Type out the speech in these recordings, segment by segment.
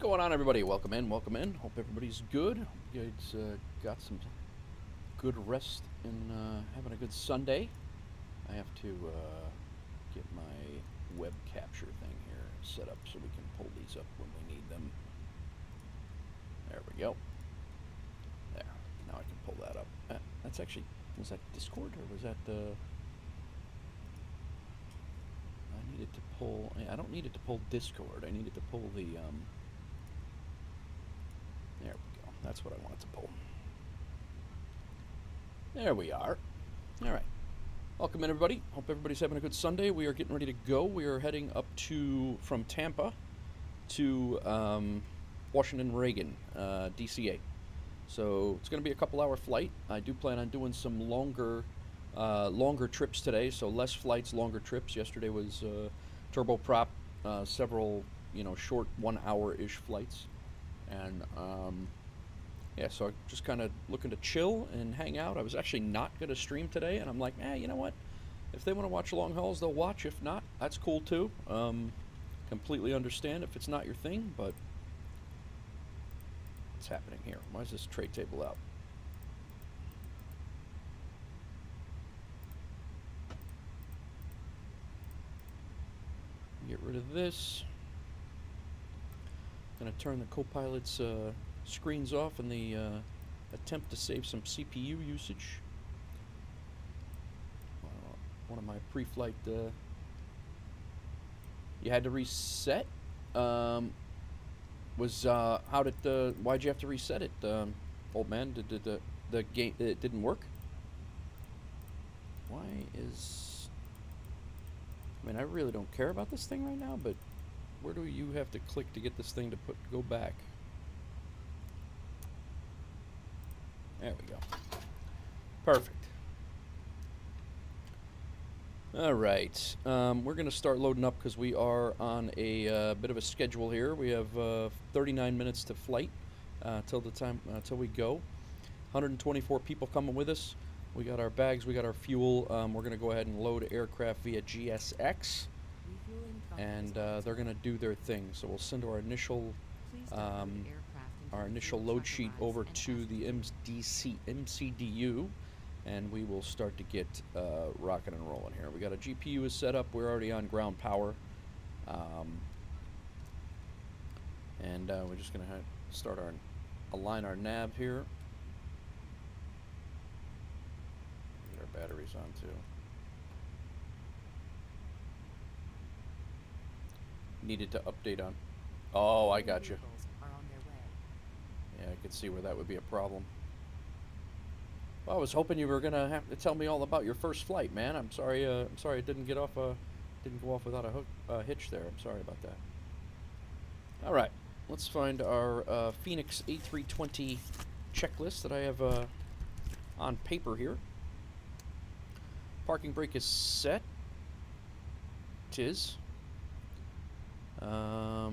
going on, everybody? Welcome in, welcome in. Hope everybody's good. Hope you guys got some good rest and having a good Sunday. I have to get my web capture thing here set up so we can pull these up when we need them. There we go. There. Now I can pull that up. That's actually, was that Discord or was that I needed to pull, I don't need it to pull Discord. I needed to pull the, there we go. That's what I wanted to pull. There we are. All right. Welcome in, everybody. Hope everybody's having a good Sunday. We are getting ready to go. We are heading up from Tampa to Washington Reagan, DCA. So it's going to be a couple-hour flight. I do plan on doing some longer trips today, so less flights, longer trips. Yesterday was turboprop, several, short 1 hour-ish flights. And yeah, so I'm just kind of looking to chill and hang out. I was actually not going to stream today, and I'm like, you know what? If they want to watch long hauls, they'll watch. If not, that's cool too. Completely understand if it's not your thing, but what's happening here? Why is this tray table out? Get rid of this. Gonna turn the co-pilot's screens off in the attempt to save some CPU usage. One of my pre-flight, you had to reset. Why'd you have to reset it, old man? Did the game, it didn't work? Why is, I mean, I really don't care about this thing right now, but where do you have to click to get this thing to go back? There we go. Perfect. All right. We're going to start loading up because we are on a bit of a schedule here. We have 39 minutes to flight till we go. 124 people coming with us. We got our bags. We got our fuel. We're going to go ahead and load aircraft via GSX. And they're going to do their thing. So we'll send our initial load sheet over to the MCDU, and we will start to get rocking and rolling here. We got a GPU is set up. We're already on ground power, and we're just going to start align our nav here. Get our batteries on too. Needed to update on. Oh, I got you. Yeah, I could see where that would be a problem. Well, I was hoping you were gonna have to tell me all about your first flight, man. I'm sorry. I'm sorry it didn't go off without a hitch there. I'm sorry about that. All right, let's find our Fenix A-320 checklist that I have on paper here. Parking brake is set. Tis. I'll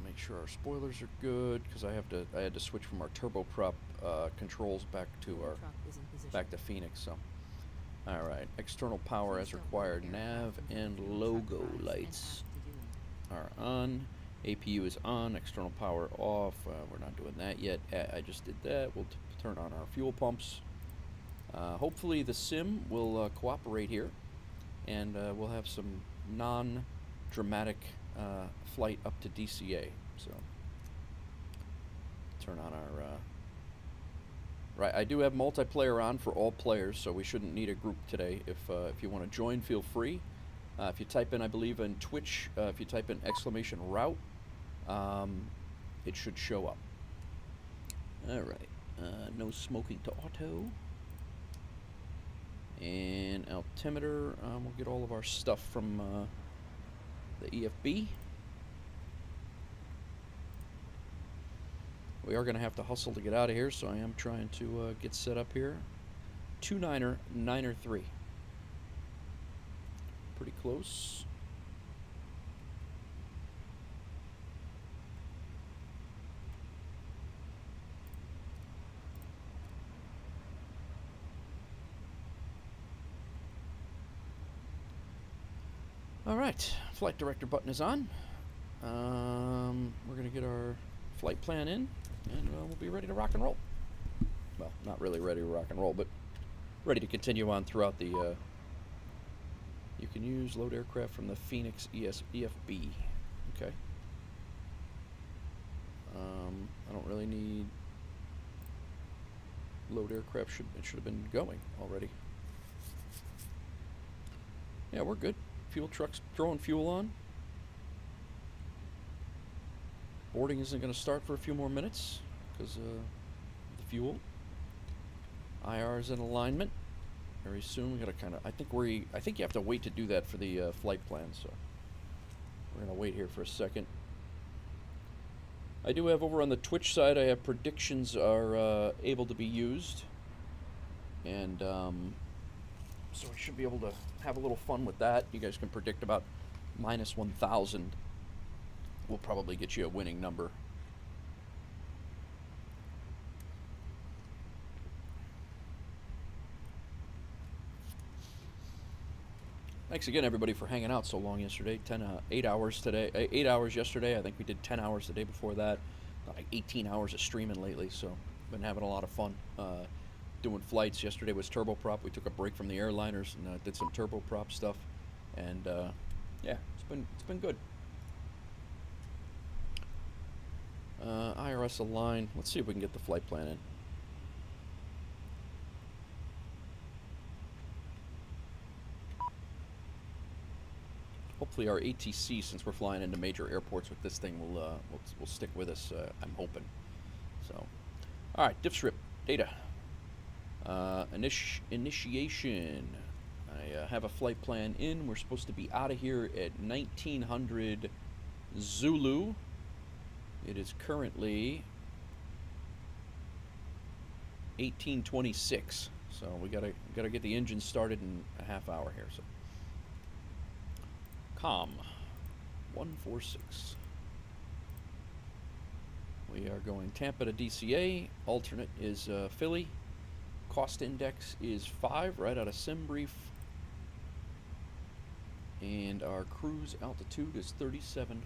make sure our spoilers are good because I had to switch from our turboprop controls back to Phoenix. So, all right, external power as required. Nav and logo lights are on. APU is on. External power off. We're not doing that yet. I just did that. We'll turn on our fuel pumps. Hopefully the sim will cooperate here, and we'll have some non-dramatic flight up to DCA. So turn on our right. I do have multiplayer on for all players, so we shouldn't need a group today. If you want to join, feel free. If you type in, I believe in Twitch, if you type in !route, it should show up. All right. No smoking to auto. And altimeter, we'll get all of our stuff from the EFB. We are going to have to hustle to get out of here, so I am trying to get set up here. 29er, 9er 3. Pretty close. All right, flight director button is on. We're going to get our flight plan in, and we'll be ready to rock and roll. Well, not really ready to rock and roll, but ready to continue on throughout the... you can use load aircraft from the Fenix EFB. Okay. I don't really need load aircraft. It should have been going already. Yeah, we're good. Fuel truck's throwing fuel on. Boarding isn't going to start for a few more minutes because the fuel. IR is in alignment. Very soon we got to kind of. I think you have to wait to do that for the flight plan. So we're going to wait here for a second. I do have over on the Twitch side, I have predictions are able to be used. And so I should be able to have a little fun with that. You guys can predict about minus 1,000. We'll probably get you a winning number. Thanks again, everybody, for hanging out so long yesterday. 8 hours today. 8 hours yesterday. I think we did 10 hours the day before that. Like 18 hours of streaming lately, so been having a lot of fun doing flights. Yesterday was turboprop. We took a break from the airliners and did some turboprop stuff, and yeah, it's been good. IRS align. Let's see if we can get the flight plan in. Hopefully our ATC, since we're flying into major airports with this thing, will stick with us. I'm hoping. So, all right, diff strip data. Initiation. I have a flight plan in. We're supposed to be out of here at 1900 Zulu. It is currently 1826. So we gotta get the engine started in a half hour here. So. COM 146. We are going Tampa to DCA. Alternate is Philly. Cost index is 5 right out of SimBrief. And our cruise altitude is 3,700.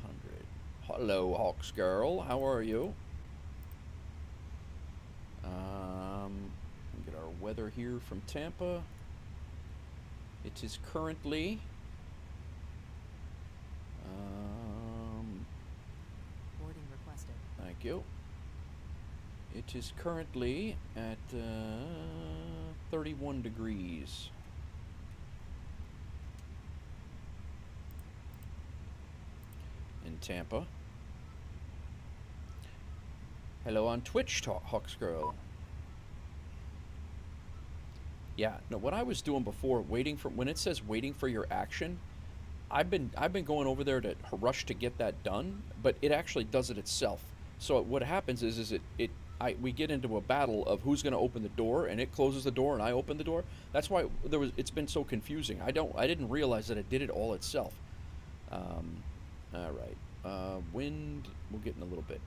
Hello, Hawks girl. How are you? Get our weather here from Tampa. It is currently... boarding requested. Thank you. It is currently at 31 degrees. In Tampa. Hello on Twitch, Hawks Girl. Yeah, no, what I was doing before, when it says waiting for your action, I've been going over there to rush to get that done, but it actually does it itself. So what happens is we get into a battle of who's going to open the door, and it closes the door and I open the door. That's why it's been so confusing. I didn't realize that it did it all itself. All right. Wind, we'll get in a little bit.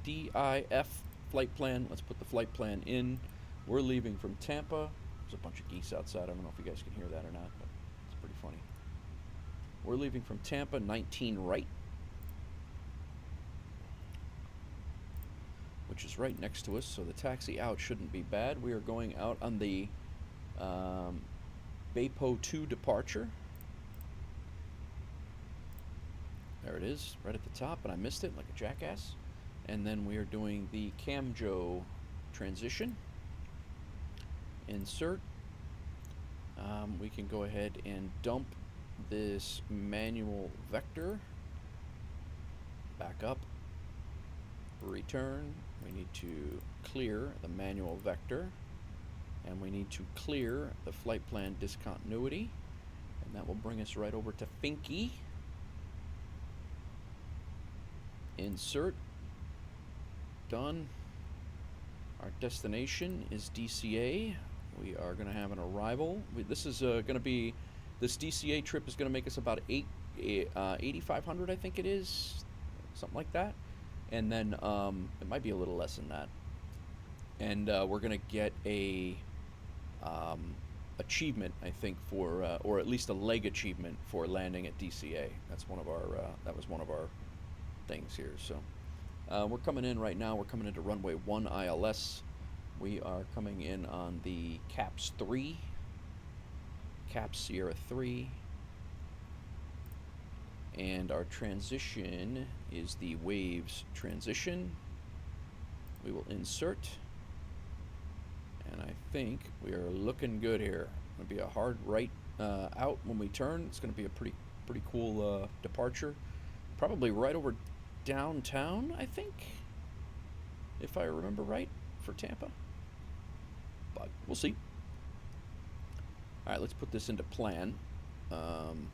DIF flight plan. Let's put the flight plan in. We're leaving from Tampa. There's a bunch of geese outside. I don't know if you guys can hear that or not, but it's pretty funny. We're leaving from Tampa, 19 right, which is right next to us, so the taxi out shouldn't be bad. We are going out on the Baypo 2 departure. There it is, right at the top, and I missed it like a jackass. And then we are doing the Camjo transition. Insert. We can go ahead and dump this manual vector. Back up. Return. We need to clear the manual vector. And we need to clear the flight plan discontinuity. And that will bring us right over to Finky. Insert. Done. Our destination is DCA. We are going to have an arrival. This DCA trip is going to make us about 8,500, I think it is, something like that. And then it might be a little less than that. And we're going to get a achievement, I think, for or at least a leg achievement for landing at DCA. That's one of our. That was one of our things here. So we're coming in right now. We're coming into runway 1 ILS. We are coming in on the CAPS 3, CAPS Sierra 3, and our transition is the Waves transition. We will insert, and I think we are looking good here. It'll be a hard right out when we turn. It's going to be a pretty cool departure. Probably right over downtown, I think, if I remember right, for Tampa. But we'll see. All right, let's put this into plan. Kind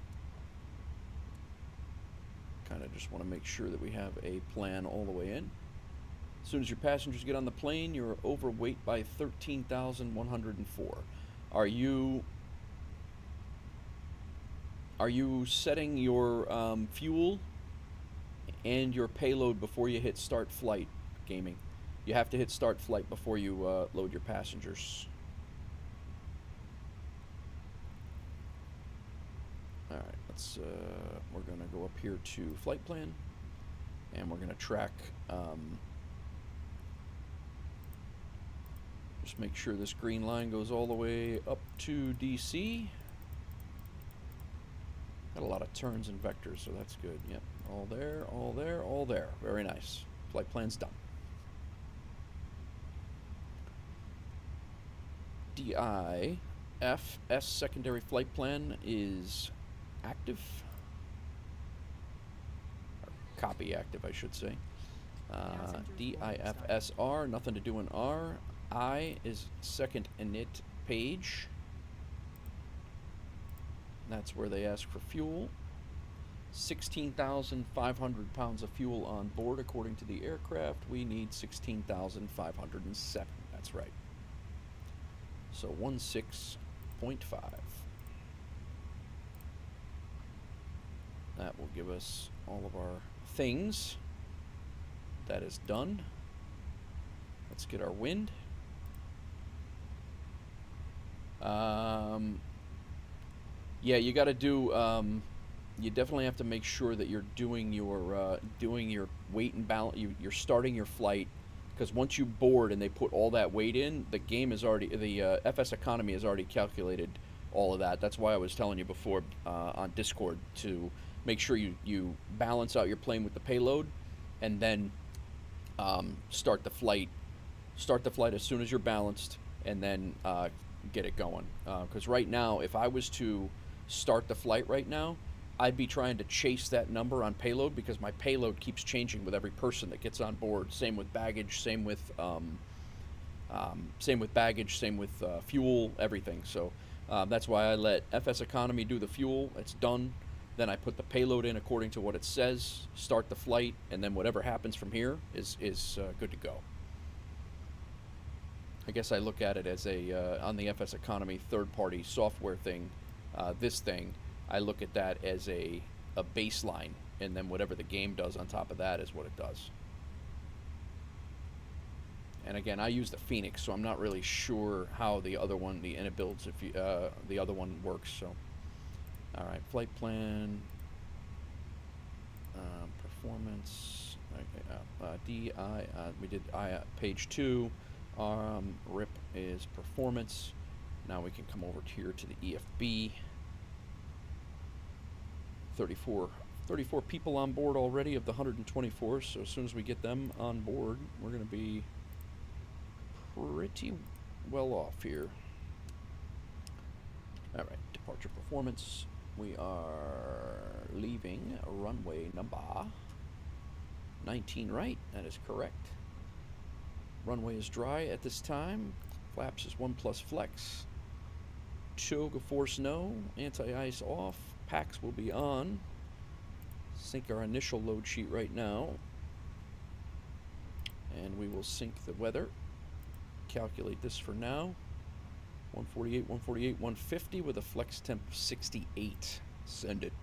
of just want to make sure that we have a plan all the way in. As soon as your passengers get on the plane, you're overweight by 13,104. Are you setting your fuel and your payload before you hit start flight, gaming? You have to hit start flight before you load your passengers. All right, let's. We're gonna go up here to flight plan, and we're gonna track. Just make sure this green line goes all the way up to DC. Got a lot of turns and vectors, so that's good. Yep, all there, all there, all there. Very nice. Flight plan's done. DIFS secondary flight plan is active. Or copy active, I should say. DIFSR, nothing to do in R. I is second init page. That's where they ask for fuel. 16,500 pounds of fuel on board according to the aircraft. We need 16,507. That's right. So 16.5. That will give us all of our things. That is done. Let's get our wind. Yeah, you got to do. You definitely have to make sure that you're doing your weight and balance. You're starting your flight, because once you board and they put all that weight in, the game is already, the FSEconomy has already calculated all of that. That's why I was telling you before on Discord to make sure you balance out your plane with the payload, and then start the flight. Start the flight as soon as you're balanced, and then get it going. Because right now, if I was to start the flight right now, I'd be trying to chase that number on payload, because my payload keeps changing with every person that gets on board. Same with baggage, same with baggage, same with fuel, everything. So that's why I let FSEconomy do the fuel. It's done. Then I put the payload in according to what it says, start the flight, and then whatever happens from here is good to go. I guess I look at it as a on the FSEconomy third-party software thing. This thing, I look at that as a baseline, and then whatever the game does on top of that is what it does. And again, I use the Phoenix, so I'm not really sure how the other one, the Inabuilds, if you, the other one works. So, all right, flight plan, performance, DI. We did page 2. RIP is performance. Now we can come over here to the EFB. 34 people on board already of the 124, so as soon as we get them on board, we're going to be pretty well off here. All right, departure performance. We are leaving runway number 19 right. That is correct. Runway is dry at this time. Flaps is 1+ flex. Choga force no. Anti-ice off. Packs will be on. Sync our initial load sheet right now. And we will sync the weather. Calculate this for now. 148, 148, 150 with a flex temp of 68. Send it.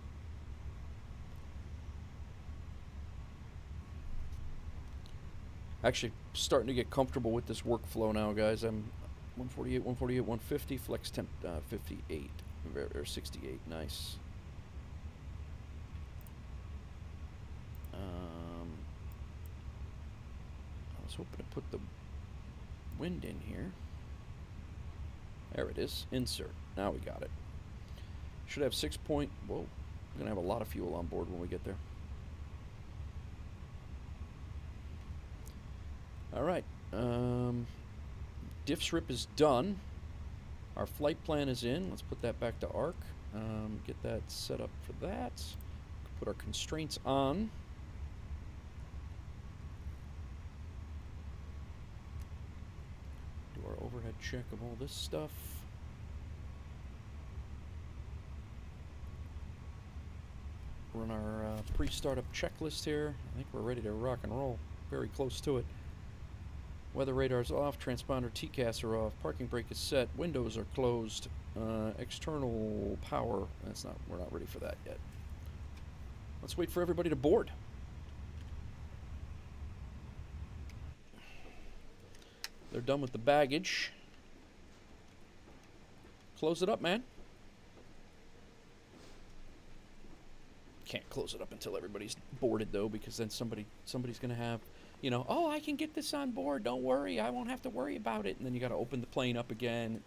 Actually starting to get comfortable with this workflow now, guys. I'm 148, 148, 150, flex temp 58 or 68. Nice. hoping to put the wind in here. There it is. Insert. Now we got it. Should have 6 point. Whoa. We're going to have a lot of fuel on board when we get there. Alright. Diff strip is done. Our flight plan is in. Let's put that back to ARC. Get that set up for that. Put our constraints on. Do our overhead check of all this stuff. Run our pre-startup checklist here. I think we're ready to rock and roll. Very close to it. Weather radar's off, transponder TCAS are off, parking brake is set, windows are closed, external power, we're not ready for that yet. Let's wait for everybody to board. They're done with the baggage. Close it up, man. Can't close it up until everybody's boarded though, because then somebody's gonna have, you know, oh, I can get this on board, don't worry, I won't have to worry about it. And then you got to open the plane up again.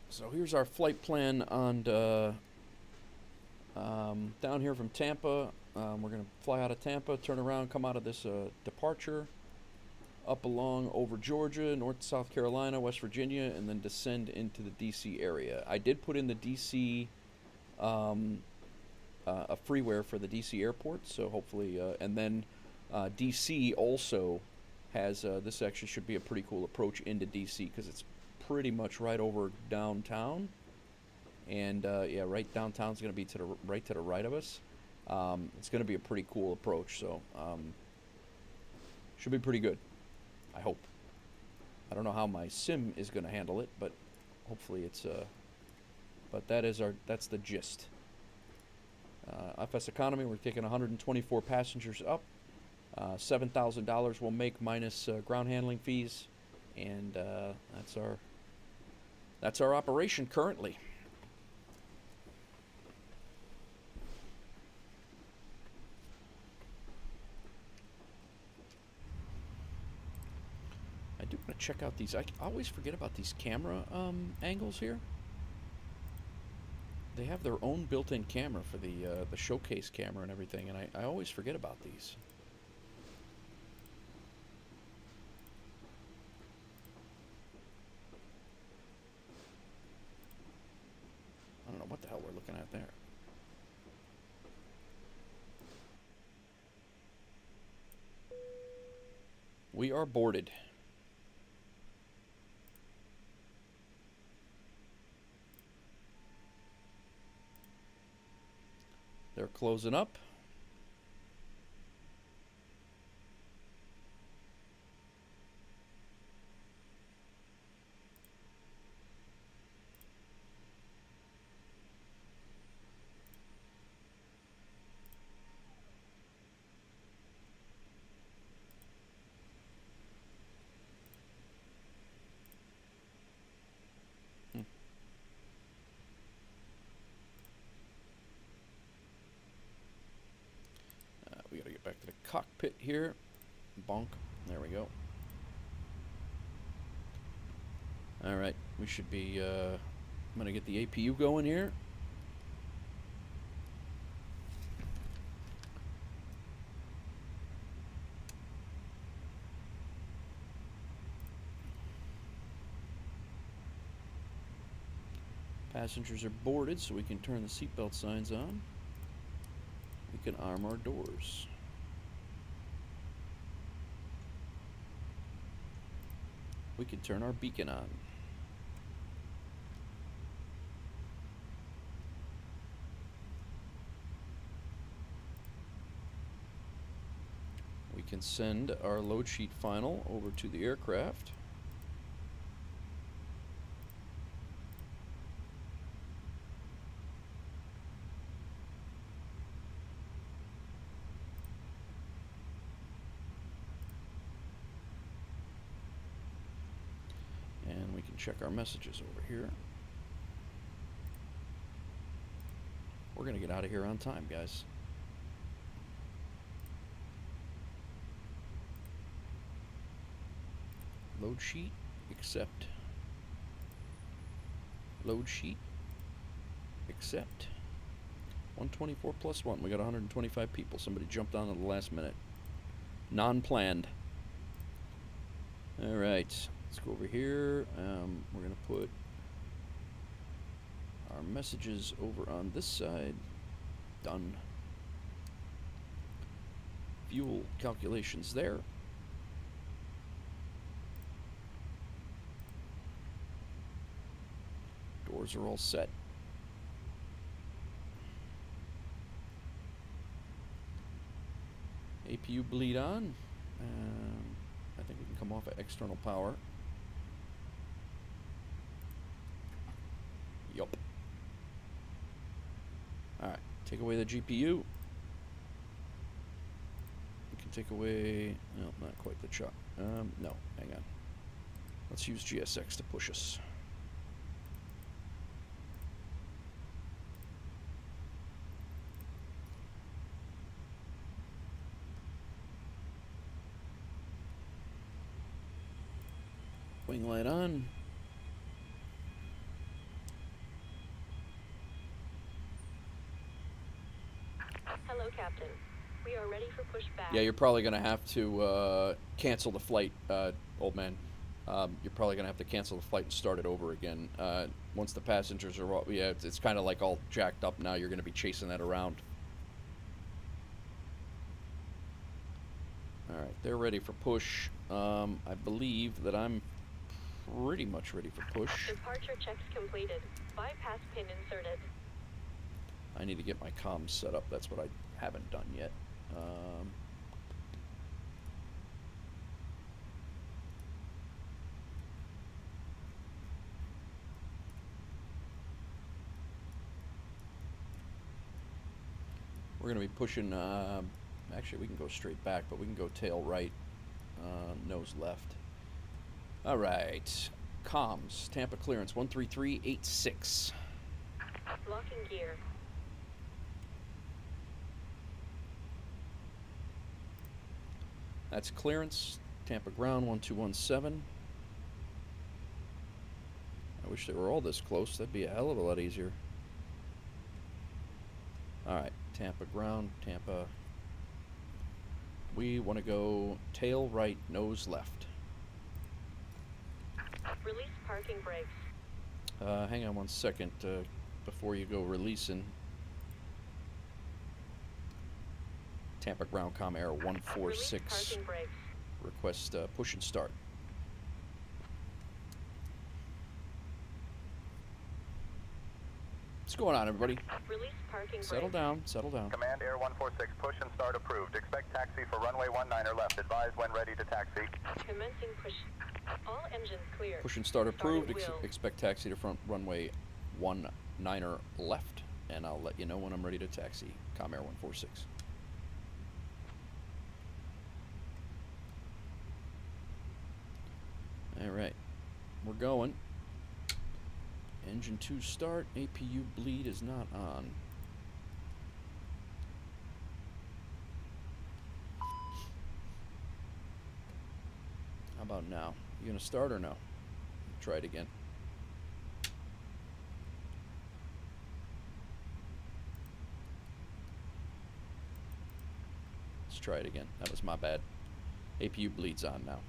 So here's our flight plan on down here from Tampa. We're going to fly out of Tampa, turn around, come out of this departure, up along over Georgia, North South Carolina, West Virginia, and then descend into the DC area. I did put in the DC a freeware for the DC airport, so hopefully, and then DC also has, this actually should be a pretty cool approach into DC because it's pretty much right over downtown, and yeah, right downtown's going to be to the right of us. It's going to be a pretty cool approach, so should be pretty good, I hope. I don't know how my sim is going to handle it, but hopefully it's but that's the gist. FSEconomy, we're taking 124 passengers up. $7,000 we'll make minus ground handling fees, and that's our operation currently. I do want to check out these. I always forget about these camera angles here. They have their own built-in camera for the showcase camera and everything, and I always forget about these. I don't know what the hell we're looking at there. We are boarded. They're closing up. We gotta get back to the cockpit here. Bonk. There we go. Alright, we should be, I'm gonna get the APU going here. Passengers are boarded, so we can turn the seatbelt signs on. We can arm our doors. We can turn our beacon on. We can send our load sheet final over to the aircraft. Check our messages over here. We're going to get out of here on time, guys. Load sheet, accept. Load sheet, accept. 124 plus 1. We got 125 people. Somebody jumped on at the last minute. Non-planned. All right. Let's go over here. We're going to put our messages over on this side. Done. Fuel calculations there. Doors are all set. APU bleed on. I think we can come off of external power. Yup. Alright, take away the GPU. We can take away, no, not quite the chuck. No, hang on. Let's use GSX to push us. Wing light on. Hello, Captain. We are ready for pushback. Yeah, you're probably going to have to cancel the flight, old man. You're probably going to have to cancel the flight and start it over again. Once the passengers are all, yeah, it's kind of like all jacked up now. You're going to be chasing that around. All right, they're ready for push. I believe that I'm pretty much ready for push. Departure checks completed. Bypass pin inserted. I need to get my comms set up. That's what I haven't done yet. We're going to be pushing, actually we can go straight back, but we can go tail right, nose left. All right, comms, Tampa clearance 13386. Locking gear. That's clearance, Tampa ground 1217. I wish they were all this close. That'd be a hell of a lot easier. All right, Tampa ground, Tampa. We want to go tail right, nose left. Release parking brakes. Hang on one second before you go releasing. Tampa ground com air 146. Release parking brakes. Request push and start. What's going on, everybody? Release parking Settle brakes. down, settle down. Command Air 146, push and start approved. Expect taxi for runway 19er left. Advise when ready to taxi. Commencing push. All engines clear. Push and start approved. Start at wheel. Expect taxi to front runway 19er left, and I'll let you know when I'm ready to taxi. Com air 146. All right, we're going. Engine 2 start. APU bleed is not on. How about now? You gonna start or no? Try it again. Let's try it again. That was my bad. APU bleeds on now.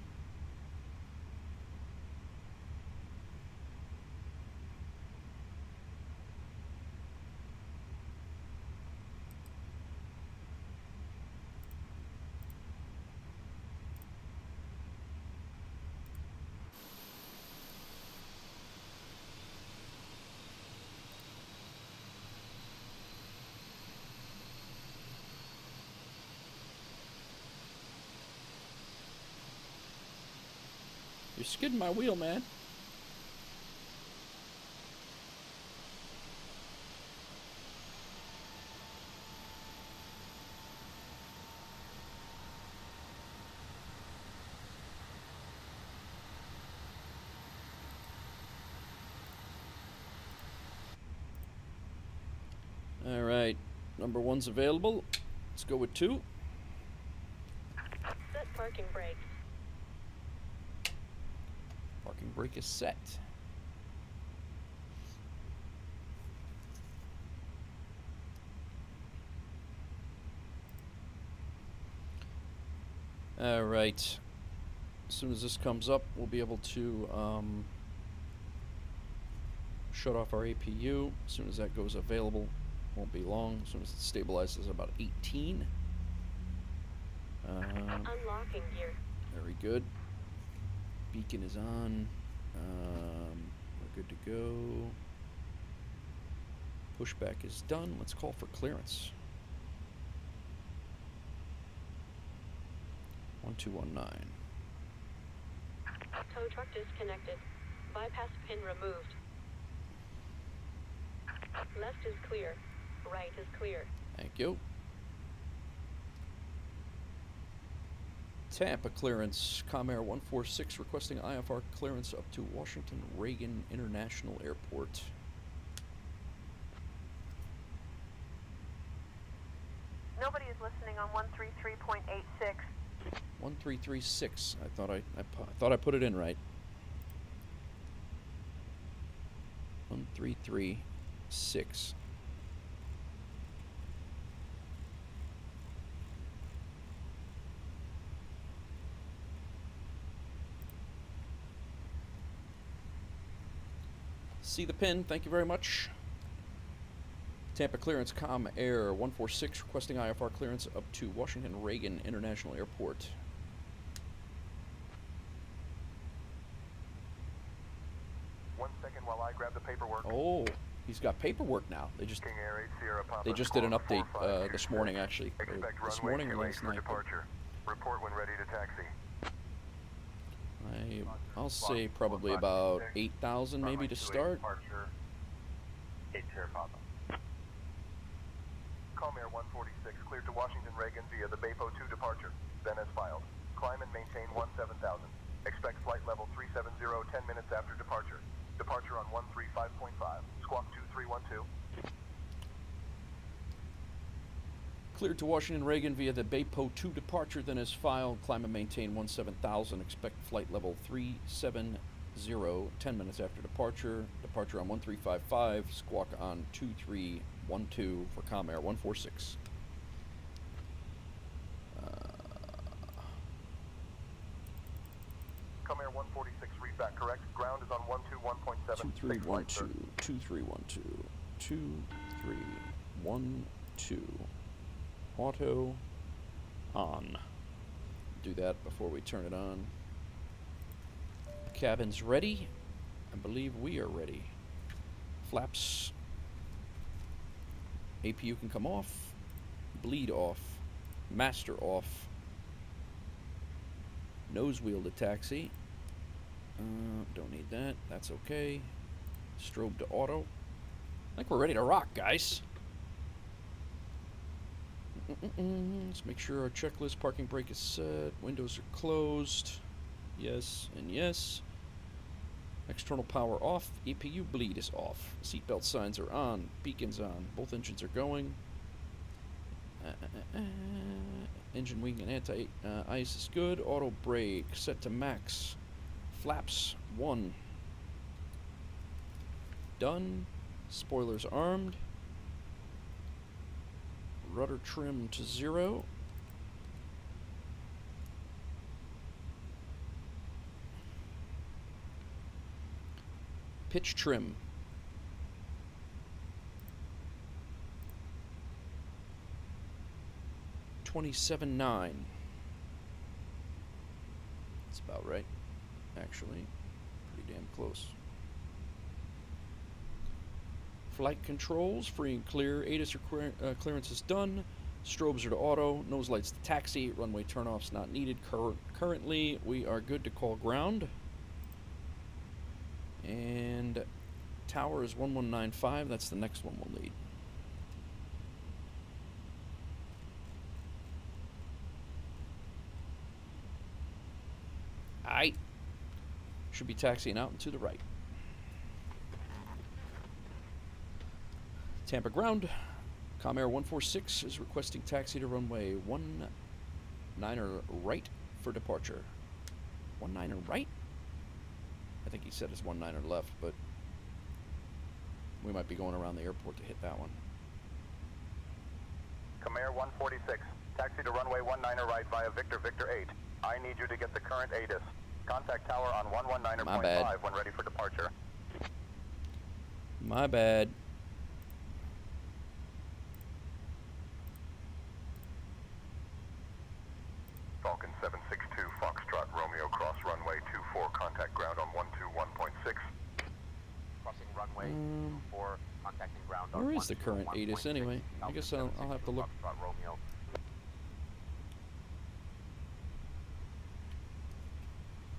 You're skidding my wheel, man. All right. Number 1's available. Let's go with 2. Set parking brakes. Parking brake is set. All right. As soon as this comes up, we'll be able to shut off our APU. As soon as that goes available, won't be long. As soon as it stabilizes about 18. Unlocking gear. Very good. Beacon is on. We're good to go. Pushback is done. Let's call for clearance. 1219. Tow truck disconnected. Bypass pin removed. Left is clear. Right is clear. Thank you. Tampa clearance. Comair 146 requesting IFR clearance up to Washington Reagan International Airport. Nobody is listening on 133.86. 1336. I thought I put it in right. 1336. See the pin. Thank you very much. Tampa clearance. Com Air 146 requesting IFR clearance up to Washington Reagan International Airport. One second while I grab the paperwork. Oh, he's got paperwork now. They just King Air 8 Sierra Papa. They just did an update 45, this morning, actually. Or Expect this runway morning or 28 last for night. departure. Report when ready to taxi. I'll say probably about 8,000 maybe to start. Departure. 8 Sierra Papa. Comair 146 cleared to Washington Reagan via the BAPO 2 departure. Then as filed. Climb and maintain 17,000. Expect flight level 370 10 minutes after departure. Departure on 135.5. Squawk 2312. Cleared to Washington Reagan via the BAPO 2 departure, then as filed. Climb and maintain 17,000. Expect flight level 370 10 minutes after departure. Departure on 1355. Squawk on 2312 for Comair 146. Comair 146 read back correct. Ground is on 121.7. 2312. 2312. 2312. Auto on. Do that before we turn it on. Cabin's ready. I believe we are ready. Flaps. APU can come off. Bleed off. Master off. Nose wheel to taxi. Don't need that. That's okay. Strobe to auto. I think we're ready to rock, guys. Let's make sure our checklist. Parking brake is set. Windows are closed. Yes and yes. External power off. EPU bleed is off. Seatbelt signs are on. Beacons on. Both engines are going. Engine wing and anti-ice is good. Auto brake set to max. Flaps 1. Done. Spoilers armed. Rudder trim to 0. Pitch trim. $27.9. That's about right. Actually, pretty damn close. Flight controls, free and clear. ATIS clearance is done. Strobes are to auto. Nose lights to taxi. Runway turnoffs not needed. Currently, we are good to call ground. And tower is 1195. That's the next one we'll need. Aight. Should be taxiing out and to the right. Tampa ground. Comair 146 is requesting taxi to runway 19er right for departure. 19er right? I think he said it's 19er left, but we might be going around the airport to hit that one. Comair 146, taxi to runway 19er right via Victor 8. I need you to get the current ATIS. Contact tower on 119.5 when ready for departure. My bad. Falcon 762, Foxtrot, Romeo, cross runway 24, contact ground on 121.6. Crossing runway 24, contacting ground on 121.6. Where is the current ATIS anyway? I guess I'll have to look. Foxtrot, Romeo.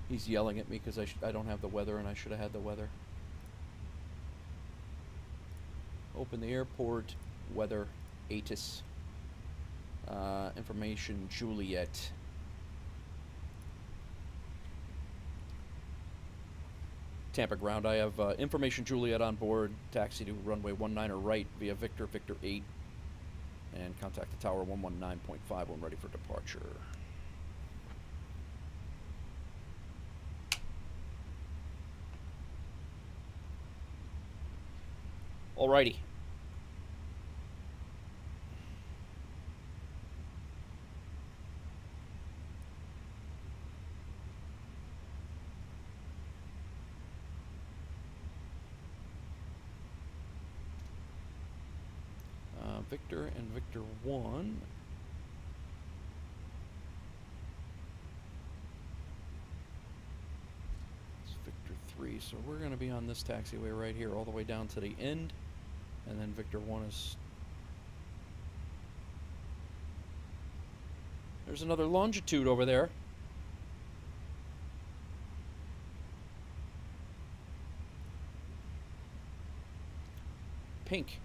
He's yelling at me because I don't have the weather and I should have had the weather. Open the airport, weather, ATIS, information, Juliet. Tampa ground, I have information Juliet on board, taxi to runway 19er right via Victor 8, and contact the tower 119.5 when ready for departure. Alrighty. Victor and Victor 1. It's Victor 3, so we're going to be on this taxiway right here all the way down to the end. And then Victor 1 is... There's another longitude over there. Pink.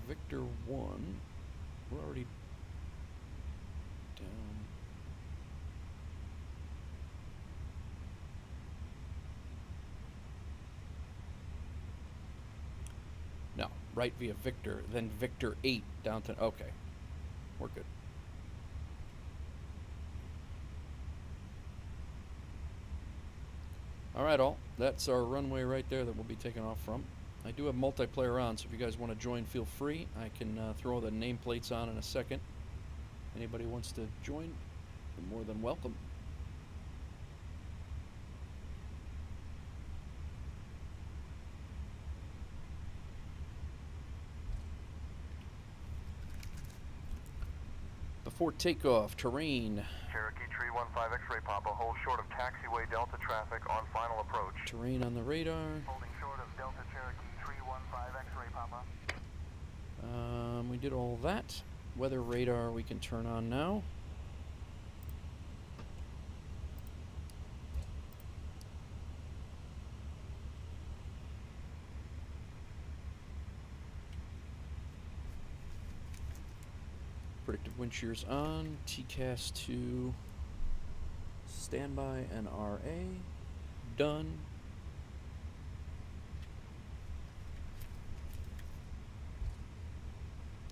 Victor 1. We're already down. No, right via Victor, then Victor 8 down to, okay. We're good. Alright all, that's our runway right there that we'll be taking off from. I do have multiplayer on, so if you guys want to join, feel free. I can throw the nameplates on in a second. Anybody wants to join, you're more than welcome. Before takeoff, terrain. Cherokee Tree 15 X-ray Papa, hold short of taxiway Delta traffic on final approach. Terrain on the radar. Holding short of Delta Cherokee Tree 15 X-ray Papa. We did all that. Weather radar we can turn on now. Predictive wind shears on. TCAS to standby and RA. Done.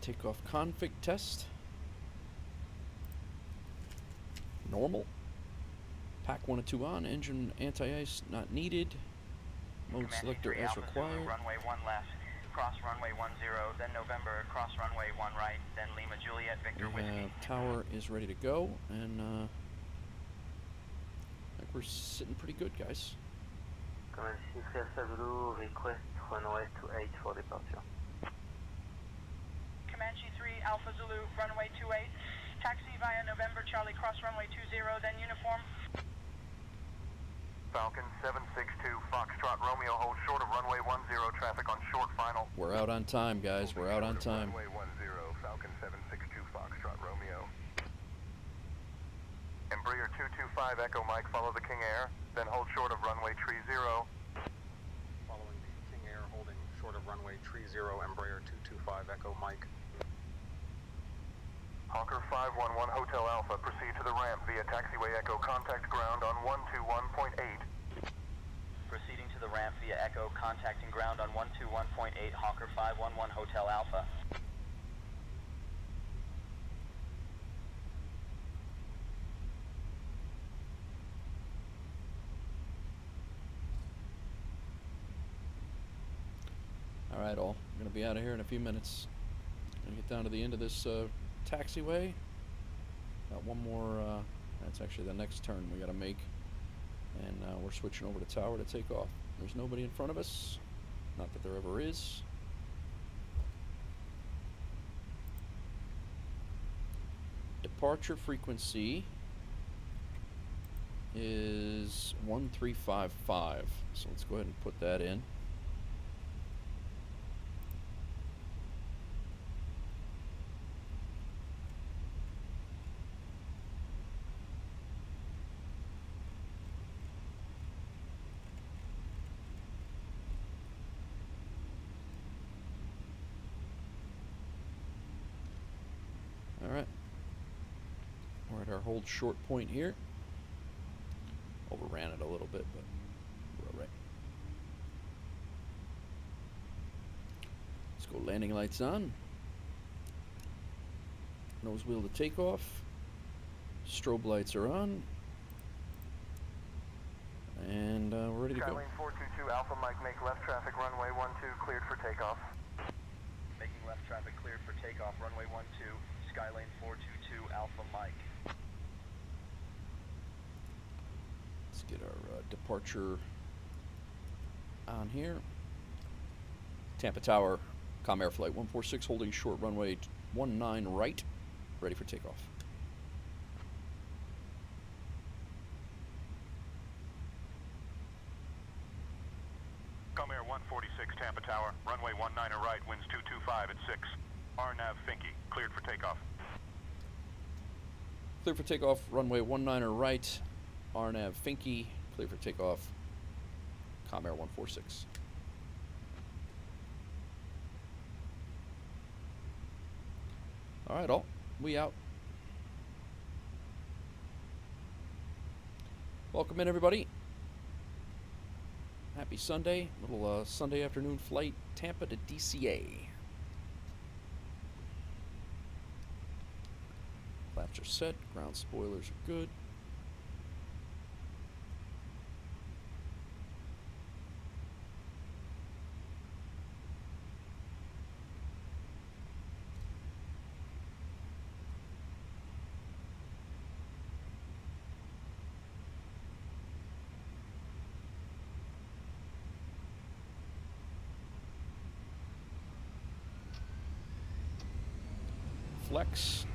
Takeoff config test. Normal. Pack 1 and 2 on. Engine anti-ice not needed. Mode selector as required. Runway 1 left. Cross runway 10, then November, cross runway 1 right, then Lima Juliet Victor Whiskey. Tower is ready to go, and I think we're sitting pretty good, guys. Command 6 Alpha Zulu, request runway 28 for departure. Comanche 3 Alpha Zulu, runway 28, taxi via November, Charlie, cross runway 20, then uniform. Falcon 762, Foxtrot, Romeo, hold short of runway 10, traffic on short final. We're out on time, guys. We're out on time. Runway 10, Falcon 762, Foxtrot, Romeo. Embraer 225, Echo Mike, follow the King Air, then hold short of runway 30. Following the King Air, holding short of runway 30, Embraer 225, Echo Mike. Hawker 511 Hotel Alpha, proceed to the ramp via taxiway Echo, contact ground on 121.8. Proceeding to the ramp via Echo, contacting ground on 121.8 Hawker 511 Hotel Alpha. All right, all. I'm going to be out of here in a few minutes. Going to get down to the end of this taxiway. Got one more, that's actually the next turn we got to make. And we're switching over to tower to take off. There's nobody in front of us. Not that there ever is. Departure frequency is 1355. So let's go ahead and put that in. Alright, we're at our hold short point here. Overran it a little bit, but we're alright. Let's go landing lights on. Nose wheel to takeoff. Strobe lights are on. And we're ready to go. Skylane 422 Alpha Mike, make left traffic runway 12 cleared for takeoff. Making left traffic cleared for takeoff, runway 12, Skylane 422 Alpha Mike. Let's get our departure on here. Tampa Tower, Com Air Flight 146 holding short runway 19 right, ready for takeoff. Com Air 146 Tampa Tower, runway 19 right, winds 225 at 6. RNAV Finke, cleared for takeoff. Clear for takeoff, runway 19 right, RNAV Finke, clear for takeoff, Com Air 146. Alright, all, we out. Welcome in, everybody. Happy Sunday, little Sunday afternoon flight, Tampa to DCA. Flaps are set, ground spoilers are good. Flex.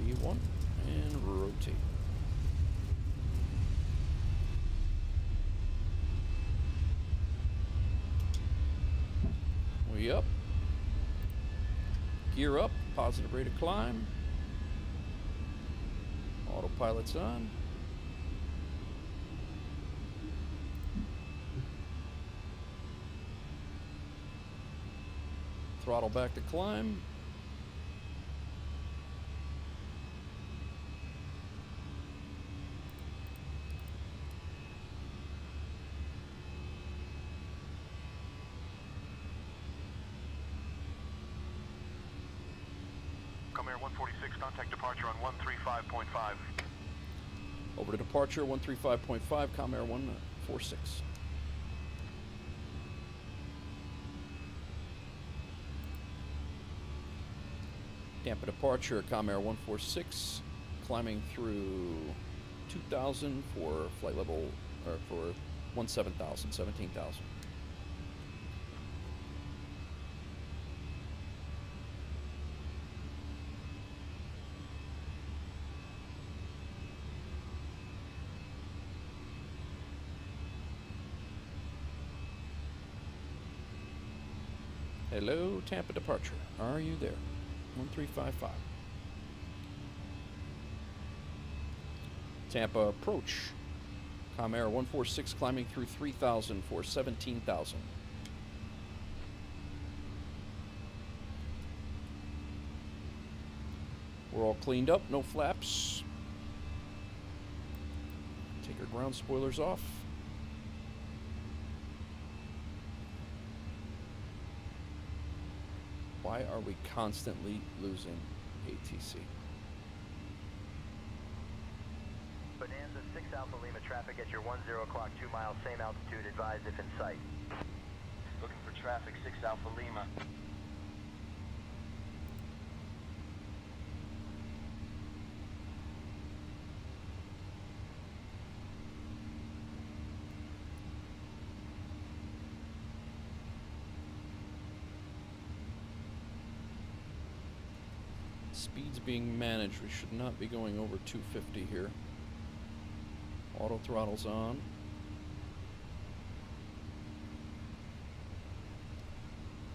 B1 and rotate. We up. Gear up, positive rate of climb. Autopilot's on. Throttle back to climb. Com Air 146, contact departure on 135.5. Over to departure, 135.5, Com Air 146. Tampa departure, Com Air 146, climbing through 2,000 for flight level, or for 17,000. Hello, Tampa departure. Are you there? 1355. Tampa approach. Comair 146 climbing through 3,000 for 17,000. We're all cleaned up, no flaps. Take our ground spoilers off. Why are we constantly losing ATC? Bonanza 6 Alpha Lima traffic at your 10 o'clock, 2 miles, same altitude, advised if in sight. Looking for traffic, 6 Alpha Lima. Speed's being managed. We should not be going over 250 here. Auto throttle's on.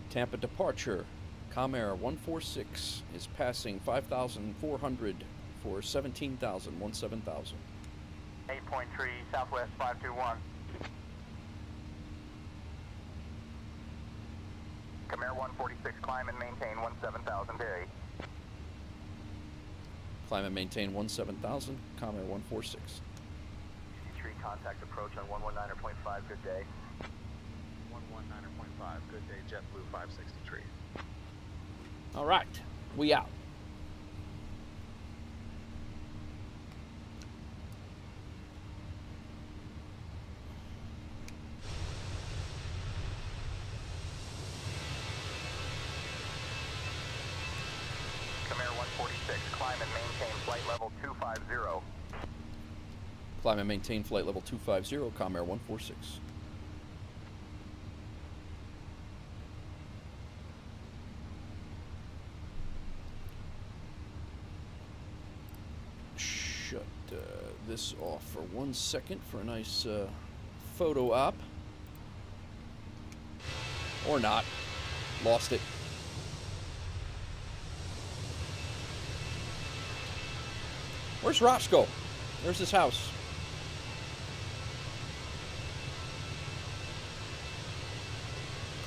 Tampa departure. Comair 146 is passing 5,400 for 17,000, 17,000. 8.3, Southwest 521. Comair 146, climb and maintain 17,000, Barry. Climb and maintain 17,000, Comair 146. C3 contact approach on 119.5, good day. 119.5, good day, JetBlue 563. All right, we out. Comair 146, climb and maintain flight level 250. Climb and maintain flight level 250, Comair 146. Shut this off for 1 second for a nice photo op. Or not. Lost it. Where's Roscoe? Where's his house?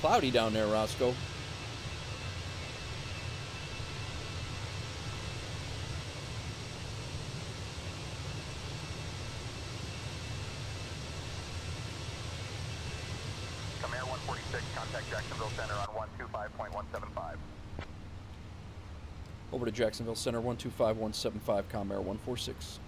Cloudy down there, Roscoe. Comair 146, contact Jacksonville Center on 125.175. Over to Jacksonville Center, 125.175, Comair 146.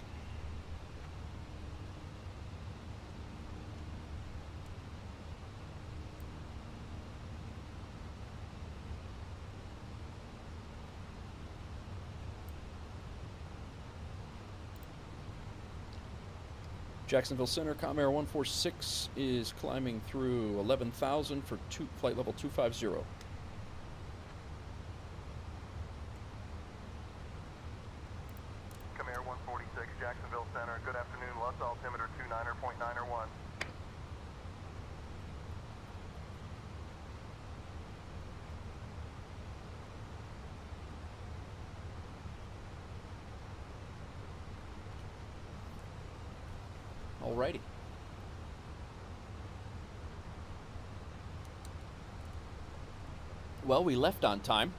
Jacksonville Center, Comair 146 is climbing through 11,000 for flight level 250. Comair 146, Jacksonville Center. Good afternoon. Lust altimeter 29.901. Alrighty. Well, we left on time.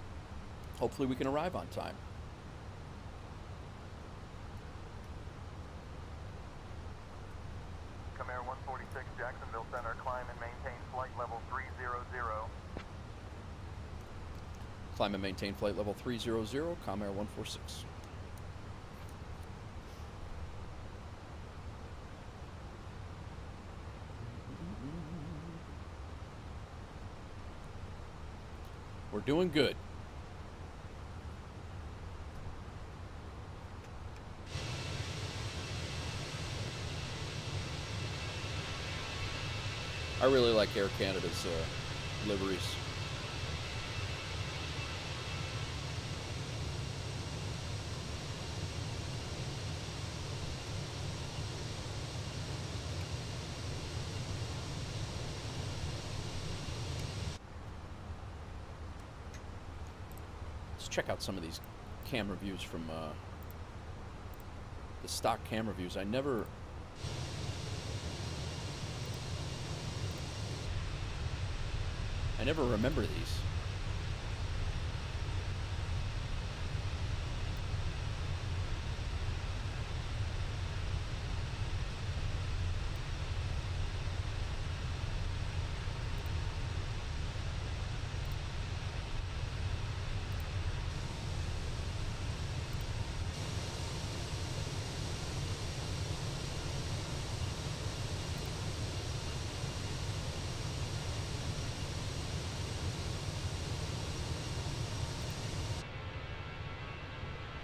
Hopefully we can arrive on time. Comair 146, Jacksonville Center. Climb and maintain flight level 300. Climb and maintain flight level 300, Comair 146. We're doing good. I really like Air Canada's liveries. Let's check out some of these camera views from the stock camera views. I never remember these.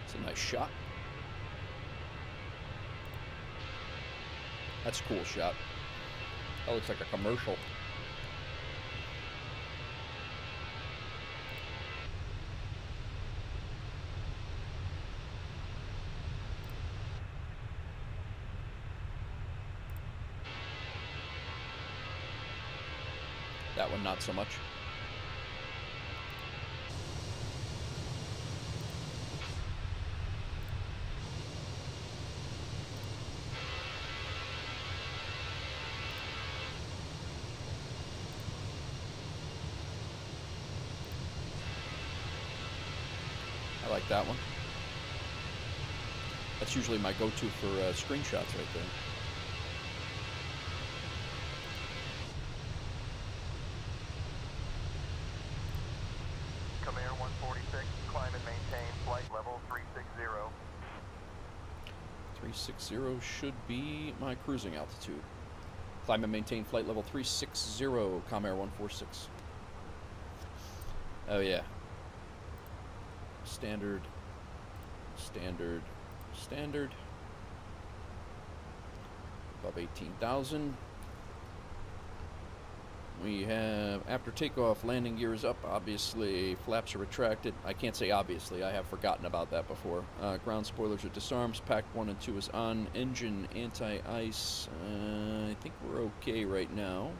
It's a nice shot. That's a cool shot. That looks like a commercial. That one, not so much. I like that one. That's usually my go-to for screenshots right there. Come Air 146, climb and maintain flight level 360. 360 should be my cruising altitude. Climb and maintain flight level 360, Comair 146. Oh yeah. Standard, standard, standard. Above 18,000. We have, after takeoff, landing gear is up, obviously, flaps are retracted. I can't say obviously, I have forgotten about that before. Ground spoilers are disarmed, pack 1 and 2 is on, engine anti-ice, I think we're okay right now.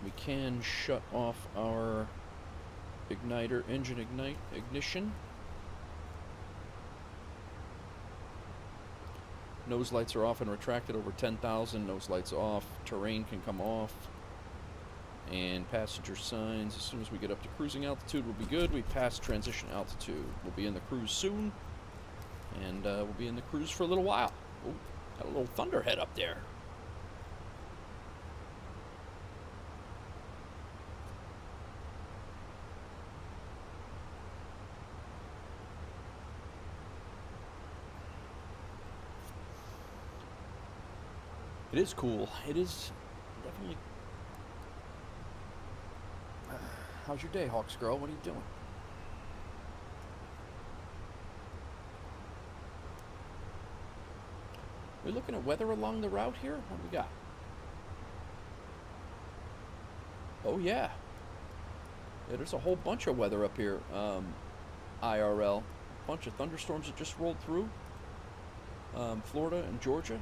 We can shut off our igniter, engine ignition. Nose lights are off and retracted over 10,000. Nose lights off. Terrain can come off. And passenger signs. As soon as we get up to cruising altitude, we'll be good. We pass transition altitude. We'll be in the cruise soon. And we'll be in the cruise for a little while. Ooh, got a little thunderhead up there. It is cool. It is definitely... how's your day, Hawks girl? What are you doing? We're looking at weather along the route here? What do we got? Oh, yeah. Yeah, there's a whole bunch of weather up here. IRL. A bunch of thunderstorms that just rolled through. Florida and Georgia.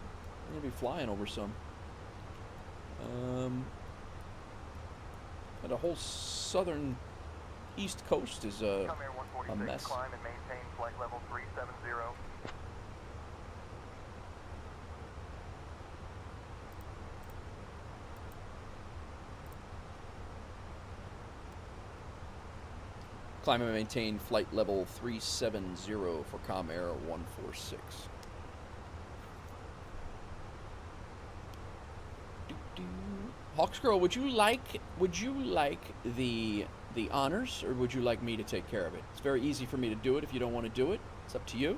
We're going to be flying over some. And the whole southern east coast is a mess. Climb and maintain flight level 370. Climb and maintain flight level 370 for Comair 146. Hawks girl, would you like the honors, or would you like me to take care of it? It's very easy for me to do it. If you don't want to do it, it's up to you.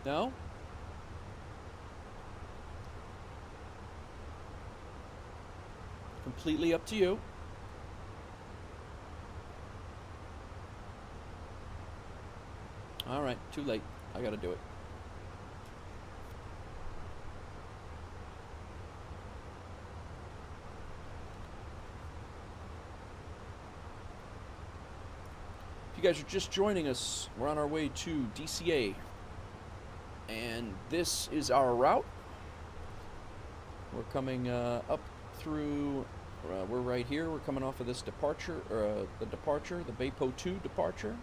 No? Completely up to you. All right, too late. I gotta do it. If you guys are just joining us, we're on our way to DCA. And this is our route. We're coming up through, we're right here. We're coming off of this departure, the Baypo 2 departure,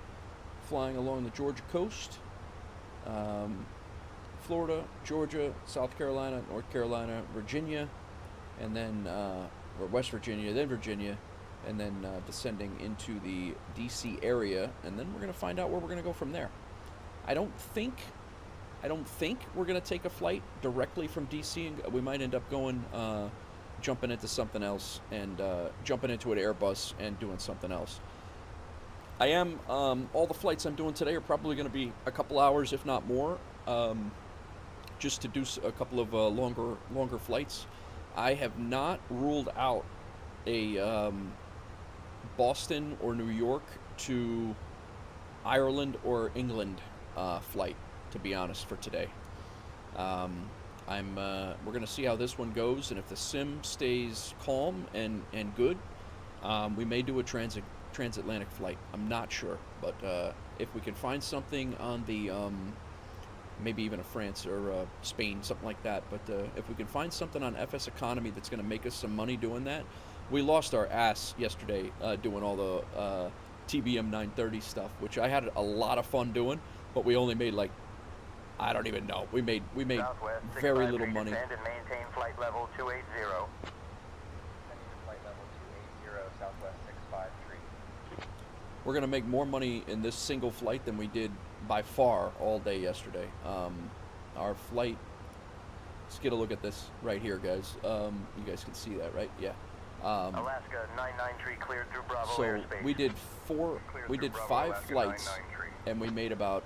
flying along the Georgia coast. Florida, Georgia, South Carolina, North Carolina, Virginia, and then, or West Virginia, then Virginia, and then descending into the DC area, and then we're going to find out where we're going to go from there. I don't think we're going to take a flight directly from DC, and we might end up going, jumping into something else, and jumping into an Airbus and doing something else. I am, all the flights I'm doing today are probably going to be a couple hours, if not more, just to do a couple of longer flights. I have not ruled out a Boston or New York to Ireland or England flight, to be honest, for today. We're going to see how this one goes, and if the sim stays calm and good, we may do a transatlantic flight. I'm not sure, but if we can find something on the maybe even a France or Spain, something like that, but if we can find something on FSEconomy that's going to make us some money doing that. We lost our ass yesterday doing all the TBM 930 stuff, which I had a lot of fun doing, but we only made like, I don't even know. We made Southwest, very little money. Descend and maintain flight level 280. Flight level 280, Southwest 653. We're going to make more money in this single flight than we did by far all day yesterday. Our flight, let's get a look at this right here, guys. You guys can see that, right? Yeah. Alaska 993 cleared through Bravo So airspace. we did 5 flights, and we made about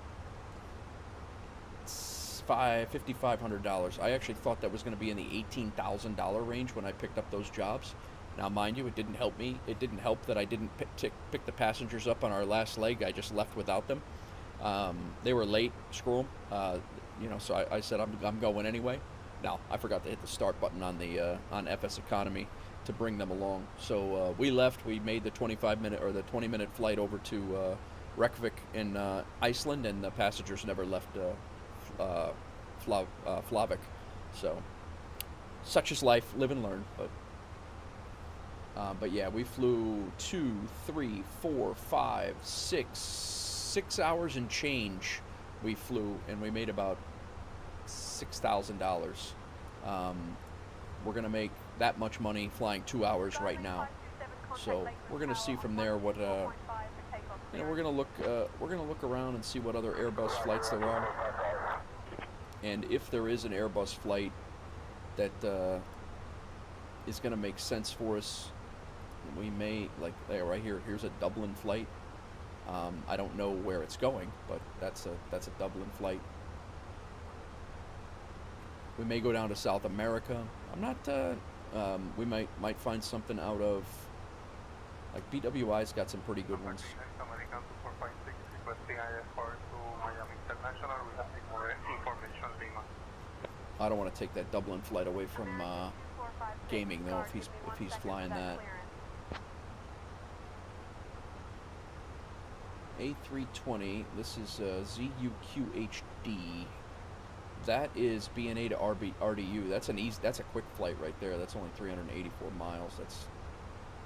$5,500. I actually thought that was going to be in the $18,000 range when I picked up those jobs. Now, mind you, it didn't help me. It didn't help that I didn't pick the passengers up on our last leg. I just left without them. They were late. Screw them. So I said I'm going anyway. No, I forgot to hit the start button on the on FSEconomy to bring them along. So we left. We made the 25-minute or the 20-minute flight over to Reykjavik in Iceland, and the passengers never left Flavik. So such is life. Live and learn. But yeah, we flew 2, 3, 4, 5, 6 hours and change. We flew, and we made about $6,000. We're gonna make that much money flying 2 hours right now. So we're gonna see from there what we're gonna look around and see what other Airbus flights there are, and if there is an Airbus flight that is gonna make sense for us, we may, like there right here. Here's a Dublin flight. I don't know where it's going, but that's a Dublin flight. We may go down to South America. I'm not. We might find something out of, like, BWI's got some pretty good ones. American 246 requesting IFR to Miami International. We have more information, Lima. I don't want to take that Dublin flight away from gaming though. If he's flying that. A-320. This is ZUQHD. That is BNA to RDU. That's a quick flight right there. That's only 384 miles.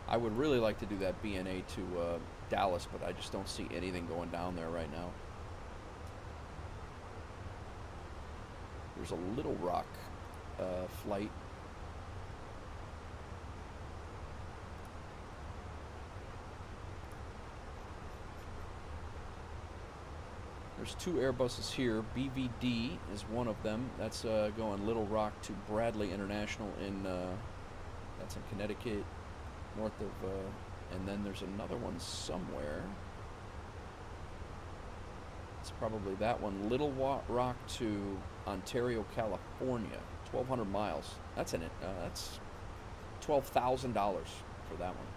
I would really like to do that BNA to Dallas, but I just don't see anything going down there right now. There's a Little Rock flight. There's 2 Airbuses here. BVD is one of them. That's going Little Rock to Bradley International that's in Connecticut, north of, and then there's another one somewhere. It's probably that one, Little Rock to Ontario, California, 1,200 miles. That's that's $12,000 for that one.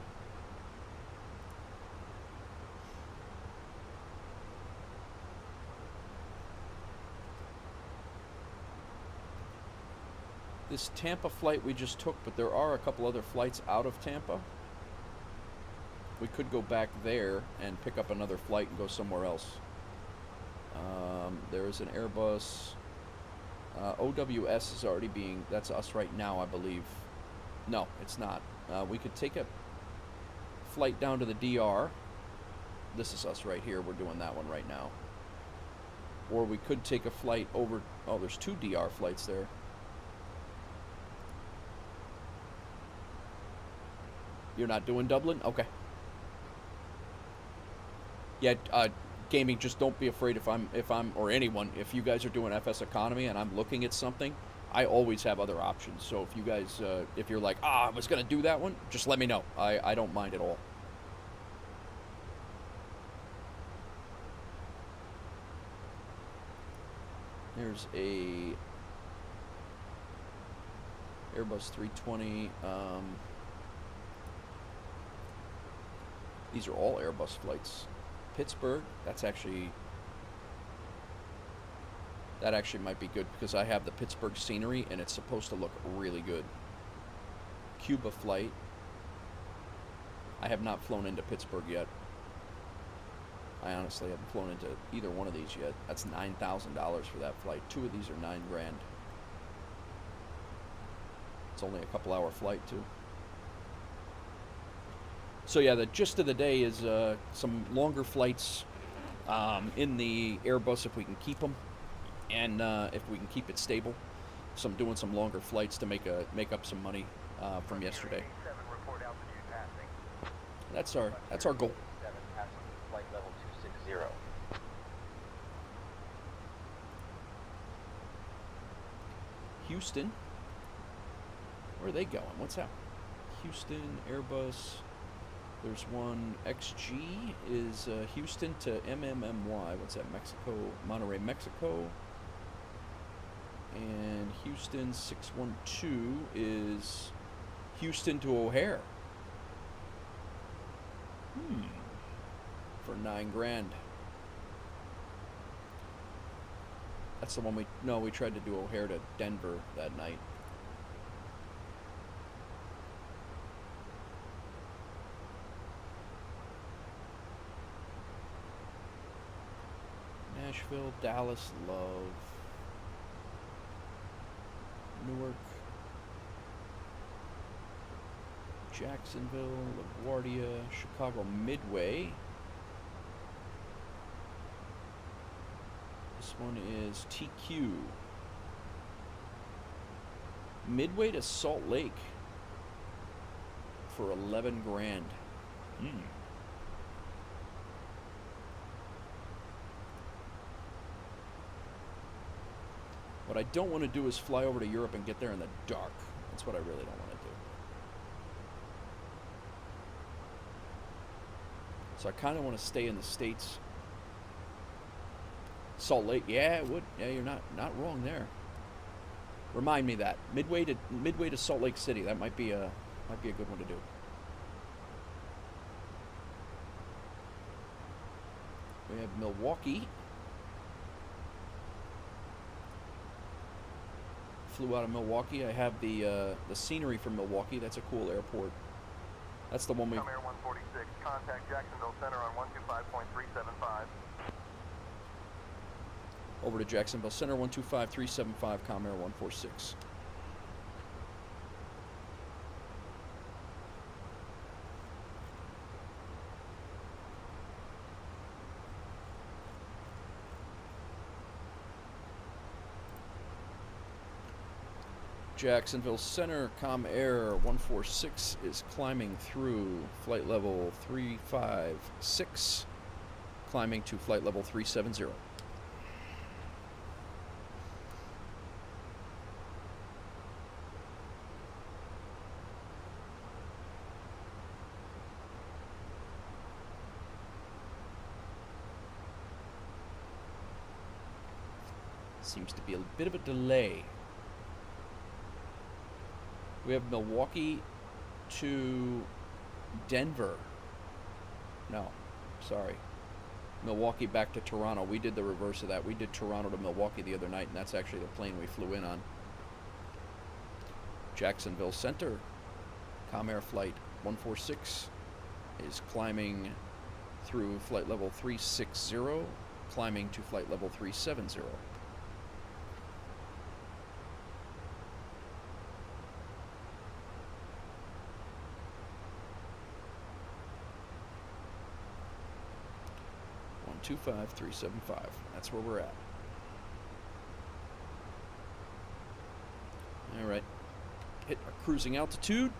this Tampa flight we just took, but there are a couple other flights out of Tampa. We could go back there and pick up another flight and go somewhere else. There is an Airbus. OWS is already being, that's us right now, I believe. No, it's not. We could take a flight down to the DR. This is us right here. We're doing that one right now. Or we could take a flight over, oh, there's 2 DR flights there. You're not doing Dublin? Okay. Yeah, gaming, just don't be afraid if I'm or anyone, if you guys are doing FSEconomy and I'm looking at something, I always have other options. So if you guys, if you're like, I was going to do that one, just let me know. I don't mind at all. There's a Airbus 320. These are all Airbus flights. Pittsburgh, that actually might be good because I have the Pittsburgh scenery and it's supposed to look really good. Cuba flight. I have not flown into Pittsburgh yet. I honestly haven't flown into either one of these yet. That's $9,000 for that flight. 2 of these are $9,000. It's only a couple hour flight too. So yeah, the gist of the day is some longer flights in the Airbus if we can keep them, and if we can keep it stable. So I'm doing some longer flights to make up some money from yesterday. Report altitude passing. That's our goal. 7 passing flight level 260. Houston. Where are they going? What's that? Houston, Airbus. There's one. XG is Houston to MMMY. What's that? Mexico, Monterrey, Mexico. And Houston 612 is Houston to O'Hare. For $9,000. That's the one we tried to do O'Hare to Denver that night. Nashville, Dallas, Love, Newark, Jacksonville, LaGuardia, Chicago Midway. This one is TQ. Midway to Salt Lake for $11,000. What I don't want to do is fly over to Europe and get there in the dark. That's what I really don't want to do. So I kind of want to stay in the States. Salt Lake, yeah, it would. Yeah, you're not wrong there. Remind me that midway to Salt Lake City. That might be a good one to do. We have Milwaukee. Flew out of Milwaukee. I have the scenery from Milwaukee. That's a cool airport. That's the one we. Come Air 146. Contact Jacksonville Center on 125.375. Over to Jacksonville Center, 125.375, Comair 146. Jacksonville Center, Comair 146 is climbing through flight level 356, climbing to flight level 370. Seems to be a bit of a delay. We have Milwaukee to Denver. No, sorry. Milwaukee back to Toronto. We did the reverse of that. We did Toronto to Milwaukee the other night, and that's actually the plane we flew in on. Jacksonville Center, Comair Flight 146 is climbing through flight level 360, climbing to flight level 370. One, 2, 5, 3, 7, 5. That's where we're at. All right. Hit our cruising altitude.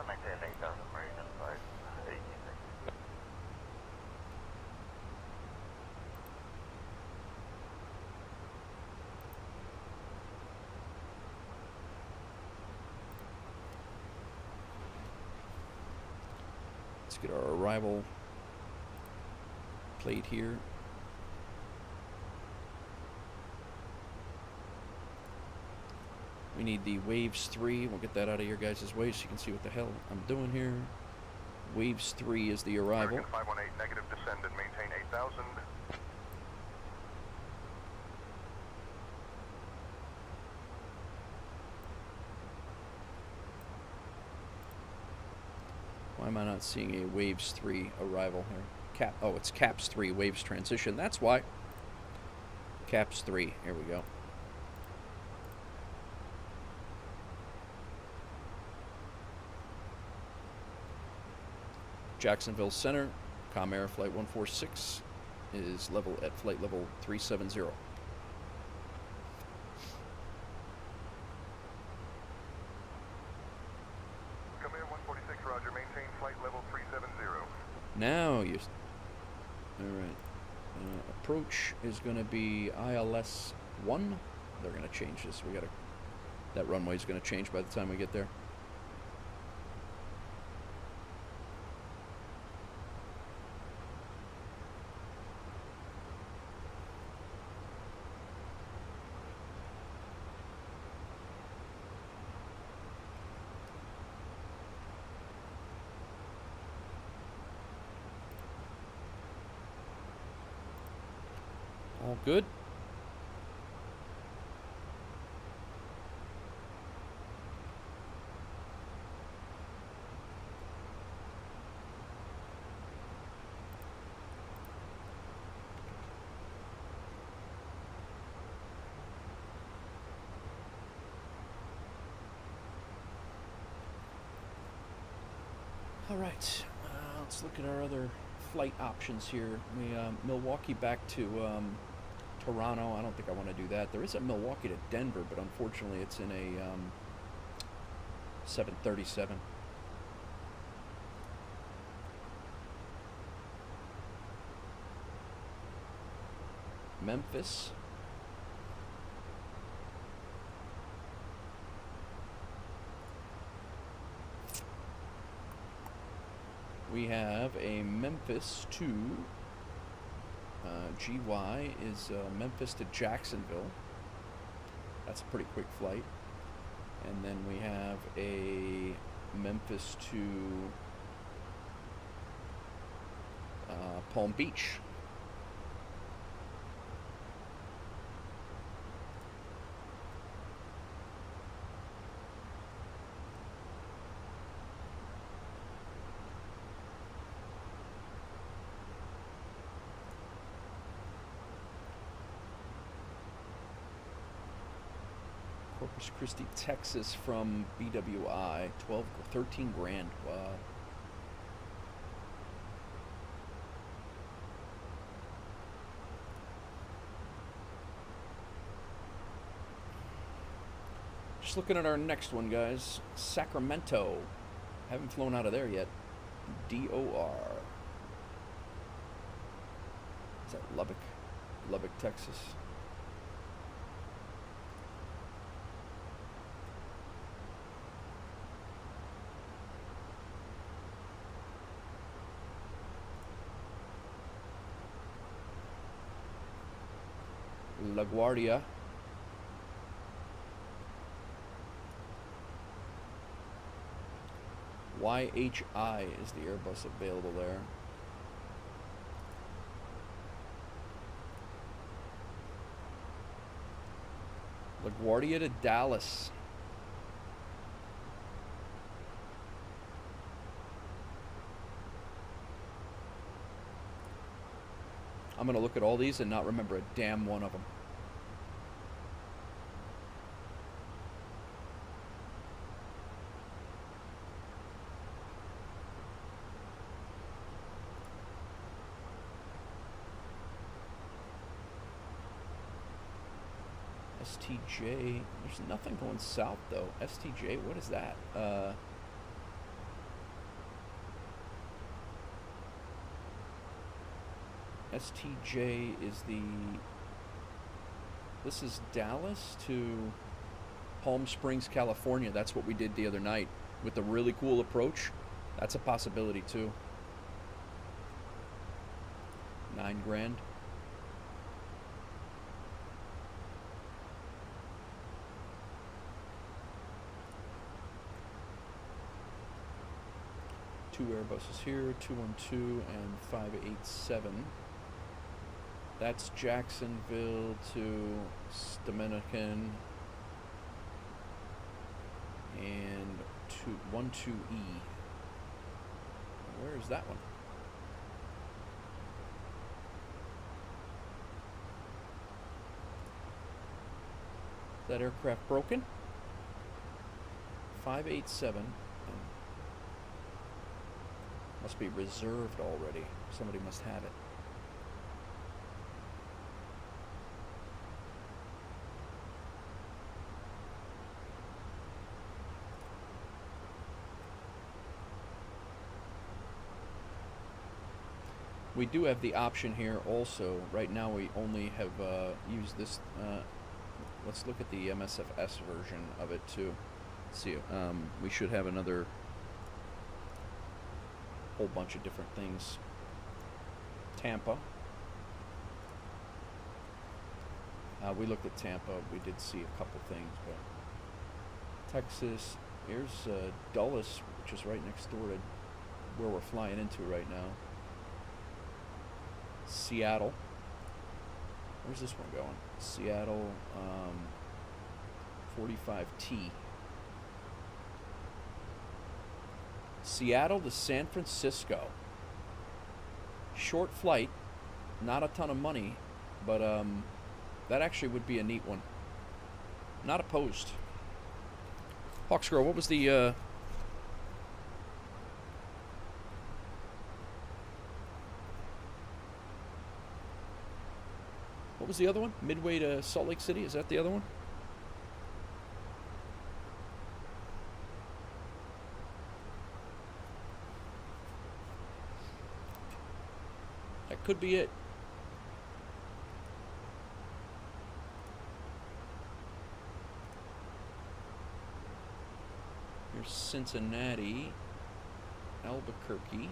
Maintain 8,000 Marine inside 18. Let's get our arrival plate here. We need the Waves 3. We'll get that out of your guys' way so you can see what the hell I'm doing here. Waves 3 is the arrival. American 518, negative, descend and maintain 8,000. Why am I not seeing a Waves 3 arrival here? Oh, it's Caps 3, Waves transition. That's why. Caps 3. Here we go. Jacksonville Center, Comair Flight 146 is at flight level 370. Comair 146, roger, maintain flight level 370. Now you... Alright. Approach is going to be ILS 1. They're going to change this. That runway is going to change by the time we get there. All good. All right, let's look at our other flight options here. We Milwaukee back to Toronto. I don't think I want to do that. There is a Milwaukee to Denver, but unfortunately it's in a 737. Memphis. We have a Memphis to GY is Memphis to Jacksonville. That's a pretty quick flight. And then we have a Memphis to Palm Beach. Corpus Christi, Texas from BWI, 13 grand. Wow. Just looking at our next one, guys. Sacramento. Haven't flown out of there yet. DOR. Is that Lubbock? Lubbock, Texas. LaGuardia. YHI is the Airbus available there. LaGuardia to Dallas. I'm going to look at all these and not remember a damn one of them. STJ, there's nothing going south though. STJ, what is that? STJ is this is Dallas to Palm Springs, California. That's what we did the other night with the really cool approach. That's a possibility too. $9,000. Two Airbuses here, 212 and 587. That's Jacksonville to Dominican and 12E. Where is that one? Is that aircraft broken? 587. Must be reserved already. Somebody must have it. We do have the option here also. Right now we only have used this. Let's look at the MSFS version of it too. Let's see, we should have another whole bunch of different things. Tampa. We looked at Tampa. We did see a couple things, but Texas. Here's Dulles, which is right next door to where we're flying into right now. Seattle. Where's this one going? Seattle 45T. Seattle to San Francisco. Short flight, not a ton of money, but that actually would be a neat one. Not opposed. Hawksgirl, what was the what was the other one? Midway to Salt Lake City, is that the other one? That could be it. Here's Cincinnati, Albuquerque.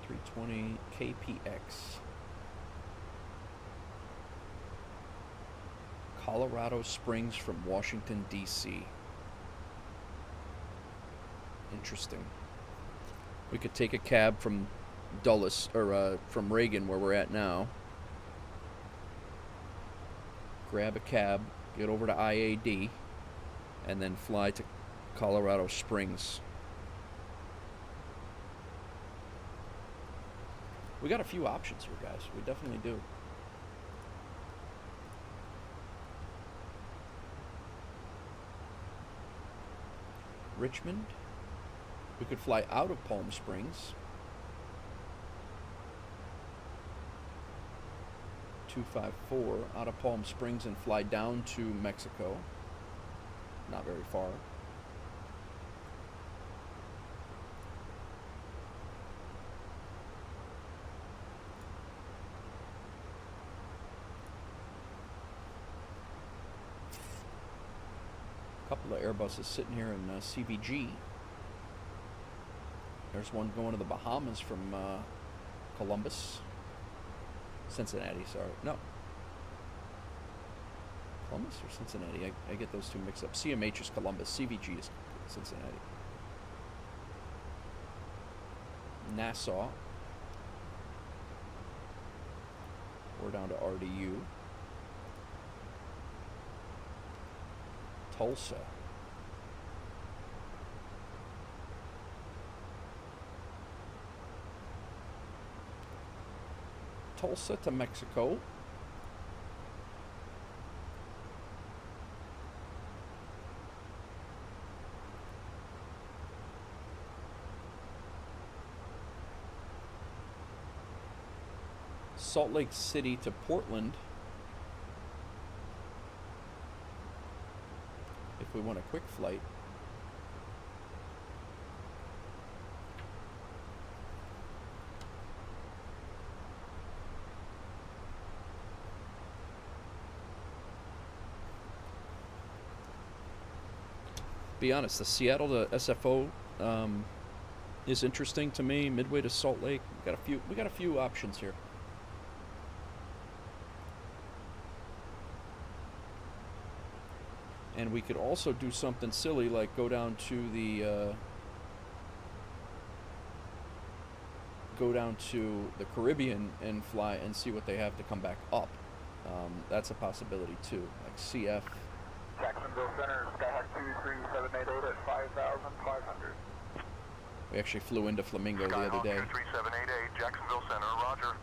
A-320 KPX. Colorado Springs from Washington, D.C. Interesting. We could take a cab from Dulles, or from Reagan, where we're at now. Grab a cab, get over to IAD, and then fly to Colorado Springs. We got a few options here, guys. We definitely do. Richmond. We could fly out of Palm Springs. 254 out of Palm Springs and fly down to Mexico. Not very far. Couple of Airbuses sitting here in CVG. There's one going to the Bahamas from Columbus. Cincinnati, sorry. No. Columbus or Cincinnati? I get those two mixed up. CMH is Columbus. CVG is Cincinnati. Nassau. We're down to RDU. Tulsa. Tulsa to Mexico. Salt Lake City to Portland. If we want a quick flight. Be honest, the Seattle to SFO is interesting to me. Midway to Salt Lake, we got a few options here. And we could also do something silly like go down to the Caribbean and fly and see what they have to come back up. That's a possibility too, like CF. Jacksonville Center, Skyhawk 23788 at 5,500. We actually flew into Flamingo the other day. 23788, Jacksonville Center, roger.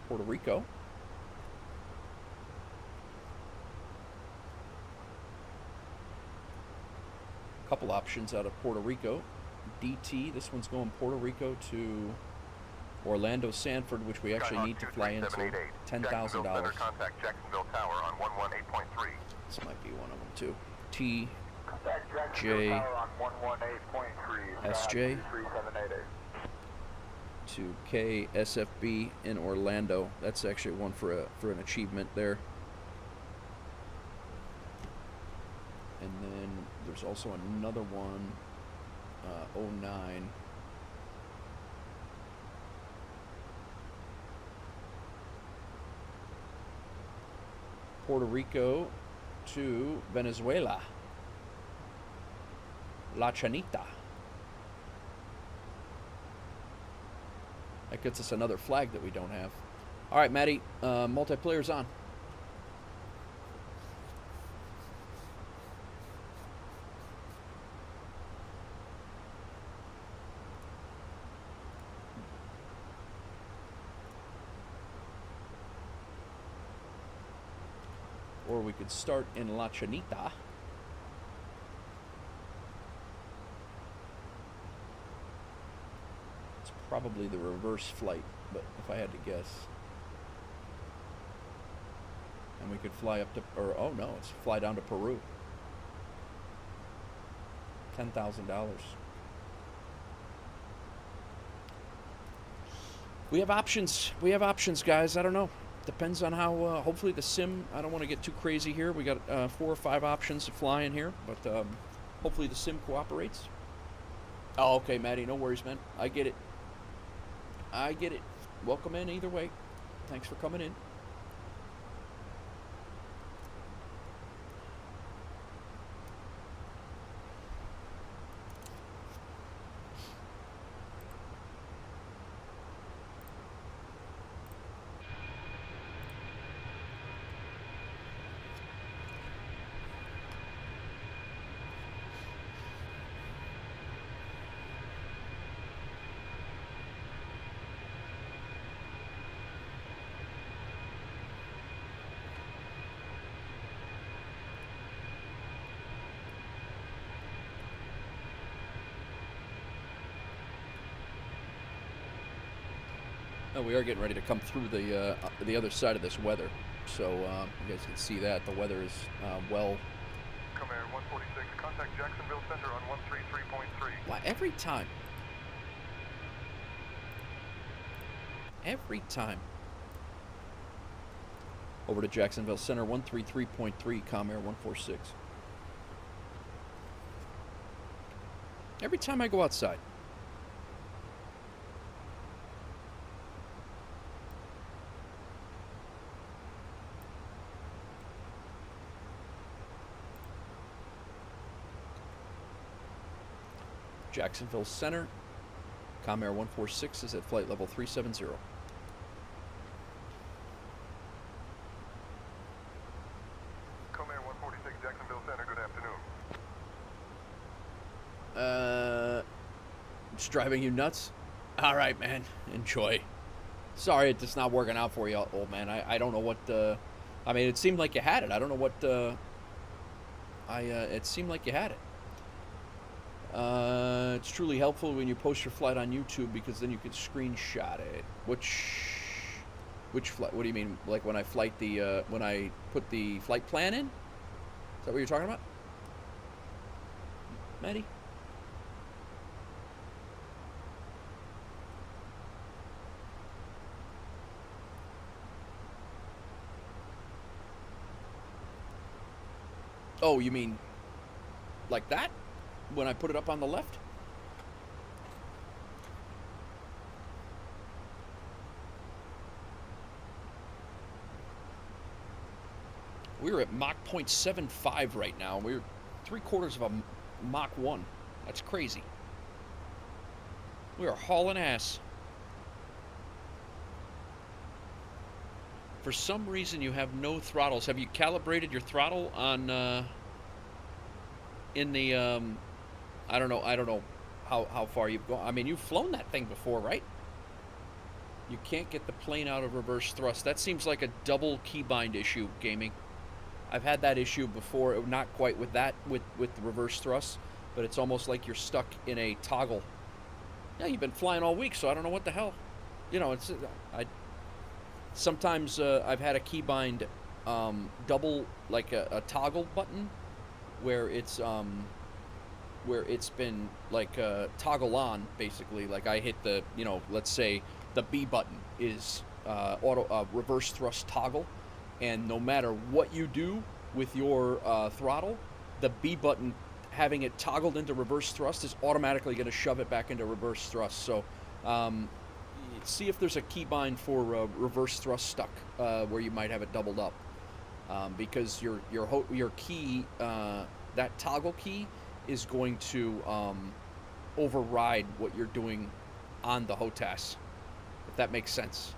Puerto Rico. Couple options out of Puerto Rico. DT, this one's going Puerto Rico to Orlando Sanford, which we actually need to fly into. $10,000. Contact Jacksonville Tower on 118.3. This might be one of them too. T Contact J Jacksonville Tower on 118.3. SJ 23788. to K SFB in Orlando. That's actually one for an achievement there. And then there's also another one, 09. Puerto Rico to Venezuela. La Chanita. That gets us another flag that we don't have. All right, Maddie, multiplayer's on. Or we could start in La Chanita. It's probably the reverse flight, but if I had to guess. And we could fly up to, or oh no, it's fly down to Peru. $10,000. We have options. We have options, guys. I don't know. Depends on how, hopefully the sim, I don't want to get too crazy here. We got 4 or 5 options to fly in here, but hopefully the sim cooperates. Oh, okay, Maddie, no worries, man. I get it. I get it. Welcome in either way. Thanks for coming in. Oh, we are getting ready to come through the other side of this weather, so you guys can see that the weather is well. Come Air 146, contact Jacksonville Center on 133.3. Why every time? Every time. Over to Jacksonville Center 133.3, Com Air 146. Every time I go outside. Jacksonville Center. Comair 146 is at flight level 370. Comair 146, Jacksonville Center, good afternoon. It's driving you nuts? All right, man. Enjoy. Sorry it's just not working out for you, old man. I don't know what, I mean, it seemed like you had it. I don't know what, it seemed like you had it. It's truly helpful when you post your flight on YouTube because then you can screenshot it. Which flight? What do you mean? Like when I flight the when I put the flight plan in? Is that what you're talking about, Maddie? Oh, you mean like that? When I put it up on the left? We're at Mach 0.75 right now. We're 3/4 of a Mach 1. That's crazy. We are hauling ass. For some reason you have no throttles. Have you calibrated your throttle on in the I don't know how far you've gone. I mean, you've flown that thing before, right? You can't get the plane out of reverse thrust. That seems like a double keybind issue, gaming. I've had that issue before, not quite with that, with the reverse thrust, but it's almost like you're stuck in a toggle. Yeah, you've been flying all week, so I don't know what the hell. You know, it's sometimes I've had a keybind double, like a toggle button, where it's been like toggle on, basically. Like I hit the, you know, let's say the B button is reverse thrust toggle, and no matter what you do with your throttle, the B button, having it toggled into reverse thrust, is automatically going to shove it back into reverse thrust. So see if there's a keybind for reverse thrust stuck, where you might have it doubled up, because your key, that toggle key, is going to override what you're doing on the HOTAS, if that makes sense.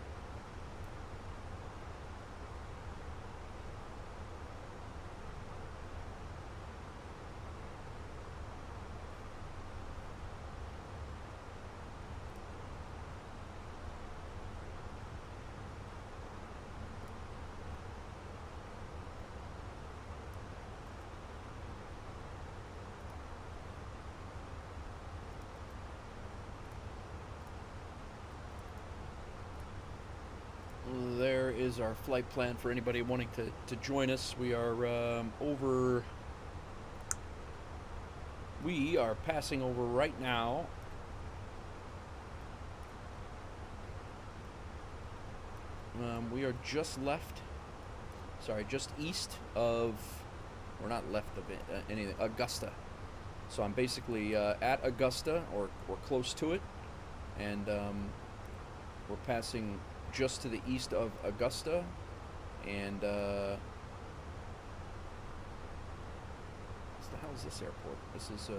There is our flight plan for anybody wanting to join us. We are we are passing over right now we are just east of, we're not left of anything, Augusta. So I'm basically at Augusta, or close to it, and we're passing just to the east of Augusta, and what the hell is this airport? This is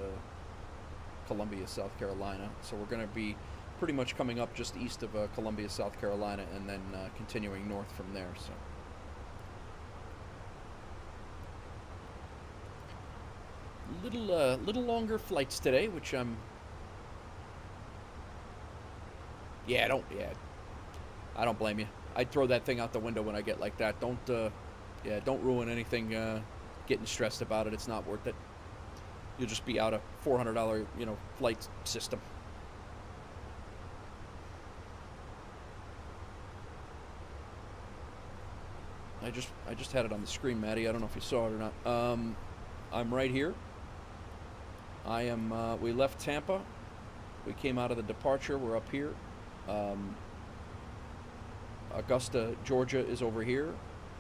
Columbia, South Carolina. So we're going to be pretty much coming up just east of Columbia, South Carolina, and then continuing north from there. So little longer flights today, which I'm I don't blame you. I'd throw that thing out the window when I get like that. Don't ruin anything getting stressed about it. It's not worth it. You'll just be out a $400, flight system. I just had it on the screen, Maddie. I don't know if you saw it or not. I'm right here. I am. We left Tampa. We came out of the departure. We're up here. Augusta, Georgia is over here,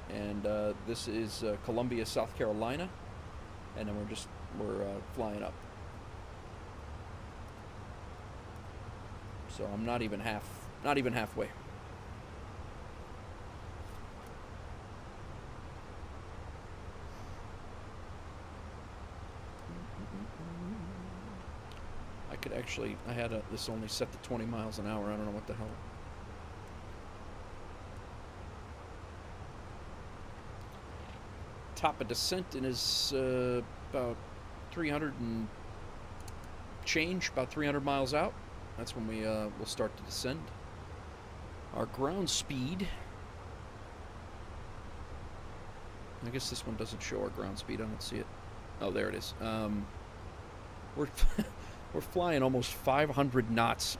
and this is Columbia, South Carolina, and then we're flying up. So I'm not even halfway. I could actually, I had this only set to 20 miles an hour. I don't know what the hell. Top of descent and is about 300 and change, about 300 miles out. That's when we will start to descend. Our ground speed, I guess this one doesn't show our ground speed. I don't see it. Oh, there it is. We're we're flying almost 500 knots.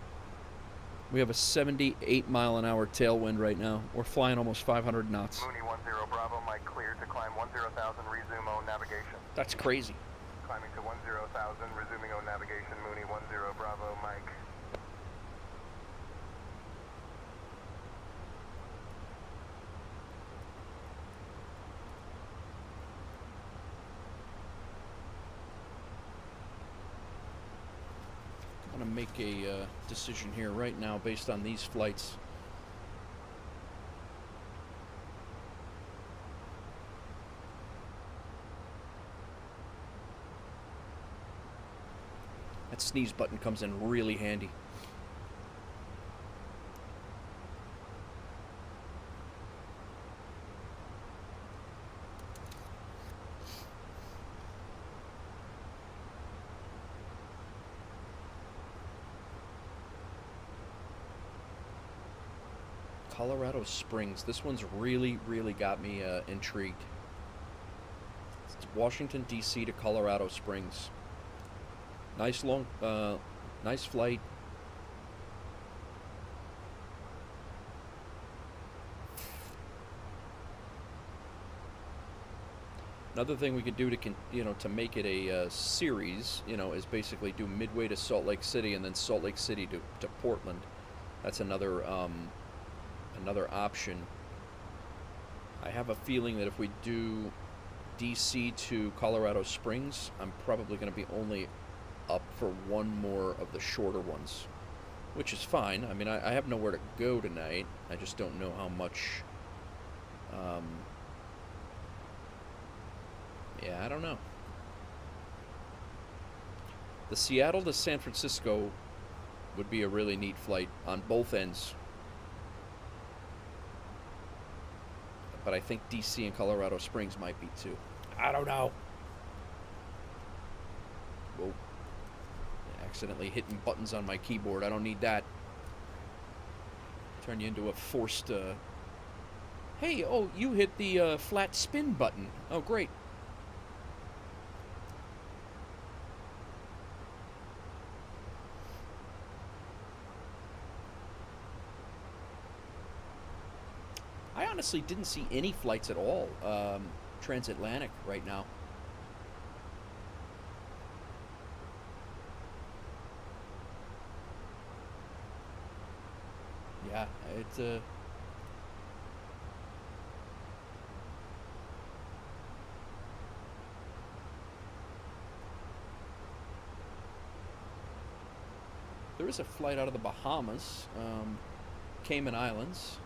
We have a 78 mile an hour tailwind right now. We're flying almost 500 knots. Mooney 10 Bravo, Mike clear to climb 10,000, resume on navigation. That's crazy. Climbing to 10,000, resuming on navigation, Mooney 10 Bravo, Mike. I'm going to make a decision here right now based on these flights. That sneeze button comes in really handy. Colorado Springs. This one's really got me intrigued. It's Washington, D.C. to Colorado Springs. Nice long, nice flight. Another thing we could do to make it a series, is basically do Midway to Salt Lake City and then Salt Lake City to Portland. That's another option. I have a feeling that if we do DC to Colorado Springs, I'm probably going to be only up for one more of the shorter ones, which is fine. I mean, I have nowhere to go tonight. I just don't know how much. Yeah, I don't know. The Seattle to San Francisco would be a really neat flight on both ends. But I think DC and Colorado Springs might be too. I don't know. Whoa. Accidentally hitting buttons on my keyboard. I don't need that. Turn you into a forced... Hey, oh, you hit the flat spin button. Oh, great. I honestly didn't see any flights at all transatlantic right now. Yeah, it's there is a flight out of the Bahamas, Cayman Islands.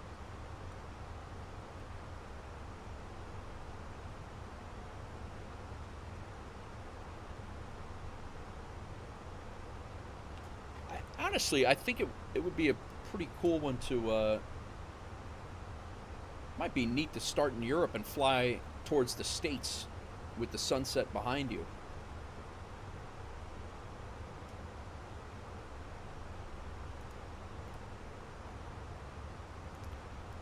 Honestly, I think it would be a pretty cool one to might be neat to start in Europe and fly towards the States with the sunset behind you.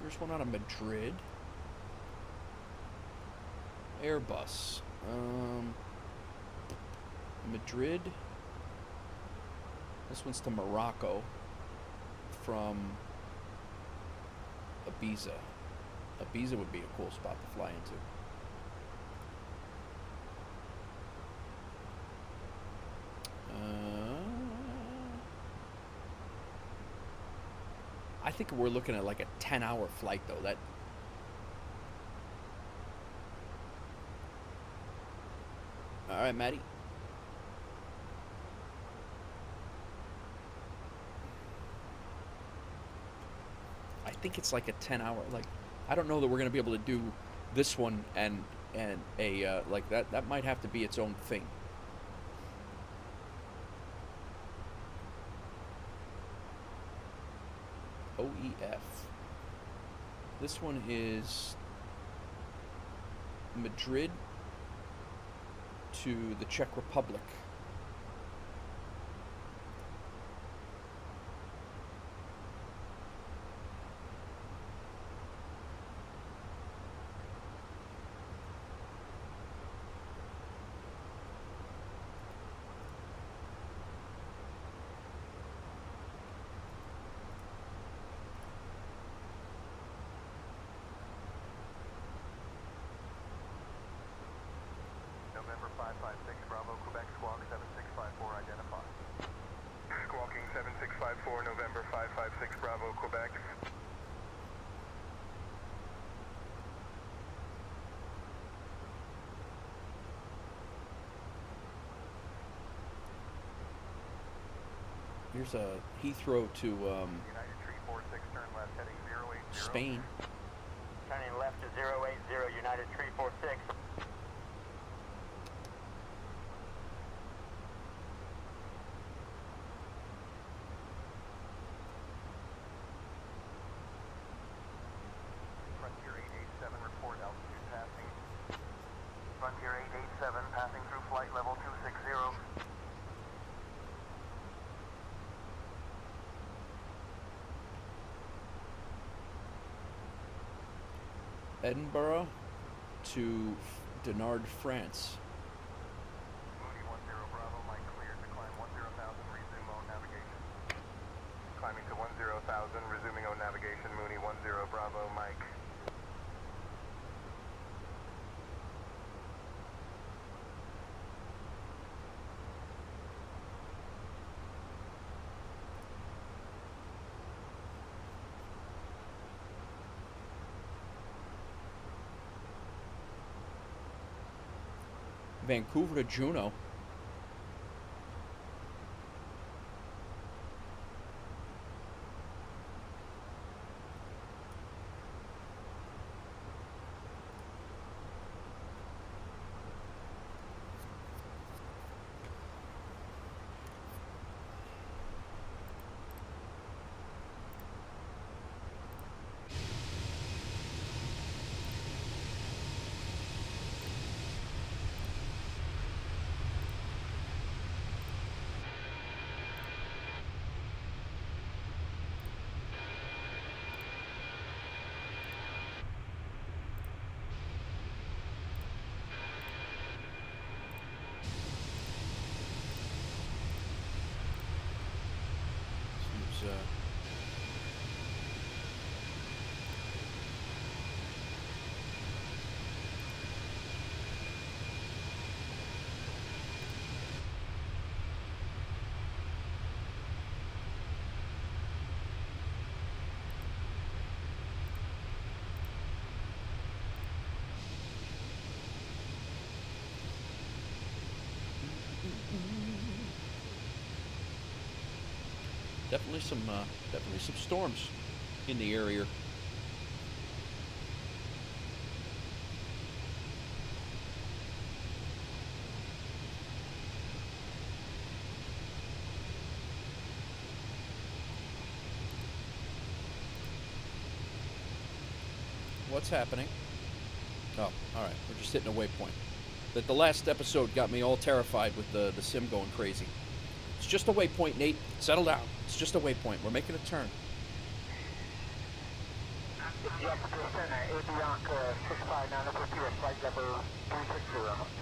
There's one out of Madrid. Airbus. Madrid. This one's to Morocco from Ibiza. Ibiza would be a cool spot to fly into. I think we're looking at like a 10-hour flight though. That all right, Maddie. think it's like a 10-hour. Like, I don't know that we're gonna be able to do this one and a like that. That might have to be its own thing. OEF. This one is Madrid to the Czech Republic. November 556 Bravo, Quebec Squawk 7654 identified. Squawking 7654, November 556 Bravo, Quebec. Here's a Heathrow to United 346, turn left heading 080. Spain. Turning left to 080, United 346. Frontier 887, report altitude passing. Frontier 887, passing through flight level 260. Edinburgh to Dinard, France. Mooney 10 Bravo, Mike cleared to climb 10,000, resume on navigation. Climbing to 10,000, resuming on navigation, Mooney 10 Bravo, Mike. Vancouver to Juneau. Seems definitely some storms in the area. What's happening? Oh, all right. We're just hitting a waypoint. The last episode got me all terrified with the sim going crazy. It's just a waypoint, Nate. Settle down. It's just a waypoint. We're making a turn. Jacksonville Center, Avianca 659, flight level 360.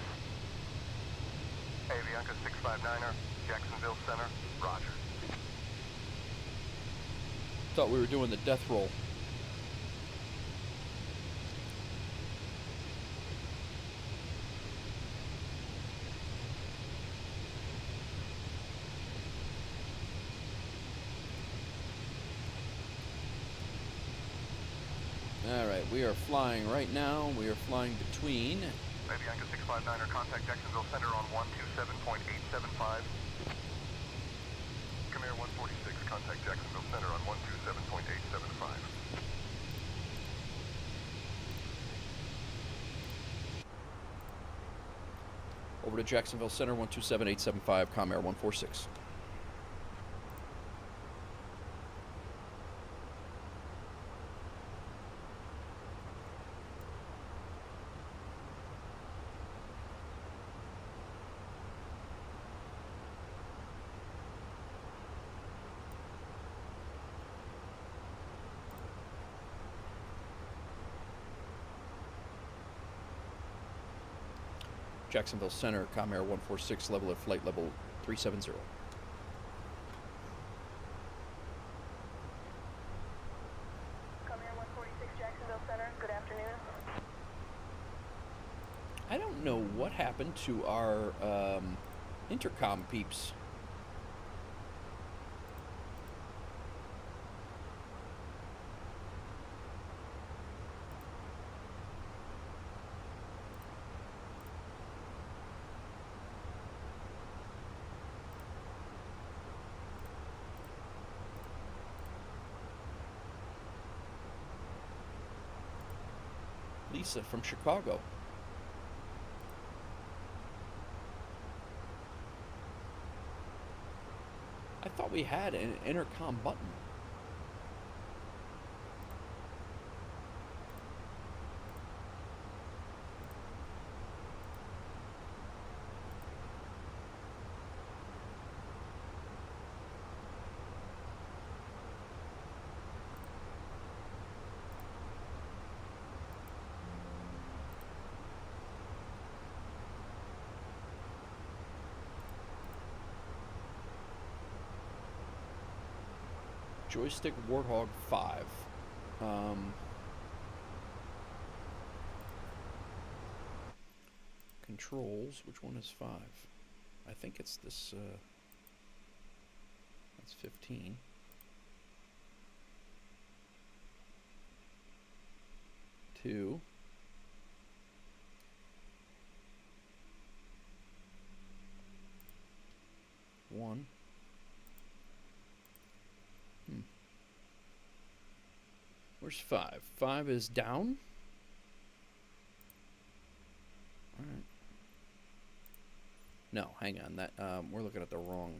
Avianca 659er, Jacksonville Center, roger. Thought we were doing the death roll. Alright, we are flying right now. We are flying between Avianca 659er, contact Jacksonville Center on 127.875. Come Air 146, contact Jacksonville Center on 127.875. Over to Jacksonville Center, 127.875, Com Air 146. Jacksonville Center, Com Air 146, level at flight level 370. Com Air 146, Jacksonville Center. Good afternoon. I don't know what happened to our intercom peeps. Lisa from Chicago. I thought we had an intercom button. Joystick Warthog 5. Controls, which one is 5? I think it's this, that's 15. Two. One. Where's 5? 5 is down? Alright. No, hang on. That we're looking at the wrong...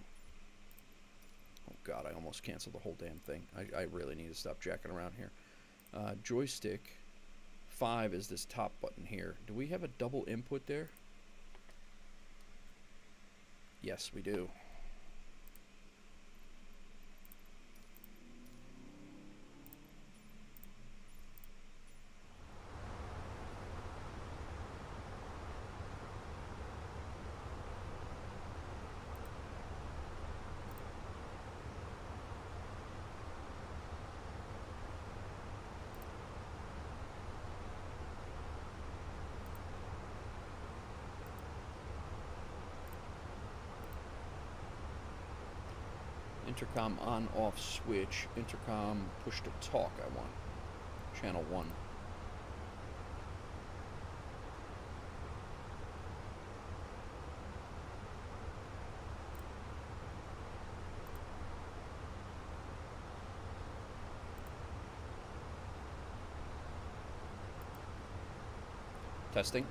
Oh god, I almost canceled the whole damn thing. I really need to stop jacking around here. Joystick 5 is this top button here. Do we have a double input there? Yes, we do. Intercom on off switch. Intercom push to talk I want. Channel 1. Testing.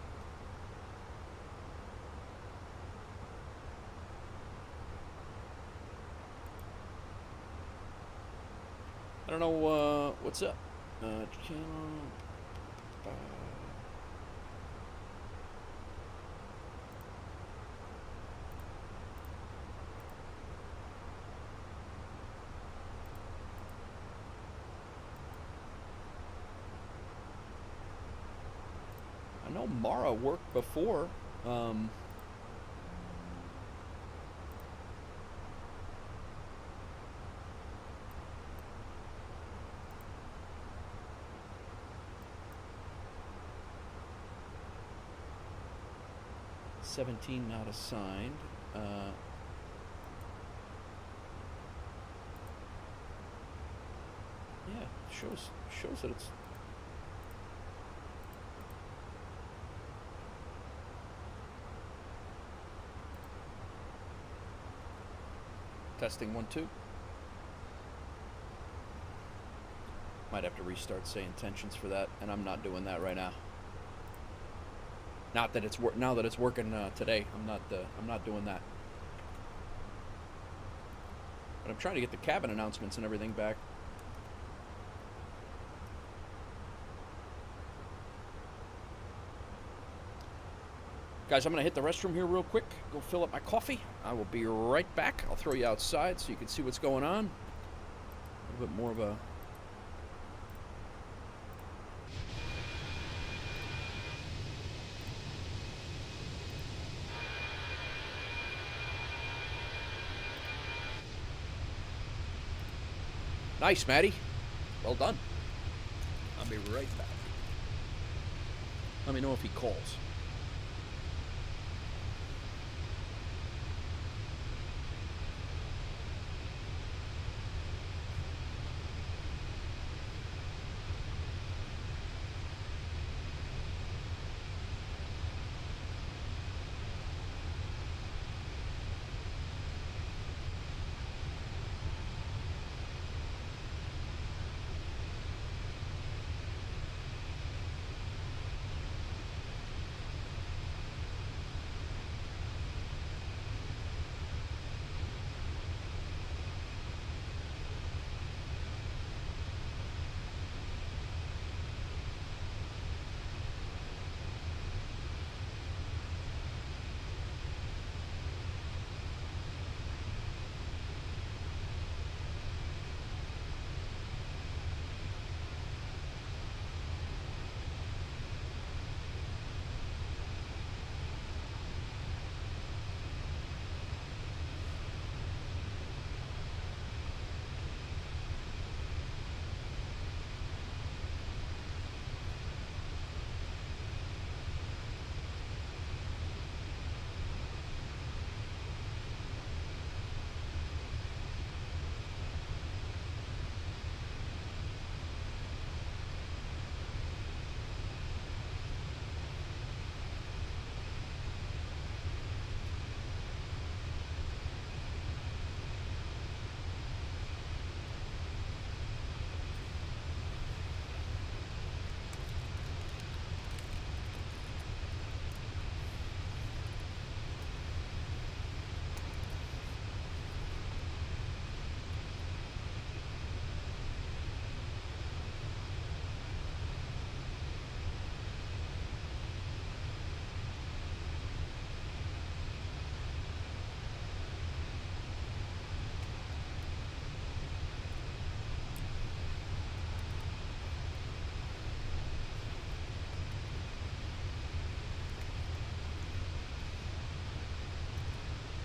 I don't know what's up. Channel. I know Mara worked before. 17 not assigned. Yeah, shows that it's testing 1 2. Might have to restart Say Intentions for that, and I'm not doing that right now. Not that it's now that it's working today. I'm not doing that. But I'm trying to get the cabin announcements and everything back. Guys, I'm going to hit the restroom here real quick. Go fill up my coffee. I will be right back. I'll throw you outside so you can see what's going on. A little bit more of a... Nice, Maddie. Well done. I'll be right back. Let me know if he calls.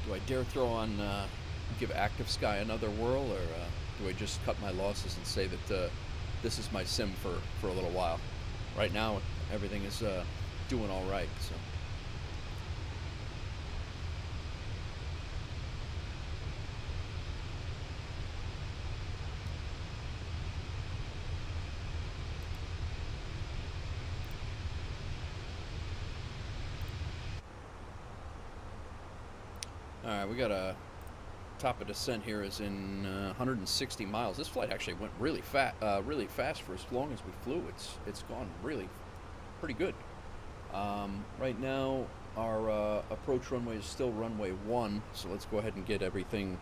Do I dare throw on, give Active Sky another whirl, or do I just cut my losses and say that this is my sim for a little while? Right now, everything is doing all right, so. Alright, we got a top of descent here is in 160 miles. This flight actually went really fast for as long as we flew. It's gone really pretty good. Right now our approach runway is still runway 1, so let's go ahead and get everything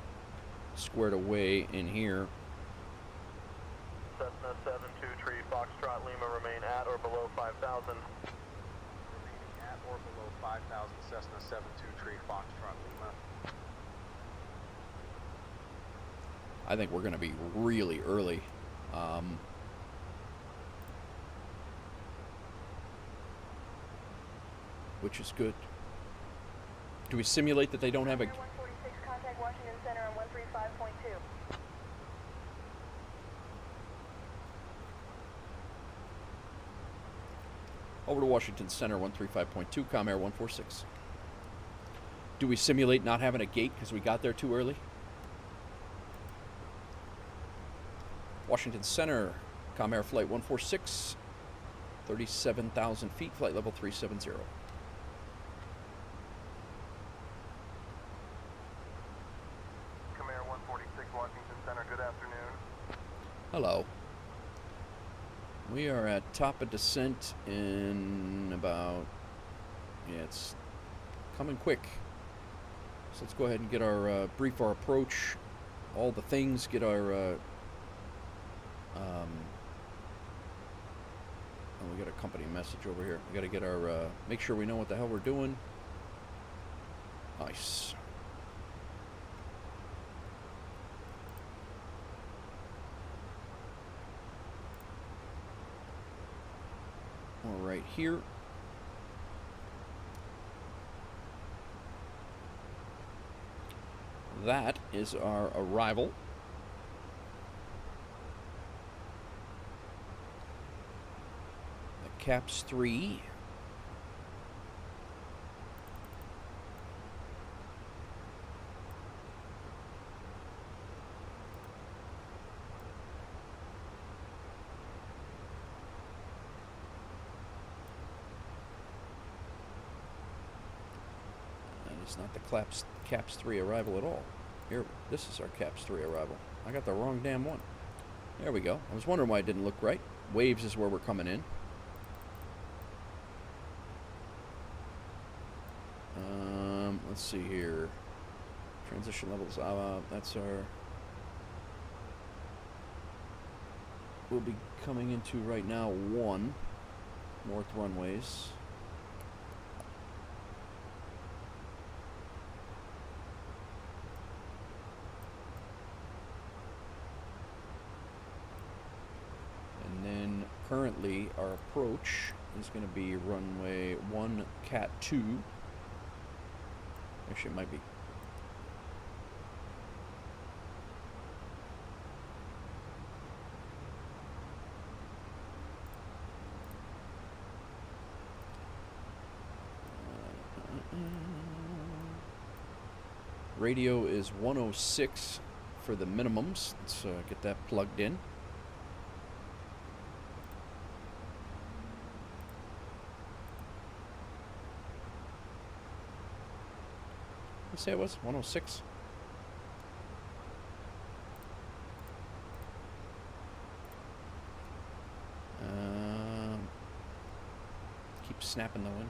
squared away in here. Cessna 723 Foxtrot Lima, remain at or below 5,000. Remaining at or below 5,000, Cessna 723 Foxtrot Lima. I think we're going to be really early. Which is good. Do we simulate that they don't have a... 146, contact Washington Center on 135.2. Over to Washington Center, 135.2, Comair 146. Do we simulate not having a gate because we got there too early? Washington Center, Comair Flight 146, 37,000 feet, flight level 370. Comair 146, Washington Center, good afternoon. Hello. We are at top of descent in about, yeah, it's coming quick. So let's go ahead and get our, brief our approach, all the things, get our, oh, we got a company message over here. We got to get our, make sure we know what the hell we're doing. Nice. We're right here. That is our arrival. The CAPS 3. It's not the CAPS 3 arrival at all. Here, this is our CAPS 3 arrival. I got the wrong damn one. There we go. I was wondering why it didn't look right. Waves is where we're coming in. Let's see here. Transition levels. That's our... We'll be coming into right now 1 north runways. Currently, our approach is going to be runway 1 Cat 2. Actually, it might be. Radio is 106 for the minimums. Let's get that plugged in. Say it was 106. Keep snapping the wind.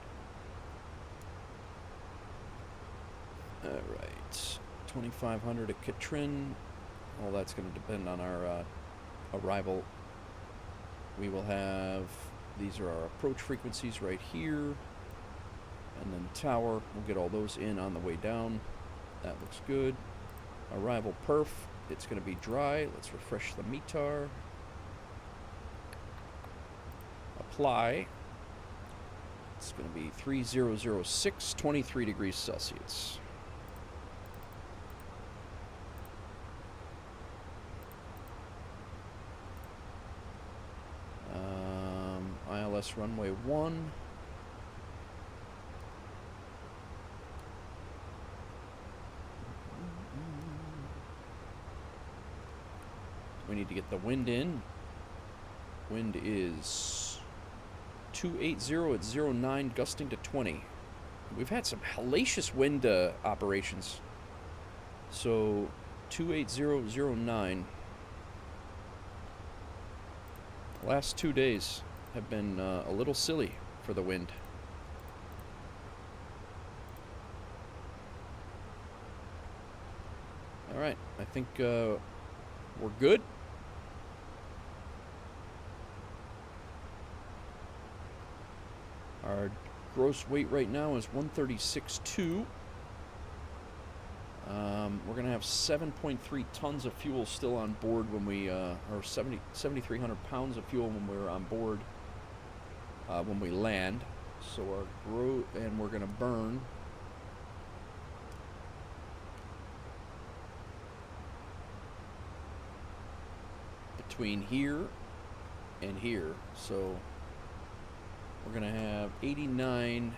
All right, 2,500 at Katrin. All that's going to depend on our arrival. We will have, these are our approach frequencies right here. And then tower, we'll get all those in on the way down. That looks good. Arrival perf, it's going to be dry. Let's refresh the METAR. Apply. It's going to be 3006, 23 degrees Celsius. ILS runway 1. We need to get the wind in. Wind is 280 at 09, gusting to 20. We've had some hellacious wind operations. So 28009. Last 2 days have been a little silly for the wind. All right, I think we're good. Our gross weight right now is 136.2. We're going to have 7.3 tons of fuel still on board when we, or 7,300 pounds of fuel when we're on board when we land. So and we're going to burn between here and here. So we're going to have 89,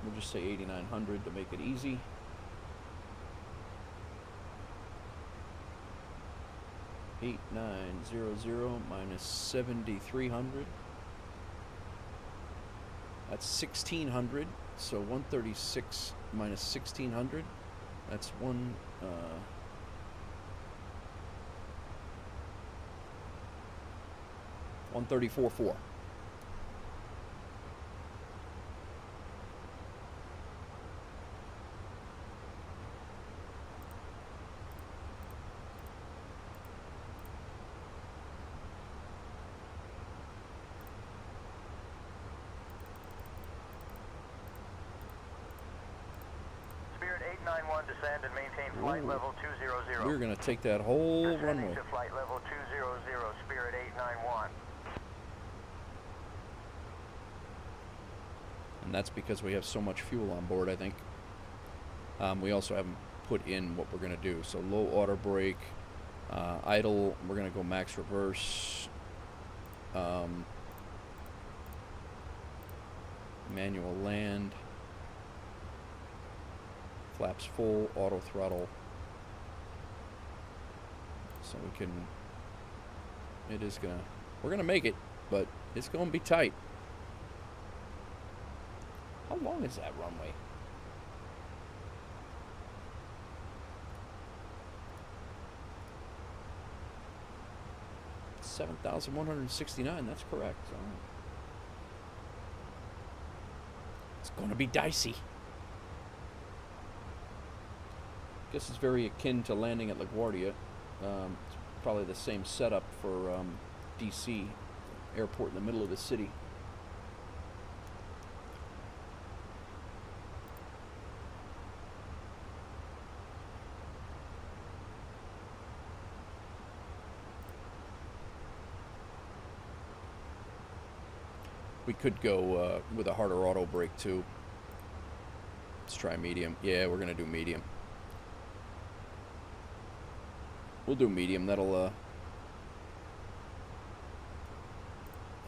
we'll just say 8,900 to make it easy. $8,900 minus 7,300. That's 1,600. So 136 minus 1,600. That's one. 134.4. Spirit 891, descend and maintain flight Ooh. level 200. We're going to take that whole Descending runway. to flight level 200, Spirit 891. And that's because we have so much fuel on board, I think. We also haven't put in what we're going to do. So low auto brake, idle, we're going to go max reverse, manual land, flaps full, auto throttle. So we can, we're going to make it, but it's going to be tight. How long is that runway? 7,169, that's correct. So it's going to be dicey. Guess it's very akin to landing at LaGuardia. It's probably the same setup for DC, airport in the middle of the city. We could go with a harder auto brake too. Let's try medium. Yeah, we're gonna do medium. We'll do medium. That'll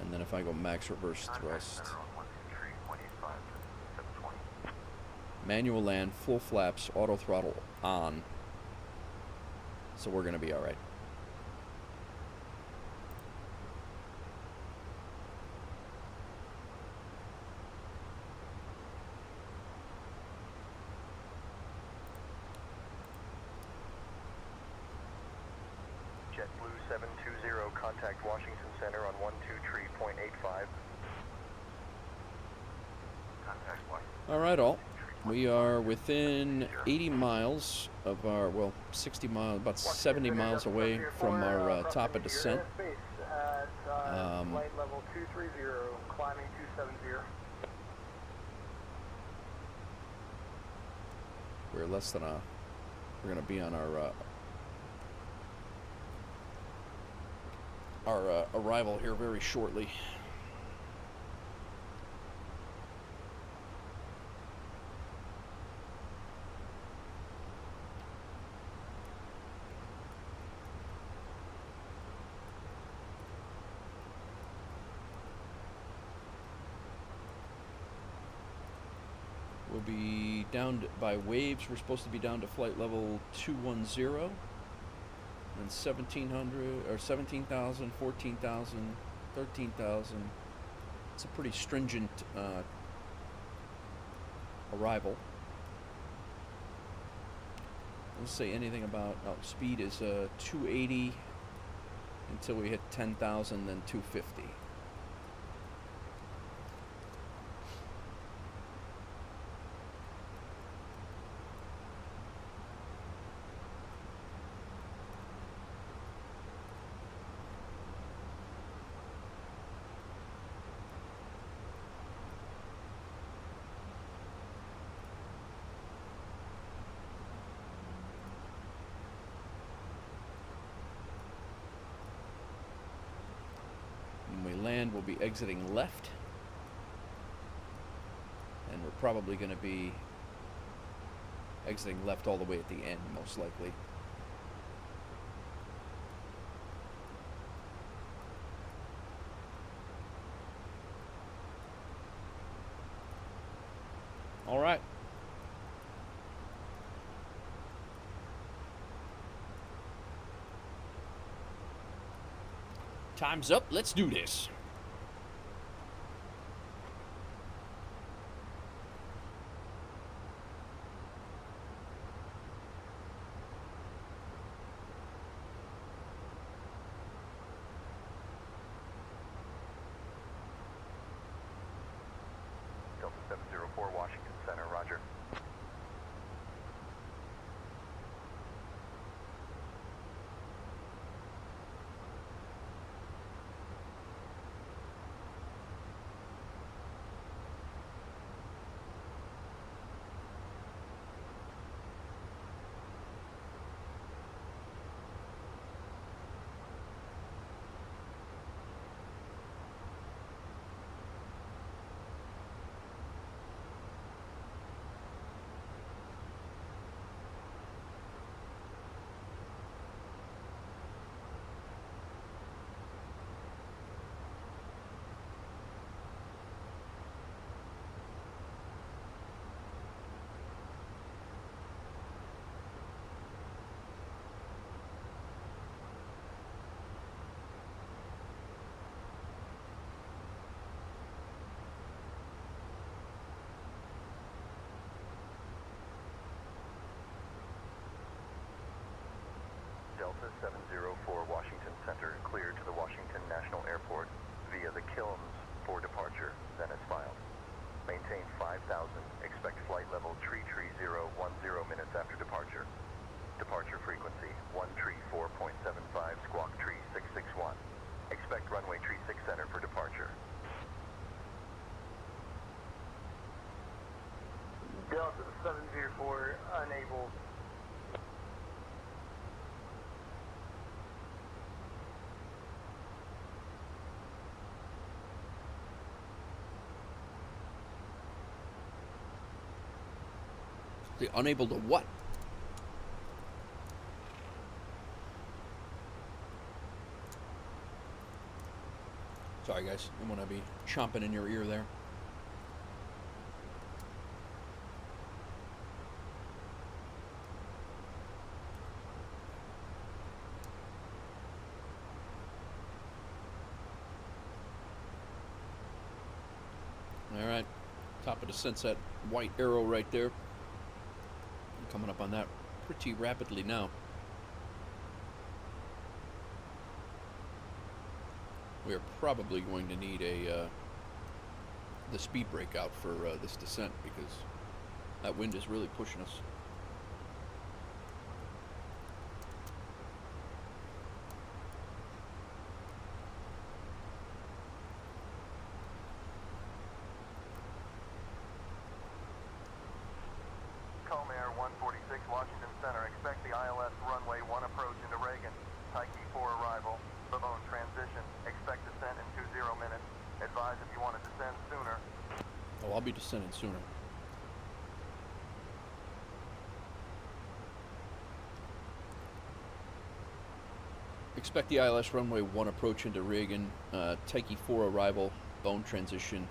and then if I go max reverse thrust, manual land, full flaps, auto throttle on. So we're gonna be all right. JetBlue 720, contact Washington Center on 123.85. Contact Washington. All right, all. We are within 80 miles of our, well, 60 miles, about 70 miles away from our top of descent. Flight level 230, climbing 270. We're less than a, we're going to be on our arrival here very shortly. We'll be down by waves. We're supposed to be down to flight level 210. And 1,700 or 17,000, 14,000, 13,000. It's a pretty stringent arrival. Let's say anything about speed is 280 until we hit 10,000, then 250. When we land, we'll be exiting left, and we're probably going to be exiting left all the way at the end, most likely. All right. Time's up. Let's do this. 704 Washington Center, roger. Delta 704 Washington Center, cleared to the Washington National Airport via the Kilns for departure, then as filed. Maintain 5,000, expect flight level tree 0, 10 minutes after departure. Departure frequency 134.75, squawk tree 661. Expect runway tree 6 center for departure. Delta 704, unable. They're unable to what? Sorry, guys. I'm going to be chomping in your ear there. All right. Top of the sunset, white arrow right there. I'm coming up on that pretty rapidly now. We are probably going to need the speed brake out for this descent because that wind is really pushing us. Calm Air 146 Washington Center. Expect the ILS runway 1 approach into Reagan. Tyche 4 arrival. Babone transition. Expect descent in 20 minutes. Advise if you want to descend sooner. Oh, I'll be descending sooner. Expect the ILS runway 1 approach into Reagan. Tyche 4 arrival. Bone transition.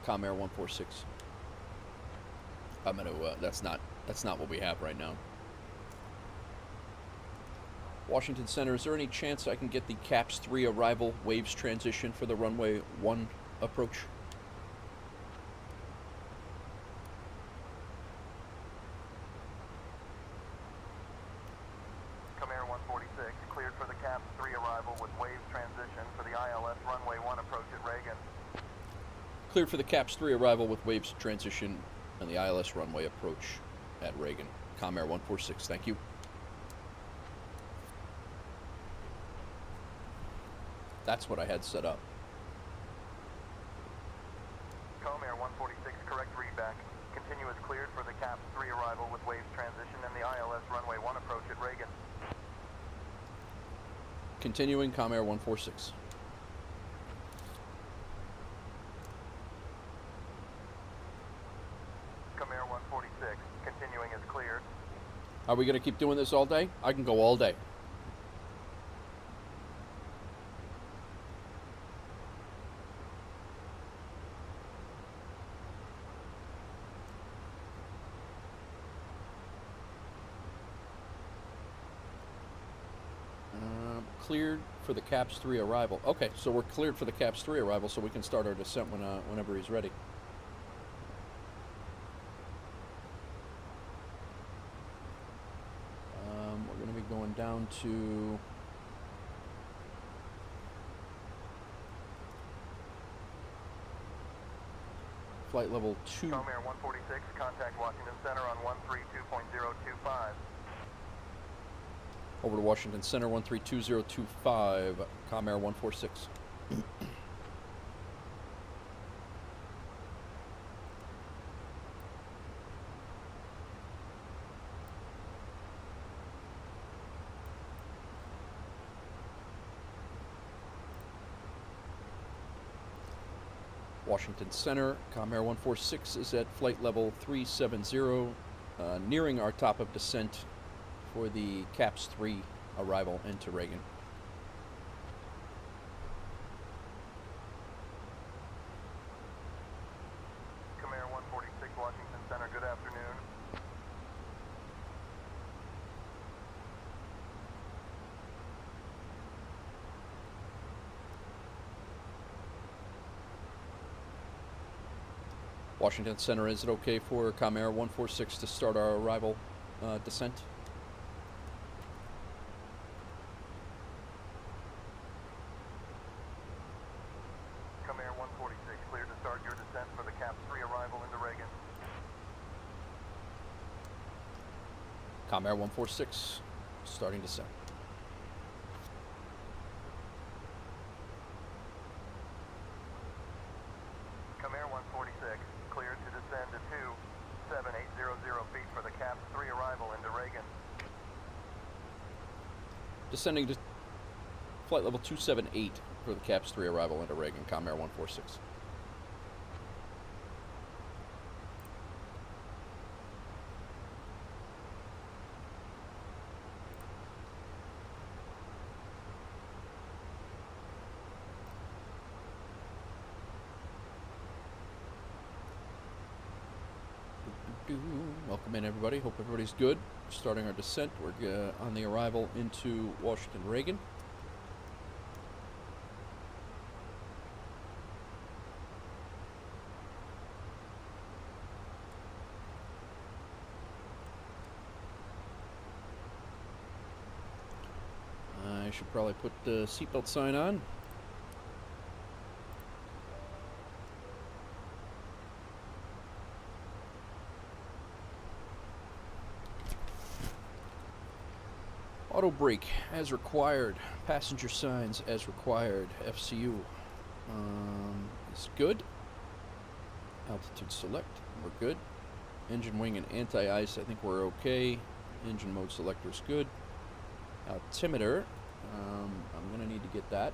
Calm Air 146. I'm gonna. That's not what we have right now. Washington Center, is there any chance I can get the CAPS 3 arrival waves transition for the runway 1 approach? Calm Air 146 cleared for the CAPS 3 arrival with waves transition for the ILS runway 1 approach at Reagan. Cleared for the CAPS 3 arrival with waves transition and the ILS runway approach at Reagan. Calm Air 146, thank you. That's what I had set up. Calm Air 146, correct readback. Continue as cleared for the CAPS 3 arrival with waves transition and the ILS runway 1 approach at Reagan. Continuing, Calm Air 146. Calm Air 146, continuing as cleared. Are we going to keep doing this all day? I can go all day. Cleared for the CAPS 3 arrival. Okay, so we're cleared for the CAPS 3 arrival, so we can start our descent whenever he's ready. We're going to be going down to... flight level 2. Comair 146, contact Washington Center on 132.025. Over to Washington Center, 132025, Comair 146. Washington Center, Comair 146 is at flight level 370, nearing our top of descent for the CAPS 3 arrival into Reagan. Comair 146, Washington Center, good afternoon. Washington Center, is it okay for Comair 146 to start our arrival descent? Comair 146, clear to start your descent for the CAPS 3 arrival into Reagan. Comair 146, starting descent. Comair 146, cleared to descend to 27800 feet for the CAPS 3 arrival into Reagan. Descending to flight level 278 for the CAPS 3 arrival into Reagan, Comair 146. Welcome in, everybody. Hope everybody's good. Starting our descent. We're on the arrival into Washington Reagan. I should probably put the seatbelt sign on. Auto brake as required. Passenger signs as required. FCU is good. Altitude select, we're good. Engine wing and anti-ice, I think we're okay. Engine mode selector is good. Altimeter, I'm gonna need to get that.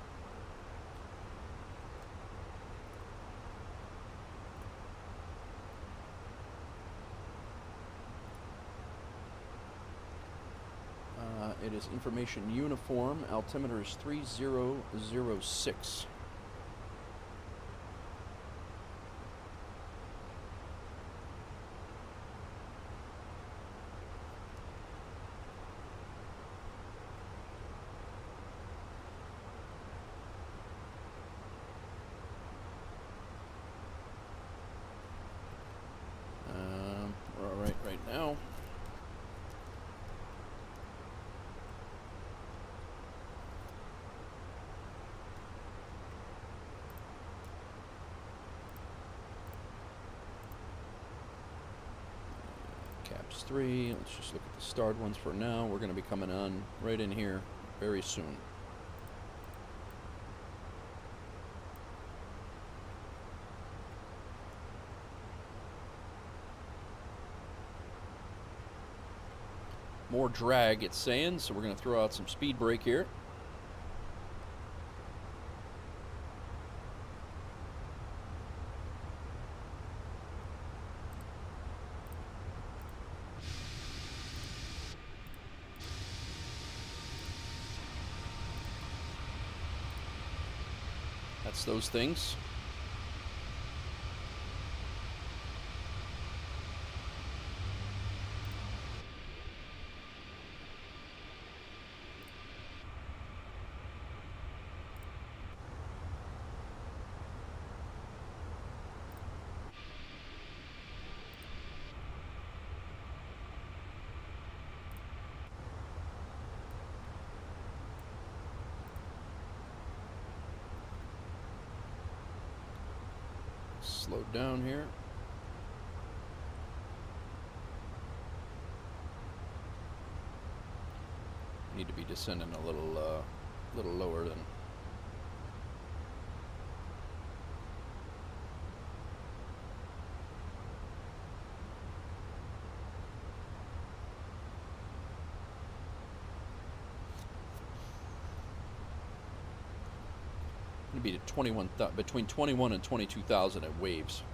It is information uniform. Altimeter is 3006. We're all right now. Caps 3, let's just look at the starred ones for now. We're going to be coming on right in here very soon. More drag, it's saying, so we're going to throw out some speed brake here. That's those things. Slow down here. descending a little lower than. It'd be to between 21 and 22,000 at waves.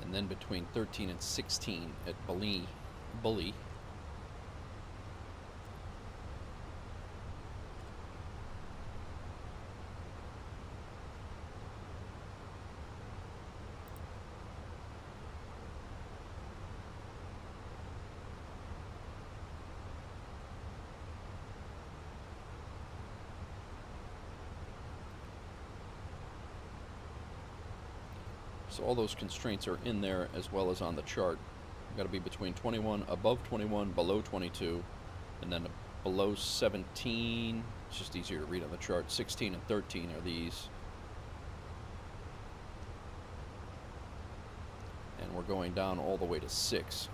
And then between 13 and 16 at Bully. So all those constraints are in there as well as on the chart. You've got to be between 21, above 21, below 22, and then below 17. It's just easier to read on the chart. 16 and 13 are these. And we're going down all the way to 6.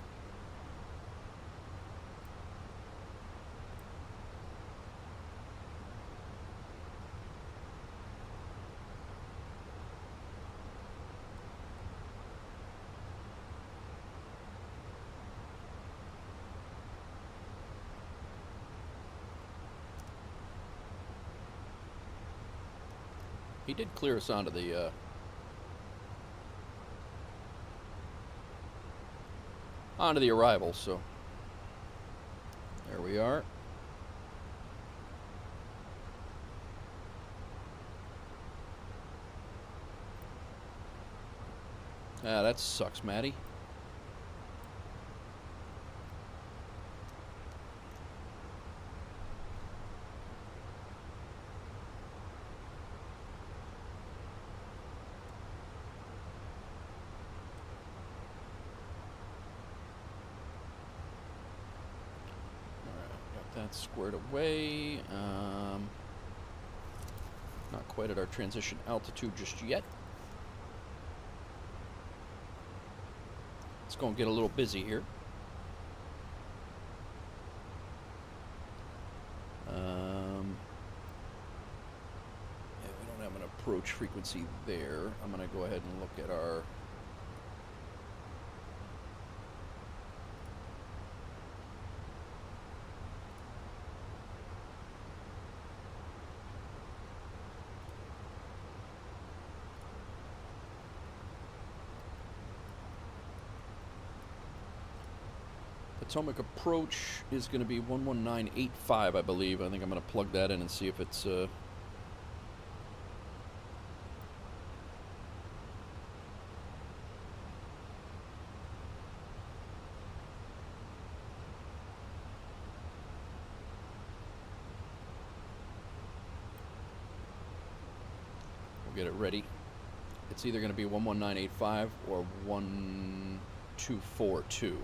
He did clear us onto the arrival, so there we are. Ah, that sucks, Matty. That's squared away. Not quite at our transition altitude just yet. It's going to get a little busy here. Yeah, we don't have an approach frequency there. I'm going to go ahead and look at our Potomac approach is going to be 11985, I believe. I think I'm going to plug that in and see if it's we'll get it ready. It's either going to be 11985 or 1242.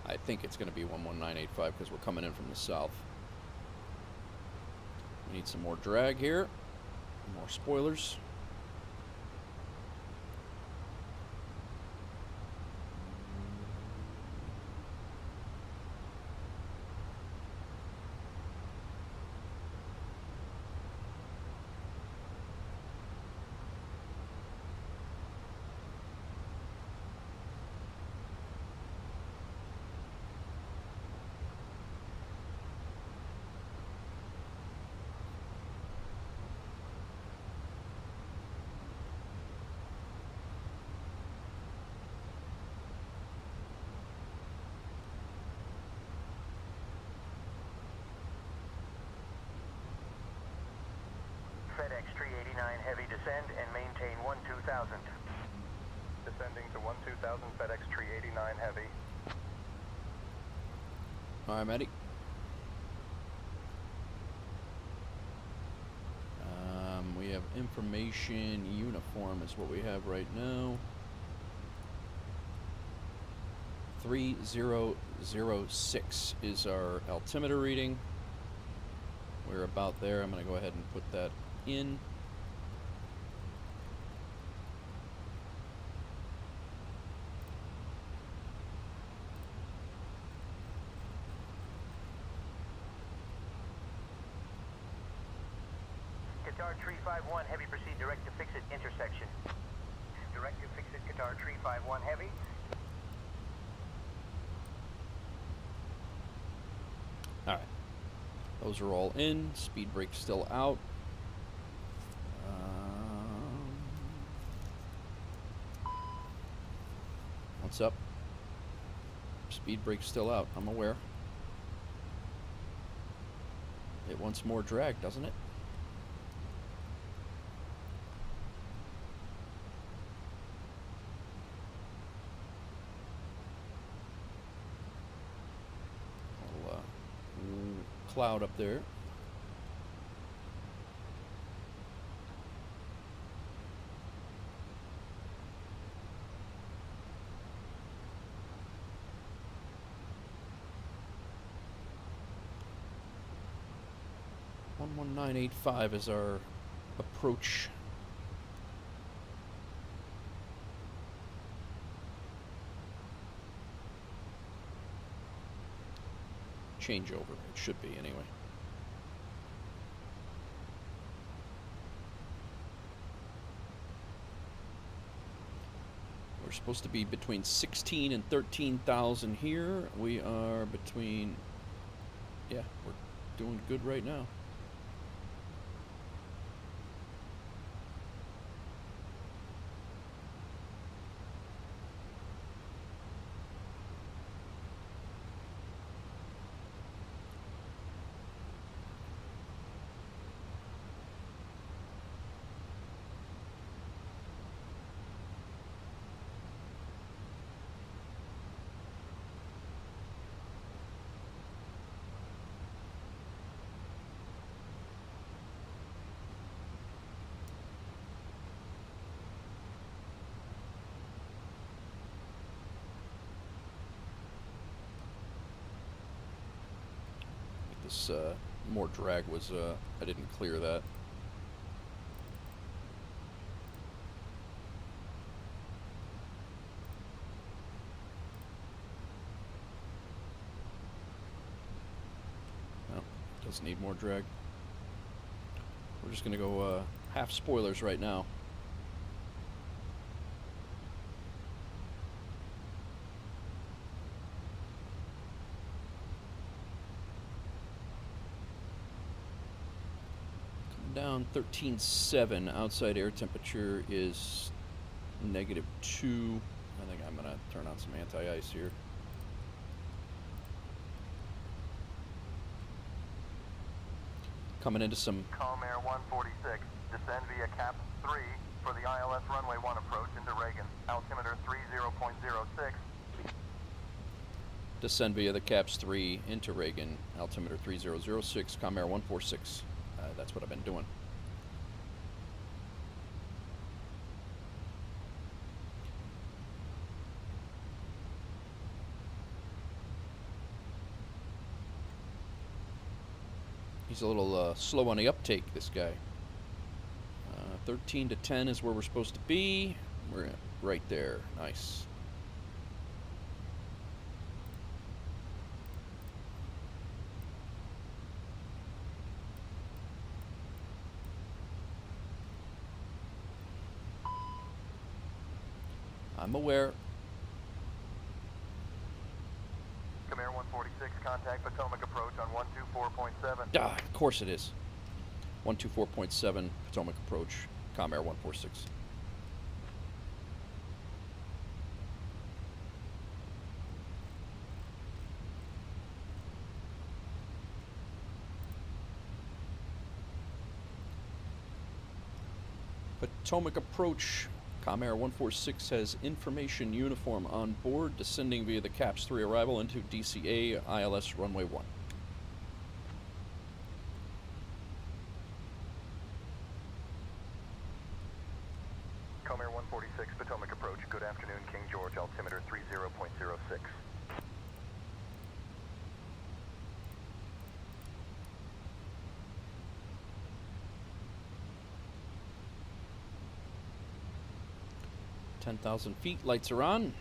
I think it's going to be 11985 because we're coming in from the south. We need some more drag here, more spoilers. FedEx 389 Heavy descend and maintain 12,000. Descending to 12,000 FedEx 389 Heavy. All right, Matty. have information uniform is what we have right now. 3006 is our altimeter reading. We're about there. I'm going to go ahead and put that in. Qatar 351 Heavy, proceed direct to fix it intersection. Direct to fix it Qatar 351 Heavy. Alright. Those are all in. Speed brake still out. What's up? Speed brake still out. I'm aware. It wants more drag, doesn't it? Cloud up there. One 11985 is our approach. Changeover, it should be anyway. We're supposed to be between 16 and 13,000 here. We are between, yeah, we're doing good right now. This more drag was, I didn't clear that. No, does need more drag. We're just gonna go half spoilers right now. Down 13.7. Outside air temperature is -2. I think I'm gonna turn on some anti-ice here. Coming into some Calm Air 146, descend via cap 3 for the ILS runway 1 approach into Reagan. Altimeter 30.06. descend via the caps 3 into Reagan. Altimeter 3006. Calm Air 146. That's what I've been doing. He's a little slow on the uptake, this guy. 13 to 10 is where we're supposed to be. We're right there. Nice. I'm aware. Calm Air 146, contact Potomac approach on 124.7. Ah, of course it is. 124.7 Potomac approach. Calm Air 146. Potomac approach. Calm Air 146 has information uniform on board, descending via the CAPS 3 arrival into DCA ILS runway 1. Comair 146, Potomac approach. Good afternoon, King George, altimeter 30.06. Ten 10,000 feet, lights are on.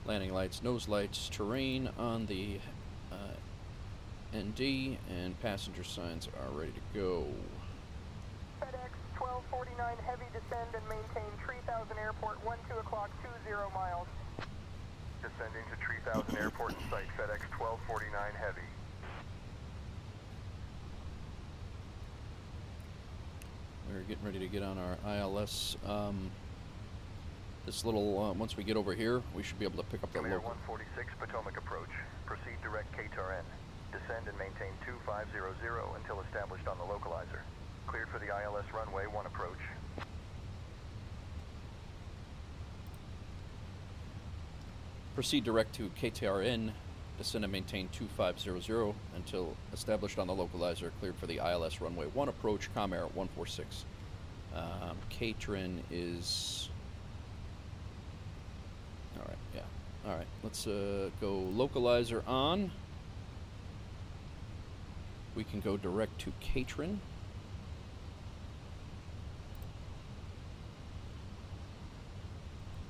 Landing lights, nose lights, terrain on the ND, and passenger signs are ready to go. FedEx 1249 heavy descend and maintain 3000 airport 12 o'clock 20 miles. Descending to 3000 airport in sight, FedEx 1249 heavy. We're getting ready to get on our ILS. This little, once we get over here, we should be able to pick up the Comair local. 146, Potomac approach. Proceed direct KTRN. Descend and maintain 2500 until established on the localizer. Cleared for the ILS runway 1 approach. Proceed direct to KTRN, descend and maintain 2500 until established on the localizer, cleared for the ILS runway 1 approach, Comair 146. KTRN is... Alright, yeah. Alright, let's go localizer on. We can go direct to KTRN.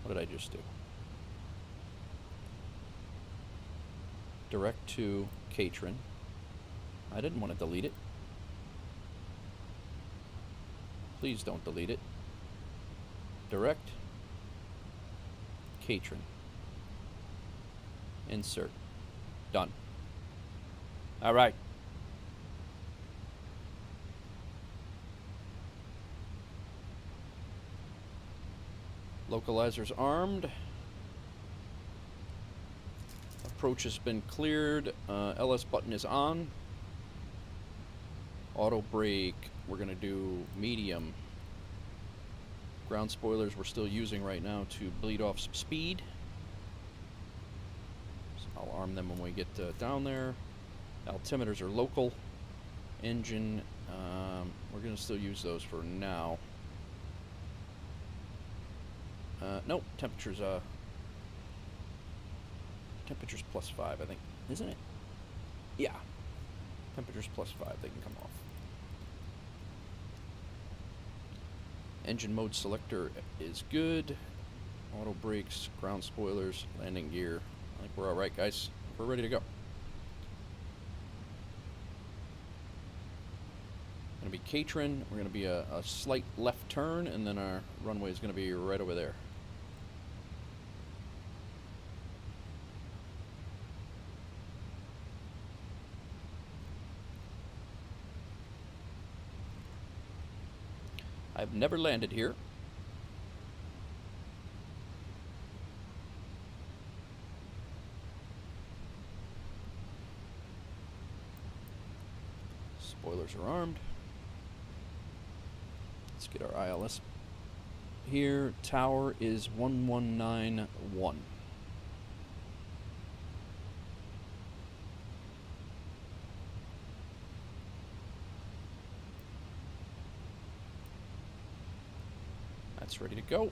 What did I just do? Direct to KTRN. I didn't want to delete it. Please don't delete it. Direct KTRN. Insert. Done. All right. Localizer's armed. Approach has been cleared. LS button is on. Auto brake. We're going to do medium. Ground spoilers we're still using right now to bleed off some speed. So I'll arm them when we get down there. Altimeters are local. Engine, we're going to still use those for now. Nope, temperature's +5, I think, isn't it? Yeah. Temperature's +5, they can come off. Engine mode selector is good. Auto brakes, ground spoilers, landing gear. I think we're alright, guys. We're ready to go. Gonna be KTRN. We're gonna be a slight left turn, and then our runway is gonna be right over there. I've never landed here. Spoilers are armed. Let's get our ILS here. Tower is 1191. That's ready to go.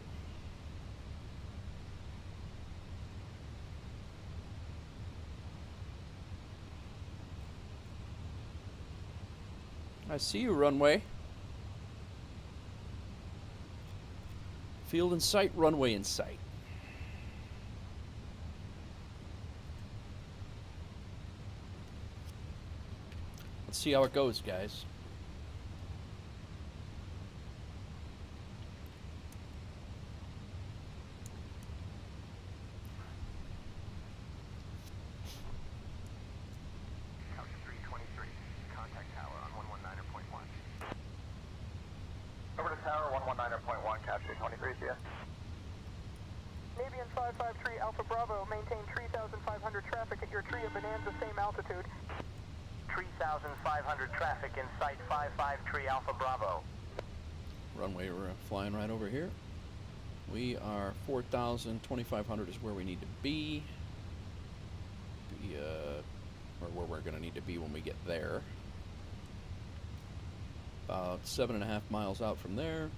I see you, runway. Field in sight, runway in sight. Let's see how it goes, guys. Navian 553 Alpha Bravo, maintain 3,500 traffic at your tree of Bonanza, same altitude. 3,500 traffic in sight 553 Alpha Bravo. Runway, we're flying right over here. We are 4,000, 2,500 is where we need to be. Or where we're going to need to be when we get there. About 7.5 miles out from there.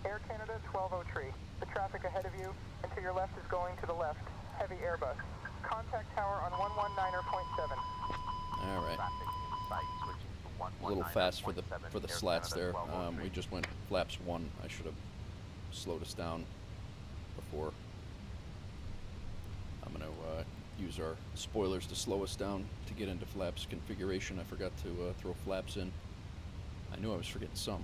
Air Canada 1203. The traffic ahead of you and to your left is going to the left. Heavy Airbus. Contact tower on 119.7. All right. A little fast for the slats there. We just went flaps 1. I should have slowed us down before. I'm going to use our spoilers to slow us down to get into flaps configuration. I forgot to throw flaps in. I knew I was forgetting some.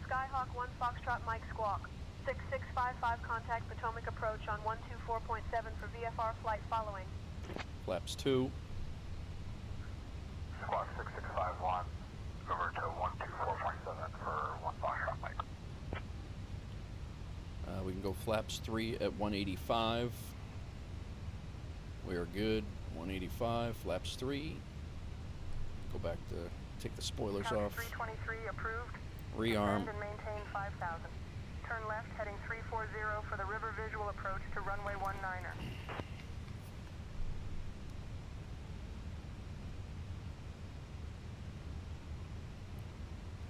Skyhawk 1 Foxtrot Mike Squawk. 6655 contact Potomac approach on 124.7 for VFR flight following. Flaps 2. Squawk 6651, over to 124.7 for 1 Foxtrot Mike. We can go flaps 3 at 185. We are good. 185, flaps 3. Go back to take the spoilers County off. 323 approved. Rearm. Descend and maintain 5,000. Turn left heading 340 for the river visual approach to runway 19er.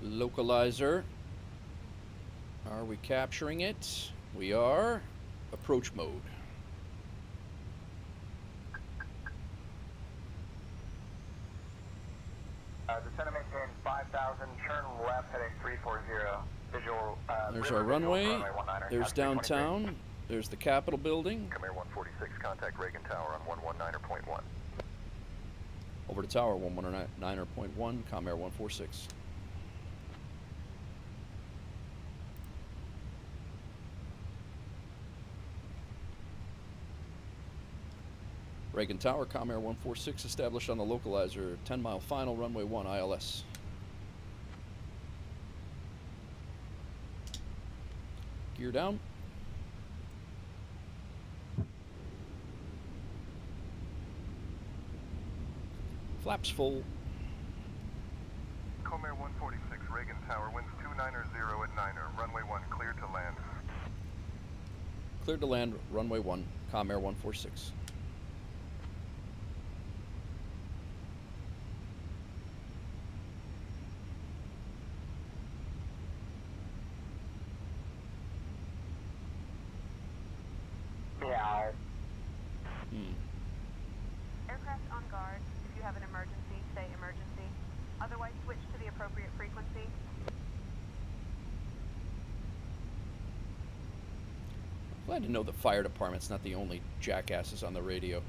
Localizer. Are we capturing it? We are. Approach mode. Descend and maintain 5,000, turn left heading 340. Visual, There's river our visual runway. for runway 19er. There's downtown. There's the Capitol building. Come Air 146, contact Reagan Tower on 119.1. Over to tower 119.1, Com Air 146. Reagan Tower, Com Air 146, established on the localizer, 10-mile final, runway 1, ILS. Gear down. Flaps full. Comair 146, Reagan Tower, winds 290 at 9er, runway 1, clear to land. Cleared to land, runway 1, Com Air 146. Yeah. Aircraft on guard. If you have an emergency, say emergency. Otherwise, switch to the appropriate frequency. Glad to know the fire department's not the only jackasses on the radio.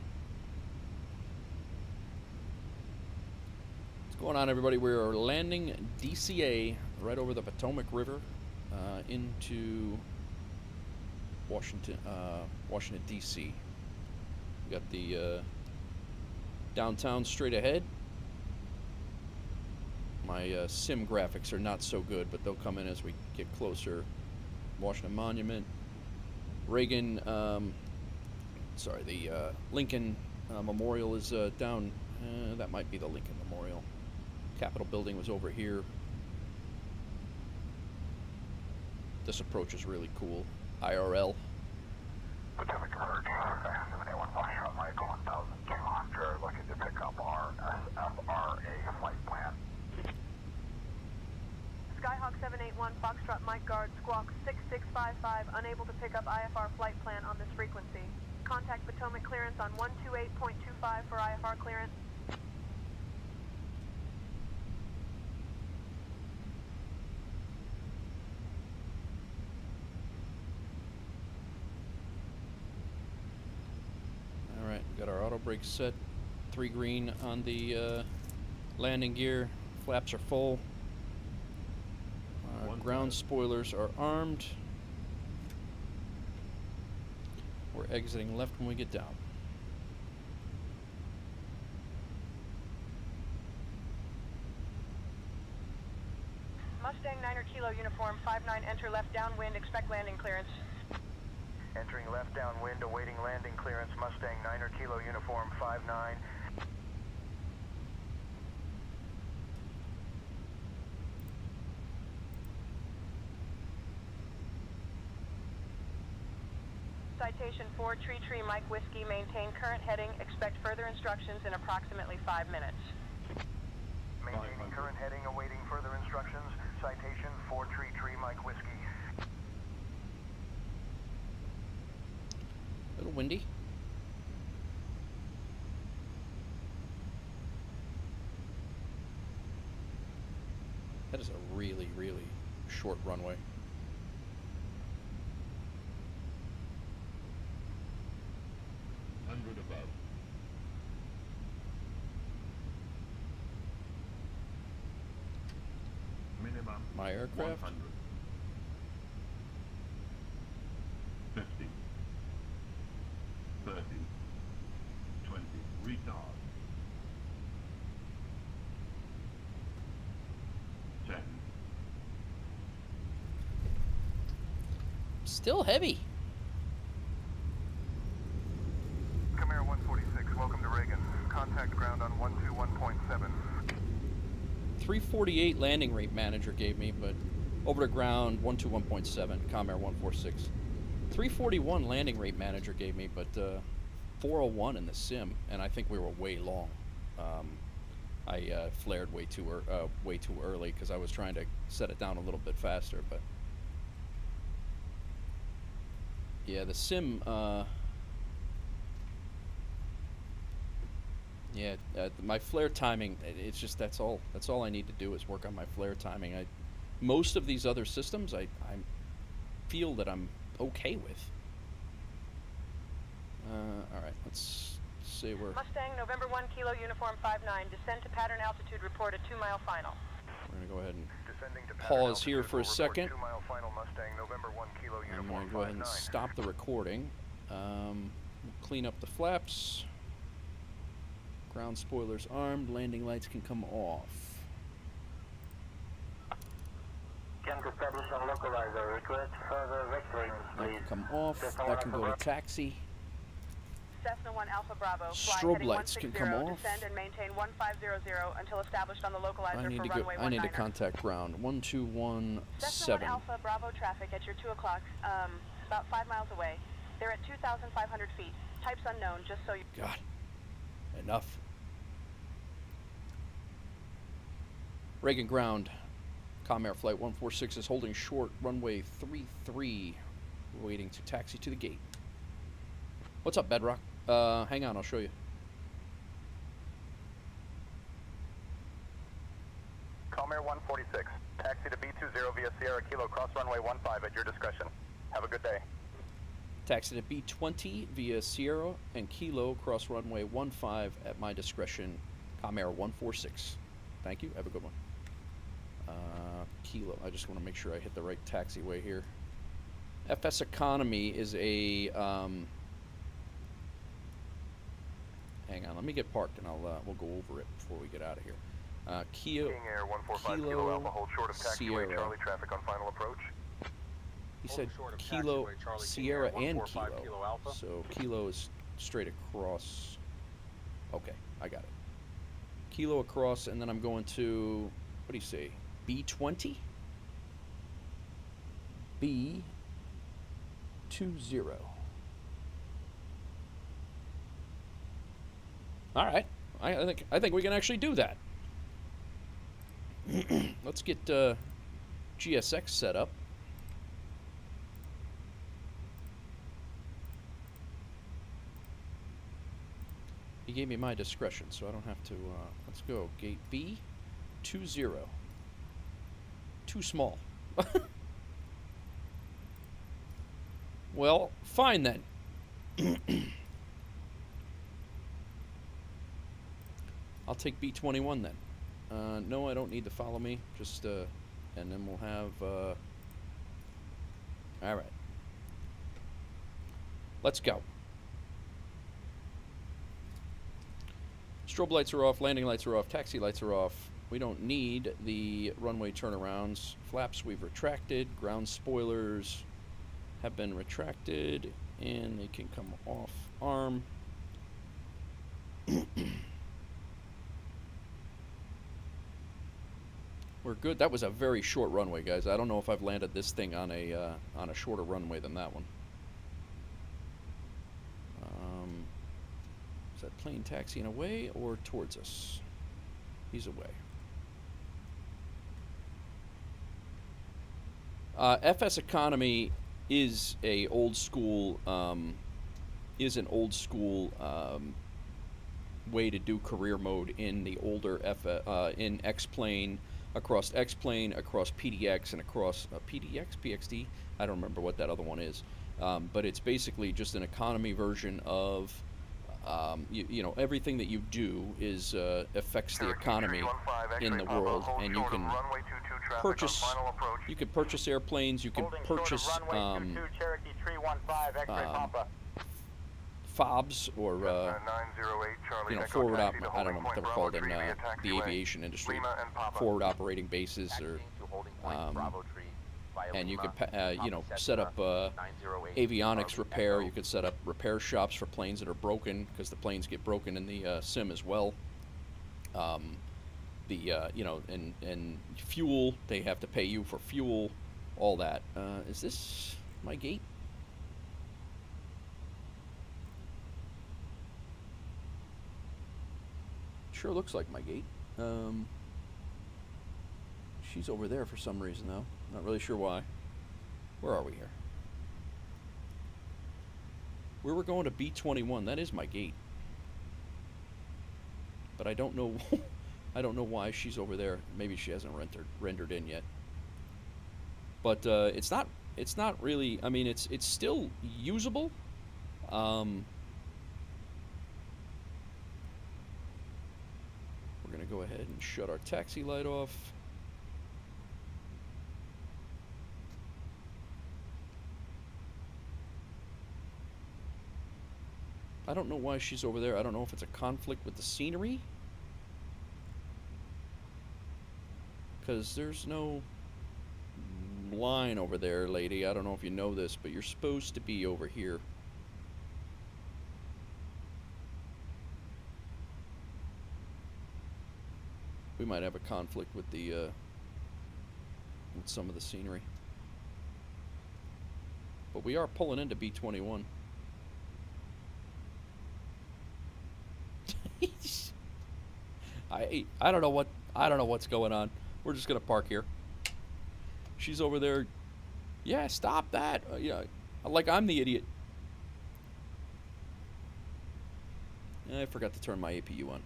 What's going on, everybody? We're landing DCA right over the Potomac River into Washington, D.C. We got the downtown straight ahead. My sim graphics are not so good, but they'll come in as we get closer. Washington Monument. Reagan, sorry, the Lincoln Memorial is down. That might be the Lincoln Memorial. Capitol Building was over here. This approach is really cool. IRL. Potomac Emerge, 781 Foxtrot Mike 1200, looking to pick up our SFRA flight plan. Skyhawk 781 Foxtrot Mike Guard Squawk 6655, unable to pick up IFR flight plan on this frequency. Contact Potomac clearance on 128.25 for IFR clearance. Alright, we got our auto brakes set. 3 green on the landing gear. Flaps are full. Our ground spoilers are armed. We're exiting left when we get down. Mustang 9er Kilo uniform 59, enter left downwind, expect landing clearance. Entering left downwind, awaiting landing clearance, Mustang 9er Kilo Uniform 59. Citation 4, Tree Mike Whiskey, maintain current heading, expect further instructions in approximately 5 minutes. Maintaining current heading, awaiting further instructions. Citation 4 Tree Mike Whiskey. A little windy. That is a really, really short runway. Above. Minimum. My aircraft. 100. 50. 30. 20. Retard. 10. Still heavy. Air 146, welcome to Reagan. Contact ground on 121.7. 348 landing rate manager gave me, but over to ground 121.7, Air 146. 341 landing rate manager gave me, but 401 in the sim, and I think we were way long. I flared way too early because I was trying to set it down a little bit faster, but yeah, the sim. Yeah, my flare timing, it's just that's all I need to do is work on my flare timing. Most of these other systems I feel that I'm okay with. All right, let's see where. Mustang November 1 Kilo Uniform 59, descend to pattern altitude, report a 2-mile final. We're going to go ahead and Descending to pause here for a report second. 2-mile final Mustang November 1 Kilo I'm Uniform going to go ahead and 59. stop the recording. Clean up the flaps. Ground spoilers armed. Landing lights can come off. Can establish on localizer. Request further vectoring, That please. can come off. That can go to taxi. Cessna 1 Alpha Bravo, fly Strobe heading lights can 160, come off. descend and maintain 1500 until established on the localizer I need for to runway 19er. I need to contact ground 121.7. Cessna 1 Alpha Bravo traffic at your 2 o'clock, about 5 miles away. They're at 2,500 feet. Types unknown, just so you... God, enough. Reagan ground. Air Flight 146 is holding short, runway 33, waiting to taxi to the gate. What's up, Bedrock? Hang on, I'll show you. Air 146, taxi to B20 via Sierra Kilo, cross runway 15 at your discretion. Have a good day. Taxi to B20 via Sierra and Kilo, cross runway 15 at my discretion. Air 146. Thank you. Have a good one. Kilo. I just want to make sure I hit the right taxiway here. FSEconomy is a. Hang on, let me get parked and we'll go over it before we get out of here. King Air 145 Kilo Alpha, hold short of taxiway Sierra. Charlie traffic on final approach. He Hold said short of Kilo, taxiway Charlie King Sierra, Air and 145 Kilo. Kilo Alpha. So Kilo is straight across. Okay, I got it. Kilo across, and then I'm going to, what do you say, B20? B20. All right, I think we can actually do that. Let's get GSX set up. He gave me my discretion, so I don't have to. Let's go. Gate B, 20. Too small. Well, fine then. I'll take B21 then. No, I don't need to follow me. Just and then we'll have. All right. Let's go. Strobe lights are off, landing lights are off, taxi lights are off. We don't need the runway turnarounds. Flaps we've retracted, ground spoilers have been retracted, and they can come off arm. We're good. That was a very short runway, guys. I don't know if I've landed this thing on a shorter runway than that one. Is that plane taxiing away or towards us? He's away. FSEconomy is an old school way to do career mode in the older in X-plane, across X-plane, across PDX, and across PDX, PXD. I don't remember what that other one is, but it's basically just an economy version of you know, everything that you do is affects the economy in the world, and you can purchase airplanes, you can purchase FOBs, or you know, forward I don't know what they're called in the aviation industry, forward operating bases, or and you could you know, set up avionics repair. You could set up repair shops for planes that are broken, because the planes get broken in the sim as well. You know, and fuel, they have to pay you for fuel, all that. Is this my gate? Sure looks like my gate. She's over there for some reason, though. Not really sure why. Where are we here? We were going to B21. That is my gate. But I don't know. I don't know why she's over there. Maybe she hasn't rendered in yet. But it's not really. I mean, it's still usable. We're gonna go ahead and shut our taxi light off. I don't know why she's over there. I don't know if it's a conflict with the scenery, because there's no line over there, lady. I don't know if you know this, but you're supposed to be over here. We might have a conflict with the with some of the scenery, but we are pulling into B21. I don't know what's going on. We're just gonna park here. She's over there. Yeah, stop that. Yeah, like I'm the idiot. I forgot to turn my APU on.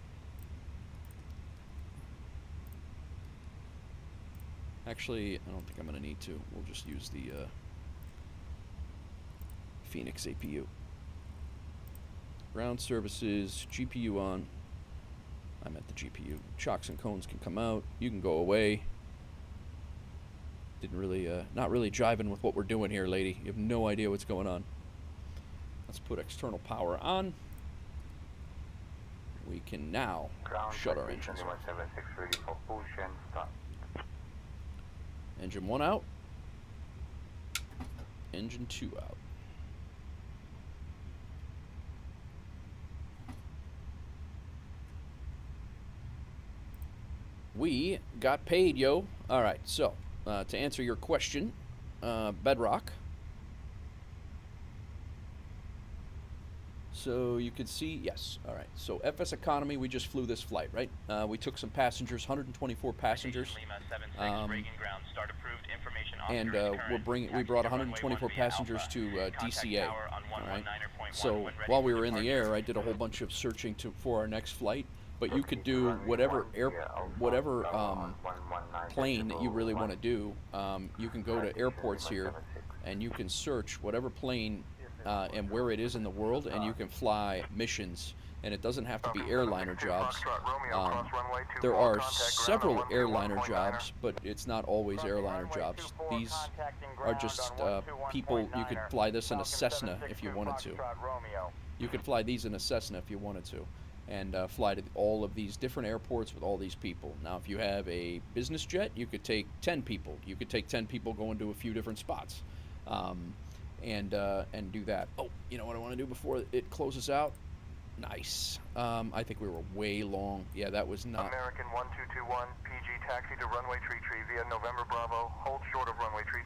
Actually, I don't think I'm gonna need to. We'll just use the Fenix APU. Ground services, GPU on. I'm at the GPU. Chocks and cones can come out. You can go away. Didn't really, not really jiving with what we're doing here, lady. You have no idea what's going on. Let's put external power on. We can now shut our engines off. Engine 1 out. Engine 2 out. We got paid, yo. All right, so to answer your question, Bedrock. So you could see, yes. All right, so FSEconomy, we just flew this flight, right? We took some passengers, 124 passengers. And we brought 124 passengers to DCA. All right. So while we were in the air, I did a whole bunch of searching for our next flight. But you could do whatever plane that you really want to do. You can go to airports here, and you can search whatever plane and where it is in the world, and you can fly missions. And it doesn't have to be airliner jobs. There are several airliner jobs, but it's not always airliner jobs. These are just people. You could fly this in a Cessna if you wanted to. You could fly these in a Cessna if you wanted to. And fly to all of these different airports with all these people. Now, if you have a business jet, you could take 10 people. You could take 10 people going to a few different spots. and do that. Oh, you know what I want to do before it closes out? Nice. I think we were way long. Yeah, that was not. American 1221, PG taxi to runway tree via November Bravo. Hold short of runway tree.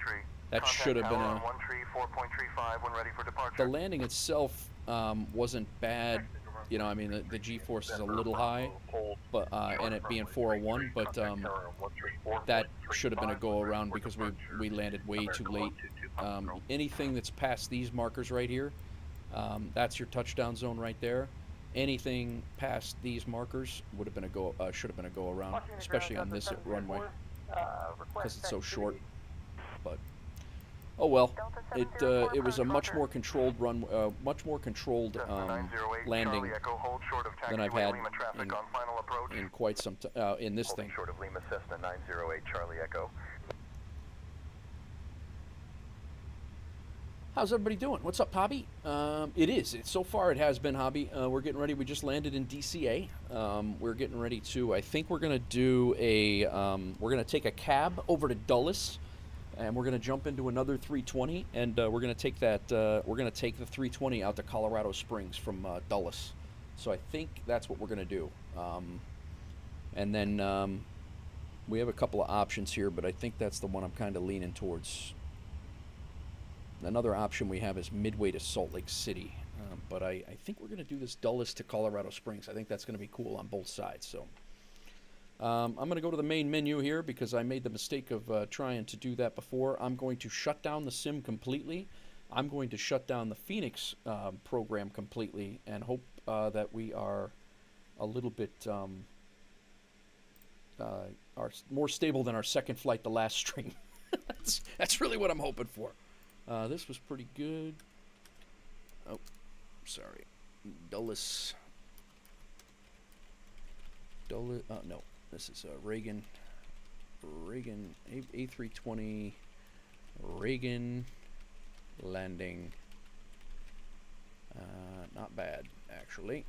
That Contact should have been tower a. on 1 tree 4.35 when ready for departure. The landing itself wasn't bad. You know, I mean, the G-force is a little high, but and it being 401, but that should have been a go around because we landed way too late. Anything that's past these markers right here, that's your touchdown zone right there. Anything past these markers would have been should have been a go around, especially on this runway because it's so short. But oh well, it was a much more controlled landing than I've had in quite some in this thing. Short of Lima Cessna 908 Charlie Echo. How's everybody doing? What's up, Hobby? So far it has been, Hobby. We're getting ready. We just landed in DCA. We're getting ready to, I think we're going to do we're going to take a cab over to Dulles, and we're going to jump into another 320, and we're going to take the 320 out to Colorado Springs from Dulles. So I think that's what we're going to do. And then we have a couple of options here, but I think that's the one I'm kind of leaning towards. Another option we have is Midway to Salt Lake City, but I think we're going to do this Dulles to Colorado Springs. I think that's going to be cool on both sides. So I'm going to go to the main menu here because I made the mistake of trying to do that before. I'm going to shut down the sim completely. I'm going to shut down the Phoenix program completely and hope that we are a little bit more stable than our second flight, the last stream. That's really what I'm hoping for. This was pretty good. Oh, sorry. Dulles. No. This is Reagan. A320. Reagan. Landing. Not bad, actually.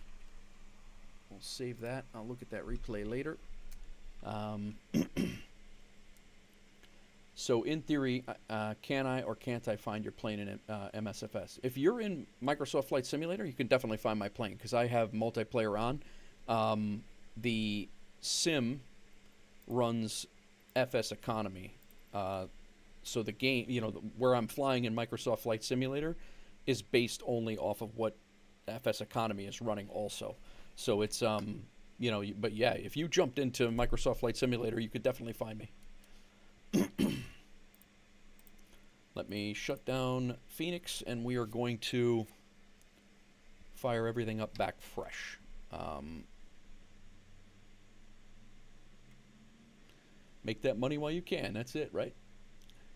We'll save that. I'll look at that replay later. So in theory, can I or can't I find your plane in MSFS? If you're in Microsoft Flight Simulator, you can definitely find my plane because I have multiplayer on. The sim runs FSEconomy. So the game, where I'm flying in Microsoft Flight Simulator is based only off of what FSEconomy is running also. So it's, but yeah, if you jumped into Microsoft Flight Simulator, you could definitely find me. Let me shut down Phoenix, and we are going to fire everything up back fresh. Make that money while you can. That's it, right?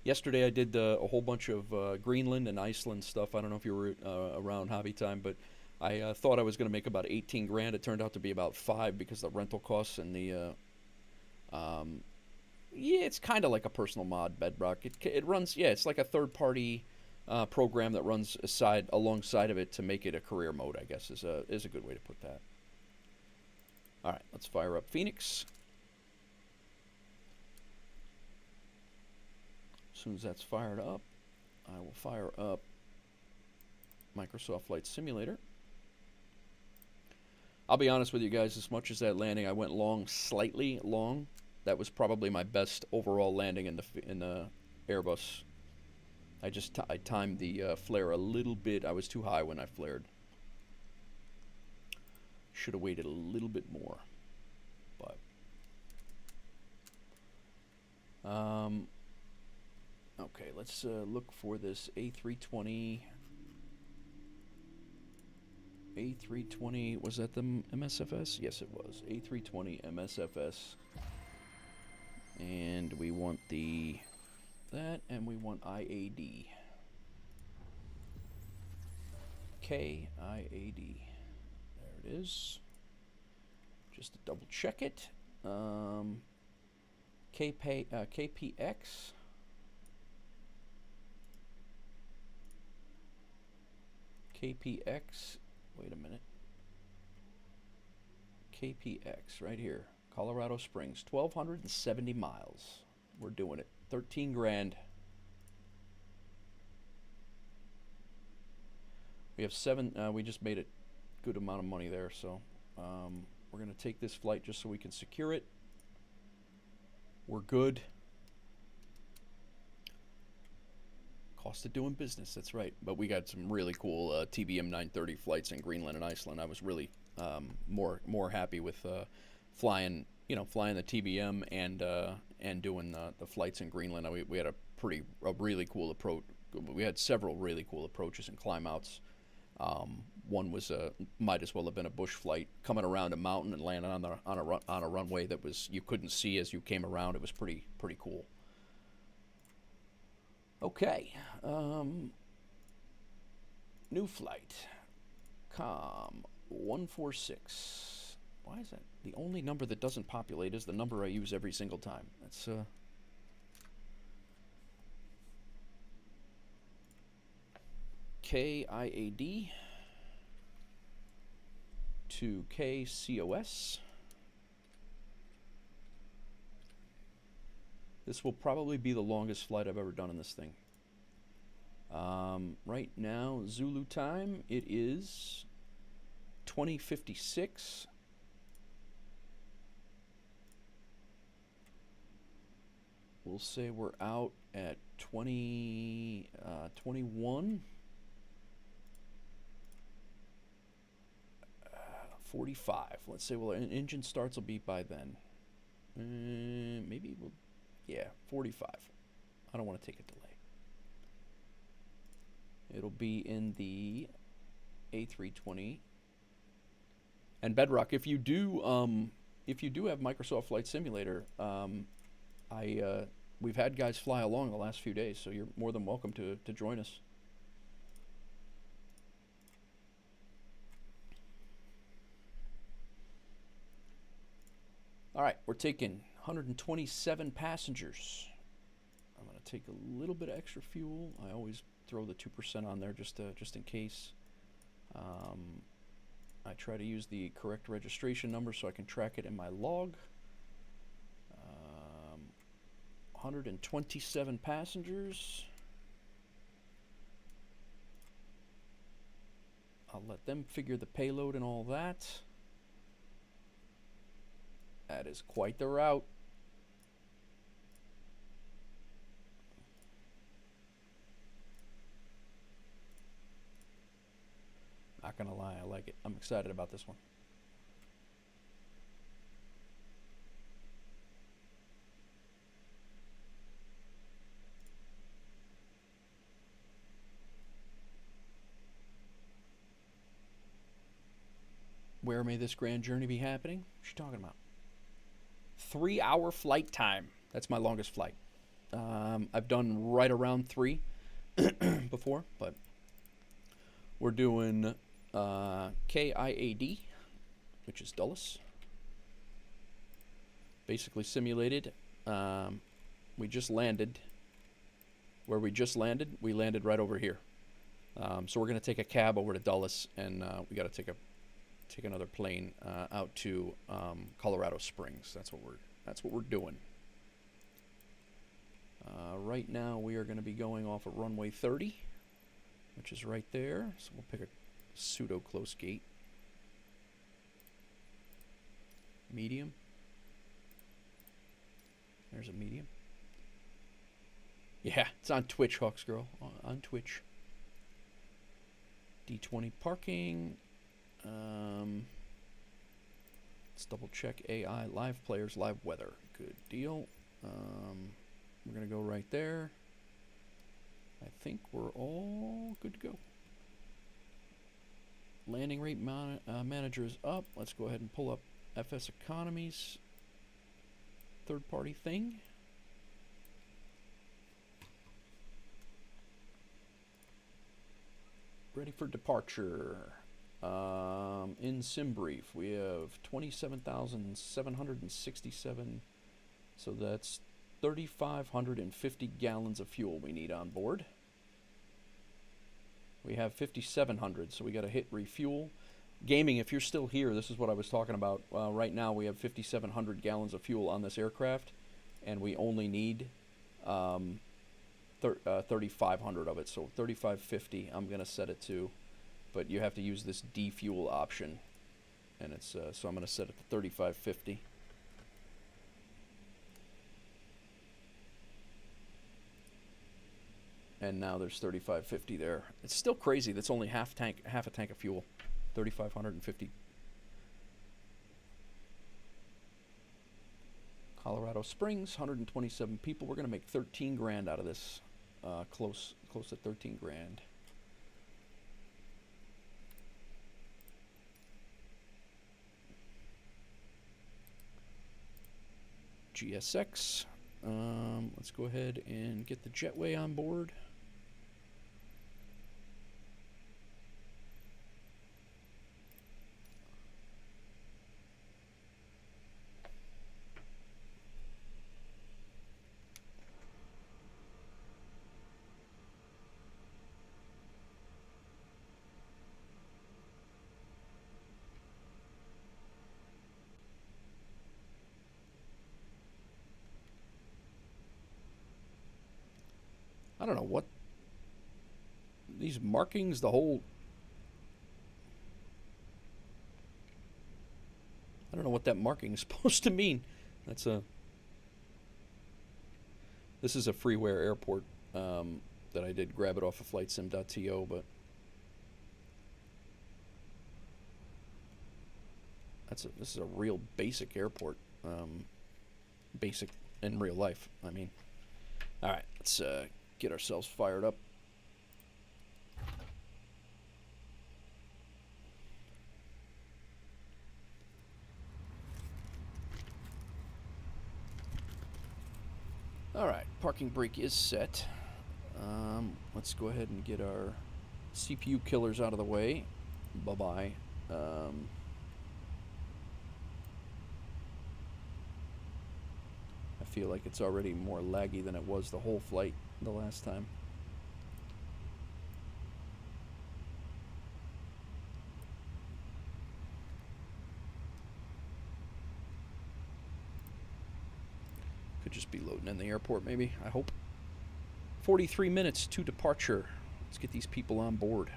Yesterday I did a whole bunch of Greenland and Iceland stuff. I don't know if you were around Hobby Time, but I thought I was going to make about 18 grand. It turned out to be about 5 because of the rental costs and the yeah, it's kind of like a personal mod, Bedrock. It runs, yeah, it's like a third-party program that runs alongside of it to make it a career mode, I guess, is a good way to put that. All right, let's fire up Phoenix. As soon as that's fired up, I will fire up Microsoft Flight Simulator. I'll be honest with you guys, as much as that landing, I went long, slightly long. That was probably my best overall landing in the Airbus. I timed the flare a little bit. I was too high when I flared. Should have waited a little bit more, but okay. Let's look for this A320. A320, was that the MSFS? Yes, it was. A320 MSFS. And we want that, and we want IAD. KIAD. There it is. Just to double check it. KPX. KPX. Wait a minute. KPX, right here. Colorado Springs, 1,270 miles. We're doing it. 13 grand. We have 7. We just made a good amount of money there, so we're going to take this flight just so we can secure it. We're good. Cost of doing business, that's right. But we got some really cool TBM 930 flights in Greenland and Iceland. I was really more happy with flying the TBM and doing the flights in Greenland. We had a really cool approach. We had several really cool approaches and climb outs. One was might as well have been a bush flight, coming around a mountain and landing on a runway that was you couldn't see as you came around. It was pretty cool. Okay, new flight, COM 146. Why is that? The only number that doesn't populate is the number I use every single time. That's KIAD to KCOS. This will probably be the longest flight I've ever done in this thing. Right now, Zulu time, it is 20:56. We'll say we're out at 21. 45. Let's say, well, engine starts will be by then. Maybe we'll, yeah, 45. I don't want to take a delay. It'll be in the A320. And Bedrock, if you do have Microsoft Flight Simulator, we've had guys fly along the last few days, so you're more than welcome to join us. All right, we're taking 127 passengers. I'm going to take a little bit of extra fuel. I always throw the 2% on there just in case. I try to use the correct registration number so I can track it in my log. 127 passengers. I'll let them figure the payload and all that. That is quite the route. Not gonna lie, I like it. I'm excited about this one. Where may this grand journey be happening? What you talking about? 3-hour flight time. That's my longest flight. I've done right around 3 before, but we're doing KIAD, which is Dulles. Basically simulated. We just landed. Where we just landed, we landed right over here. So we're going to take a cab over to Dulles, and we got to take another plane out to Colorado Springs. That's what we're doing. Right now we are going to be going off of runway 30, which is right there. So we'll pick a pseudo close gate. Medium. There's a medium. Yeah, it's on Twitch, Hawks Girl. On Twitch. D20 parking. Let's double check AI live players, live weather. Good deal. We're gonna go right there. I think we're all good to go. Landing rate manager is up. Let's go ahead and pull up FSEconomy's third-party thing. Ready for departure. In SimBrief, we have 27,767, so that's 3,550 gallons of fuel we need on board. We have 5,700, so we got to hit refuel. Gaming, if you're still here, this is what I was talking about. Right now we have 5,700 gallons of fuel on this aircraft, and we only need 3,500 of it, so 3,550 I'm going to set it to. but you have to use this defuel option, and it's so I'm going to set it to 3550. And now there's 3550 there. It's still crazy. That's only half a tank of fuel, 3,550. Colorado Springs, 127 people. We're gonna make 13 grand out of this. Close to 13 grand. GSX. Let's go ahead and get the jetway on board. I don't know what these markings, the whole, I don't know what that marking is supposed to mean. This is a freeware airport that I did grab it off of flightsim.to, but this is a real basic airport, basic in real life. I mean, all right, let's get ourselves fired up. All right, parking brake is set. Let's go ahead and get our CPU killers out of the way. Bye-bye. I feel like it's already more laggy than it was the whole flight the last time. Could just be loading in the airport, maybe, I hope. 43 minutes to departure. Let's get these people on board.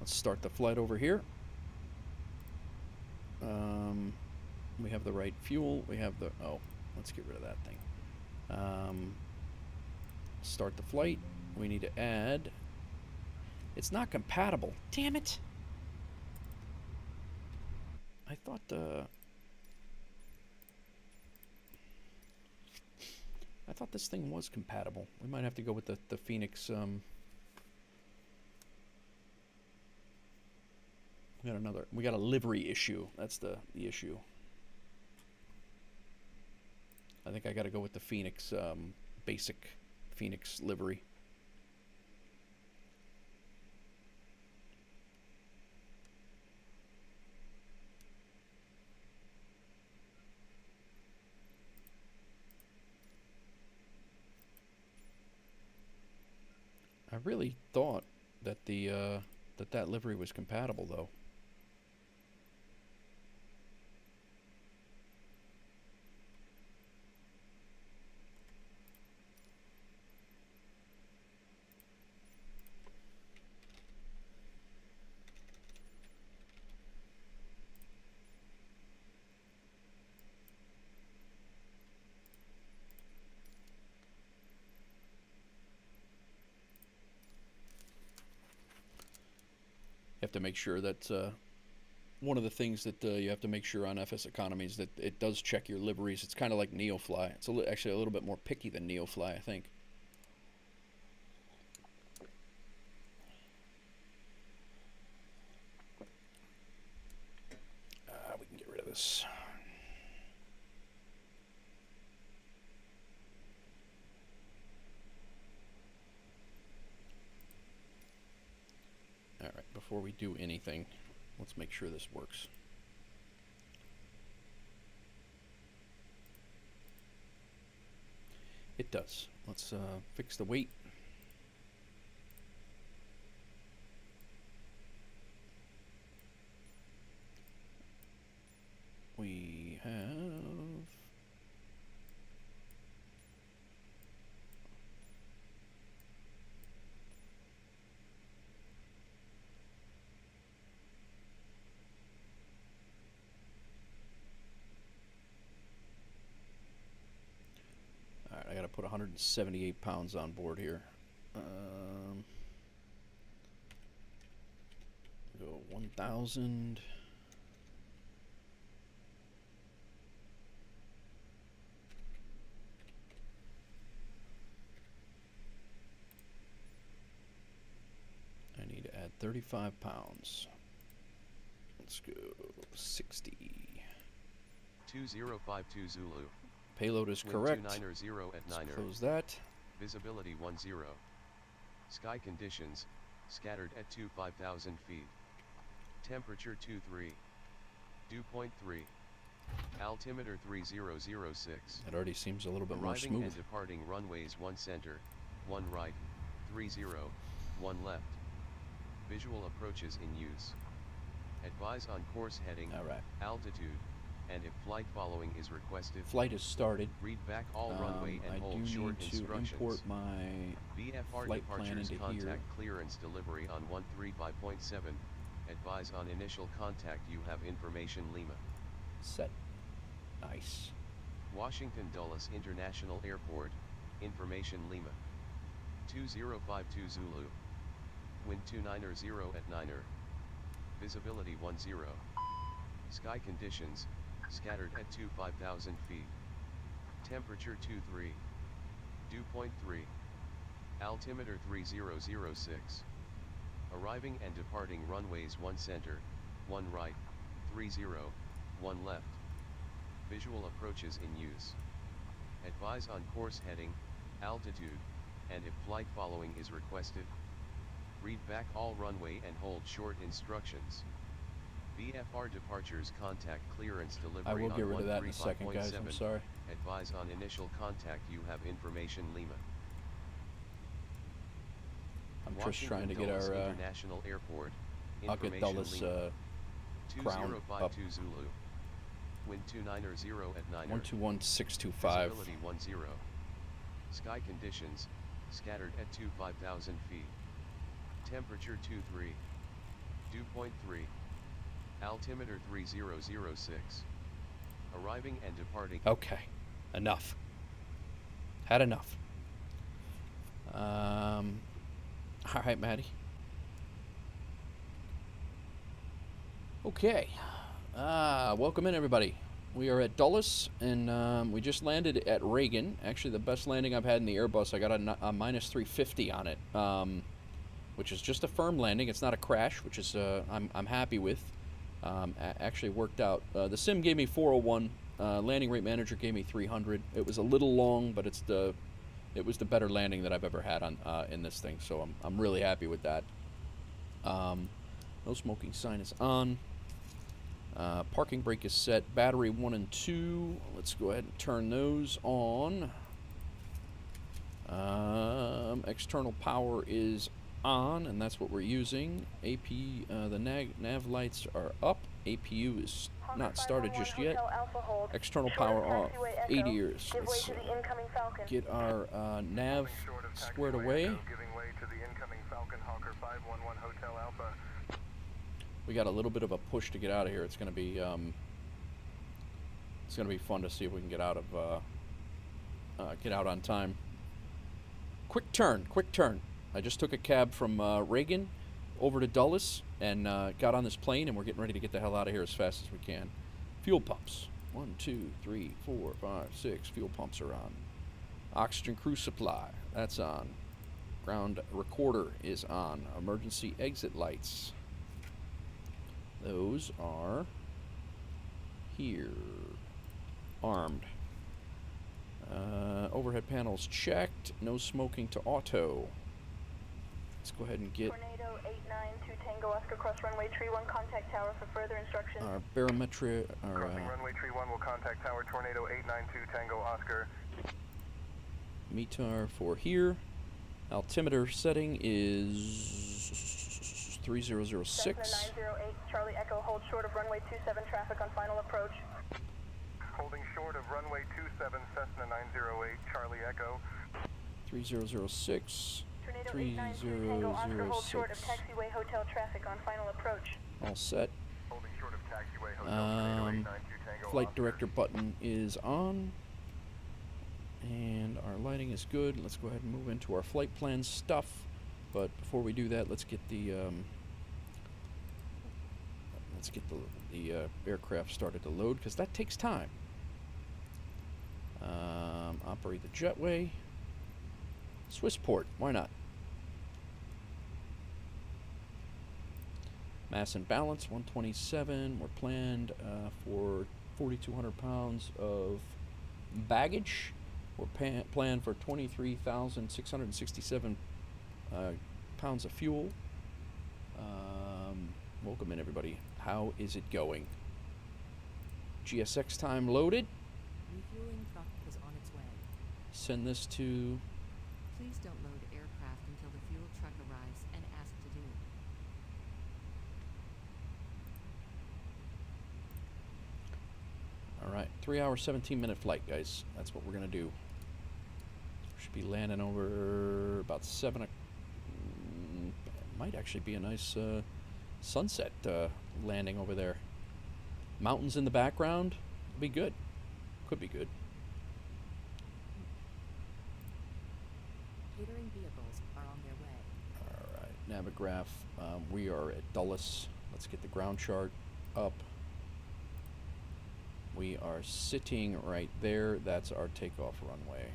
Let's start the flight over here. We have the right fuel. We have the... Oh, let's get rid of that thing. Start the flight. We need to add... It's not compatible. Damn it! I thought this thing was compatible. We might have to go with the Phoenix. We got a livery issue. That's the issue. I think I got to go with the Phoenix basic Phoenix livery. I really thought that that livery was compatible, though. Have to make sure that one of the things that you have to make sure on FSEconomy is that it does check your liveries. It's kind of like NeoFly. It's actually a little bit more picky than NeoFly, I think. We can get rid of this. Alright, before we do anything, let's make sure this works. It does. Let's fix the weight. We have... 178 pounds on board here. Go 1,000. I need to add 35 pounds. Let's go 60. 2052 Zulu. Payload is Wind correct. 290 at Let's 9er. close that. Visibility 10. Sky conditions, scattered at 5,000 feet. Temperature 23. Dew point 3. Altimeter 3006. It already seems a little bit more Arriving smooth. and departing runways 1 center, 1 right, 30, 1 left. Visual approaches in use. Advise on course heading, Alright. altitude, and if flight following is requested. Flight has started. Read back all runway and I hold do short need to instructions. import my VFR flight plan departures into contact here. clearance delivery on 135.7. Advise on initial contact. You have information Lima. Set. Nice. Washington Dulles International Airport. Information Lima. 2052 Zulu. Wind 290 at 9er. Visibility 10. Sky conditions, scattered at 5,000 feet. Temperature 23. Dew point 3. Altimeter 3006. Arriving and departing runways 1 center, 1 right, 30, 1 left. Visual approaches in use. Advise on course heading, altitude, and if flight following is requested. Read back all runway and hold short instructions. VFR departures contact clearance delivery I will on get rid of that in a second, guys. 135.7. I'm sorry. Advise on initial contact. You have information Lima. I'm just Washington trying to get Dulles our. International Airport. I'll get Information Dulles Lima. crown up. 2052 Zulu. Wind 290 at 9er. 121625. Visibility 10. Sky conditions, scattered at 5,000 feet. Temperature 23. Dew point 3. Altimeter 3006. Arriving and departing. Okay, enough. Had enough. All right, Maddie. Okay. Welcome in, everybody. We are at Dulles, and we just landed at Reagan. Actually, the best landing I've had in the Airbus. I got a minus 350 on it, which is just a firm landing. It's not a crash, which is I'm happy with. Actually worked out. The sim gave me 401. Landing rate manager gave me 300. It was a little long, but it was the better landing that I've ever had on in this thing. So I'm really happy with that. No smoking sign is on. Parking brake is set. Battery 1 and 2. Let's go ahead and turn those on. External power is on, and that's what we're using. The nav lights are up. APU is not started just yet. External power off. 80 years. Let's get our nav squared away. Giving way to the incoming Falcon Hawker 511 Hotel Alpha. We got a little bit of a push to get out of here. It's gonna be fun to see if we can get out on time. Quick turn. I just took a cab from Reagan over to Dulles and got on this plane, and we're getting ready to get the hell out of here as fast as we can. Fuel pumps. 1, 2, 3, 4, 5, 6. Fuel pumps are on. Oxygen crew supply. That's on. Ground recorder is on. Emergency exit lights. Those are here. Armed. Overhead panels checked. No smoking to auto. Let's go ahead and get Tornado 892 Tango Oscar cross runway tree 1 contact tower for further instructions. our barometric. Crossing runway tree 1 will contact tower Tornado 892 Tango Oscar. METAR for here. Altimeter setting is 3006. Cessna 908 Charlie Echo hold short of runway 27 traffic on final approach. Holding short of runway 27 Cessna 908 Charlie Echo. 3006. Tornado 892 Tango Oscar hold short of taxiway hotel traffic on final approach. All set. Holding short of taxiway hotel Tornado 892 Tango Flight Oscar. director button is on. And our lighting is good. Let's go ahead and move into our flight plan stuff. But before we do that, let's get the aircraft started to load, because that takes time. Operate the jetway. Swissport, why not? Mass and balance 127. We're planned for 4,200 pounds of baggage. We're planned for 23,667 pounds of fuel. Welcome in, everybody. How is it going? GSX time loaded. Refueling truck is on its way. Send this to... Please don't load aircraft until the fuel truck arrives and ask to do. Alright, 3 hour, 17-minute flight, guys. That's what we're going to do. Should be landing over about 7 o'clock. Might actually be a nice sunset landing over there. Mountains in the background. Be good. Could be good. Catering vehicles are on their way. Alright, Navigraph. We are at Dulles. Let's get the ground chart up. We are sitting right there. That's our takeoff runway.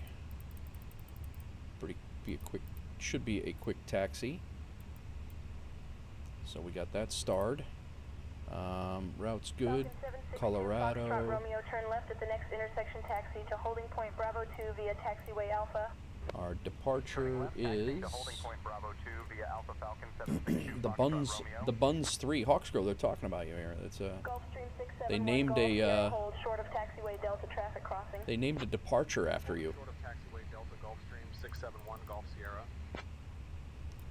Should be a quick taxi. So we got that starred. Route's good. Colorado. Romeo, turn left at the next intersection, taxi to holding point Bravo 2 via taxiway Alpha. Our departure is holding point Bravo 2 via Alpha Falcon the Buns 3 Hawksgrove. They're talking about you here. That's Gulfstream 671 they named Golf, a hold short of taxiway Delta traffic crossing. they named a departure after you. Short of taxiway Delta Gulfstream 671 Golf Sierra.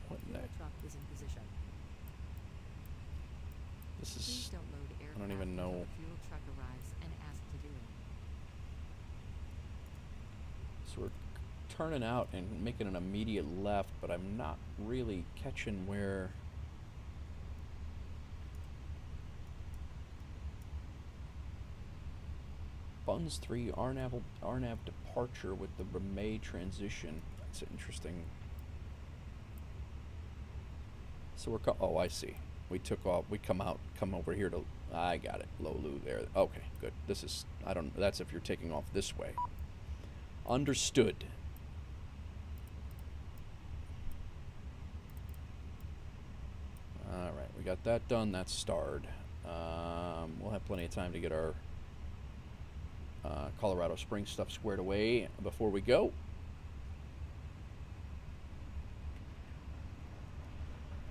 What in Fuel that? truck is in position. This Please is don't load aircraft I don't even until know. the fuel truck arrives and ask to do. So we're turning out and making an immediate left, but I'm not really catching where. Buns 3 RNAV departure with the Ramey transition. That's interesting. So we're oh, I see. We took off. We come over here to. I got it. Lolu there. Okay, good. This is. I don't. That's if you're taking off this way. Understood. All right, we got that done. That's starred. We'll have plenty of time to get our Colorado Springs stuff squared away before we go.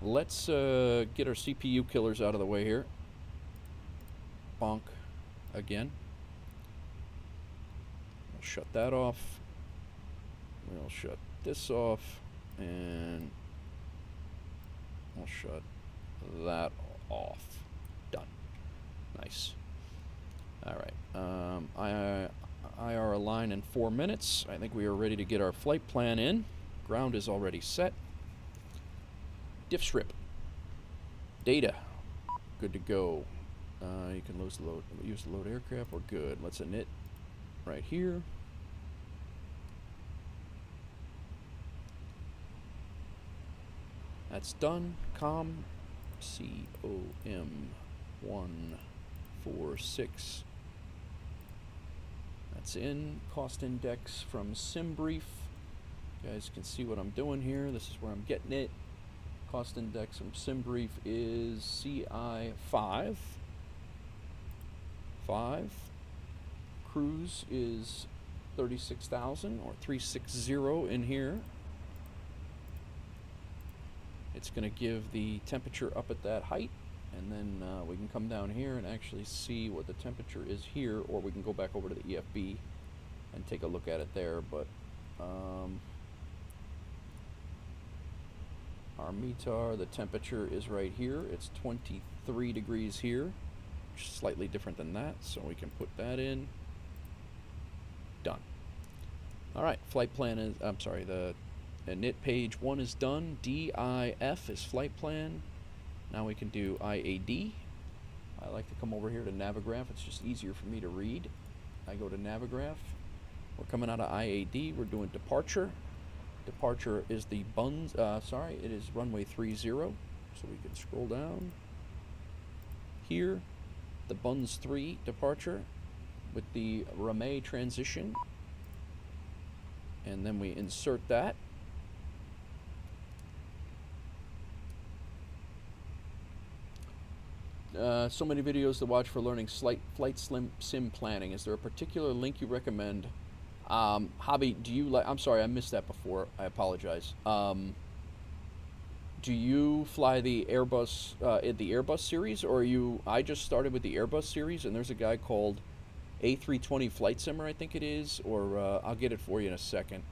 Let's get our CPU killers out of the way here. Bonk again. We'll shut that off. We'll shut this off, and we'll shut that off. Done. Nice. All right. IR align in 4 minutes. I think we are ready to get our flight plan in. Ground is already set. Diff strip. Data. Good to go. You can use the load aircraft. We're good. Let's init right here. That's done. COM COM146. That's in. Cost index from SimBrief. You guys can see what I'm doing here. This is where I'm getting it. Cost index from SimBrief is CI5. 5. Cruise is 36,000 or 360 in here. It's going to give the temperature up at that height, and then we can come down here and actually see what the temperature is here, or we can go back over to the EFB and take a look at it there. But our METAR, the temperature is right here. It's 23 degrees here, which is slightly different than that, so we can put that in. Done. All right, flight plan is, I'm sorry, the init page 1 is done. DIF is flight plan. Now we can do IAD. I like to come over here to Navigraph. It's just easier for me to read. I go to Navigraph, We're coming out of IAD. We're doing departure. Departure is the buns. Sorry, it is runway 30. So we can scroll down here. The buns 3 departure with the Ramey transition, and then we insert that. So many videos to watch for learning flight sim planning. Is there a particular link you recommend? Hobby, do you like? I'm sorry, I missed that before. I apologize. Do you fly the Airbus series, or are you? I just started with the Airbus series, and there's a guy called A320 Flight Simmer, I think it is, or I'll get it for you in a second.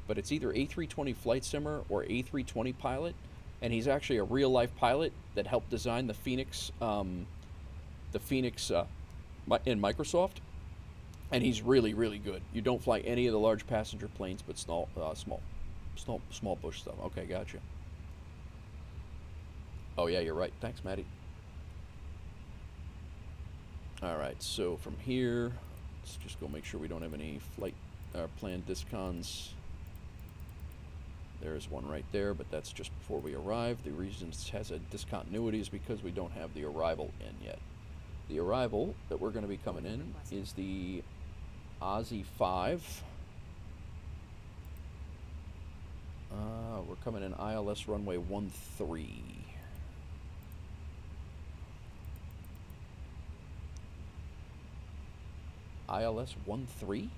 But it's either A320 Flight Simmer or A320 Pilot, and he's actually a real-life pilot that helped design the Fenix in Microsoft, and he's really, really good. You don't fly any of the large passenger planes, but small bush stuff. Okay, gotcha. Oh yeah, you're right. Thanks, Maddie. All right, so from here, let's just go make sure we don't have any flight planned discons. There's one right there, but that's just before we arrive. The reason it has a discontinuity is because we don't have the arrival in yet. The arrival that we're going to be coming in is the Aussie 5. We're coming in ILS runway 13. ILS 13?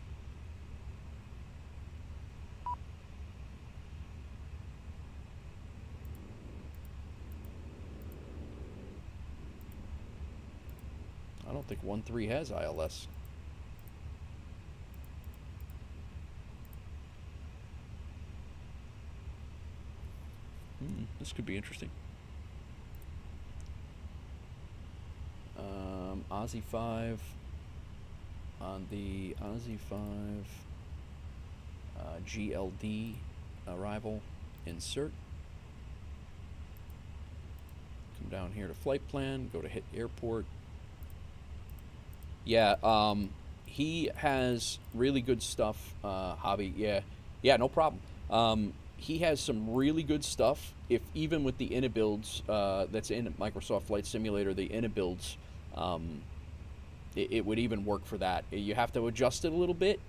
I don't think 13 has ILS. This could be interesting. Aussie 5 on the Aussie 5 GLD arrival, insert. Come down here to flight plan, go to hit airport. Yeah, he has really good stuff, Hobby. Yeah, no problem. He has some really good stuff. If even with the inner builds that's in Microsoft Flight Simulator, the inner builds, it would even work for that. You have to adjust it a little bit.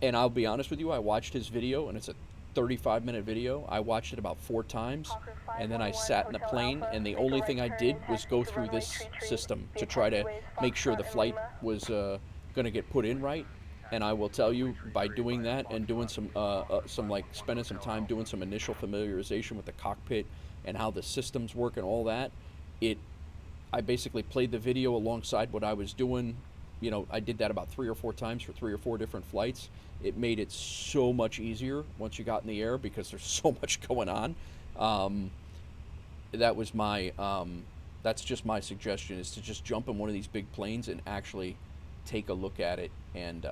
And I'll be honest with you, I watched his video, and it's a 35-minute video. I watched it about 4 times, and then I sat in the plane, and the only thing I did was go through this system to try to make sure the flight was going to get put in right. And I will tell you, by doing that and doing some like spending some time doing some initial familiarization with the cockpit and how the systems work and all that, I basically played the video alongside what I was doing. You know, I did that about 3 or 4 times for 3 or 4 different flights. It made it so much easier once you got in the air because there's so much going on. That was my, that's just my suggestion, is to just jump in one of these big planes and actually take a look at it and,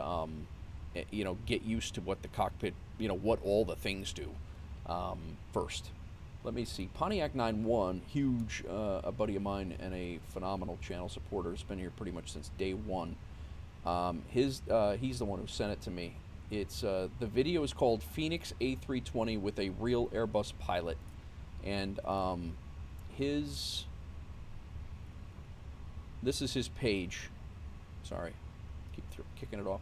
you know, get used to what the cockpit, you know, what all the things do first. Let me see. Pontiac 91, huge, a buddy of mine and a phenomenal channel supporter, has been here pretty much since day one. He's the one who sent it to me. It's the video is called Fenix A-320 with a real Airbus pilot, and this is his page. Sorry, keep kicking it off.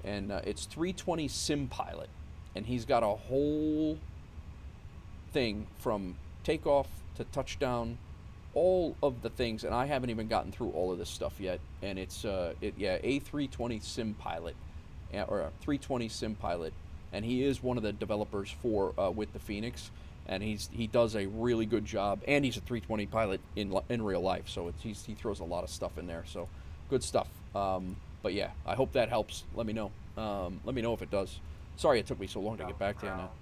And it's 320 Sim Pilot, and he's got a whole thing from takeoff to touchdown, all of the things, and I haven't even gotten through all of this stuff yet. And it's A320 Sim Pilot, or a 320 Sim Pilot, and he is one of the developers for with the Fenix, and he does a really good job, and he's a 320 pilot in real life, so he throws a lot of stuff in there, so good stuff. But yeah, I hope that helps. Let me know. Let me know if it does. Sorry it took me so long to get back to you on that.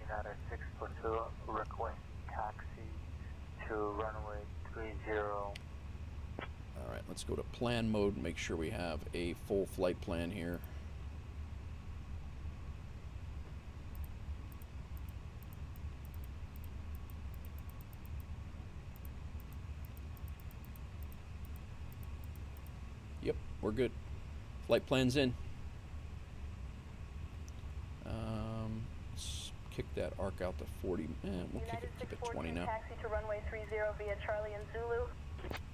United 642, request taxi to runway 30. All right, let's go to plan mode and make sure we have a full flight plan here. Yep, we're good. Flight plan's in. kick that arc out to 40. We'll keep it 20 now. Taxi to runway 30 via Charlie and Zulu.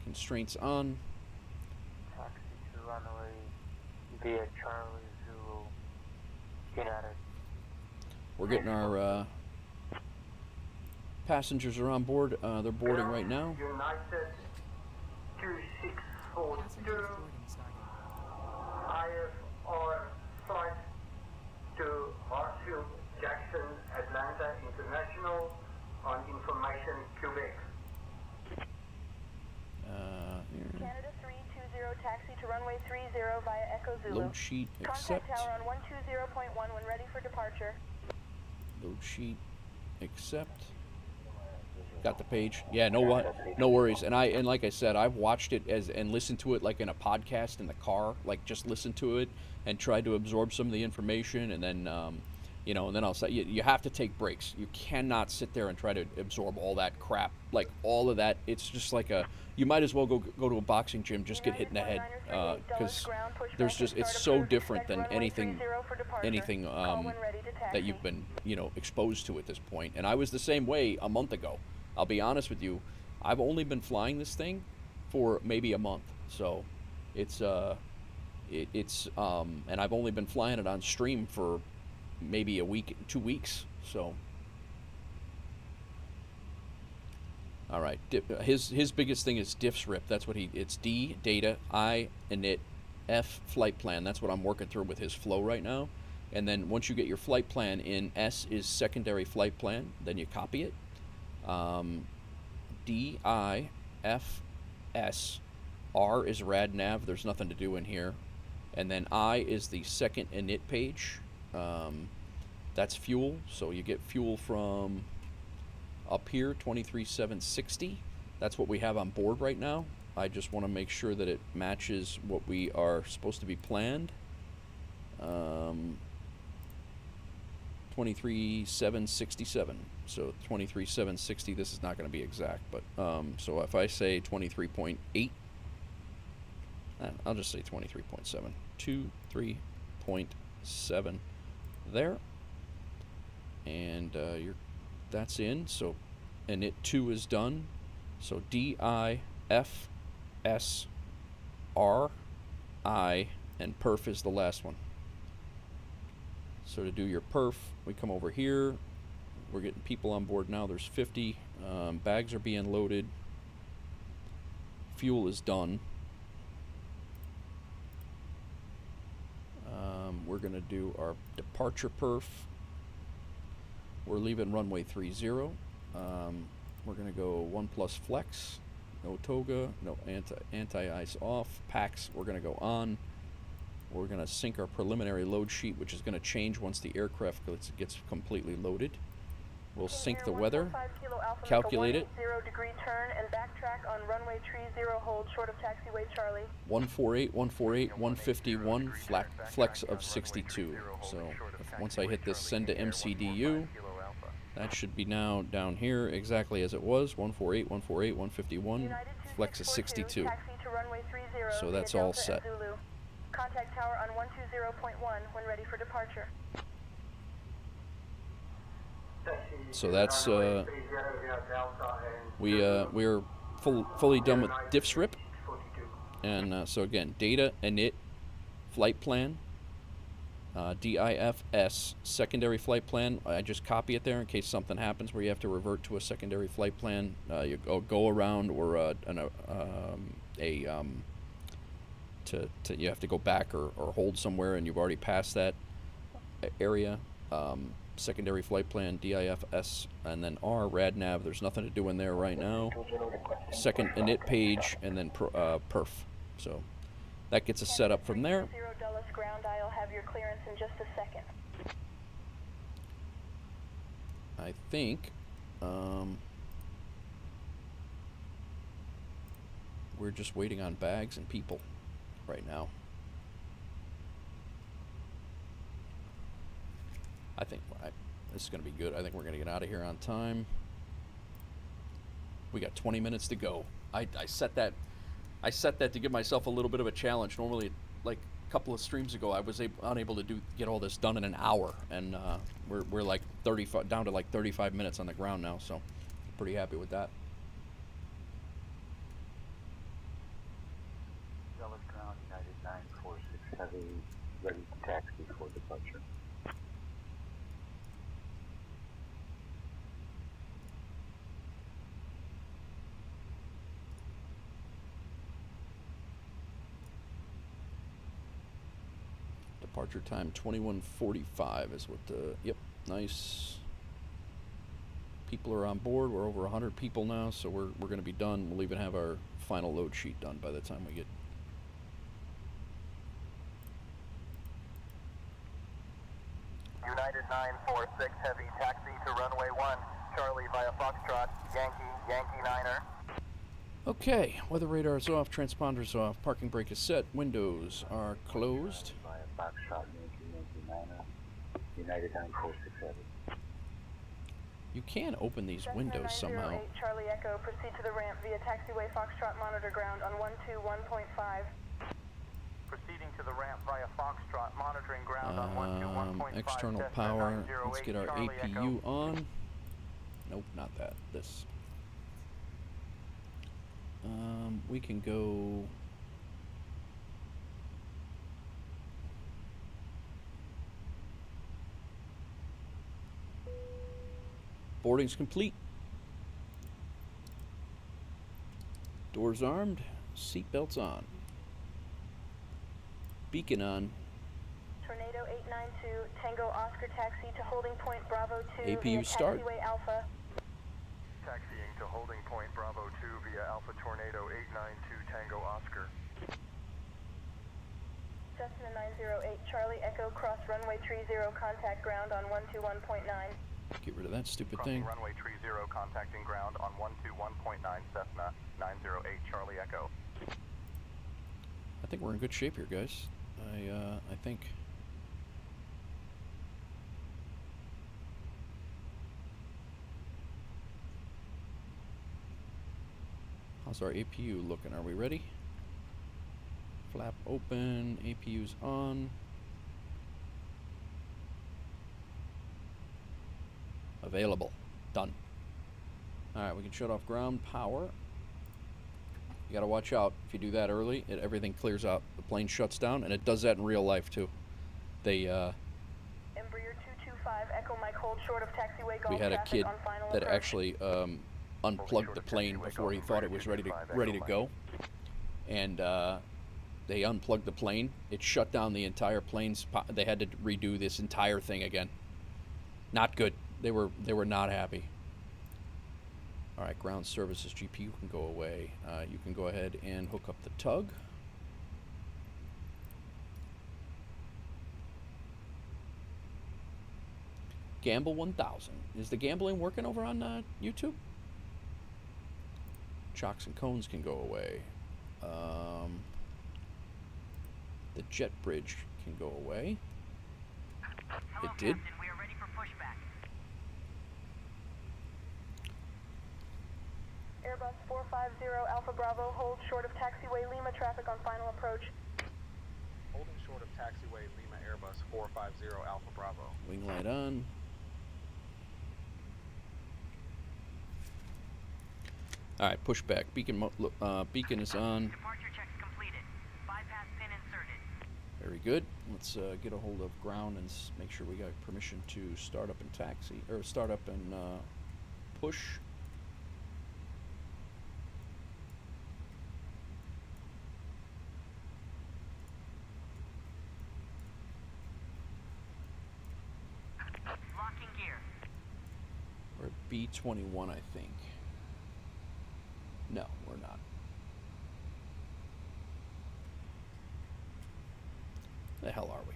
Constraints on. Taxi to runway via Charlie Zulu. United. We're getting our passengers are on board. They're boarding right now. United 2642. Passengers boarding started. IFR flight to Hartsfield Jackson Atlanta International on information Quebec. Canada 320 taxi to runway 30 via Echo Zulu. Load sheet accept. Contact tower on 120.1 when ready for departure. Load sheet accept. Got the page. Yeah, no worries. And like I said, I've watched it and listened to it like in a podcast in the car, like just listen to it and tried to absorb some of the information, and then and then I'll say you have to take breaks. You cannot sit there and try to absorb all that crap, like all of that. It's just like you might as well go to a boxing gym, just get hit in the head, because it's so different than anything that you've been exposed to at this point. And I was the same way a month ago. I'll be honest with you, I've only been flying this thing for maybe a month, so it's and I've only been flying it on stream for maybe a week, 2 weeks. So, all right, his biggest thing is diffs rip. That's what it's D data, I init, F flight plan. That's what I'm working through with his flow right now. And then once you get your flight plan in, S is secondary flight plan. Then you copy it. D, I, F, S, R is rad nav. There's nothing to do in here. And then I is the second init page. That's fuel. So you get fuel from up here, 23,760. That's what we have on board right now. I just want to make sure that it matches what we are supposed to be planned. 23,767. So 23,760. This is not going to be exact, but so if I say 23.8, I'll just say 23.7. 23.7 there, and that's in. So init 2 is done. So D, I, F, S, R, I, and perf is the last one. So to do your perf, we come over here. We're getting people on board now. There's 50. Bags are being loaded. Fuel is done. We're going to do our departure perf. We're leaving runway 30. We're going to go 1 plus flex. No toga. No anti-ice off. Packs, we're going to go on. We're going to sync our preliminary load sheet, which is going to change once the aircraft gets completely loaded. We'll sync the weather, calculate it. 0-degree turn and backtrack on runway 30, hold short of taxiway Charlie. 148, 148, 151, flex of 62. So once I hit this send to MCDU, that should be now down here exactly as it was. 148, 148, 151, flex of 62. So that's all set. Contact tower on 120.1 when ready for departure. So that's we're fully done with diff strip, and so again, data init flight plan, DIFS secondary flight plan. I just copy it there in case something happens where you have to revert to a secondary flight plan. You go around or you have to go back or hold somewhere and you've already passed that area. Secondary flight plan, DIFS, and then R, rad nav. There's nothing to do in there right now. Second init page, and then perf. So that gets us set up from there. Dulles ground, I'll have your clearance in just a second. I think we're just waiting on bags and people right now. I think this is going to be good. I think we're going to get out of here on time. We got 20 minutes to go. I set that to give myself a little bit of a challenge. Normally, like couple of streams ago, I was unable to get all this done in an hour, and we're like down to like 35 minutes on the ground now, so pretty happy with that. Dallas ground, United 946 Heavy, ready to taxi for departure. Departure time 21:45 is what the, yep, nice. People are on board. We're over 100 people now, so we're going to be done. We'll even have our final load sheet done by the time we get. United 946 Heavy, taxi to runway 1, Charlie via Foxtrot, Yankee Niner. Okay, weather radar is off, transponders off, parking brake is set, windows are closed. Via Foxtrot, Yankee Niner, United 946 Heavy. You can open these windows somehow. 908 Charlie Echo, proceed to the ramp via taxiway Foxtrot monitor ground on 121.5. Proceeding to the ramp via Foxtrot, monitoring ground on 121.5. External Cessna power, 908 let's get our Charlie APU Echo. on. Nope, not that, this. We can go. Boarding's complete. Doors armed, seatbelts on. Beacon on. Tornado 892, Tango Oscar taxi to holding point Bravo 2 APU via start. taxiway Alpha. Taxiing to holding point Bravo 2 via Alpha Tornado 892 Tango Oscar. Cessna 908 Charlie Echo, cross runway 30, contact ground on 121.9. Get rid of that stupid Crossing thing. runway 30, contacting ground on 121.9 Cessna 908 Charlie Echo. I think we're in good shape here, guys. I think. How's our APU looking? Are we ready? Flap open, APU's on. Available. Done. Alright, we can shut off ground power. You gotta watch out. If you do that early, everything clears out. The plane shuts down, and it does that in real life too. They, Embraer 225 Echo Mike, hold short of taxiway Gulf we had a traffic kid on final that approach. actually unplugged the plane before he thought it was ready to go, and they unplugged the plane. It shut down the entire plane's. They had to redo this entire thing again. Not good. They were not happy. All right, ground services GPU can go away. You can go ahead and hook up the tug. Gamble 1000. Is the gambling working over on YouTube? Chocks and cones can go away. The jet bridge can go away. Hello, It did. Captain. We are ready for pushback. Airbus 450 Alpha Bravo, hold short of taxiway Lima traffic on final approach. Holding short of taxiway Lima Airbus 450 Alpha Bravo. Wing light on. All right, pushback. Beacon is on. Departure checks completed. Bypass pin inserted. Very good. Let's get a hold of ground and make sure we got permission to start up and taxi, or start up and push. Locking gear. We're at B21, I think. No, we're not. The hell are we?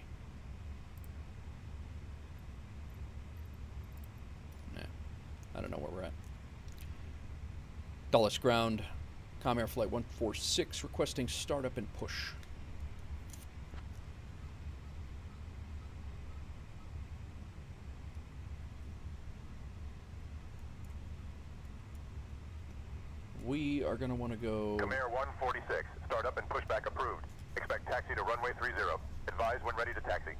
Nah, I don't know where we're at. Dulles ground, Comair flight 146 requesting startup and push. We are going to want to go. Comair 146, start up and pushback approved. Expect taxi to runway 30. Advise when ready to taxi.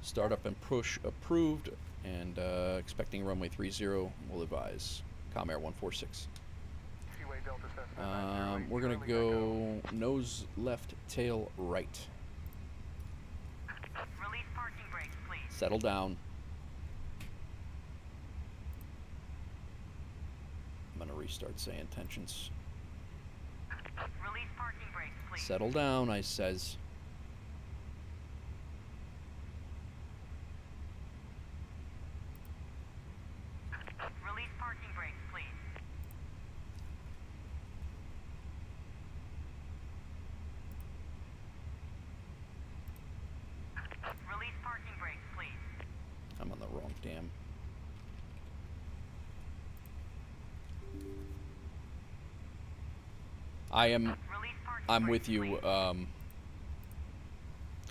Startup and push approved, and expecting runway 30. We'll advise. Com Air 146. Seaway Delta Cessna. We're gonna go nose left, tail right. Release parking brakes, please. Settle down. I'm gonna restart Say Intentions. Release parking brakes, please. Settle down, I says. Release parking brakes, please. Release parking brakes, please. I'm on the wrong damn. I'm with you.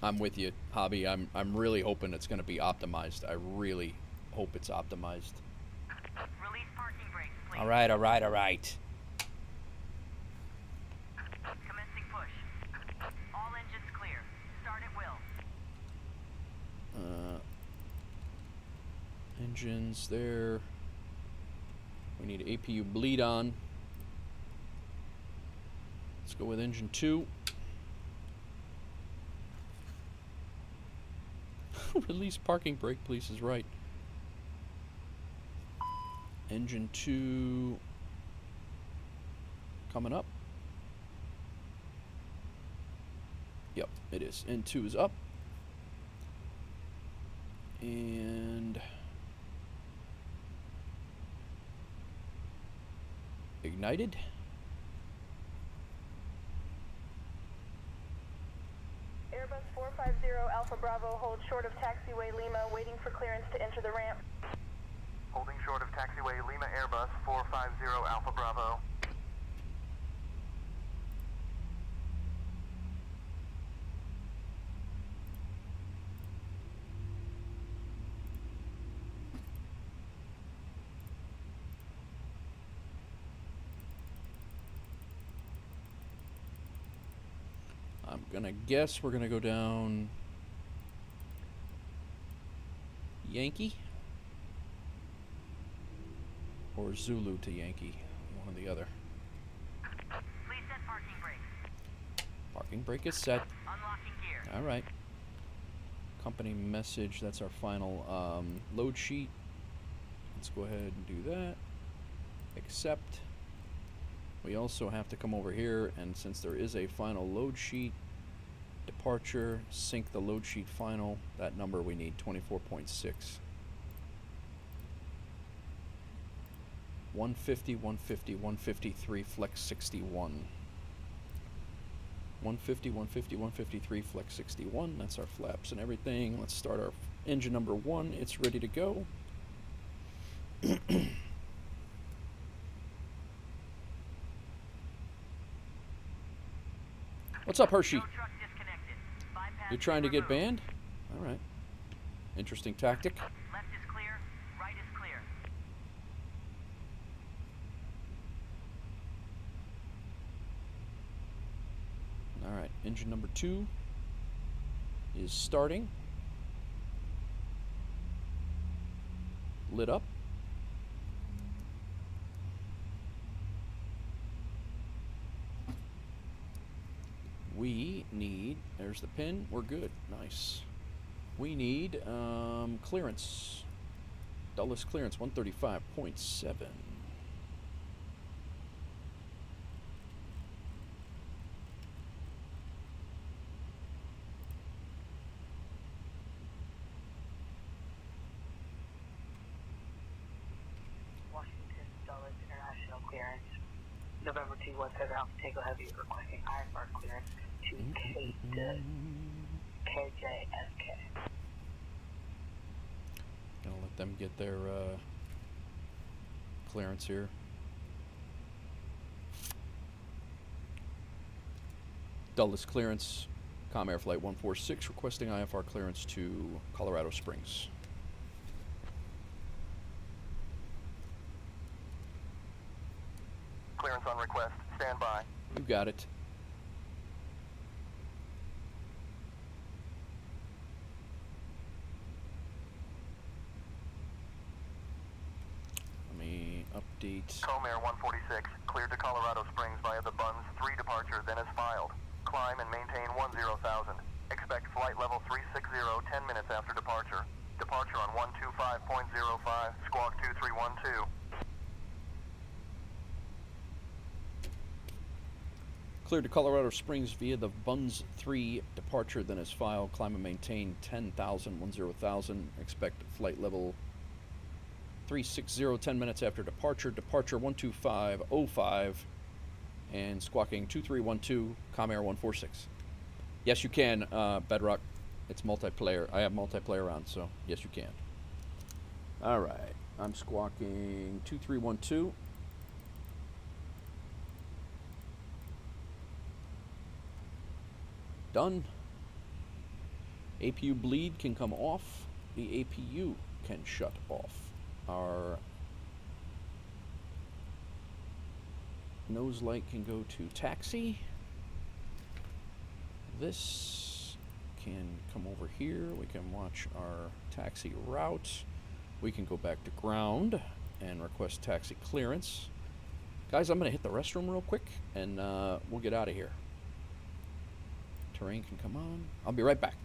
I'm with you, Hobby. I'm really hoping it's going to be optimized. I really hope it's optimized. Release parking brakes, please. All right. Commencing push. All engines clear. Start at will. Engines there. We need APU bleed on. Let's go with engine 2. Release parking brake, please, is right. Engine 2 coming up. Yep, it is. N2 is up. And ignited. Airbus 450 Alpha Bravo holds short of taxiway Lima, waiting for clearance to enter the ramp. Holding short of taxiway Lima Airbus 450 Alpha Bravo. I'm gonna guess we're gonna go down Yankee or Zulu to Yankee, one or the other. Please set parking brakes. Parking brake is set. Unlocking gear. All right. Company message, that's our final load sheet. Let's go ahead and do that. Accept. We also have to come over here, and since there is a final load sheet, departure, sync the load sheet final, that number we need, 24.6. 150, 150, 153, flex 61. 150, 150, 153, flex 61. That's our flaps and everything. Let's start our engine number 1. It's ready to go. What's up, Hershey? Tow truck disconnected. Bypass You're trying to get removed. banned? All right. Interesting tactic. Left is clear. Right is clear. All right. Engine number 2 is starting. Lit up. We need, there's the pin, we're good, nice. We need clearance, Dulles clearance 135.7. Washington, Dulles International Clearance. November 217 Alpha Tango Heavy requesting IFR clearance to KJSK. Gonna let them get their clearance here. Dulles clearance, Com Air Flight 146 requesting IFR clearance to Colorado Springs. Clearance on request. Stand by. You got it. update. Comair 146, cleared to Colorado Springs via the Buns 3 departure, then as filed. Climb and maintain 10,000. Expect flight level 360 10 minutes after departure. Departure on 125.05, squawk 2312. Cleared to Colorado Springs via the Buns 3 departure, then as filed. Climb and maintain 10,000, 10,000. Expect flight level 360 10 minutes after departure. Departure 125.05 and squawking 2312, Comair 146. Yes, you can, Bedrock. It's multiplayer. I have multiplayer on, so yes, you can. All right. I'm squawking 2312. Done. APU bleed can come off. The APU can shut off. Our nose light can go to taxi. This can come over here. We can watch our taxi route. We can go back to ground and request taxi clearance. Guys, I'm going to hit the restroom real quick and we'll get out of here. Terrain can come on. I'll be right back.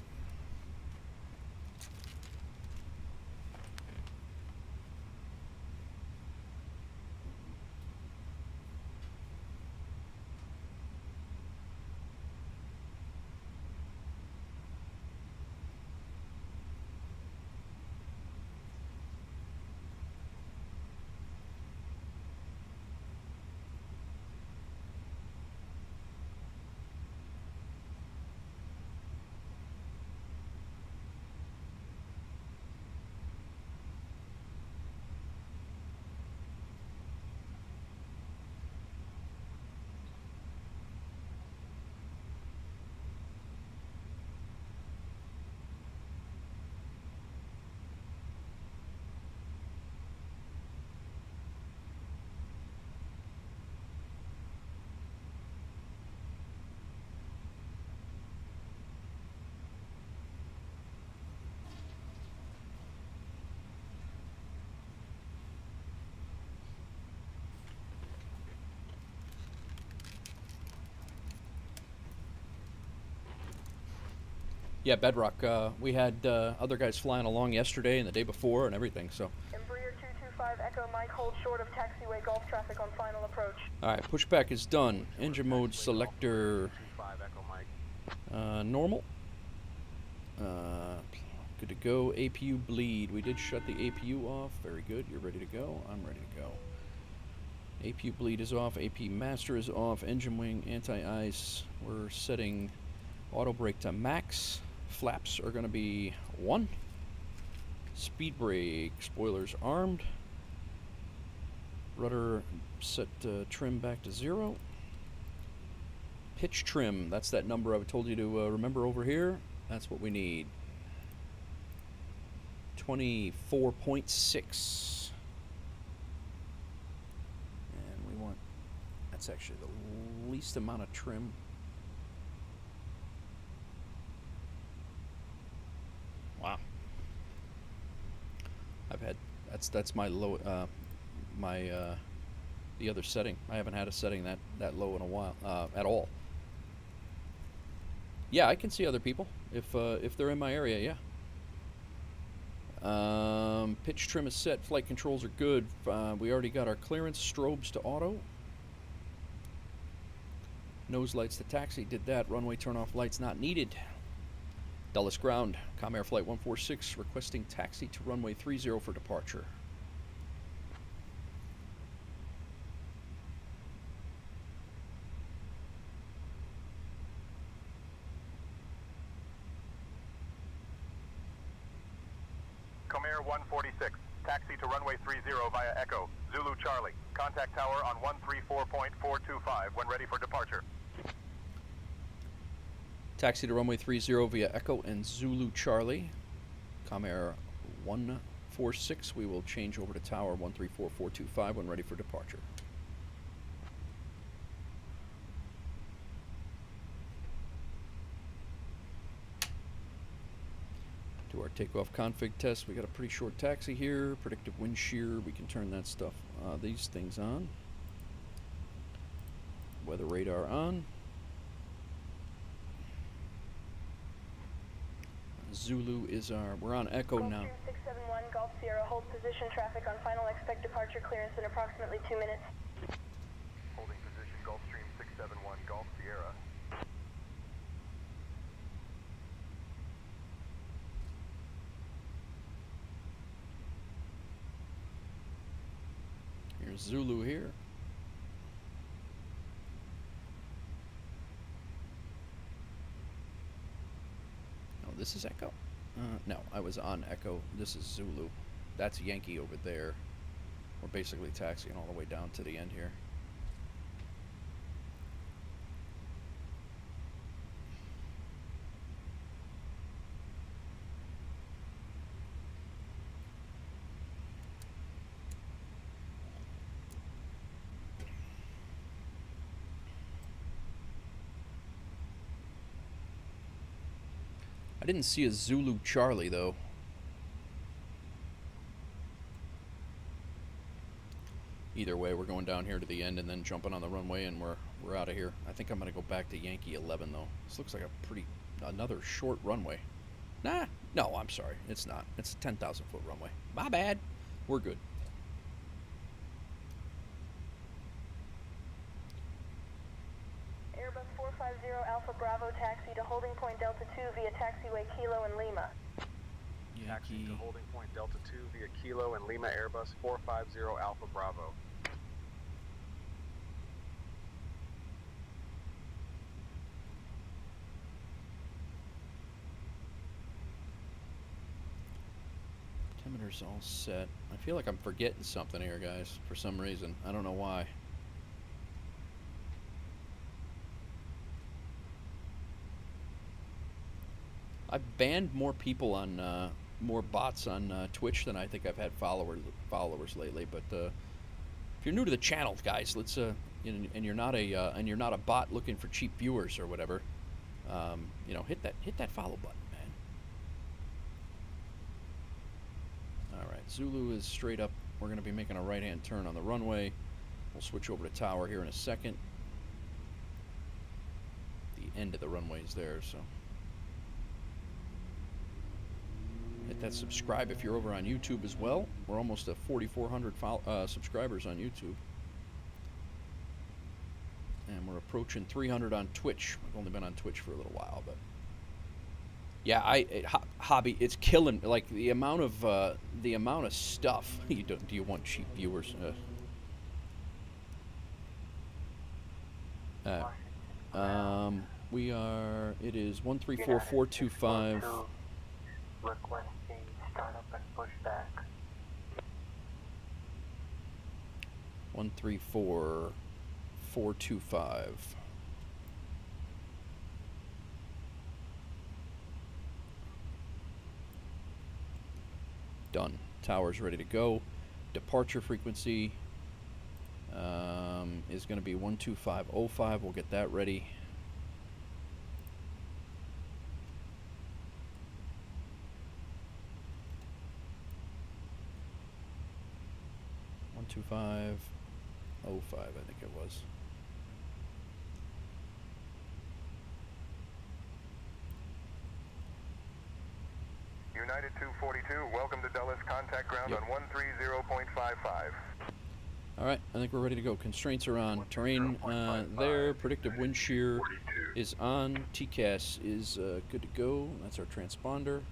Yeah, Bedrock. We had other guys flying along yesterday and the day before and everything, so. Embraer 225 Echo Mike, hold short of taxiway Gulf traffic on final approach. Alright, pushback is done. Engine mode selector normal. Good to go. APU bleed. We did shut the APU off. Very good. You're ready to go. I'm ready to go. APU bleed is off. AP master is off. Engine wing anti-ice. We're setting auto brake to max. Flaps are going to be 1. Speed brake. Spoilers armed. Rudder set trim back to 0. Pitch trim. That's that number I told you to remember over here. That's what we need. 24.6. And we want, that's actually the least amount of trim. Wow. I've had, that's my low, the other setting. I haven't had a setting that low in a while, at all. Yeah, I can see other people if they're in my area, yeah. Pitch trim is set. Flight controls are good. We already got our clearance. Strobes to auto. Nose lights to taxi. Did that. Runway turn off lights not needed. Dulles ground. Comair flight 146 requesting taxi to runway 30 for departure. Comair 146, taxi to runway 30 via Echo, Zulu Charlie. Contact tower on 134.425 when ready for departure. Taxi to runway 30 via Echo and Zulu Charlie. Comair 146, we will change over to tower 134.425 when ready for departure. To our takeoff config test. We got a pretty short taxi here. Predictive wind shear. We can turn that stuff, these things on. Weather radar on. Zulu is our. We're on Echo now. 671 Golf Sierra, hold position. Traffic on final. Expect departure clearance in approximately 2 minutes. Holding position Gulfstream 671 Golf Sierra. Here's Zulu here. Oh, this is Echo. No, I was on Echo. This is Zulu. That's Yankee over there. We're basically taxiing all the way down to the end here. I didn't see a Zulu Charlie though. Either way, we're going down here to the end and then jumping on the runway, and we're out of here. I think I'm gonna go back to Yankee 11 though. This looks like another short runway. Nah, no, I'm sorry, it's not. It's a 10,000 foot runway. My bad. We're good. Airbus 450 Alpha Bravo taxi to holding point Delta 2 via taxiway Kilo and Lima. Taxi to holding point Delta 2 via Kilo and Lima Airbus 450 Alpha Bravo. Altimeter's all set. I feel like I'm forgetting something here, guys, for some reason. I don't know why. I've banned more people on more bots on Twitch than I think I've had followers lately. But if you're new to the channel, guys, let's and you're not a bot looking for cheap viewers or whatever, you know, hit that follow button, man. All right, Zulu is straight up. We're going to be making a right-hand turn on the runway. We'll switch over to tower here in a second. The end of the runway is there, so. Hit that subscribe if you're over on YouTube as well. We're almost at 4,400 subscribers on YouTube. And we're approaching 300 on Twitch. I've only been on Twitch for a little while, but yeah, hobby, it's killing. Like the amount of stuff. Do you want cheap viewers? We are. It is 134425. Requesting startup and pushback. 134425. Done. Tower's ready to go. Departure frequency is going to be 12505. We'll get that ready. Two 505, I think it was. United 242, welcome to Dulles. Contact ground on 130.55. All right, I think we're ready to go. Constraints are on. Terrain there. Predictive wind shear is on. TCAS is good to go. That's our transponder.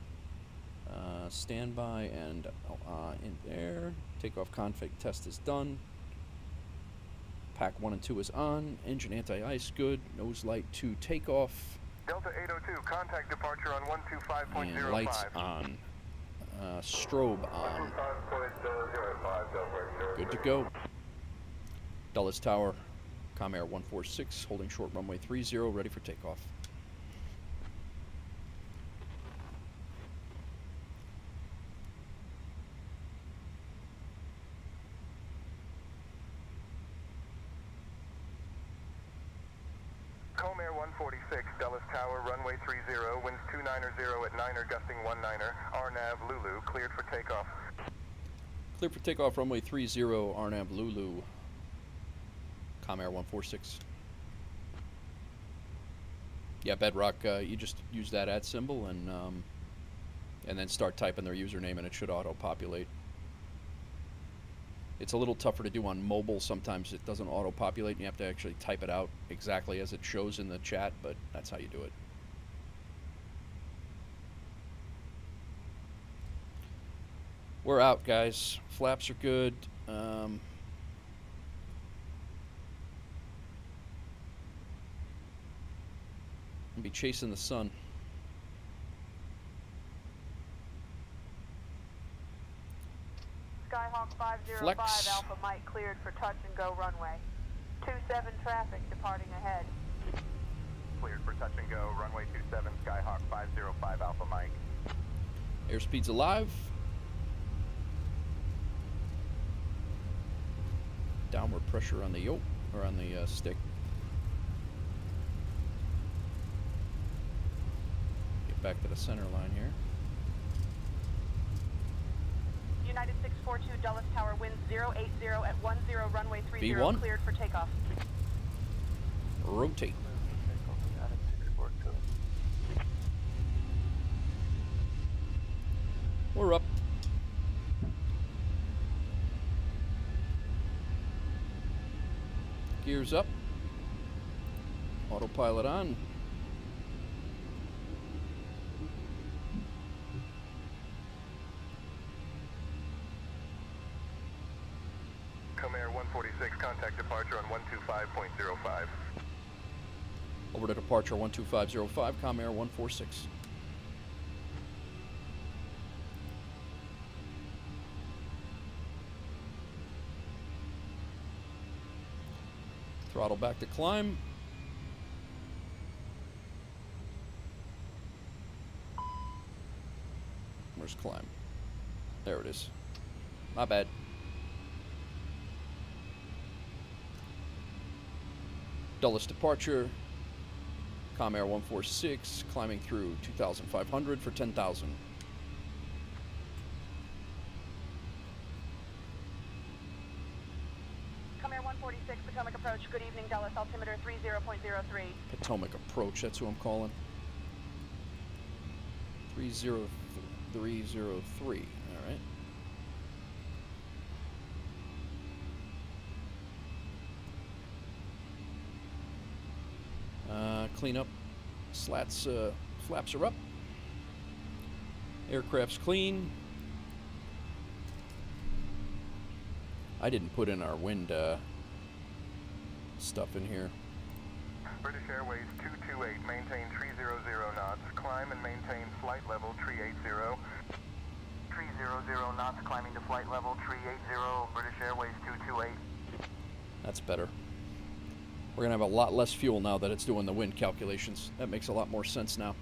Standby and in there. Takeoff config test is done. Pack 1 and 2 is on. Engine anti-ice good. Nose light to takeoff. Delta 802, contact departure on 125.05. And lights on. Strobe on. Good to go. Dulles Tower, Comair 146, holding short runway 30, ready for takeoff. Comair 146, Dulles Tower, runway 30, winds 290 at 9er, gusting 19er, RNAV Lulu, cleared for takeoff. Clear for takeoff, runway 30, RNAV Lulu. Comair 146. Yeah, Bedrock, you just use that @ symbol and then start typing their username and it should auto-populate. It's a little tougher to do on mobile. Sometimes it doesn't auto-populate and you have to actually type it out exactly as it shows in the chat, but that's how you do it. We're out, guys. Flaps are good. I'll be chasing the sun. Skyhawk 505 Flex. Alpha Mike cleared for touch and go runway. 27 traffic departing ahead. Cleared for touch and go, runway 27, Skyhawk 505 Alpha Mike. Airspeed's alive. Downward pressure on the yoke, or on the stick. Get back to the center line here. United 642 Dulles Tower, winds 080 at 10, runway 30, V1. cleared for takeoff. Rotate. We're up. Gears up. Autopilot on. Comair 146, contact departure on 125.05. Over to departure 12505, Comair 146. Throttle back to climb. Where's climb? There it is. My bad. Dulles departure. Comair 146, climbing through 2,500 for 10,000. Comair 146, Potomac approach. Good evening, Dulles. Altimeter 30.03. Potomac approach, that's who I'm calling. 30303, all right. Clean up. Slats, flaps are up. Aircraft's clean. I didn't put in our wind stuff in here. British Airways 228, maintain 300 knots, climb and maintain flight level 380. 300 knots, climbing to flight level 380, British Airways 228. That's better. We're going to have a lot less fuel now that it's doing the wind calculations. That makes a lot more sense now.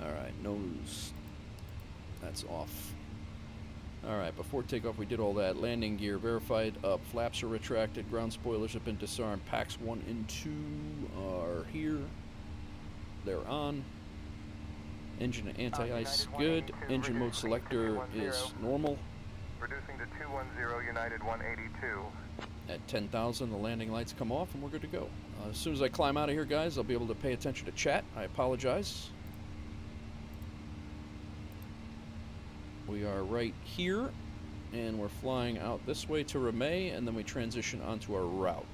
Alright, nose. That's off. Alright, before takeoff we did all that. Landing gear verified up. Flaps are retracted. Ground spoilers have been disarmed. Packs 1 and 2 are here. They're on. Engine anti-ice good. Engine mode selector is normal. Reducing to 210, United 182. At 10,000, the landing lights come off and we're good to go. As soon as I climb out of here, guys, I'll be able to pay attention to chat. I apologize. We are right here, and we're flying out this way to Ramey, and then we transition onto our route.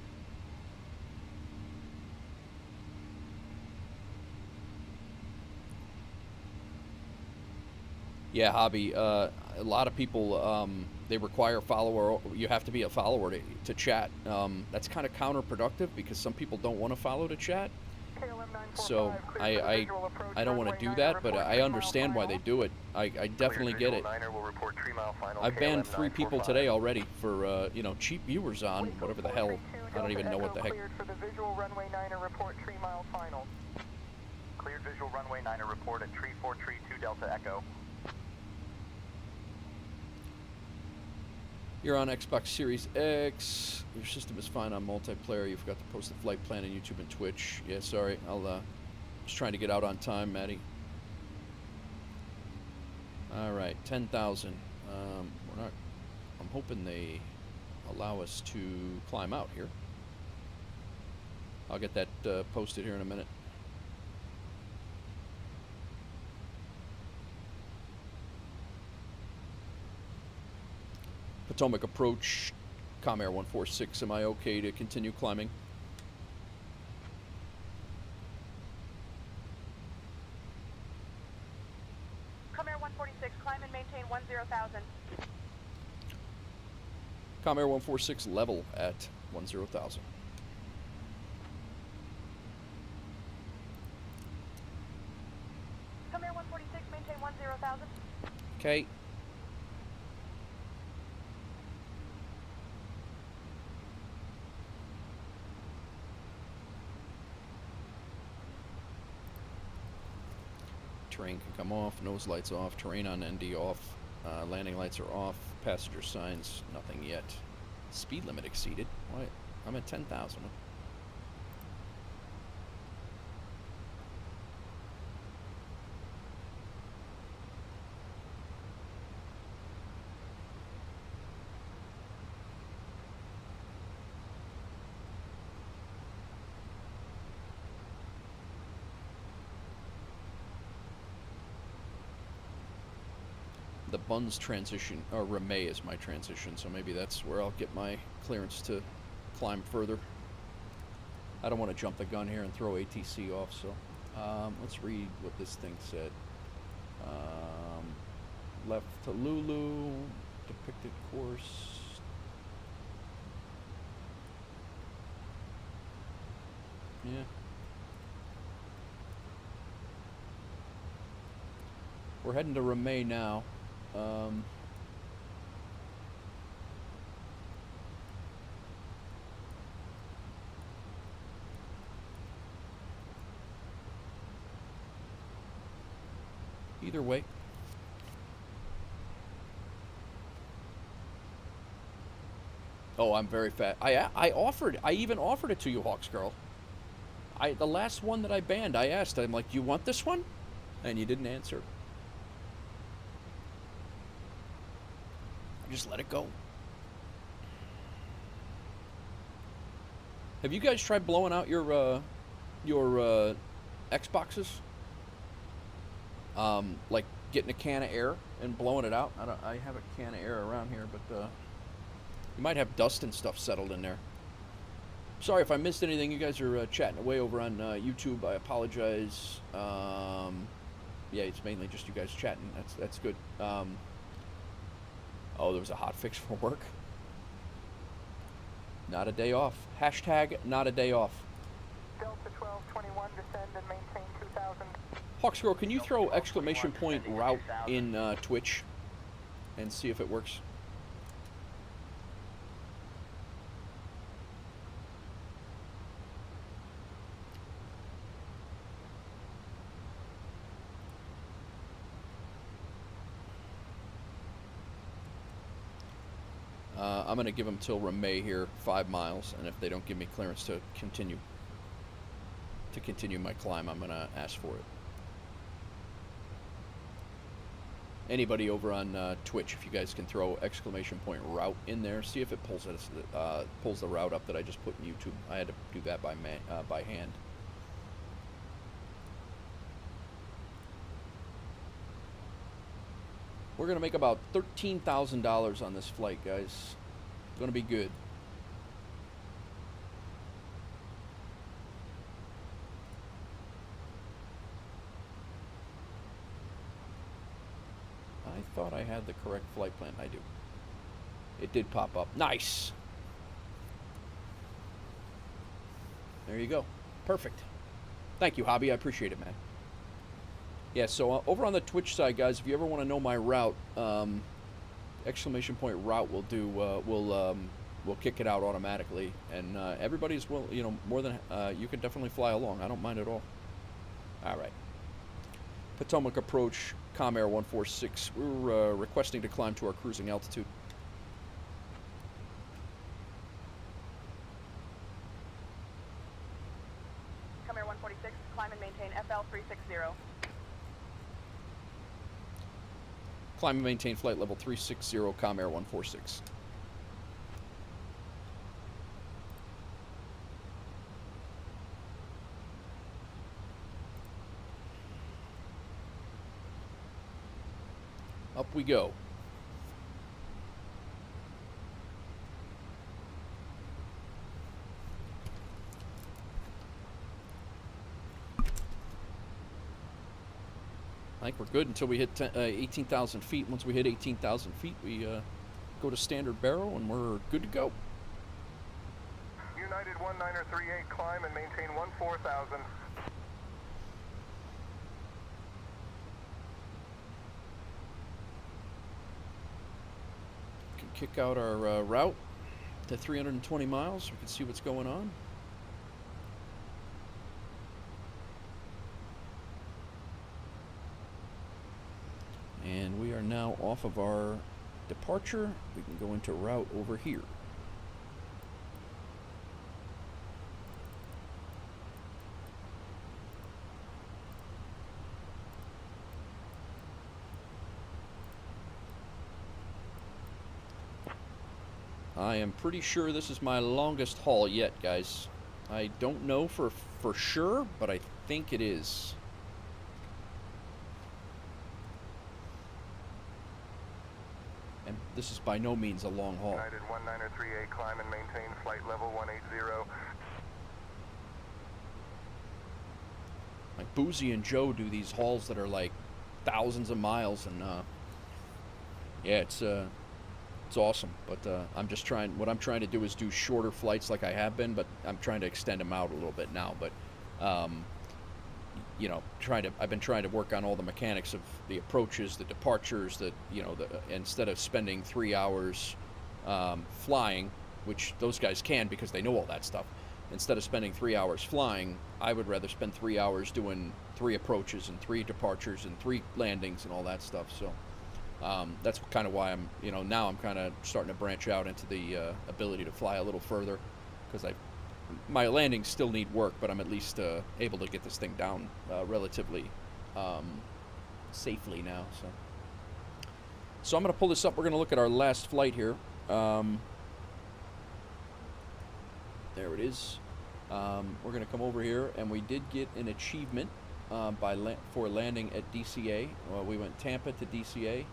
Yeah, Hobby, a lot of people, they require follower. You have to be a follower to chat. That's kind of counterproductive because some people don't want to follow to chat. So I don't want to do that, but I understand why they do it. I definitely get it. I've banned 3 people today already for you know, cheap viewers on whatever the hell. I don't even know what the heck. Cleared for the visual runway 9er report 3 mile final. Cleared visual runway 9er report at tree 432 Delta Echo. You're on Xbox Series X. Your system is fine on multiplayer. You forgot to post the flight plan on YouTube and Twitch. Yeah, sorry. I'll just trying to get out on time, Maddie. All right, 10,000. We're not. I'm hoping they allow us to climb out here. I'll get that posted here in a minute. Potomac approach, Comair 146. Am I okay to continue climbing? Comair 146, climb and maintain 10,000. Comair 146 level at 10,000. Comair 146, maintain 10,000. Okay. Terrain can come off, nose lights off, terrain on ND off, landing lights are off, passenger signs, nothing yet. Speed limit exceeded. What? I'm at 10,000. The Buns transition, or Ramey is my transition, so maybe that's where I'll get my clearance to climb further. I don't want to jump the gun here and throw ATC off, so let's read what this thing said. Left to Lulu, depicted course. Yeah. We're heading to Ramey now. Either way. Oh, I'm very fat. I even offered it to you, Hawks Girl. The last one that I banned, I asked, I'm like, "You want this one?" And you didn't answer. Just let it go. Have you guys tried blowing out your Xboxes? Like getting a can of air and blowing it out. I have a can of air around here, but you might have dust and stuff settled in there. Sorry if I missed anything. You guys are chatting away over on YouTube. I apologize. Yeah, it's mainly just you guys chatting. That's good. Oh, there was a hot fix for work. Not a day off. Hashtag not a day off. Delta 1221, descend and maintain 2,000. Hawksgirl, can you throw exclamation point route in Twitch and see if it works? I'm going to give them till Ramey here, 5 miles, and if they don't give me clearance to continue my climb, I'm going to ask for it. Anybody over on Twitch, if you guys can throw exclamation point route in there, see if it pulls the route up that I just put in YouTube. I had to do that by hand. We're going to make about $13,000 on this flight, guys. Going to be good. I thought I had the correct flight plan. I do. It did pop up. Nice. There you go. Perfect. Thank you, Hobby. I appreciate it, man. Yeah, so over on the Twitch side, guys, if you ever want to know my route, exclamation point route will do. We'll kick it out automatically, and everybody's more than you can definitely fly along. I don't mind at all. All right. Potomac approach, Comair 146. We're requesting to climb to our cruising altitude. Climb and maintain flight level 360, Com Air 146. Up we go. I think we're good until we hit 18,000 feet. Once we hit 18,000 feet, we go to standard barrel and we're good to go. United 1938, climb and maintain 14,000. Can kick out our route to 320 miles. We can see what's going on. And we are now off of our departure. We can go into route over here. I am pretty sure this is my longest haul yet, guys. I don't know for sure, but I think it is. And this is by no means a long haul. United 1938, climb and maintain flight level 180. Like Boozy and Joe do these hauls that are like thousands of miles, and yeah, it's awesome. But I'm just trying. What I'm trying to do is do shorter flights like I have been, but I'm trying to extend them out a little bit now. But you know, I've been trying to work on all the mechanics of the approaches, the departures, instead of spending 3 hours flying, which those guys can because they know all that stuff. Instead of spending 3 hours flying, I would rather spend 3 hours doing 3 approaches and 3 departures and 3 landings and all that stuff. So that's kind of why I'm, now I'm kind of starting to branch out into the ability to fly a little further, because my landings still need work, but I'm at least able to get this thing down relatively safely now. So I'm going to pull this up. We're going to look at our last flight here. There it is. We're going to come over here, and we did get an achievement for landing at DCA. We went Tampa to DCA.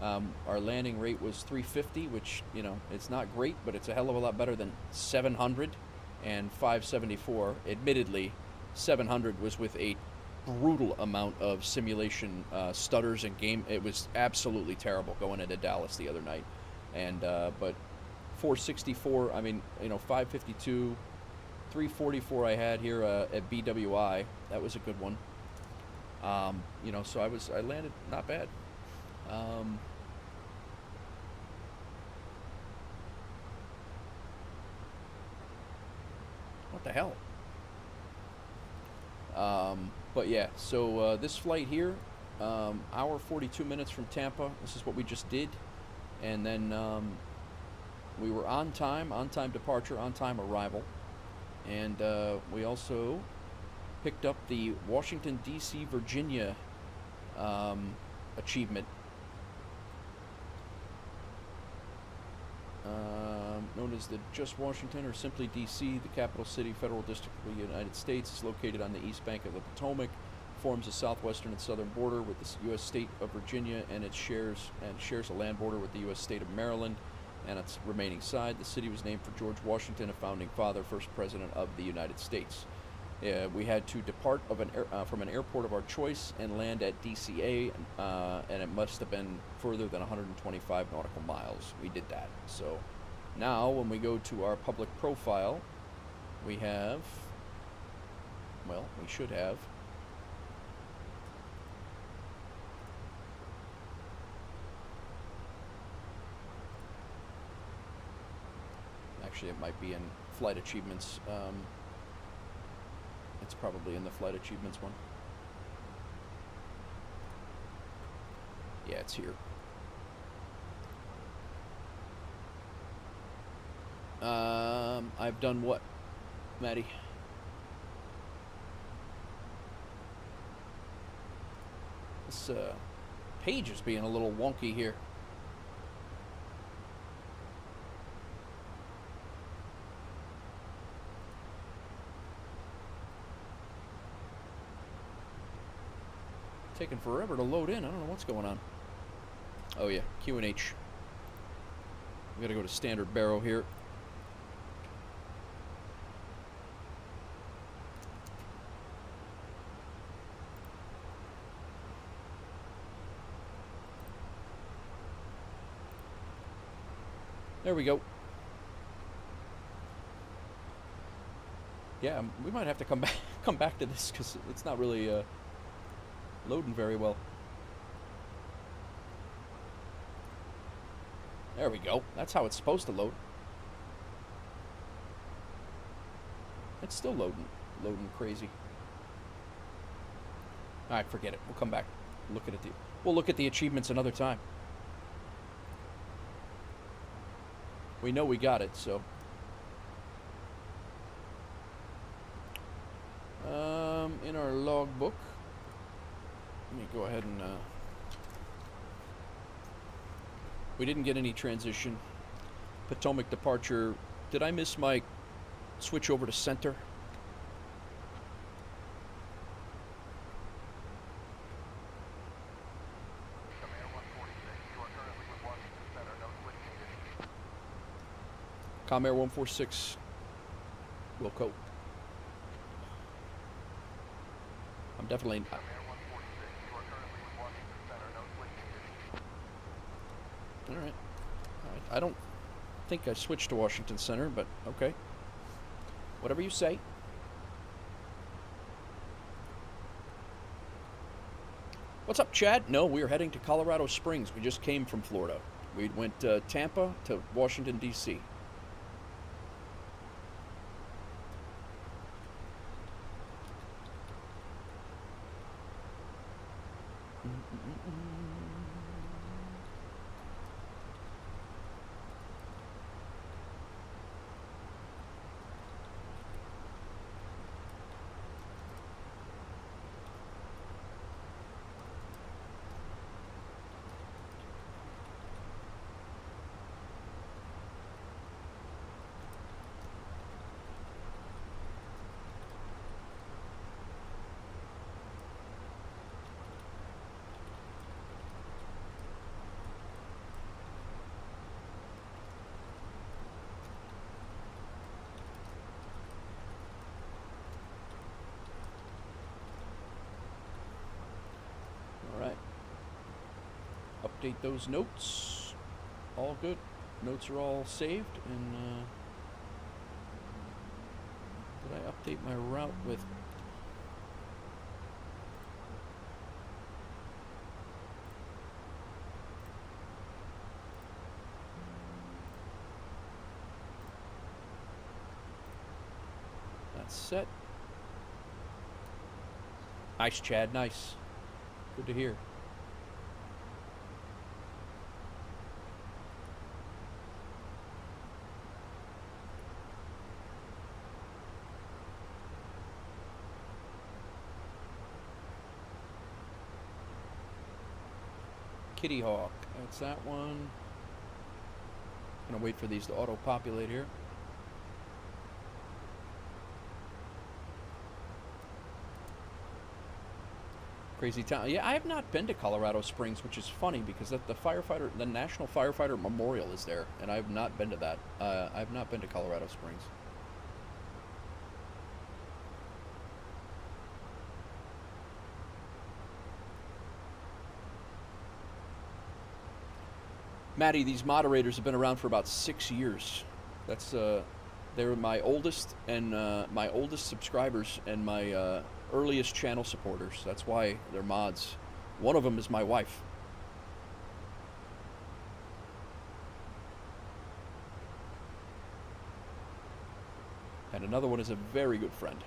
Our landing rate was 350, which, it's not great, but it's a hell of a lot better than 700 and 574. Admittedly, 700 was with a brutal amount of simulation stutters and game. It was absolutely terrible going into Dallas the other night. And but 464, 552, 344 I had here at BWI. That was a good one. So I landed not bad. What the hell? But yeah, so this flight here, hour 42 minutes from Tampa. This is what we just did. And then we were on time departure, on time arrival. And we also picked up the Washington, D.C., Virginia achievement. Known as the Just Washington, or simply D.C., the capital city, federal district of the United States, is located on the east bank of the Potomac, forms the southwestern and southern border with the U.S. state of Virginia, and it shares a land border with the U.S. state of Maryland and its remaining side. The city was named for George Washington, a founding father, first president of the United States. We had to depart from an airport of our choice and land at DCA, and it must have been further than 125 nautical miles. We did that. So now when we go to our public profile, we should have actually, it might be in flight achievements. It's probably in the flight achievements one. Yeah, it's here. I've done what, Maddie? This page is being a little wonky here. Taking forever to load in. I don't know what's going on. Oh yeah, Q&H. We gotta go to standard barrow here. There we go. Yeah, we might have to come back to this because it's not really loading very well. There we go. That's how it's supposed to load. It's still loading crazy. All right, forget it. We'll come back. We'll look at the achievements another time. We know we got it, so. In our logbook, let me go ahead and. We didn't get any transition. Potomac departure. Did I miss my switch over to center? Comair 146, Wilco. I'm definitely. All right. I don't think I switched to Washington Center, but okay. Whatever you say. What's up, Chad? No, we are heading to Colorado Springs. We just came from Florida. We went Tampa to Washington, D.C. Update those notes. All good. Notes are all saved. And did I update my route with? That's set. Nice, Chad. Nice. Good to hear. Kitty Hawk, that's that one. Gonna wait for these to auto-populate here. Crazy town. Yeah, I have not been to Colorado Springs, which is funny because the National Firefighter Memorial is there, and I have not been to that. I have not been to Colorado Springs. Maddie, these moderators have been around for about 6 years. That's they're my oldest subscribers and my earliest channel supporters. That's why they're mods. One of them is my wife. And another one is a very good friend.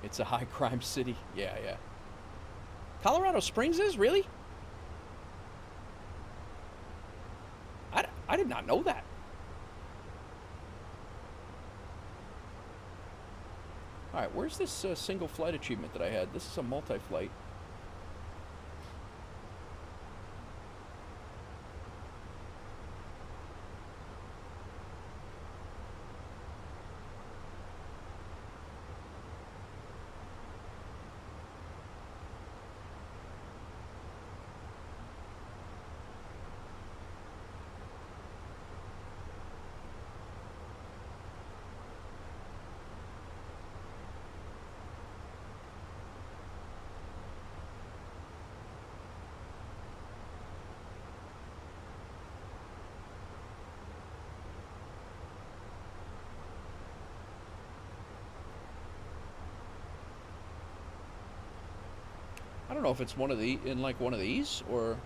It's a high crime city. Yeah, yeah. Colorado Springs is? Really? I did not know that. Alright, where's this single flight achievement that I had? This is a multi-flight. I don't know if it's one of the in like one of these or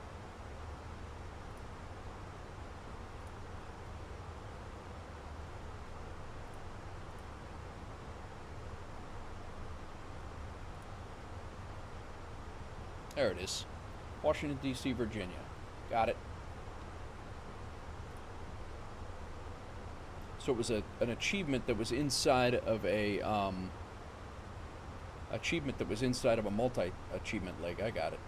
there it is. Washington D.C., Virginia. Got it. So it was an achievement that was inside of a multi-achievement leg. I got it.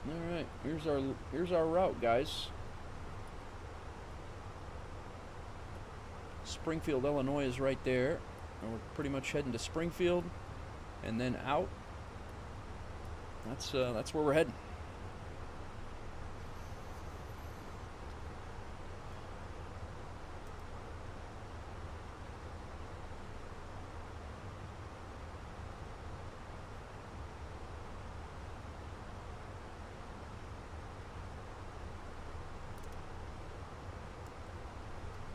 All right, here's our route, guys. Springfield, Illinois is right there, and we're pretty much heading to Springfield and then out. That's where we're heading.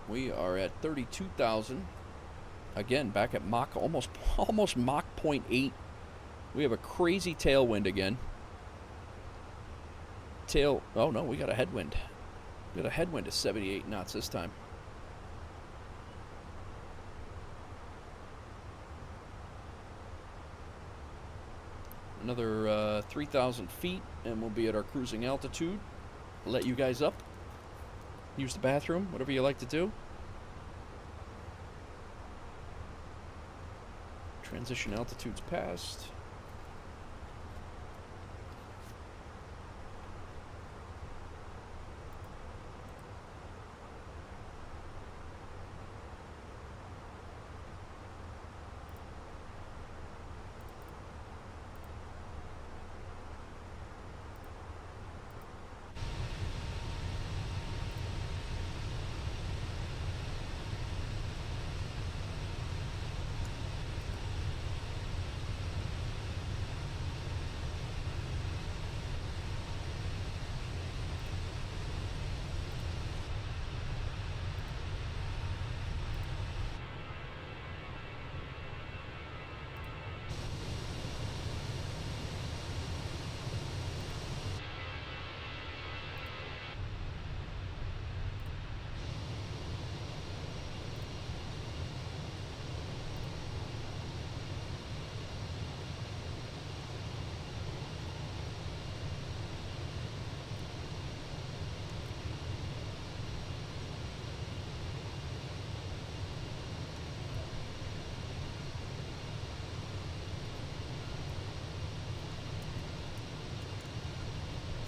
We are at 32,000. Again, back at Mach, almost Mach 0.8. We have a crazy tailwind again. Oh no, we got a headwind. We got a headwind of 78 knots this time. Another 3,000 feet, and we'll be at our cruising altitude. I'll let you guys up. Use the bathroom, whatever you like to do. Transition altitude's passed.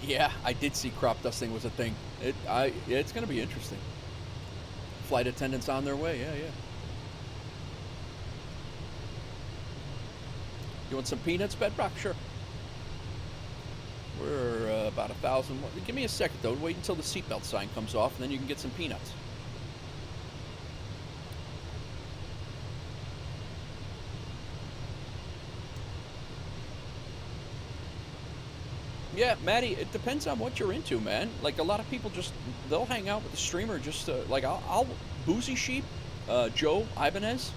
Yeah, I did see crop dusting was a thing. It's going to be interesting. Flight attendants on their way. Yeah. You want some peanuts, Bedrock? Sure. We're about 1,000. Give me a second, though. Wait until the seatbelt sign comes off, and then you can get some peanuts. Yeah, Maddie, it depends on what you're into, man. Like, a lot of people they'll hang out with the streamer just like, I'll Boozy Sheep, Joe Ibanez,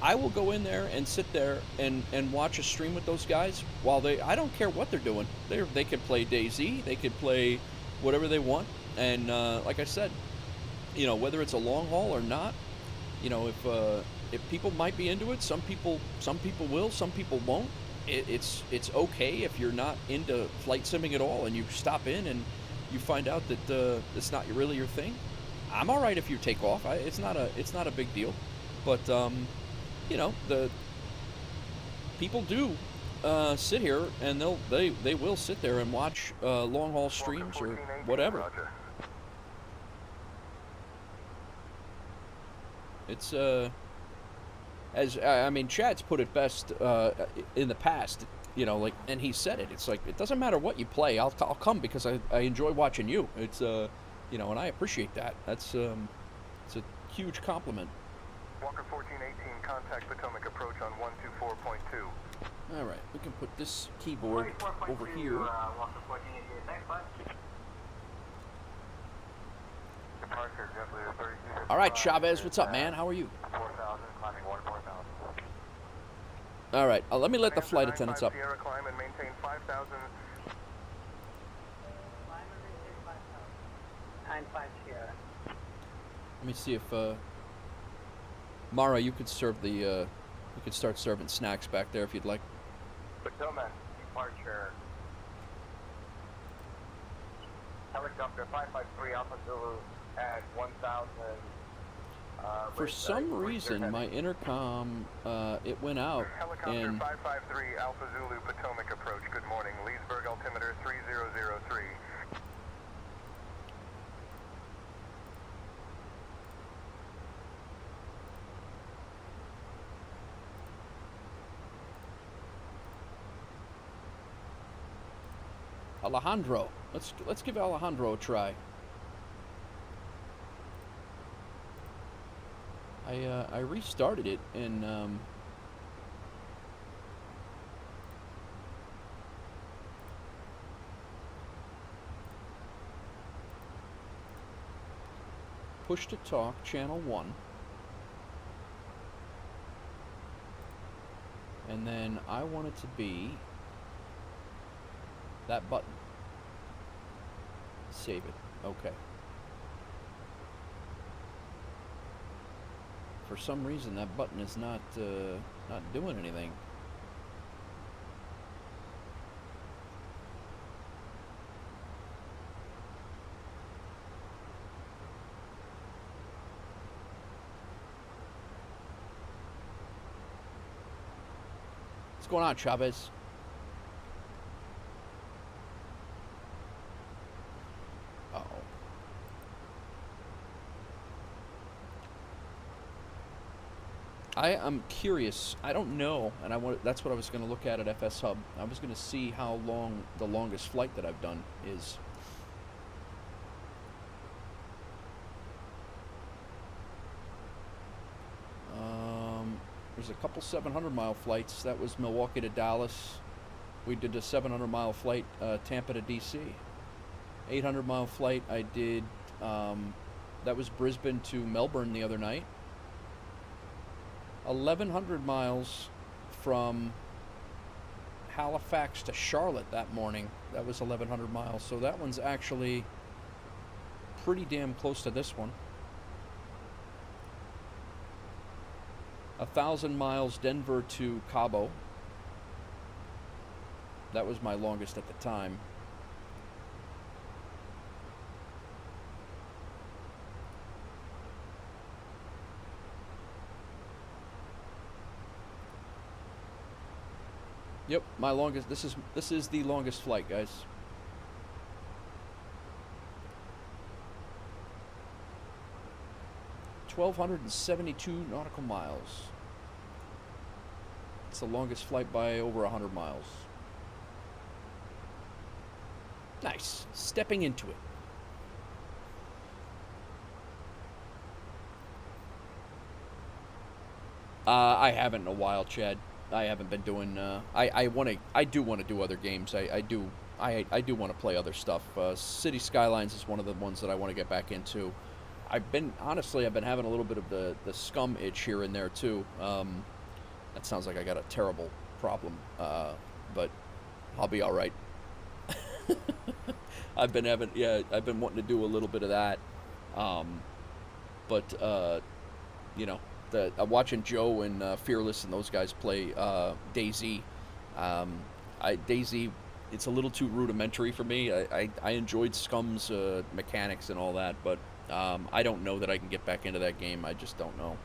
I will go in there and sit there and watch a stream with those guys while I don't care what they're doing. They could play DayZ, they could play whatever they want, and like I said, you know, whether it's a long haul or not, you know, if people might be into it, some people will, some people won't. It's okay if you're not into flight simming at all and you stop in and you find out that it's not really your thing. I'm all right if you take off. It's not a big deal, but you know, the people do sit here and they will sit there and watch long haul streams or whatever. Roger. It's as I mean, Chad's put it best in the past. You know, like, and he said it. It's like, it doesn't matter what you play. I'll come because I enjoy watching you. It's you know, and I appreciate that. That's it's a huge compliment. Walker 1418, contact Potomac approach on 124.2. All right, we can put this keyboard over here. Walker 1488, thanks, bud. Departure, JetBlue 32. All right, Chavez, what's up, man? How are you? 4,000, climbing 14000. All right, let me let the flight attendants up. Sierra climb and maintain 5,000. 95 Sierra. Let me see if Mara, you could serve the you could start serving snacks back there if you'd like. Potomac, departure. Helicopter 553 Alpha Zulu at 1,000. For some reason, my intercom it went out, Helicopter and 553 Alpha Zulu Potomac approach. Good morning. Leesburg altimeter 3003. Alejandro. Let's give Alejandro a try. I restarted it and push to talk channel 1, and then I want it to be that button. Save it. Okay. For some reason, that button is not doing anything. What's going on, Chavez? I am curious. I don't know, and that's what I was going to look at FS Hub. I was going to see how long the longest flight that I've done is. There's a couple 700-mile flights. That was Milwaukee to Dallas. We did a 700-mile flight, Tampa to DC. 800-mile flight I did. That was Brisbane to Melbourne the other night. 1,100 miles from Halifax to Charlotte that morning. That was 1,100 miles. So that one's actually pretty damn close to this one. 1,000 miles Denver to Cabo. That was my longest at the time. Yep, my longest. This is the longest flight, guys. (1,272 nautical miles). It's the longest flight by over 100 miles. Nice. Stepping into it. I haven't in a while, Chad. I haven't been doing. I do want to do other games. I do want to play other stuff. City Skylines is one of the ones that I want to get back into. I've been having a little bit of the scum itch here and there too. That sounds like I got a terrible problem, but I'll be all right. I've been wanting to do a little bit of that, but you know, watching Joe and Fearless and those guys play DayZ. DayZ, it's a little too rudimentary for me. I enjoyed Scum's mechanics and all that, but I don't know that I can get back into that game. I just don't know.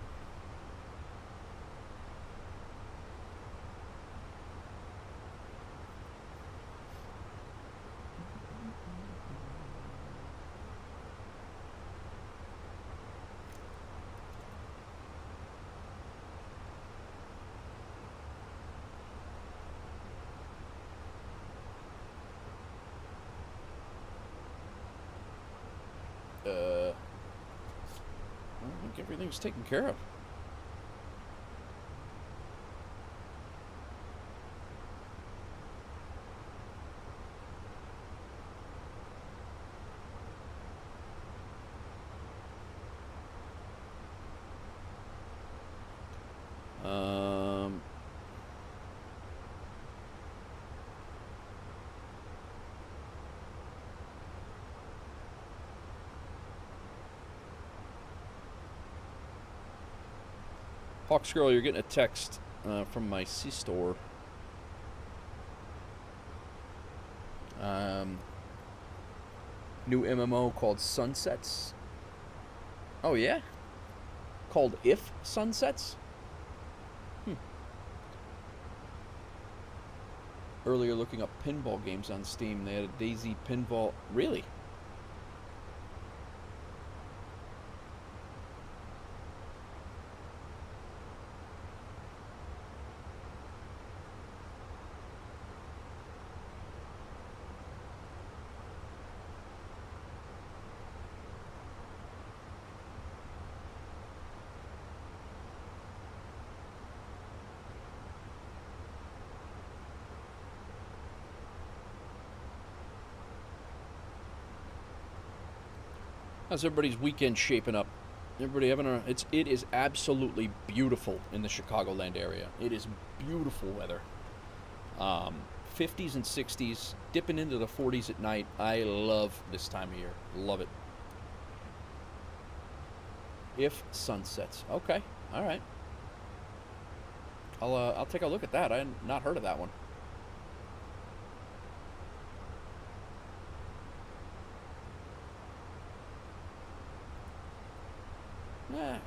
I think everything's taken care of. Hawks Girl, you're getting a text from my C-store. New MMO called Sunsets. Oh, yeah? Called If Sunsets? Earlier looking up pinball games on Steam. They had a DayZ pinball. Really? How's everybody's weekend shaping up? Everybody having it is absolutely beautiful in the Chicagoland area. It is beautiful weather. 50s and 60s, dipping into the 40s at night. I love this time of year. Love it. If Sunsets. Okay. All right. I'll take a look at that. I had not heard of that one. Yeah.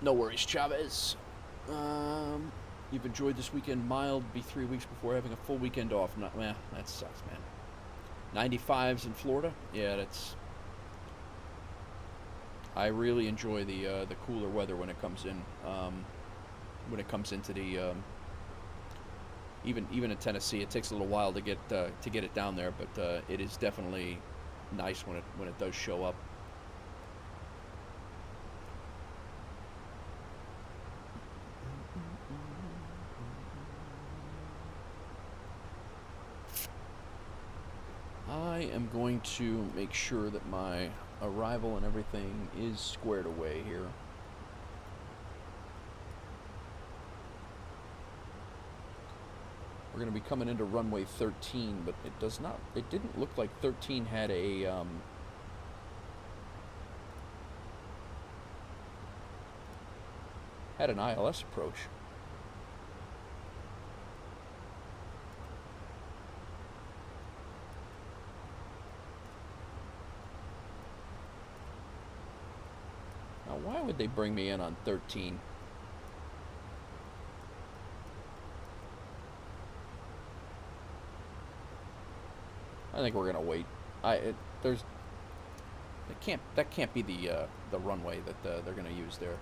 No worries, Chavez. You've enjoyed this weekend mild, be 3 weeks before having a full weekend off. Not, that sucks, man. 95s in Florida? Yeah, that's... I really enjoy the cooler weather when it comes in. When it comes into the... even in Tennessee, it takes a little while to get it down there, but it is definitely nice when it does show up. I am going to make sure that my arrival and everything is squared away here. We're going to be coming into runway 13, but it didn't look like 13 had a had an ILS approach. Now, why would they bring me in on 13? I think we're gonna wait. That can't be the runway that they're gonna use there.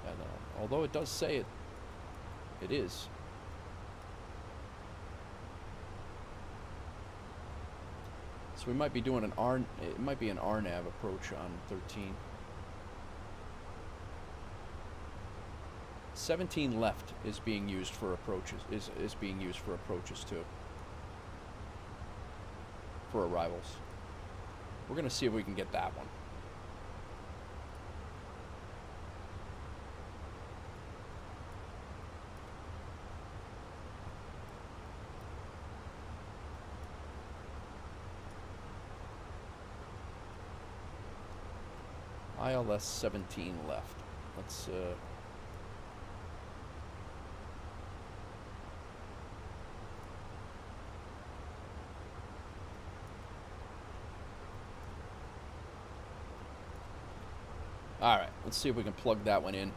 And, although it does say it is. So we might be doing it might be an RNAV approach on 13. 17 left is being used for approaches, is being used for approaches too. For arrivals. We're gonna see if we can get that one. ILS 17 left. Let's all right, let's see if we can plug that one in.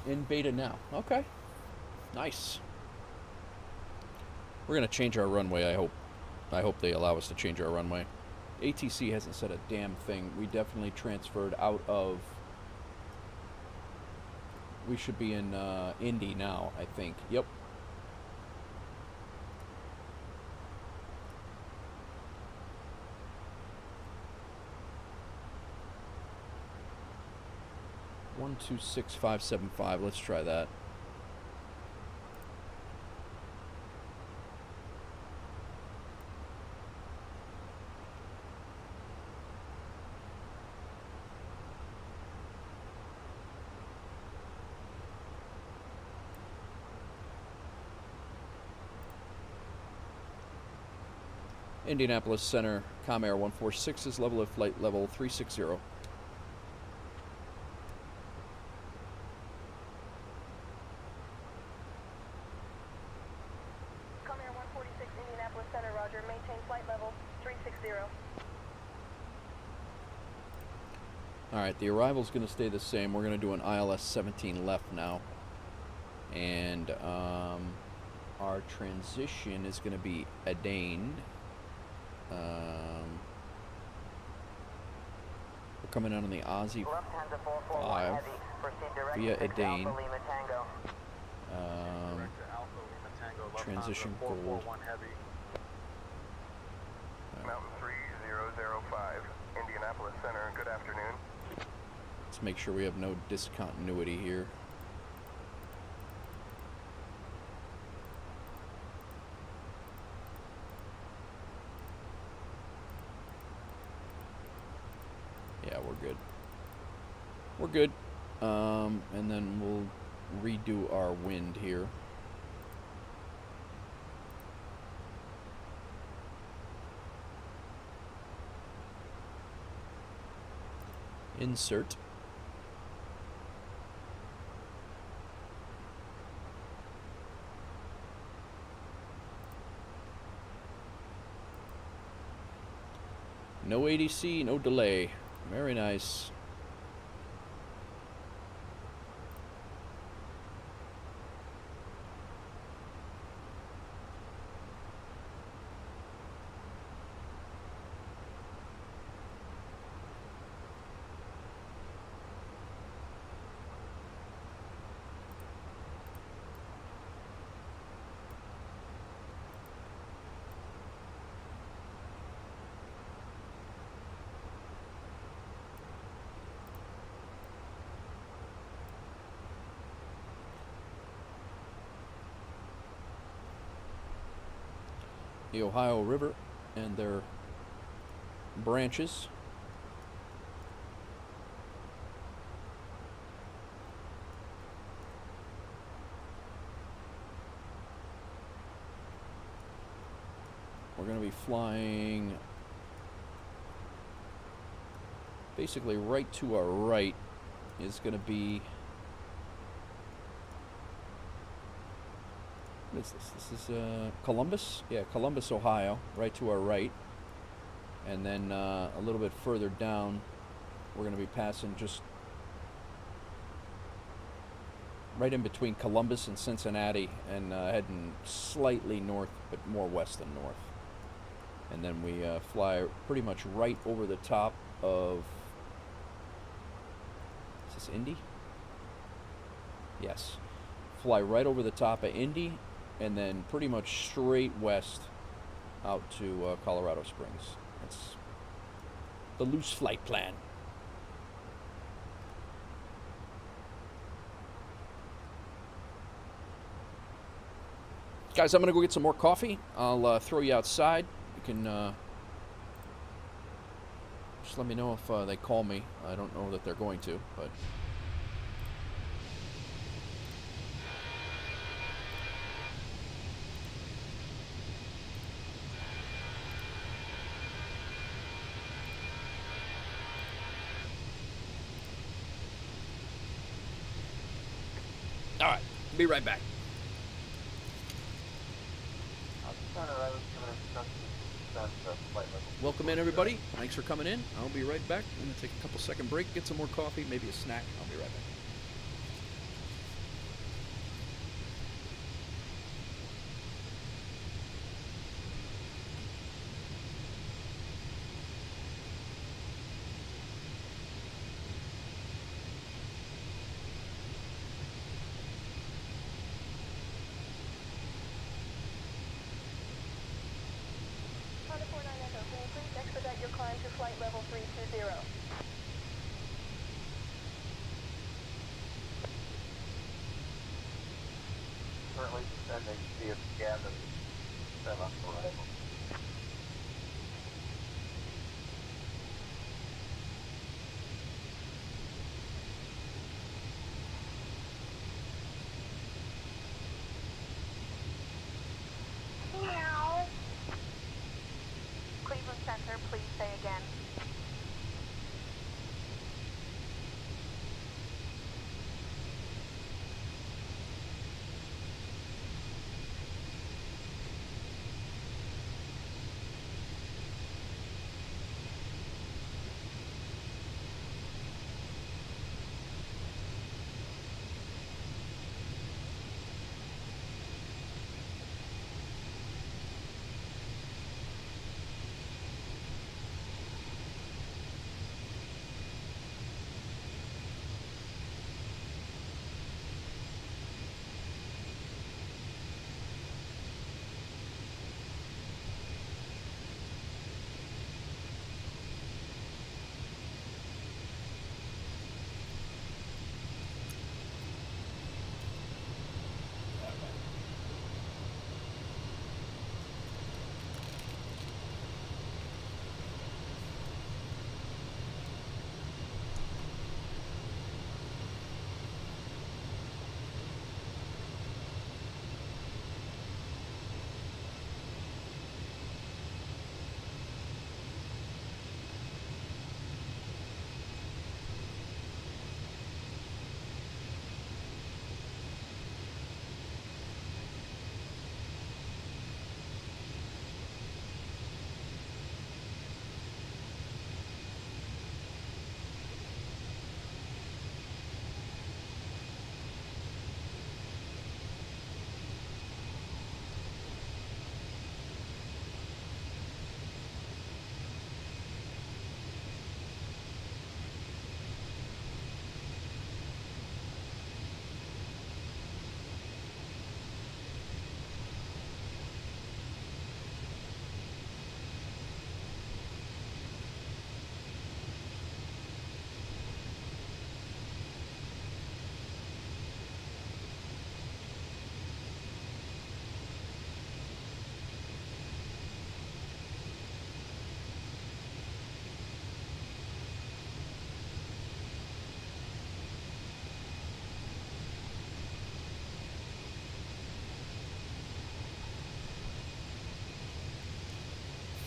In beta now. Okay. Nice. We're gonna change our runway, I hope. I hope they allow us to change our runway. ATC hasn't said a damn thing. We definitely transferred out of... We should be in Indy now, I think. Yep. One, 2, 6, 5, 7, 5. Let's try that. Indianapolis Center, Com Air 146 is level of flight level 360. Com Air 146, Indianapolis Center, roger. Maintain flight level 360. Alright, the arrival's going to stay the same. We're going to do an ILS 17 left now. And our transition is going to be Adane. We're coming out on the Aussie 5 via Adane. Transition gold. Mountain 3005, Indianapolis Center, good afternoon. Let's make sure we have no discontinuity here. Yeah, we're good. We're good. And then we'll redo our wind here. Insert. No ADC, no delay. Very nice. The Ohio River and their branches. We're going to be flying basically right to our right is going to be, what is this? This is Columbus? Yeah, Columbus, Ohio, right to our right. And then a little bit further down, we're going to be passing just right in between Columbus and Cincinnati and heading slightly north, but more west than north. And then we fly pretty much right over the top of, is this Indy? Yes. Fly right over the top of Indy, and then pretty much straight west out to Colorado Springs. That's the loose flight plan. Guys, I'm going to go get some more coffee. I'll throw you outside. You can just let me know if they call me. I don't know that they're going to, but... All right, be right back. Welcome in, everybody. Thanks for coming in. I'll be right back. I'm going to take a couple second break, get some more coffee, maybe a snack. I'll be right back. Flight level 320. Currently descending via Gavin, set up for arrival. Cleveland Center, please say again.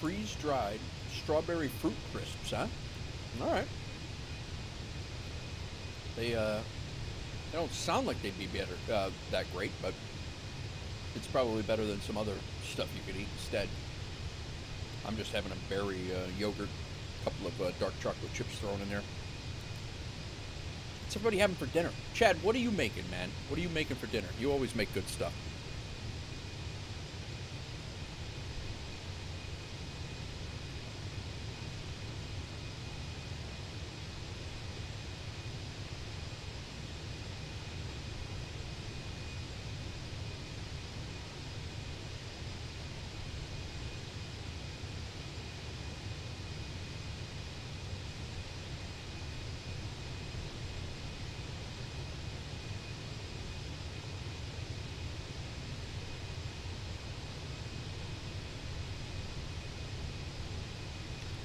Freeze-dried strawberry fruit crisps, huh? All right. They don't sound like they'd be better, that great, but it's probably better than some other stuff you could eat instead. I'm just having a berry yogurt, a couple of dark chocolate chips thrown in there. What's everybody having for dinner? Chad, what are you making, man? What are you making for dinner? You always make good stuff.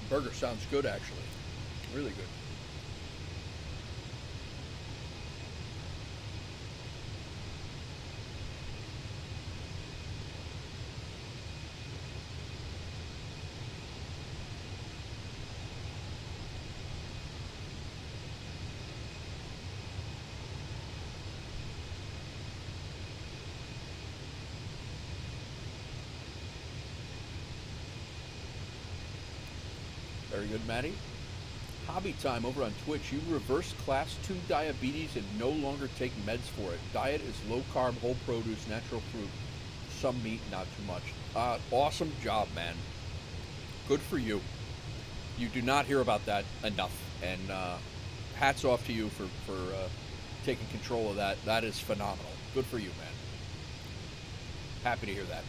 Burger sounds good, actually. Really good. Very good, Maddie. Hobby Time over on Twitch. You reverse class 2 diabetes and no longer take meds for it. Diet is low carb, whole produce, natural fruit, some meat, not too much. Awesome job, man. Good for you. You do not hear about that enough, and hats off to you for taking control of that. That is phenomenal. Good for you, man. Happy to hear that.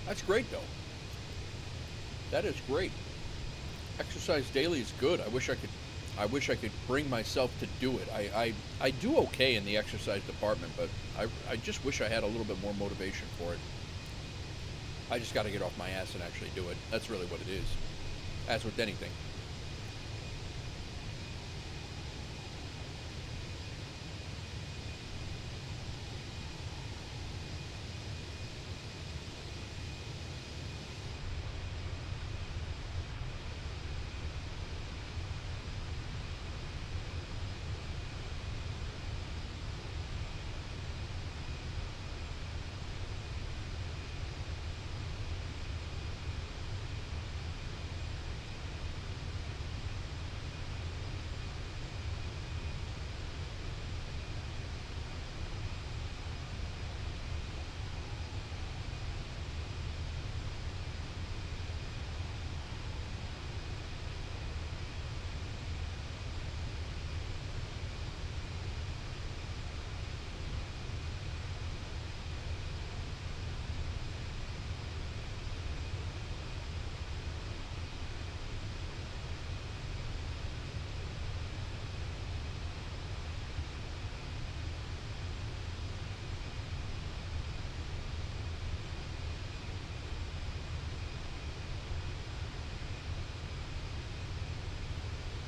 That's great, though. That is great. Exercise daily is good. I wish I could bring myself to do it. I do okay in the exercise department, but I just wish I had a little bit more motivation for it. I just got to get off my ass and actually do it. That's really what it is. As with anything.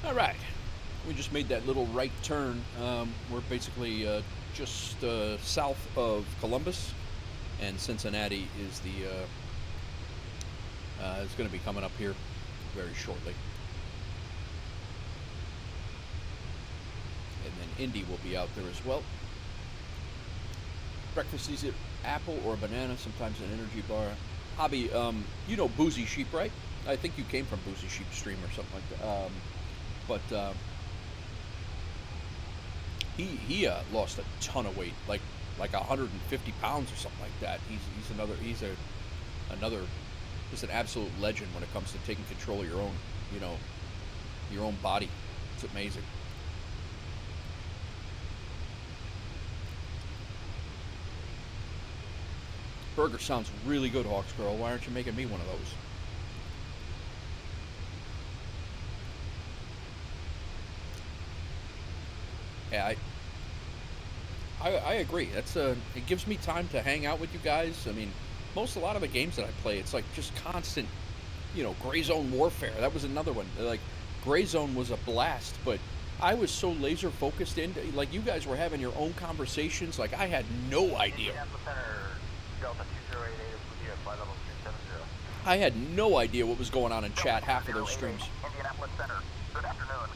All right, we just made that little right turn. We're basically just south of Columbus, and Cincinnati is is going to be coming up here very shortly. And then Indy will be out there as well. Breakfast is it apple or a banana, sometimes an energy bar. Hobby, you know Boozy Sheep, right? I think you came from Boozy Sheep stream or something like that. But he lost a ton of weight, like 150 pounds or something like that. He's an absolute legend when it comes to taking control of your own, your own body. It's amazing. Burger sounds really good, Hawks Girl. Why aren't you making me one of those? Yeah, I agree. That's it gives me time to hang out with you guys. I mean, a lot of the games that I play, it's like just constant, gray zone warfare. That was another one. Like, gray zone was a blast, but I was so laser focused into, like, you guys were having your own conversations. Like, I had no idea. I had no idea what was going on in chat half of those streams. Indianapolis Center. Good afternoon.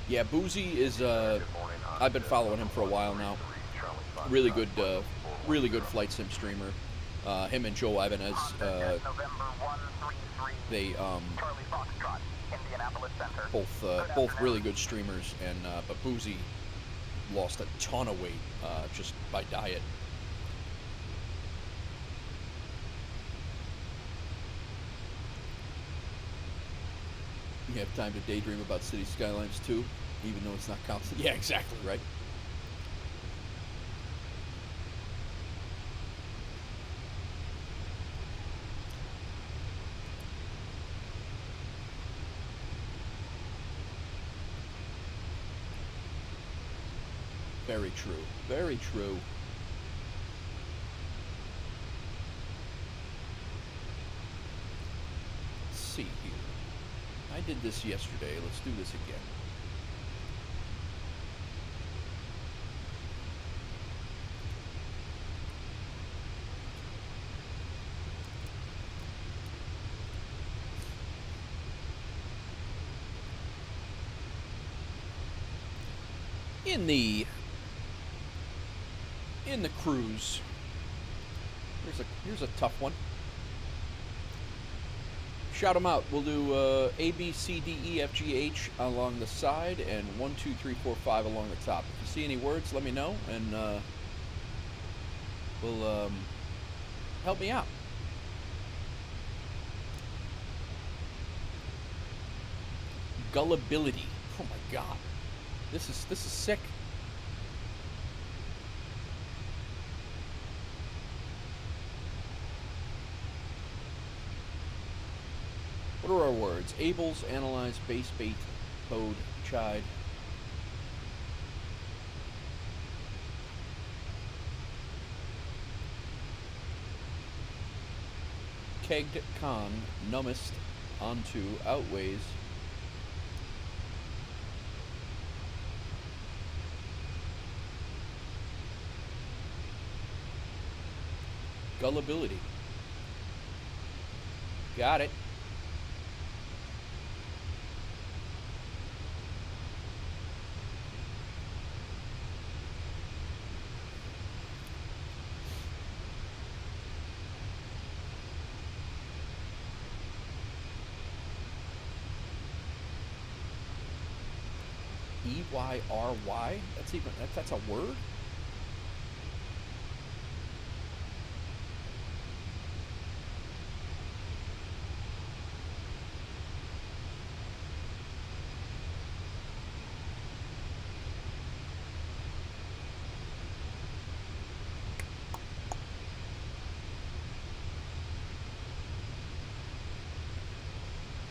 Yeah, Boozy is, I've been following him for a while now. Really good flight sim streamer. Him and Joe Ibanez, Indianapolis Center. Both really good streamers, and but Boozy lost a ton of weight just by diet. You have time to daydream about city skylines too, even though it's not constant. Yeah, exactly, right? Very true. Very true. Let's see here. I did this yesterday. Let's do this again. In the cruise, here's a tough one. Shout them out. We'll do A, B, C, D, E, F, G, H along the side, and 1, 2, 3, 4, 5 along the top. If you see any words, let me know, and will help me out. Gullibility. Oh my God, this is sick. What are our words? Ables, analyze, base, bait, code, chide. Kegged, con, numbest, onto, outweighs. Gullibility. Got it. EYRY? That's a word?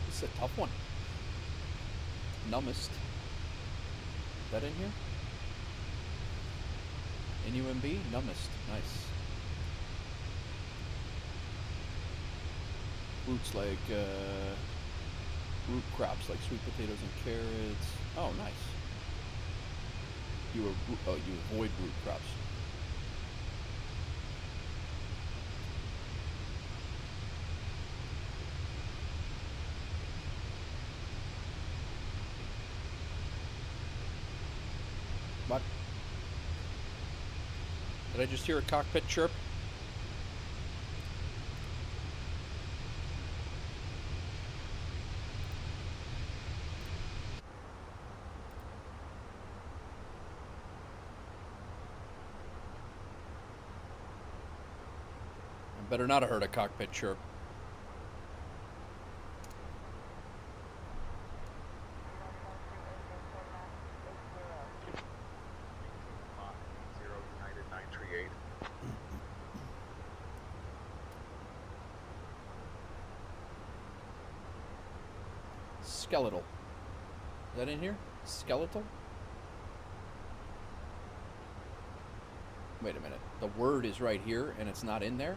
This is a tough one. Numbest. Is that in here? NUMB? Numbest. Nice. Roots like, root crops like sweet potatoes and carrots. Oh, nice. You avoid root crops. What? Did I just hear a cockpit chirp? I better not have heard a cockpit chirp. Skeletal. Is that in here? Skeletal? Wait a minute. The word is right here and it's not in there?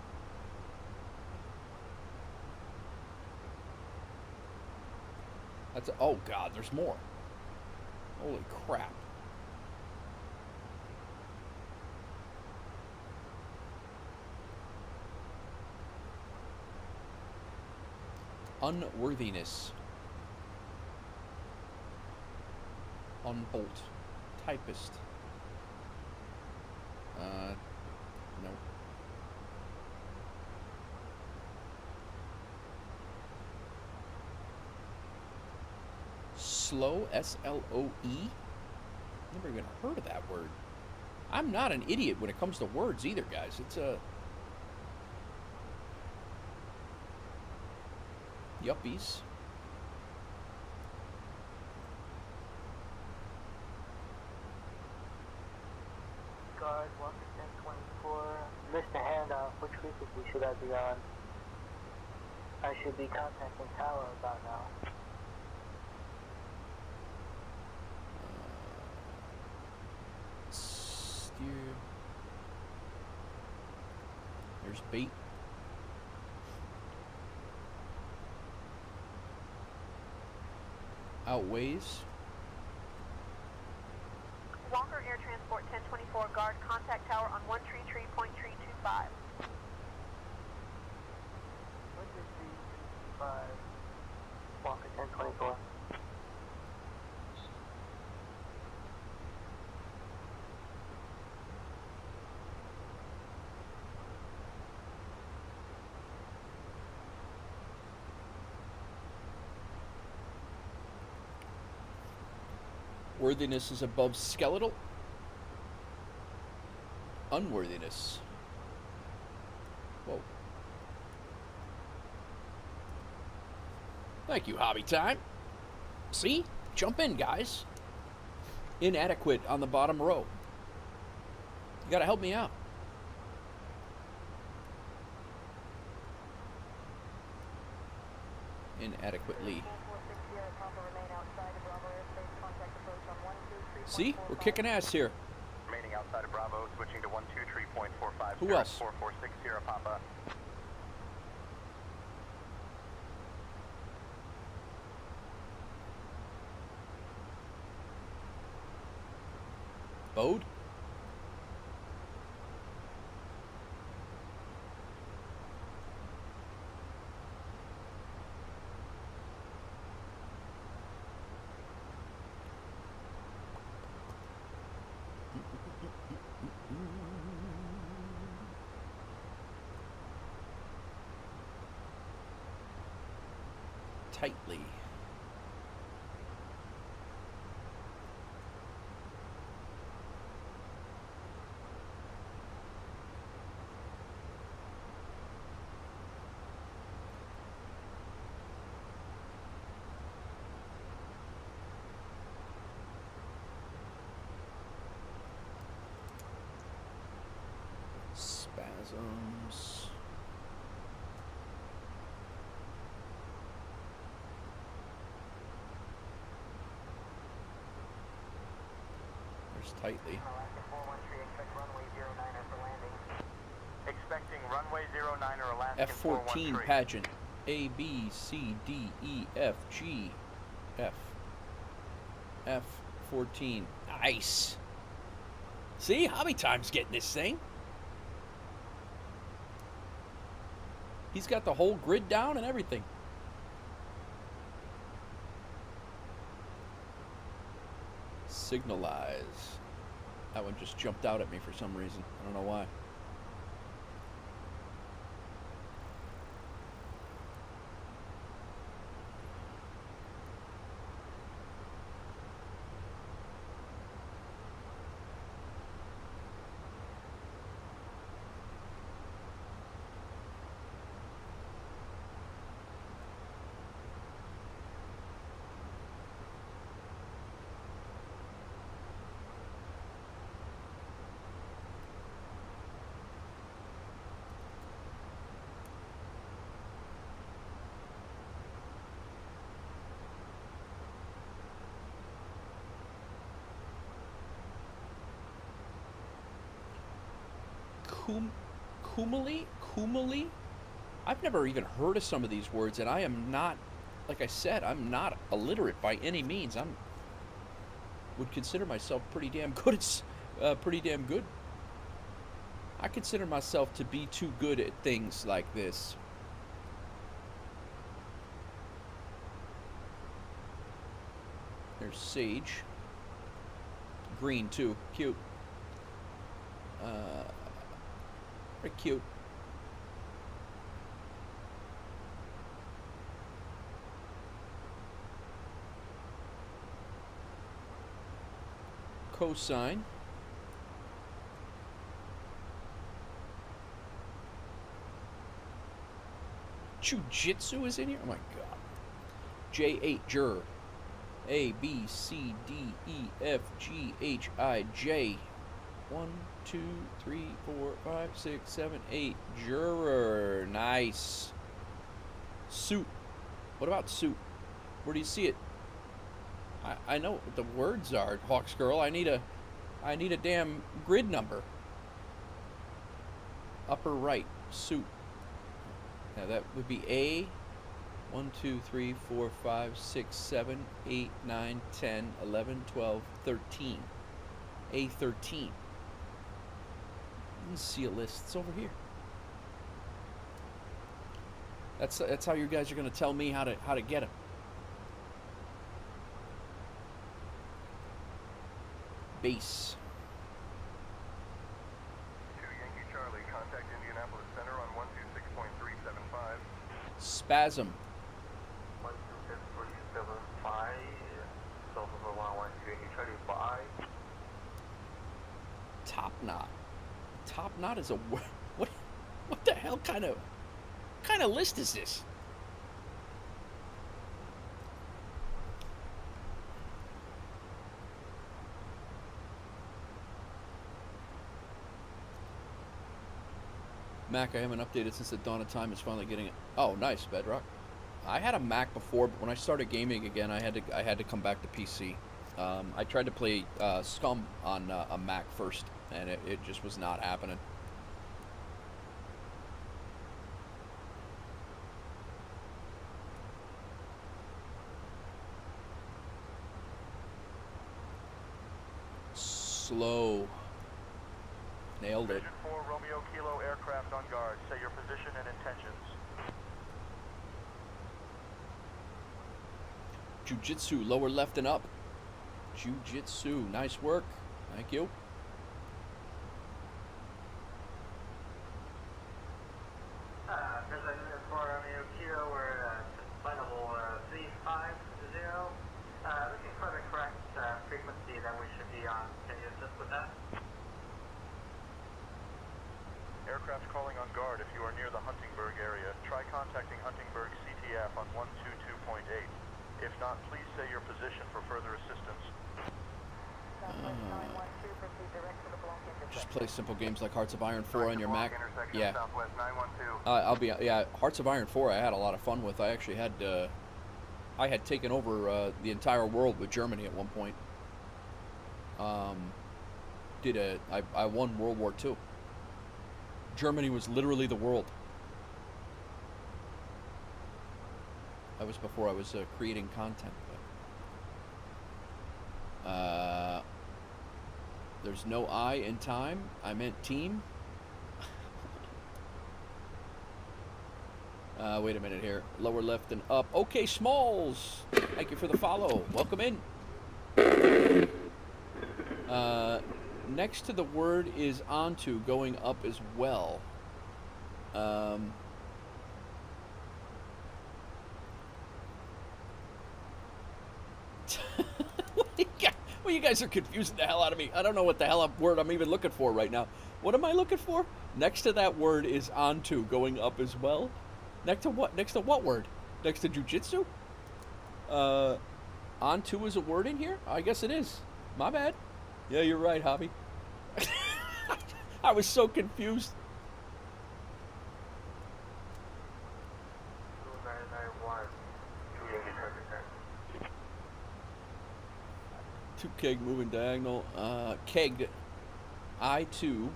That's oh God, there's more. Holy crap. Unworthiness. Unbolt. Typist. No. Slow, S-L-O-E. Never even heard of that word. I'm not an idiot when it comes to words either, guys. It's a... Yuppies. Guard, Washington 24. Missed a handoff. Which frequency should I be on? I should be contacting tower about now. Steer. There's bait. Outways. Walker Air Transport 1024, guard, contact tower on 133.325. 133.5. Walker 1024. Worthiness is above skeletal. Unworthiness. Whoa. Thank you, Hobby Time. See? Jump in, guys. Inadequate on the bottom row. You gotta help me out. Inadequately. See? We're kicking ass here. Remaining outside of Bravo, switching to 123.45. Who else? 446 Sierra Papa. Bode? Tightly. Spasms. There's tightly. Expecting runway 09er Alaskan F-14 pageant. A, B, C, D, E, F, G, F. F-14. Nice. See? Hobby Time's getting this thing. He's got the whole grid down and everything. Signalize. That one just jumped out at me for some reason. I don't know why. Kumali? I've never even heard of some of these words, and I am not, like I said, I'm not illiterate by any means. Would consider myself pretty damn good at, I consider myself to be too good at things like this. There's Sage. Green, too. Cute. Very cute. cosine. Jujitsu is in here? Oh my god. J8 juror. A, B, C, D, E, F, G, H, I, J. 1, 2, 3, 4, 5, 6, 7, 8. Juror. Nice. Suit. What about suit? Where do you see it? I know what the words are, Hawks Girl. I need a damn grid number. Upper right. Suit. Now that would be A. 1, 2, 3, 4, 5, 6, 7, 8, 9, 10, 11, 12, 13. A13. Let's see a list. It's over here. That's how you guys are going to tell me how to get them. Base. 2 Yankee Charlie, contact Indianapolis Center on 126.375. Spasm. 126.375. South of 112 Yankee Charlie, bye. Top knot. Top knot is a what the hell kind of list is this? Mac, I haven't updated since the dawn of time. Is finally getting it. Oh, nice, Bedrock. I had a Mac before, but when I started gaming again, I had to come back to PC. I tried to play Scum on a Mac first, and it just was not happening. Slow. Nailed it. Vision 4 Romeo Kilo aircraft on guard. Say your position and intentions. Jiu-Jitsu, lower left and up. Jiu-Jitsu, nice work. Thank you. President 4 Romeo Kilo, we're at flight level 350. Looking for the correct frequency that we should be on. Can you assist with that? Aircraft calling on guard if you are near the Huntingburg area. Try contacting Huntingburg CTF on 122.8. If not, please say your position for further assistance. Just play simple games like Hearts of Iron 4 on your Mac. Yeah. Southwest 912. I'll be Hearts of Iron 4 I had a lot of fun with. I actually had I had taken over the entire world with Germany at one point. I won World War II. Germany was literally the world. That was before I was creating content. But, there's no I in time. I meant team. Wait a minute here. Lower left and up. Okay, Smalls. Thank you for the follow. Welcome in. Next to the word is onto, going up as well. Well, you guys are confusing the hell out of me. I don't know what the hell word I'm even looking for right now. What am I looking for? Next to that word is onto, going up as well. Next to what? Next to what word? Next to jujitsu? Onto is a word in here? I guess it is. My bad. Yeah, you're right, Hobby. I was so confused. 2 keg moving diagonal. Keg. I2.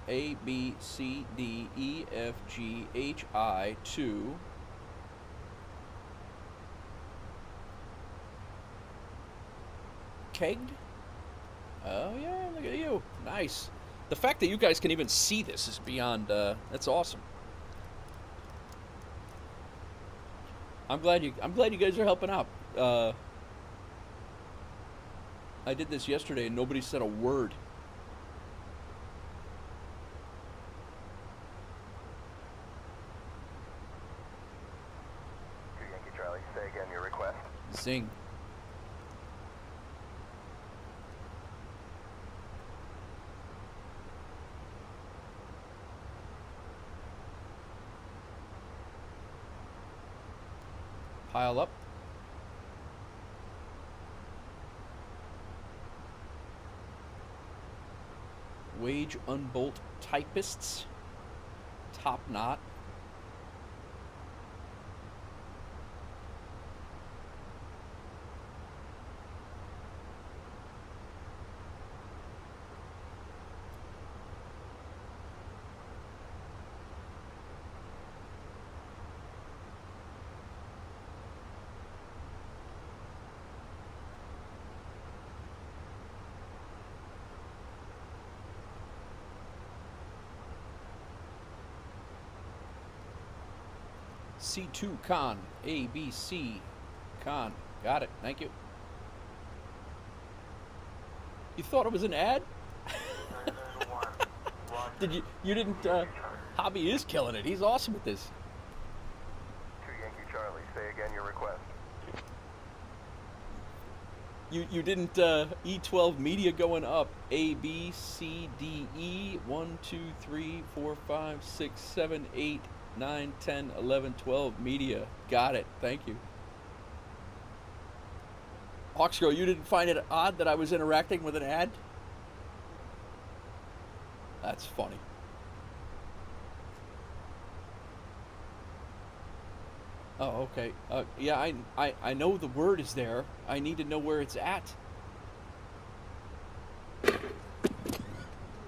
A, B, C, D, E, F, G, H, I, 2. Kegged? Oh, yeah, look at you. Nice. The fact that you guys can even see this is beyond, that's awesome. I'm glad you guys are helping out. I did this yesterday and nobody said a word. Yankee Charlie, say again your request. Zing. pile up. Wage unbolt typists. Top knot. C2 con. ABC con. Got it. Thank you. You thought it was an ad? You didn't, Hobby is killing it. He's awesome at this. 2 Yankee Charlie, say again your request. You didn't, E12 media going up. A, B, C, D, E, 1, 2, 3, 4, 5, 6, 7, 8, 9, 10, 11, 12 media. Got it. Thank you. Hawksgirl, you didn't find it odd that I was interacting with an ad? That's funny. Oh, okay. Yeah, I know the word is there. I need to know where it's at.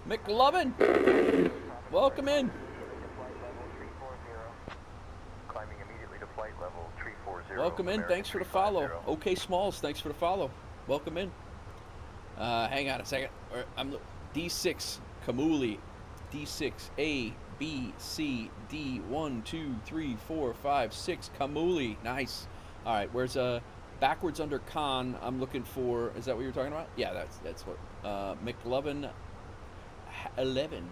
McLovin! Welcome in. Climbing immediately to flight level 340. Welcome in. American Thanks for the follow. 350. OK Smalls, thanks for the follow. Welcome in. Hang on a second. I'm D6 Kamuli. D6 A B C D 1 2 3 4 5 6 Kamuli. Nice. All right. Where's backwards under con? I'm looking for. Is that what you're talking about? Yeah, that's what. McLovin 11.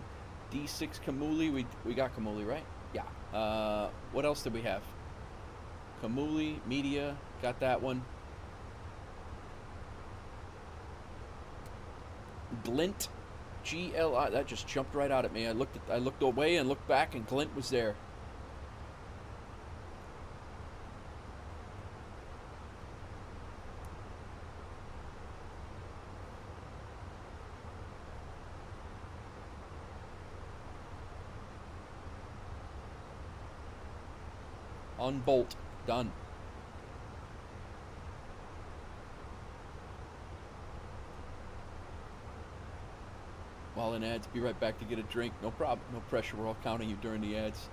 D6 Kamuli. We got Kamuli, right? Yeah. What else did we have? Kamuli media. Got that one. Glint. GLI, that just jumped right out at me. I looked away and looked back, and Glint was there. Unbolt. Done. While in ads, be right back to get a drink. No problem. No pressure. We're all counting you during the ads.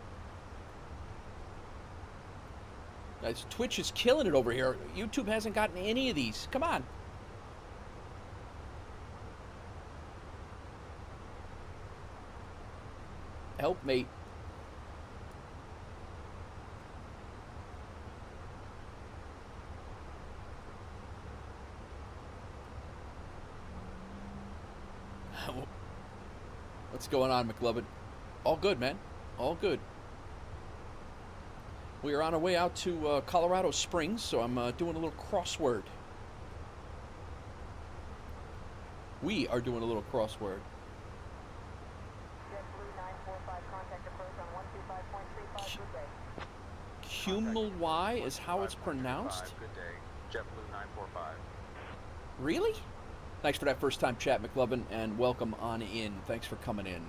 Guys, Twitch is killing it over here. YouTube hasn't gotten any of these. Come on. Help, mate. What's going on, McLovin? All good, man. All good. We are on our way out to Colorado Springs, so I'm doing a little crossword. We are doing a little crossword. Cumul-Y is how it's pronounced? Good day. JetBlue 945. Really? Thanks for that first time chat, McLovin, and welcome on in. Thanks for coming in.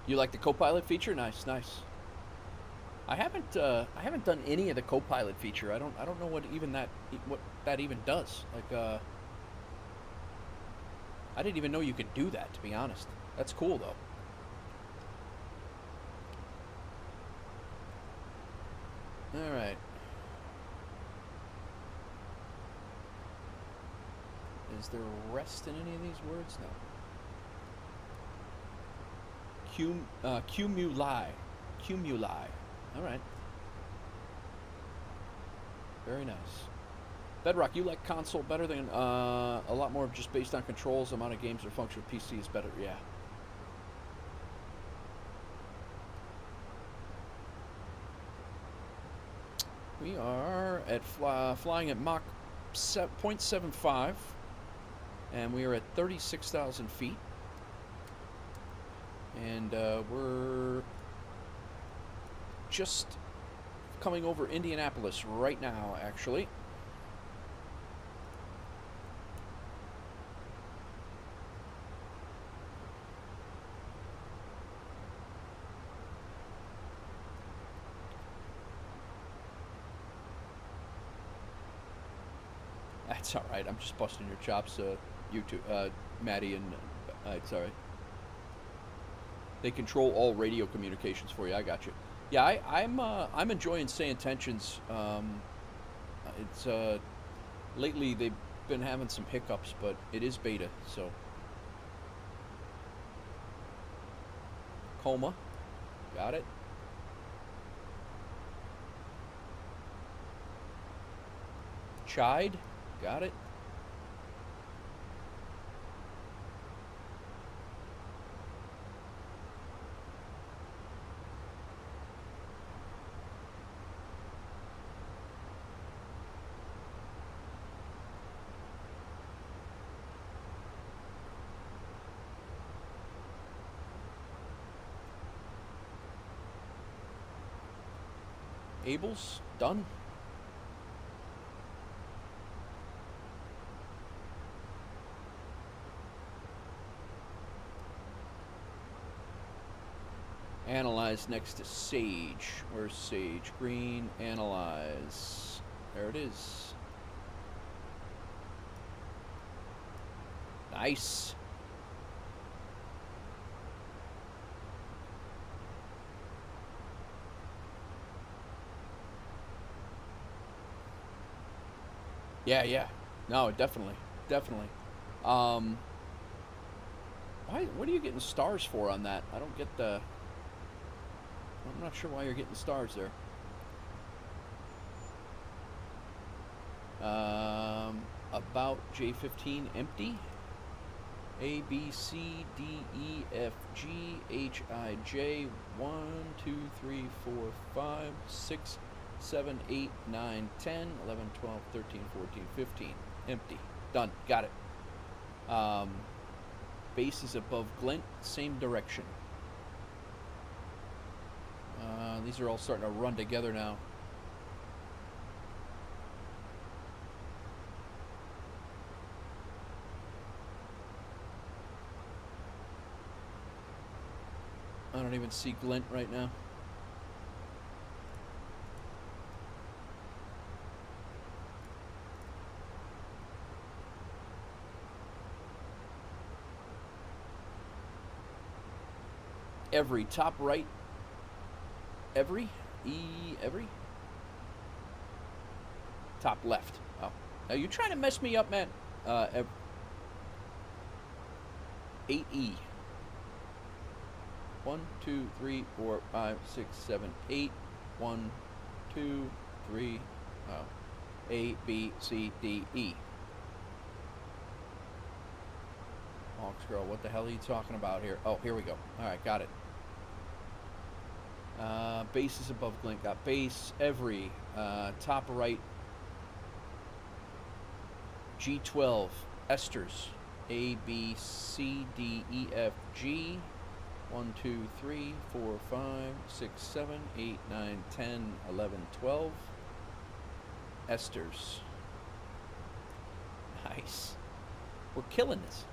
You like the co-pilot feature? Nice, nice. I haven't done any of the co-pilot feature. I don't know what that even does. Like I didn't even know you could do that, to be honest. That's cool though. All right. Is there rest in any of these words? No. Cumuli. Cumuli. All right. Very nice. Bedrock, you like console better than a lot more just based on controls, amount of games or function. PC is better. Yeah. We are at flying at Mach 0.75, and we are at 36,000 feet. And we're just coming over Indianapolis right now, actually. That's all right. I'm just busting your chops, YouTube, Maddie, and it's all right. They control all radio communications for you. I got you. Yeah, I'm enjoying Say Intentions. It's lately they've been having some hiccups, but it is beta, so. Coma, got it. Chide, got it. Abel's done. Analyze next to Sage. Where's Sage? Green, analyze. There it is. Nice. Yeah. No, definitely. Why? What are you getting stars for on that? I don't get the. I'm not sure why you're getting stars there. About J15 empty. A, B, C, D, E, F, G, H, I, J, 1, 2, 3, 4, 5, 6, 7, 8, 9, 10, 11, 12, 13, 14, 15. Empty. Done. Got it. Base is above glint. Same direction. These are all starting to run together now. I don't even see glint right now. Every top right. Every top left. Oh, are you trying to mess me up, man? 8E. 1, 2, 3, 4, 5, 6, 7, 8. 1, 2, 3. Oh, A, B, C, D, E. Hawks girl, what the hell are you talking about here? Oh, here we go. All right, got it. Base is above glint. Got base. Every top right. G12 esters. A, B, C, D, E, F, G. 1, 2, 3, 4, 5, 6, 7, 8, 9, 10, 11, 12. Esters. Nice. We're killing this.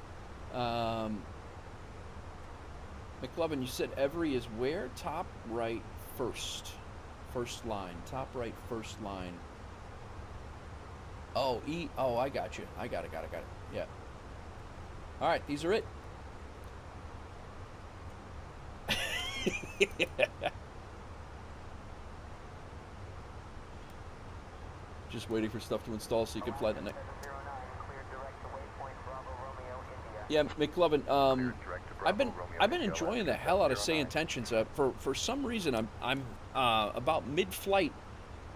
McLovin, you said every is where? Top right first. First line. Top right first line. Oh, E. Oh, I got you. I got it. Yeah. All right, these are it. Just waiting for stuff to install so you can fly the next. Yeah, McLovin. I've been enjoying the hell out of Say Intentions. For some reason, I'm about mid-flight.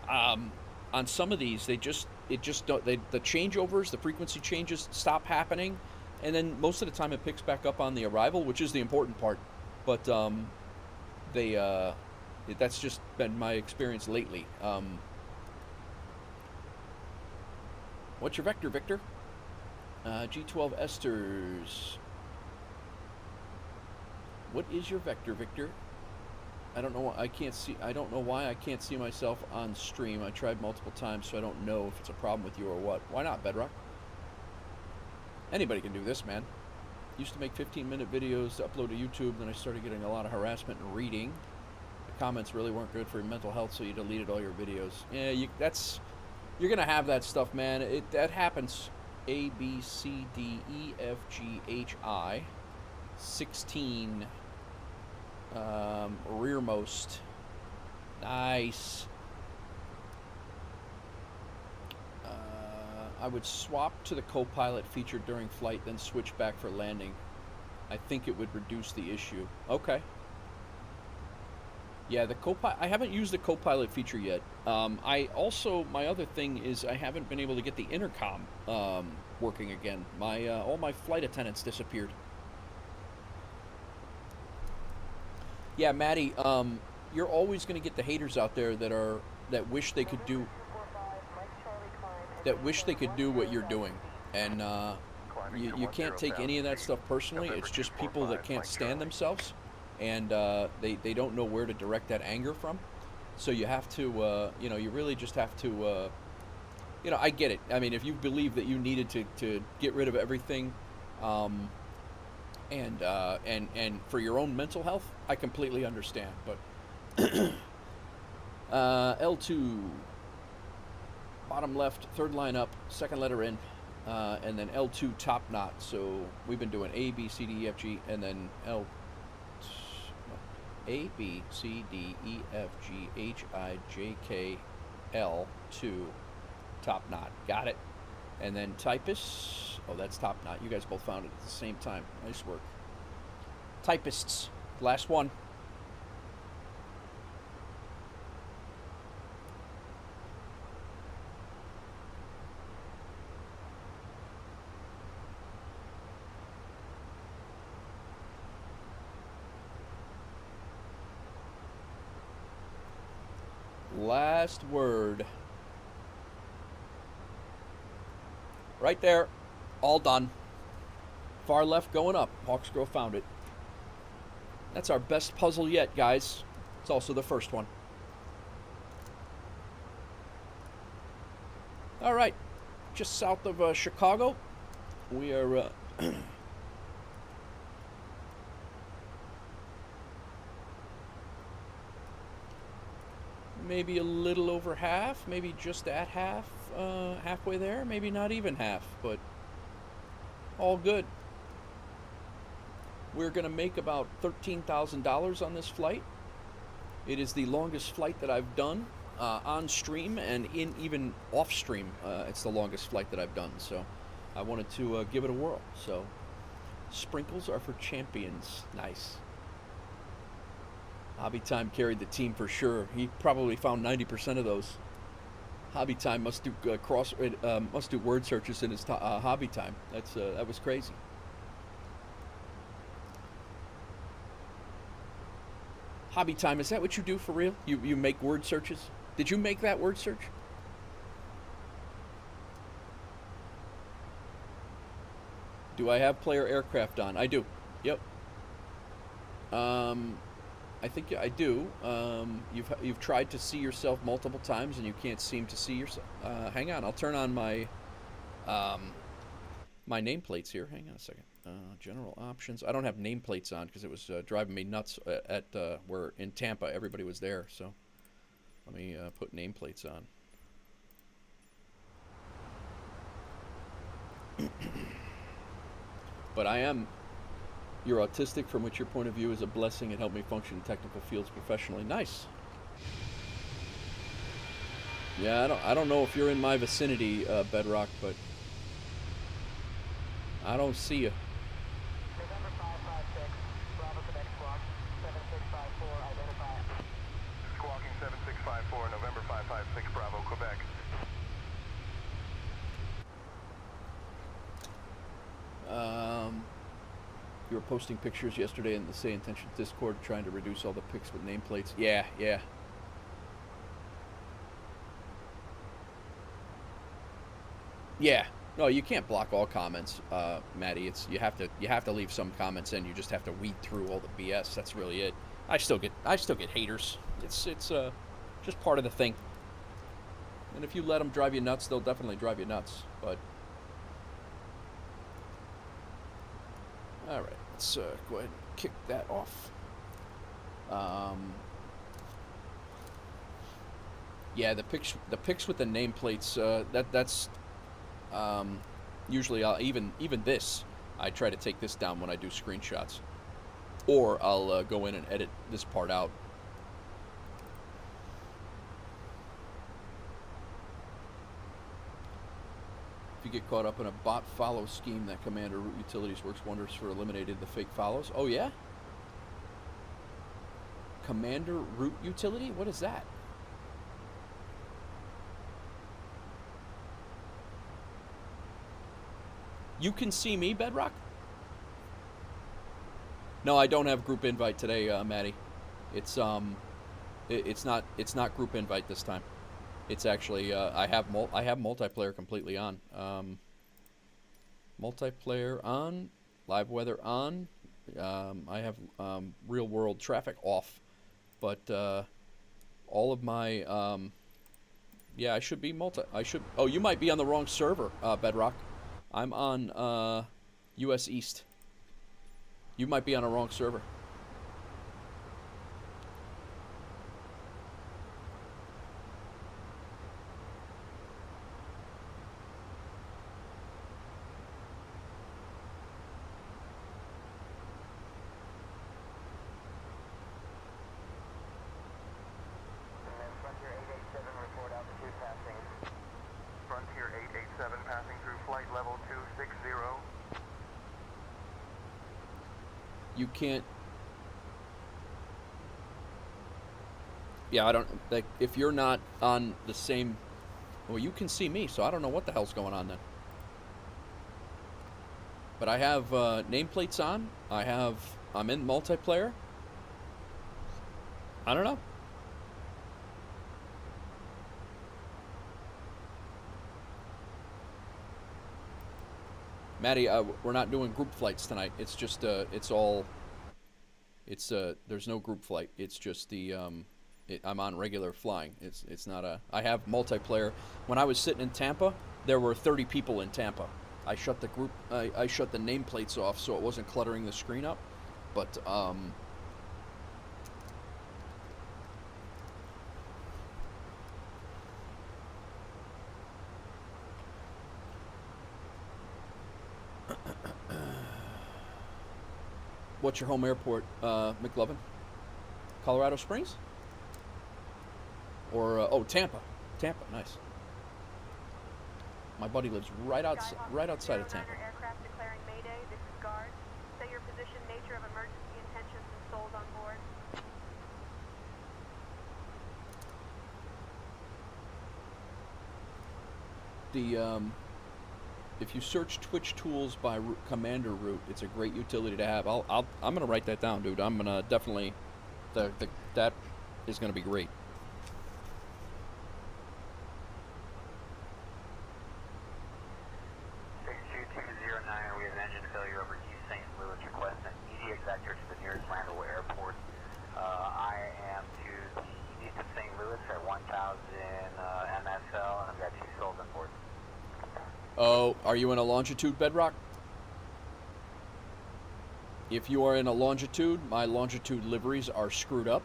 On some of these, the changeovers, the frequency changes stop happening, and then most of the time it picks back up on the arrival, which is the important part. But that's just been my experience lately. What's your vector, Victor? G12 esters. What is your vector, Victor? I don't know why I can't see. I don't know why I can't see myself on stream. I tried multiple times, so I don't know if it's a problem with you or what. Why not, Bedrock? Anybody can do this, man. Used to make 15-minute videos to upload to YouTube. Then I started getting a lot of harassment and reading. The comments really weren't good for your mental health, so you deleted all your videos. Yeah, you're gonna have that stuff, man. That happens. A, B, C, D, E, F, G, H, I. 16. Rearmost. Nice. I would swap to the co-pilot feature during flight, then switch back for landing. I think it would reduce the issue. Okay. Yeah, the co-pilot. I haven't used the co-pilot feature yet. My other thing is I haven't been able to get the intercom working again. All my flight attendants disappeared. Yeah, Maddie, you're always going to get the haters out there that wish they could do what you're doing, and you can't take any of that stuff personally. It's just people that can't stand themselves, and they don't know where to direct that anger from. So you have to, you really just have to, I get it. I mean, if you believe that you needed to get rid of everything, and for your own mental health, I completely understand. But L2, bottom left, third line up, second letter in, and then L2 top knot. So we've been doing A, B, C, D, E, F, G, and then A, B, C, D, E, F, G, H, I, J, K, L, 2, top knot. Got it. And then typists. Oh, that's top knot. You guys both found it at the same time. Nice work. Typists. Last one. Last word. Right there. All done. Far left going up. Hawksgrove found it. That's our best puzzle yet, guys. It's also the first one. All right. Just south of Chicago. We are... maybe a little over half, maybe just at half, halfway there, maybe not even half, but all good. We're going to make about $13,000 on this flight. It is the longest flight that I've done on stream, and even off stream. It's the longest flight that I've done, so I wanted to give it a whirl. So sprinkles are for champions. Nice. Hobby Time carried the team for sure. He probably found 90% of those. Hobby Time must do word searches in his Hobby Time. That was crazy. Hobby Time, is that what you do for real? You make word searches? Did you make that word search? Do I have player aircraft on? I do. Yep. I think I do. You've tried to see yourself multiple times and you can't seem to see yourself. Hang on, I'll turn on my my nameplates here. Hang on a second. General options. I don't have nameplates on because it was driving me nuts at where in Tampa everybody was there. So let me put nameplates on. But I am. You're autistic, from which your point of view is a blessing. It helped me function in technical fields professionally. Nice. Yeah, I don't know if you're in my vicinity, Bedrock, but I don't see you. November 556, Bravo Quebec Squawk 7654, identify. Squawking 7654, November 556, Bravo, Quebec. You were posting pictures yesterday in the Say Intentions Discord trying to reduce all the pics with nameplates. Yeah. Yeah, No, you can't block all comments, Maddie. It's you have to leave some comments in. You just have to weed through all the BS. That's really it. I still get haters. It's just part of the thing. And if you let them drive you nuts, they'll definitely drive you nuts. But all right, let's go ahead and kick that off. Yeah, the pics with the nameplates. That's usually even this. I try to take this down when I do screenshots, or I'll go in and edit this part out. If you get caught up in a bot follow scheme, that Commander Route Utilities works wonders for eliminating the fake follows. Oh yeah? Commander Route Utility? What is that? You can see me, Bedrock? No, I don't have group invite today, Maddie. It's not group invite this time. It's actually I have multiplayer completely on. Multiplayer on, live weather on. I have real world traffic off, but all of my yeah, I should be Oh, you might be on the wrong server, Bedrock. I'm on US East. You might be on a wrong server. Frontier 887 report altitude passing. Frontier 887 passing through flight level 260. You can't. Yeah, I don't. Like, if you're not on the same. Well, you can see me, so I don't know what the hell's going on then. But I have nameplates on. I'm in multiplayer. I don't know. Maddie, we're not doing group flights tonight. It's just, there's no group flight. It's just the, I'm on regular flying. It's not a, I have multiplayer. When I was sitting in Tampa, there were 30 people in Tampa. I shut the group, I shut the nameplates off so it wasn't cluttering the screen up. But, what's your home airport, McLovin? Colorado Springs? Or, oh, Tampa. Tampa, nice. My buddy lives right outside of Tampa. Aircraft declaring Mayday. This is Guard. Say your position, nature of emergency intentions, and souls on board. If you search Twitch tools by Commander Route, it's a great utility to have. I'm gonna write that down, dude. I'm gonna definitely, that is gonna be great. We have an engine failure over East St. Louis. Request an immediate vector to the nearest landable airport. I am to the east of St. Louis at 1,000 MSL, and I've got 2 souls on board. Oh, are you in a longitude, Bedrock? If you are in a longitude, my longitude liveries are screwed up.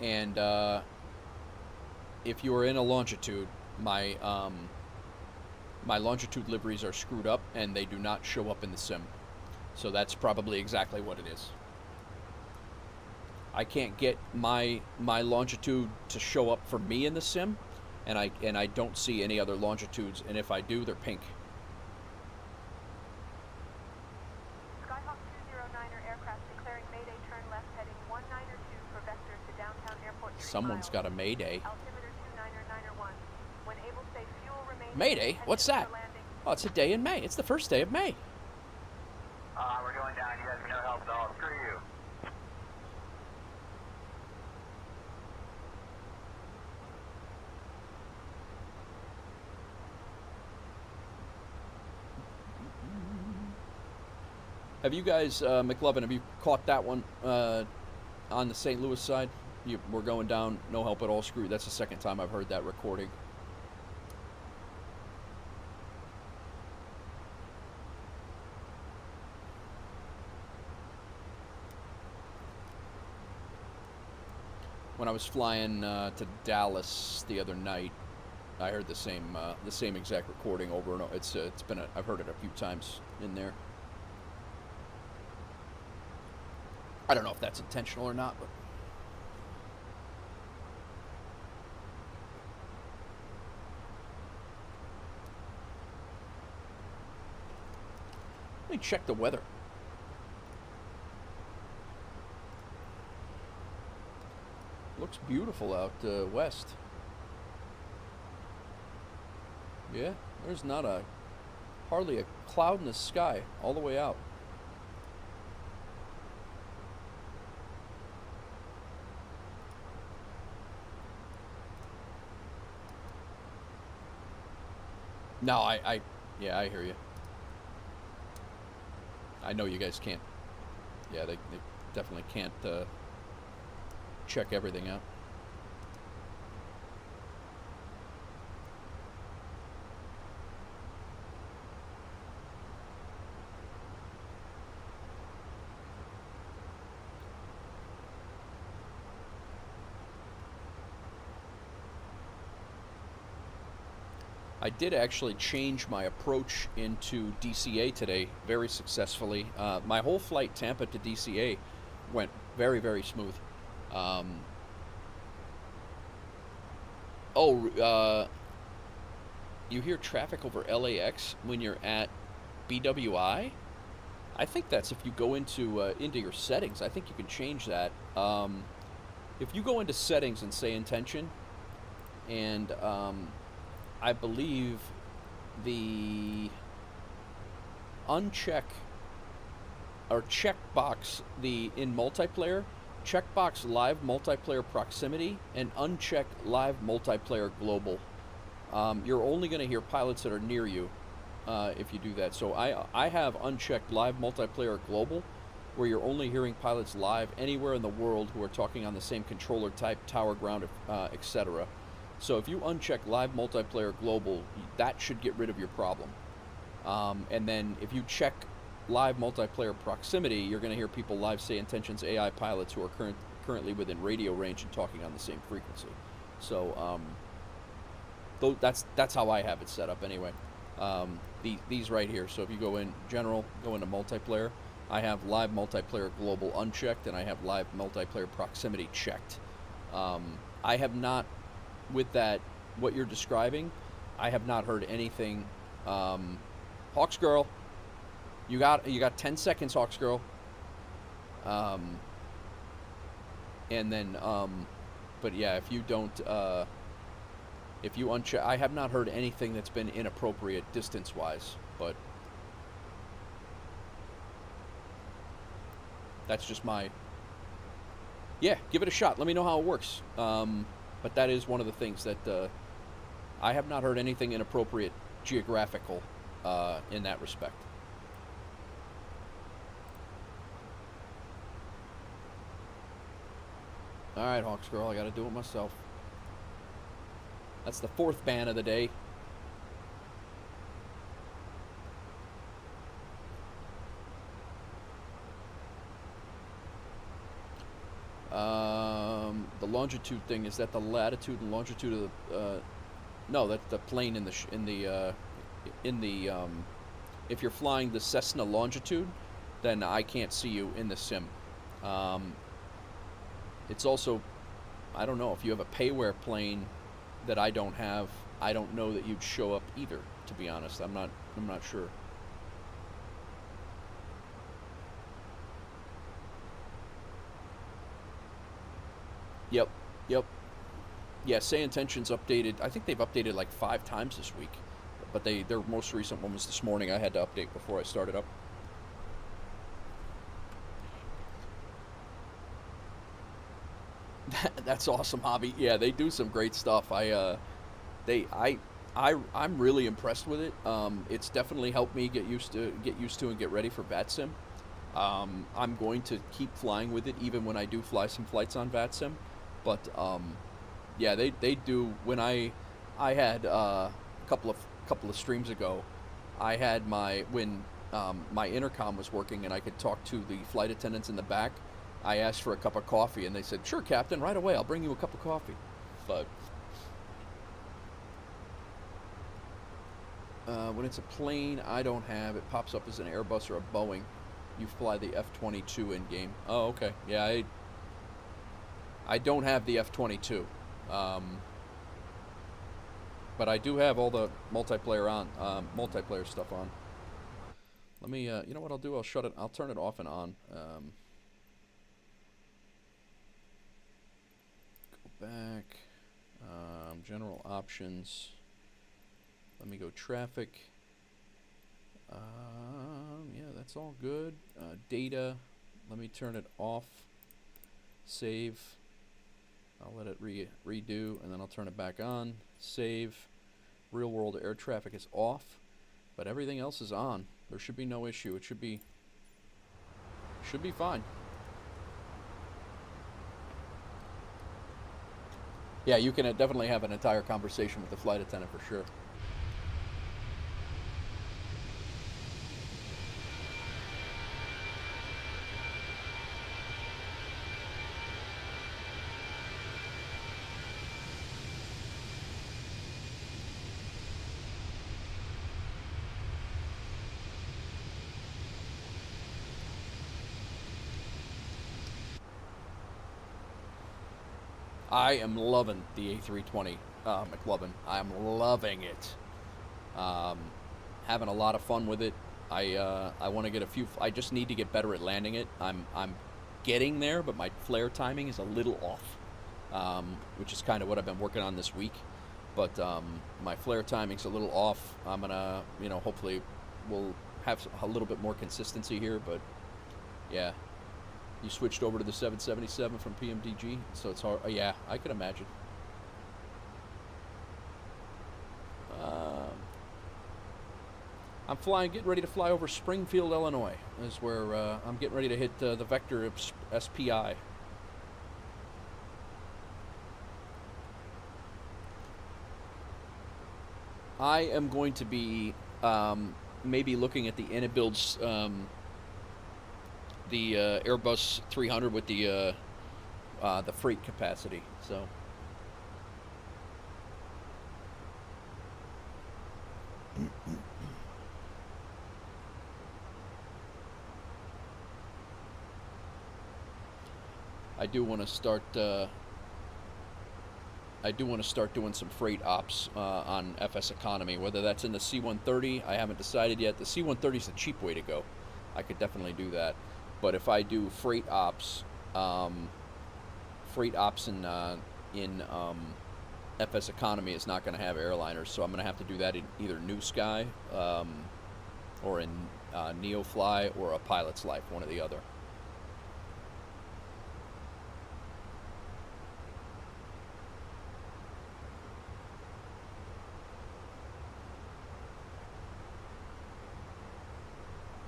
And if you are in a longitude, my longitude liveries are screwed up and they do not show up in the sim. So that's probably exactly what it is. I can't get my longitude to show up for me in the sim, and I don't see any other longitudes, and if I do, they're pink. Skyhawk 209er aircraft declaring Mayday, turn left heading 192 for vector to downtown airport 3 Someone's miles. got a Mayday. Altimeter 299er 1. When able, say fuel remains. Mayday? What's that? Oh, it's a day in May. It's the first day of May. We're going down. You guys can no help at all. Screw you. Have you guys, McLovin, have you caught that one on the St. Louis side? We're going down, no help at all, screw. That's the second time I've heard that recording. When I was flying to Dallas the other night, I heard the same exact recording over and over. It's been I've heard it a few times in there. I don't know if that's intentional or not, but let me check the weather. Looks beautiful out west. Yeah, there's not hardly a cloud in the sky all the way out. No, yeah, I hear you. I know you guys can't. Yeah, they definitely can't check everything out. I did actually change my approach into DCA today very successfully. My whole flight Tampa to DCA went very, very smooth. You hear traffic over LAX when you're at BWI? I think that's if you go into your settings. I think you can change that. If you go into settings and say intention, and I believe the uncheck or checkbox in multiplayer, checkbox live multiplayer proximity and uncheck live multiplayer global. You're only going to hear pilots that are near you if you do that. So I have unchecked live multiplayer global, where you're only hearing pilots live anywhere in the world who are talking on the same controller type, tower, ground, etc. So if you uncheck live multiplayer global, that should get rid of your problem. And then if you check live multiplayer proximity, you're going to hear people live Say Intentions AI pilots who are currently within radio range and talking on the same frequency. So that's how I have it set up anyway. These right here. So if you go in general, go into multiplayer, I have live multiplayer global unchecked, and I have live multiplayer proximity checked. I have not, with that, what you're describing, I have not heard anything. Hawks Girl, you got 10 seconds, Hawks Girl. And then, but yeah, if you don't, if you uncheck, I have not heard anything that's been inappropriate distance-wise, but that's just my, yeah, give it a shot. Let me know how it works. But that is one of the things that I have not heard anything inappropriate geographical in that respect. All right, Hawks Girl, I got to do it myself. That's the fourth ban of the day. The longitude thing, is that the latitude and longitude of the no, that's the plane in the if you're flying the Cessna longitude, then I can't see you in the sim. It's also, I don't know, if you have a payware plane that I don't have, I don't know that you'd show up either, to be honest. I'm not sure. Yep. Yeah, Say Intentions updated. I think they've updated like 5 times this week. But their most recent one was this morning. I had to update before I started up. That's awesome, Hobby. Yeah, they do some great stuff. I'm really impressed with it. It's definitely helped me get used to and get ready for VATSIM. I'm going to keep flying with it even when I do fly some flights on VATSIM. But yeah, they do. When I had a couple of streams ago, I had my intercom was working and I could talk to the flight attendants in the back. I asked for a cup of coffee and they said, "Sure, Captain, right away. I'll bring you a cup of coffee." But when it's a plane, I don't have. It pops up as an Airbus or a Boeing. You fly the F-22 in game. Oh, okay. Yeah, I don't have the F-22, but I do have all the multiplayer stuff on. Let me. You know what I'll do? I'll shut it. I'll turn it off and on. Go back. General options. Let me go traffic. Yeah, that's all good. Data. Let me turn it off. Save. I'll let it redo, and then I'll turn it back on. Save. Real world air traffic is off, but everything else is on. There should be no issue. It should be fine. Yeah, you can definitely have an entire conversation with the flight attendant for sure. I am loving the A-320 McLovin. I'm loving it. Having a lot of fun with it. I want to get a few. I just need to get better at landing it. I'm getting there, but my flare timing is a little off, which is kind of what I've been working on this week. But my flare timing's a little off. I'm gonna, hopefully we'll have a little bit more consistency here. But yeah. You switched over to the 777 from PMDG, so it's hard. Yeah, I can imagine. I'm getting ready to fly over Springfield, Illinois. Is where I'm getting ready to hit the Vector SPI. I am going to be maybe looking at the Anabuilds. The Airbus 300 with the freight capacity. So I do want to start. I do want to start doing some freight ops on FSEconomy. Whether that's in the C-130, I haven't decided yet. The C-130 is the cheap way to go. I could definitely do that. But if I do freight ops in FSEconomy, it's not going to have airliners, so I'm going to have to do that in either New Sky or in NeoFly or a Pilot's Life, one or the other.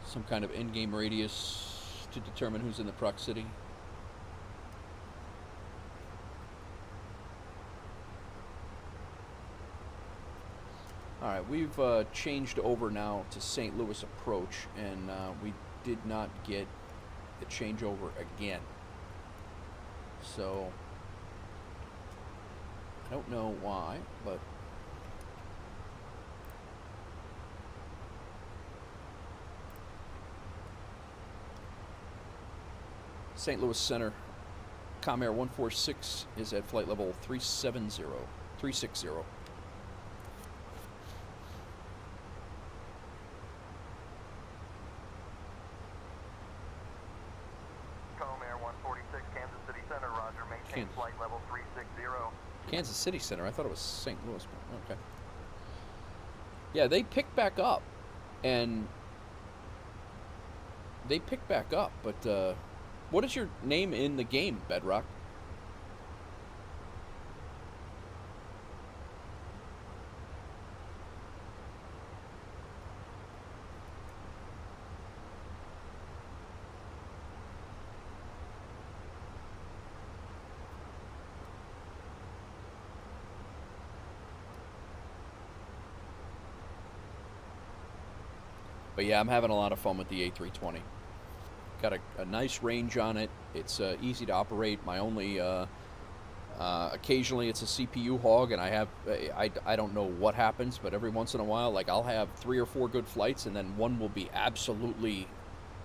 Some kind of in-game radius to determine who's in the proximity. Alright, we've changed over now to St. Louis approach, and we did not get the changeover again. So, I don't know why, but St. Louis Center, Comair 146 is at flight level 360. Comair 146, Kansas City Center, roger, maintain flight level 360. Kansas City Center, I thought it was St. Louis, but okay. Yeah, they picked back up, but what is your name in the game, Bedrock? But yeah, I'm having a lot of fun with the A320. Got a nice range on it. It's easy to operate. My only occasionally it's a CPU hog, and I don't know what happens, but every once in a while, like I'll have 3 or 4 good flights, and then one will be absolutely.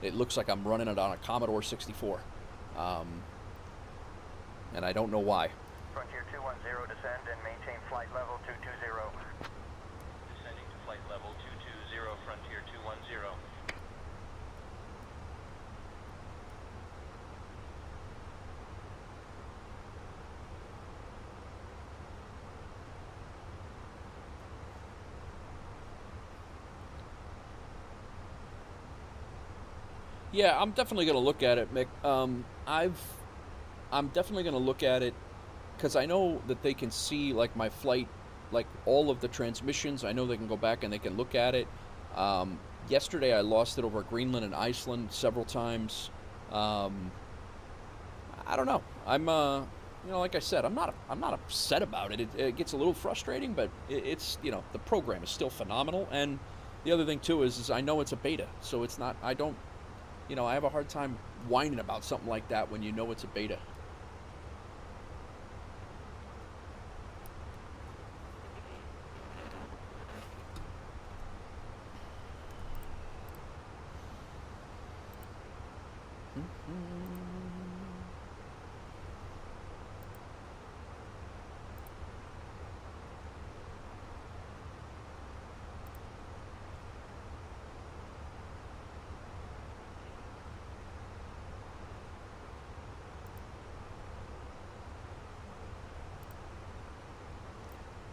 It looks like I'm running it on a Commodore 64, and I don't know why. Frontier 210, descend and maintain flight level 220. Descending to flight level 220, Frontier 210. Yeah, I'm definitely gonna look at it, Mick. I'm definitely gonna look at it because I know that they can see like my flight, like all of the transmissions. I know they can go back and they can look at it. Yesterday I lost it over Greenland and Iceland several times. I don't know. I'm like I said, I'm not upset about it. It gets a little frustrating, but it's the program is still phenomenal. And the other thing too is I know it's a beta, so it's not. I don't. I have a hard time whining about something like that when you know it's a beta.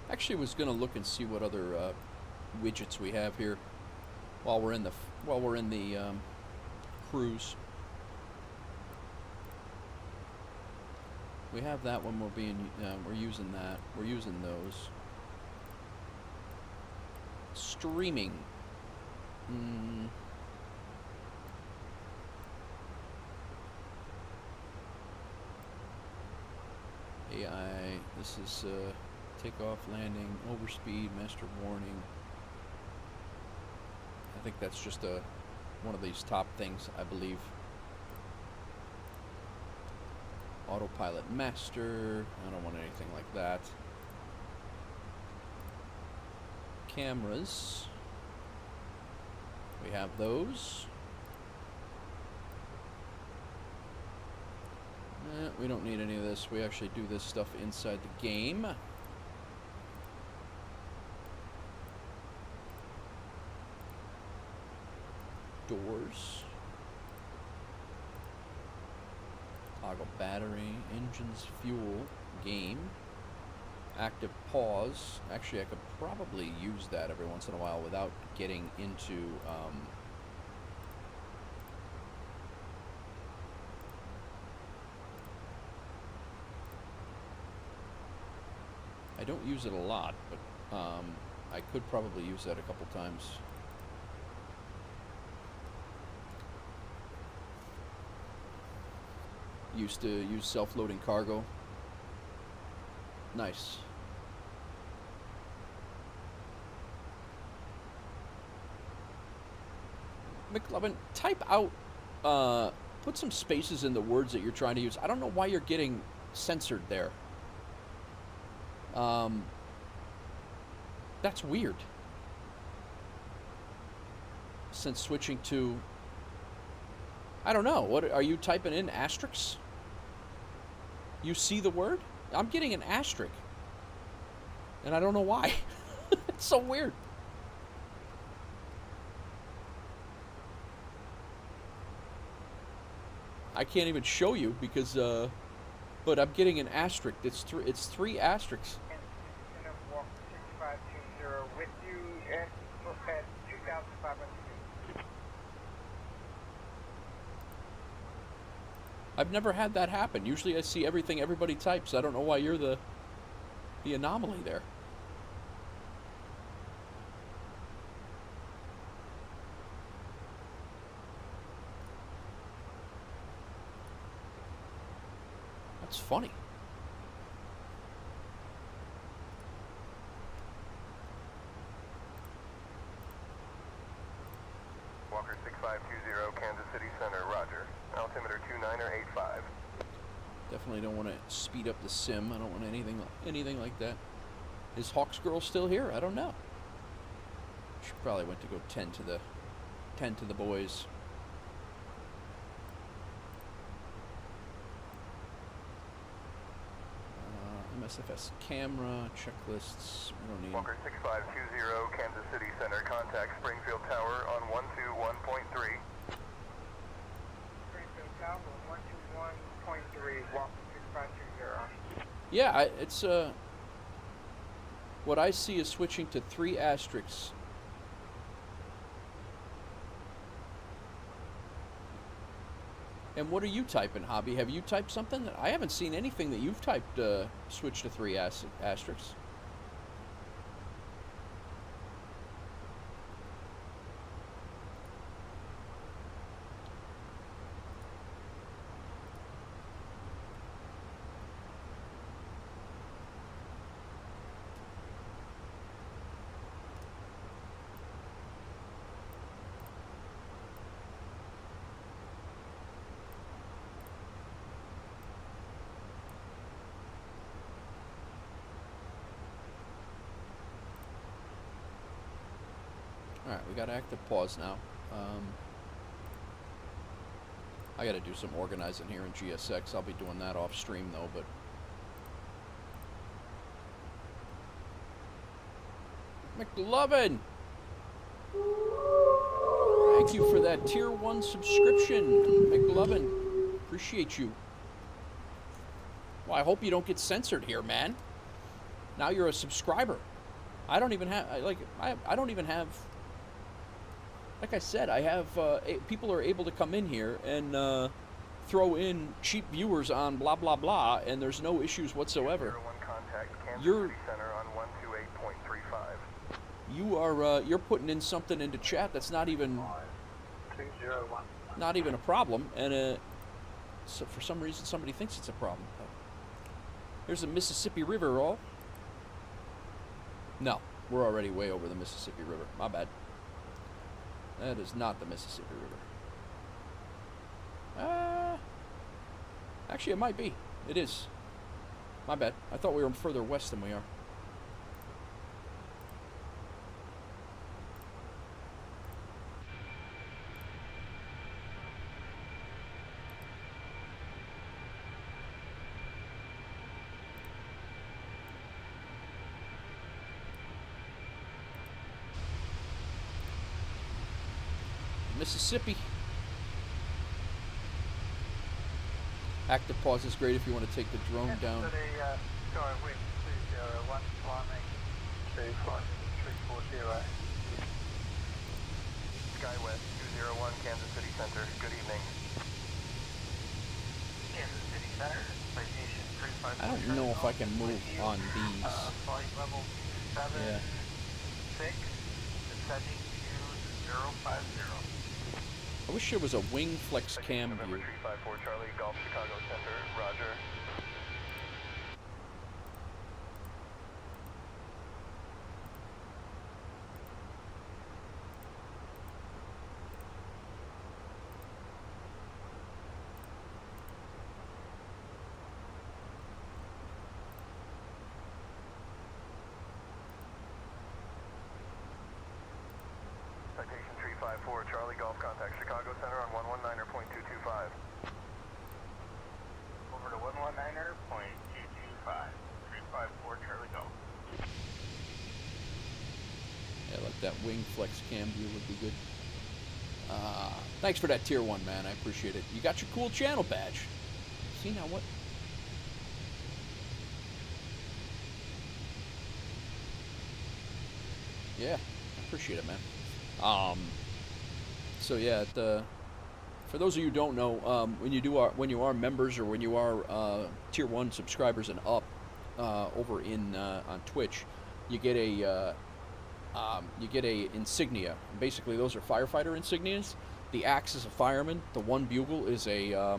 Actually, was gonna look and see what other widgets we have here while we're in the cruise. We have that one. We're using that. We're using those. Streaming. AI. This is takeoff, landing, overspeed, master warning. I think that's just one of these top things, I believe. Autopilot master. I don't want anything like that. Cameras. We have those. We don't need any of this. We actually do this stuff inside the game. Doors. Toggle battery, engines, fuel, game, active pause. Actually, I could probably use that every once in a while without getting into I don't use it a lot, but I could probably use that a couple times. Used to use self-loading cargo. Nice. McLovin, type out, put some spaces in the words that you're trying to use. I don't know why you're getting censored there. That's weird. Since switching to, I don't know, what are you typing in? Asterisks? You see the word? I'm getting an asterisk. And I don't know why. It's so weird. I can't even show you because, but I'm getting an asterisk. It's three asterisks. Walk 6520 with you at 2,500 feet. I've never had that happen. Usually I see everything everybody types. I don't know why you're the anomaly there. That's funny. Walker 6520, Kansas City Center, roger. Altimeter 29er85. Definitely don't want to speed up the sim. I don't want anything like that. Is Hawks Girl still here? I don't know. She probably went to go tend to the boys. MSFS camera checklists. We don't need. Walker 6520, Kansas City Center, contact Springfield Tower on 121.3. Springfield Tower, 121.3, Walker 6520. Yeah, it's what I see is switching to 3 asterisks. And what are you typing, Hobby? Have you typed something? I haven't seen anything that you've typed switch to 3 asterisks. Alright, we got active pause now. I gotta do some organizing here in GSX. I'll be doing that off stream though, but McLovin! Thank you for that tier 1 subscription, McLovin. Appreciate you. Well, I hope you don't get censored here, man. Now you're a subscriber. I don't even have, I don't even have, like I said, I have, people are able to come in here and throw in cheap viewers on blah, blah, blah, and there's no issues whatsoever. You're, you're putting in something into chat that's not even a problem, and so for some reason somebody thinks it's a problem. There's a Mississippi River, all. No, we're already way over the Mississippi River. My bad. That is not the Mississippi River. Actually, it might be. It is. My bad. I thought we were further west than we are. Mississippi. Active pause is great if you want to take the drone down. SkyWest 201, Kansas City Center. Good evening. Kansas City Center, citation 354. I don't know if I can move on these. Flight level 276, Yeah. descending to 050. I wish there was a wing flex cam view. 354 Charlie, Golf Chicago Center, roger. Citation 354 Charlie, Golf contact Chicago Center on 119.225. Over to 119.225. 354 Charlie Golf. Yeah, like that wing flex cam view would be good. Thanks for that tier 1, man. I appreciate it. You got your cool channel badge. See now what? Yeah, I appreciate it, man. So yeah, for those of you who don't know, when you are members or when you are tier 1 subscribers and up over in on Twitch, you get a insignia. Basically, those are firefighter insignias. The axe is a fireman. The one bugle is a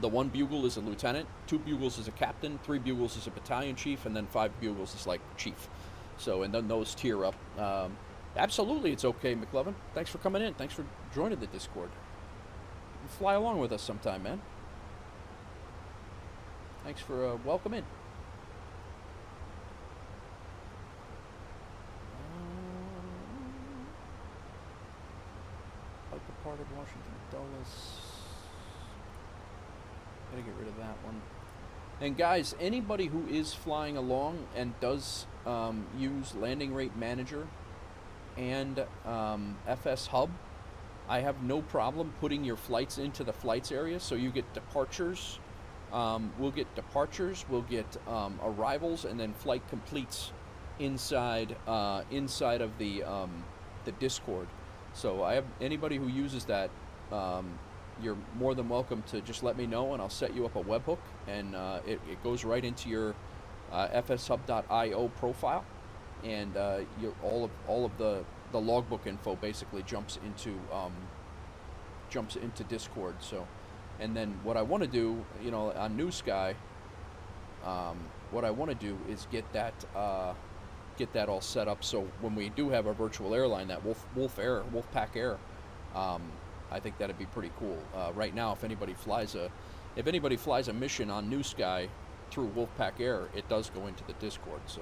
lieutenant. 2 bugles is a captain. 3 bugles is a battalion chief, and then 5 bugles is like chief. So, and then those tier up. Absolutely, it's okay, McLovin. Thanks for coming in. Thanks for joining the Discord. Fly along with us sometime, man. Thanks for welcoming. Like departed Washington Dulles. Gotta get rid of that one. And guys, anybody who is flying along and does use Landing Rate Manager and FS Hub, I have no problem putting your flights into the flights area. So you get departures. We'll get departures. We'll get arrivals, and then flight completes inside of the Discord. So I have anybody who uses that. You're more than welcome to just let me know, and I'll set you up a webhook, and it goes right into your fshub.io profile, and all of the logbook info basically jumps into Discord. So, and then what I want to do, on New Sky, what I want to do is get that all set up. So when we do have our virtual airline, that Wolfpack Air. I think that'd be pretty cool. Right now, if anybody flies a mission on New Sky through Wolfpack Air, it does go into the Discord. So.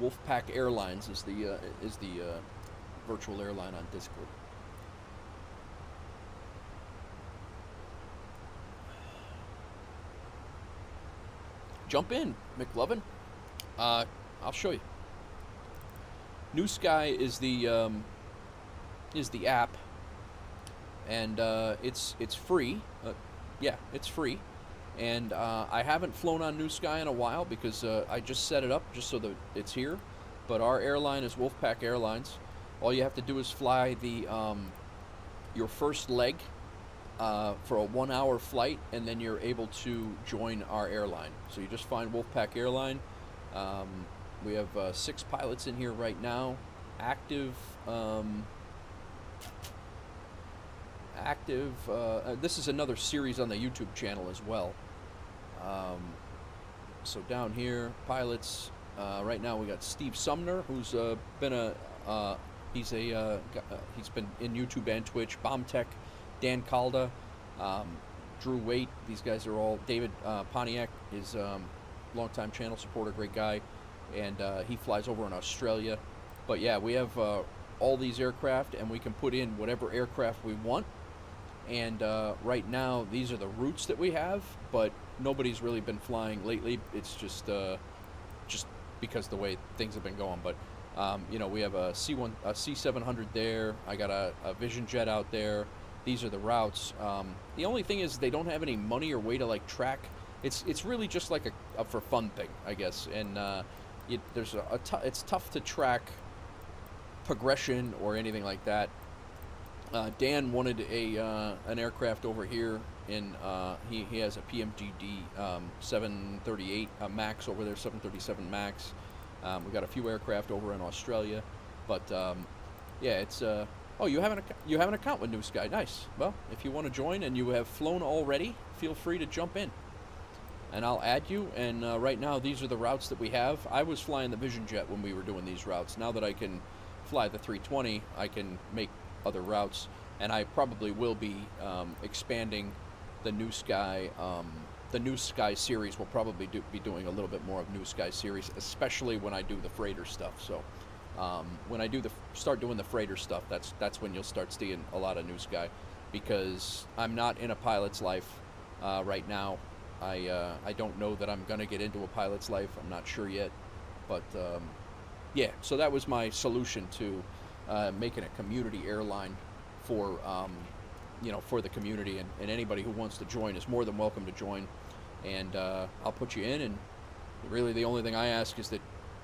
Wolfpack Airlines is the virtual airline on Discord. Jump in, McLovin. I'll show you. New Sky is the app, and it's free. Yeah, it's free. And I haven't flown on New Sky in a while because I just set it up just so that it's here. But our airline is Wolfpack Airlines. All you have to do is fly your first leg for a 1-hour flight, and then you're able to join our airline. So you just find Wolfpack Airline. We have 6 pilots in here right now, active. This is another series on the YouTube channel as well. So down here, pilots. Right now we got Steve Sumner, who's been he's been in YouTube and Twitch. Bomb Tech, Dan Calda, Drew Waite. These guys are all. David Pontiac is longtime channel supporter, great guy, and he flies over in Australia. But yeah, we have all these aircraft, and we can put in whatever aircraft we want. And right now, these are the routes that we have, but nobody's really been flying lately. It's just because the way things have been going. But we have a C700 there. I got a Vision Jet out there. These are the routes. The only thing is they don't have any money or way to track. It's really just like a for fun thing, I guess. And it's tough to track progression or anything like that. Dan wanted an aircraft over here in he has a PMGD 738 Max over there, 737 Max. We got a few aircraft over in Australia, but yeah, it's oh, you have an account with New Sky. Nice. Well, if you want to join and you have flown already, feel free to jump in, and I'll add you. And right now, these are the routes that we have. I was flying the Vision Jet when we were doing these routes. Now that I can fly the 320, I can make other routes, and I probably will be expanding the New Sky. The New Sky series will probably be doing a little bit more of New Sky series, especially when I do the freighter stuff. So when I start doing the freighter stuff, that's when you'll start seeing a lot of New Sky, because I'm not in a pilot's life right now. I don't know that I'm gonna get into a pilot's life. I'm not sure yet, but yeah. So that was my solution to making a community airline for for the community, and anybody who wants to join is more than welcome to join, and I'll put you in. And really the only thing I ask is that,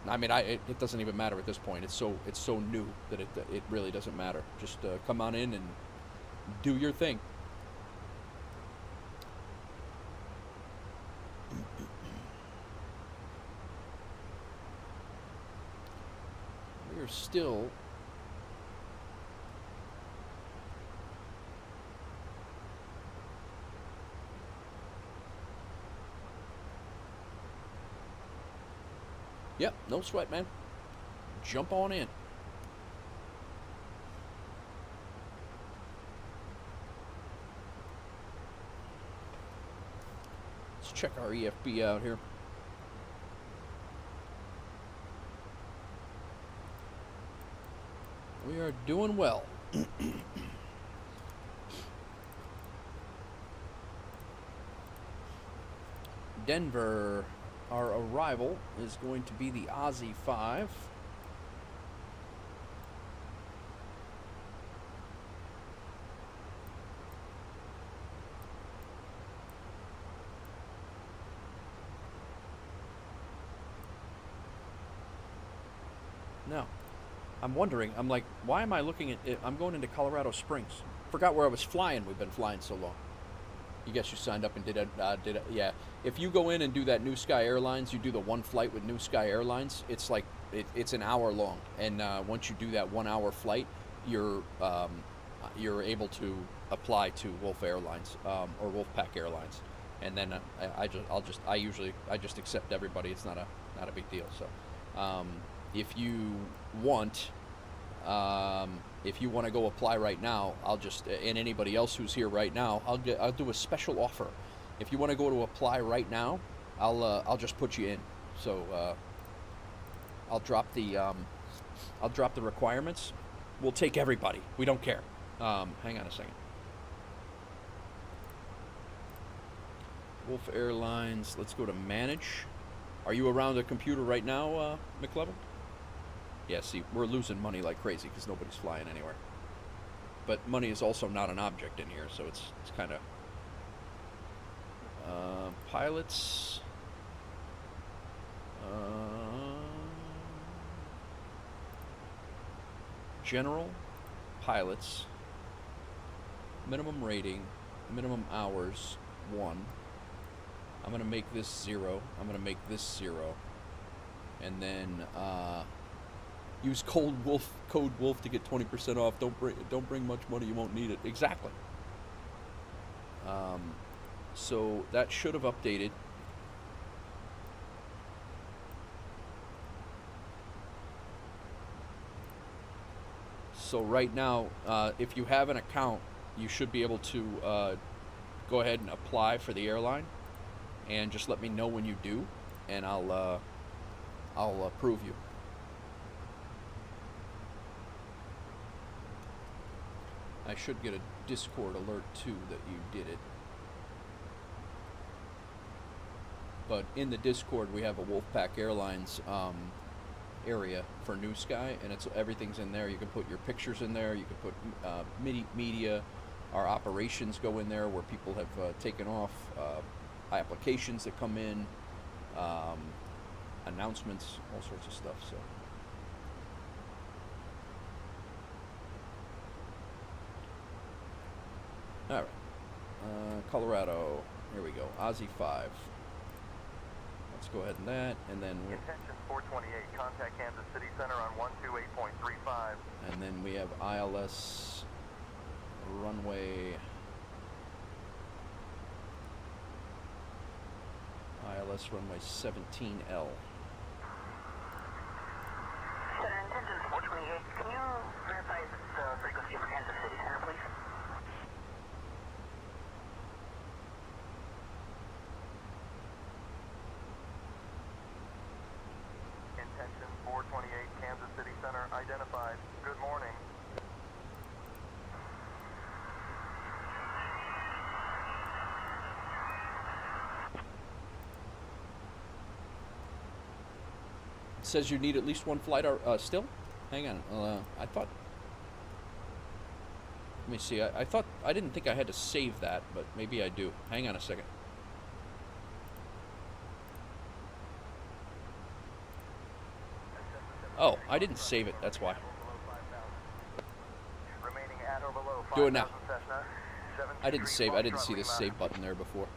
it doesn't even matter at this point. It's so new that it really doesn't matter. Just come on in and do your thing. We are still Yep, no sweat, man. Jump on in. Let's check our EFB out here. We are doing well. Denver, our arrival is going to be the Aussie 5. Now, I'm wondering, I'm like, why am I looking at it? I'm going into Colorado Springs. Forgot where I was flying. We've been flying so long. You guess you signed up and did it, yeah. If you go in and do that New Sky Airlines, you do the one flight with New Sky Airlines, it's like, it's an hour long. And once you do that 1 hour flight, you're able to apply to Wolf Airlines, or Wolfpack Airlines. And then I just accept everybody. It's not a big deal. So, if you want to go apply right now, and anybody else who's here right now, I'll do a special offer. If you want to go to apply right now, I'll just put you in. So I'll drop the requirements. We'll take everybody. We don't care. Hang on a second. Wolf Airlines. Let's go to manage. Are you around a computer right now, McLevin? Yeah, see, we're losing money like crazy because nobody's flying anywhere. But money is also not an object in here, so it's kind of... pilots... general, pilots, minimum rating, minimum hours, 1. I'm going to make this 0. I'm going to make this 0. And then... use code wolf to get 20% off. Don't bring much money. You won't need it. Exactly. So that should have updated. So right now, if you have an account, you should be able to go ahead and apply for the airline, and just let me know when you do, and I'll approve you. I should get a Discord alert too that you did it. But in the Discord we have a Wolfpack Airlines area for New Sky, and everything's in there. You can put your pictures in there. You can put media. Our operations go in there where people have taken off, applications that come in, announcements, all sorts of stuff. So. All right, Colorado. Here we go. Aussie 5. Let's go ahead and that, and then we're. Intention 428. Contact Kansas City Center on 128.35. And then we have ILS runway. ILS runway 17L. Intention 428. Can you verify the frequency for Kansas City Center, please? Intention 428, Kansas City Center identified. Good morning. It says you need at least one flight still? Hang on. I thought... Let me see. I didn't think I had to save that, but maybe I do. Hang on a second. Oh, I didn't save it. That's why. Remaining at or below Do it now. 5,000 Cessna. I didn't save. I didn't see the save button there before.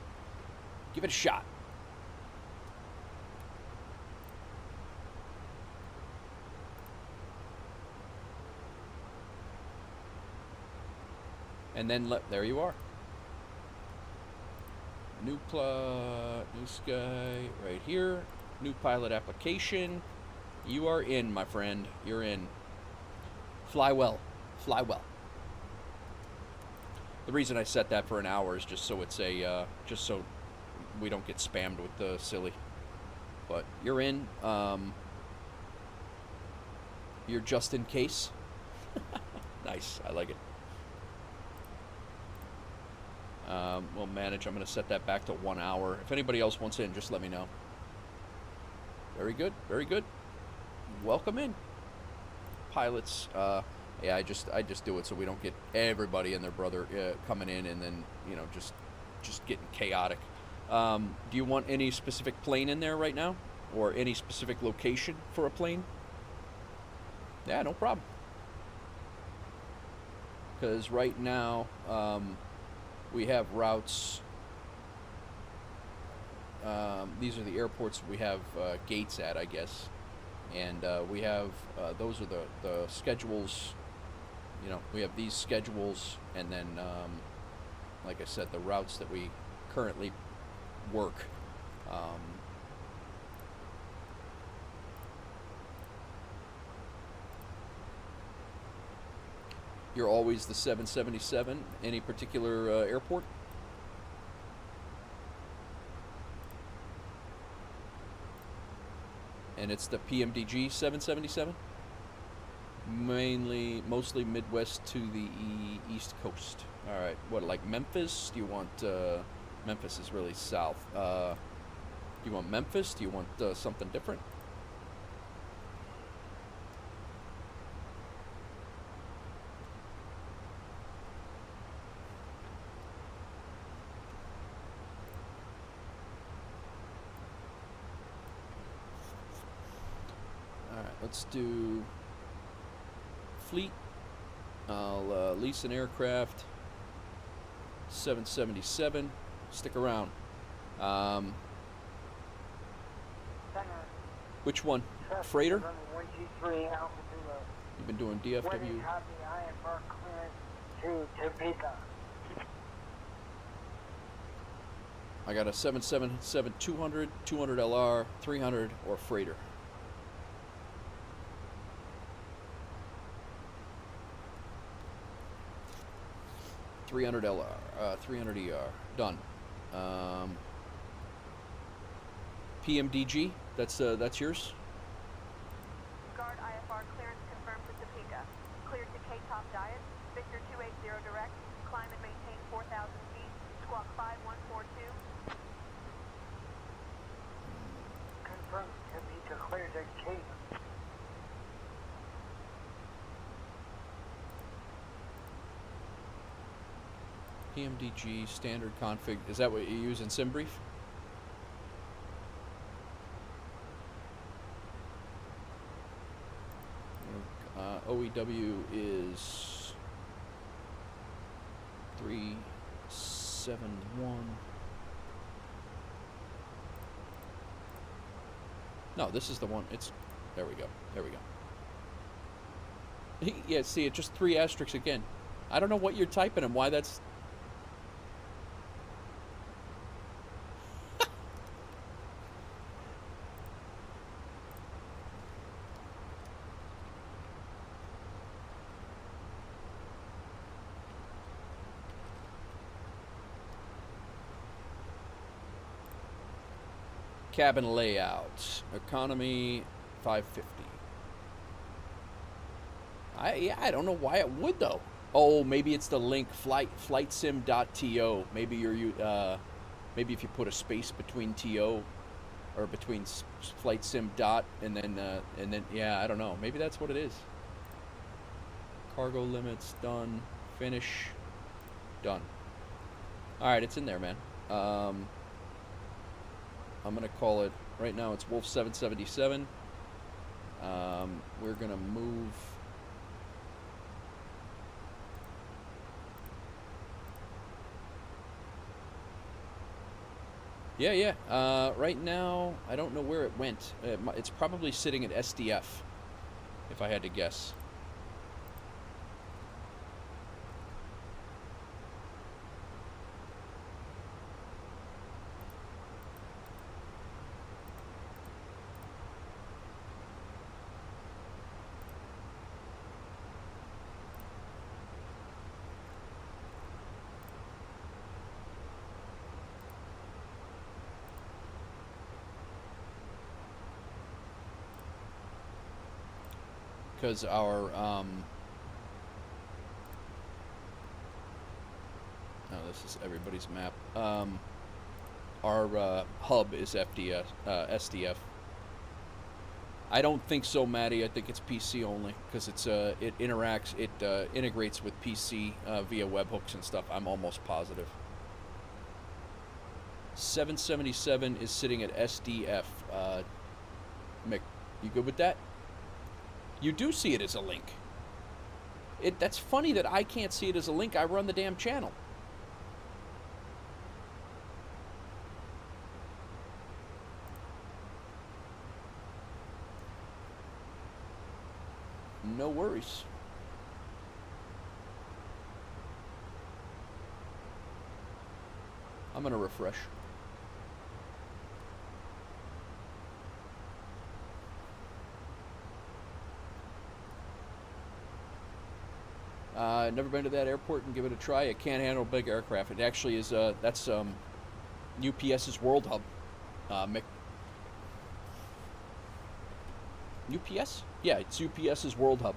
Give it a shot. And then there you are. New Sky right here. New pilot application. You are in, my friend. You're in. Fly well. Fly well. The reason I set that for an hour is just so it's a, just so we don't get spammed with the silly. But you're in. You're just in case. Nice. I like it. We'll manage. I'm going to set that back to 1 hour. If anybody else wants in, just let me know. Very good. Very good. Welcome in, pilots. Yeah, I just do it so we don't get everybody and their brother coming in and then just getting chaotic. Do you want any specific plane in there right now, or any specific location for a plane? Yeah, no problem. Because right now we have routes. These are the airports we have gates at, I guess, and we have those are the schedules. We have these schedules, and then, like I said, the routes that we currently work. You're always the 777. Any particular airport? And it's the PMDG 777? Mostly Midwest to the East Coast. All right, what, like Memphis? Do you want, Memphis is really south. Do you want Memphis? Do you want something different? All right, let's do fleet. I'll lease an aircraft. 777. Stick around. Which one? Freighter? You've been doing DFW. I got a 777 200, 200 LR, 300, or freighter. $300 LR, 300 ER, done. PMDG, that's yours. Guard IFR clearance confirmed to Topeka. Cleared to K-Top Diet. Victor 280 direct. Climb and maintain 4,000 feet. Squawk 5142. Confirmed Topeka cleared at Cape. PMDG standard config. Is that what you use in SimBrief? OEW is 371. No, this is the one. It's there. We go. There we go. Yeah, see, it just 3 asterisks again. I don't know what you're typing and why that's. Cabin layout, economy 550. I don't know why it would though. Oh, maybe it's the link flightsim.to. Maybe maybe if you put a space between to or between flightsim dot and then yeah, I don't know. Maybe that's what it is. Cargo limits done. Finish done. All right, it's in there, man. I'm going to call it, right now it's Wolf 777. We're going to move. Yeah. Right now, I don't know where it went. It's probably sitting at SDF, if I had to guess. because our oh, this is everybody's map. Our hub is SDF. I don't think so, Maddie. I think it's PC only because it integrates with PC via webhooks and stuff. I'm almost positive. 777 is sitting at SDF. Mick, you good with that? You do see it as a link. That's funny that I can't see it as a link. I run the damn channel. No worries. I'm gonna refresh. Never been to that airport and give it a try. It can't handle big aircraft. It actually is. That's UPS's World Hub. Mick. UPS? Yeah, it's UPS's World Hub.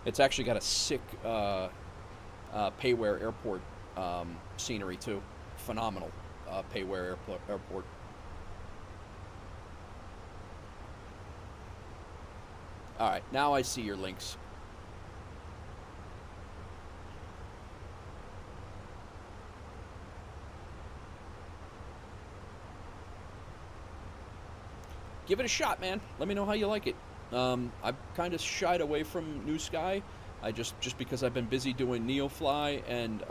It's actually got a sick Payware airport scenery too. Phenomenal Payware airport. All right, now I see your links. Give it a shot, man. Let me know how you like it. I've kind of shied away from New Sky. I just because I've been busy doing NeoFly and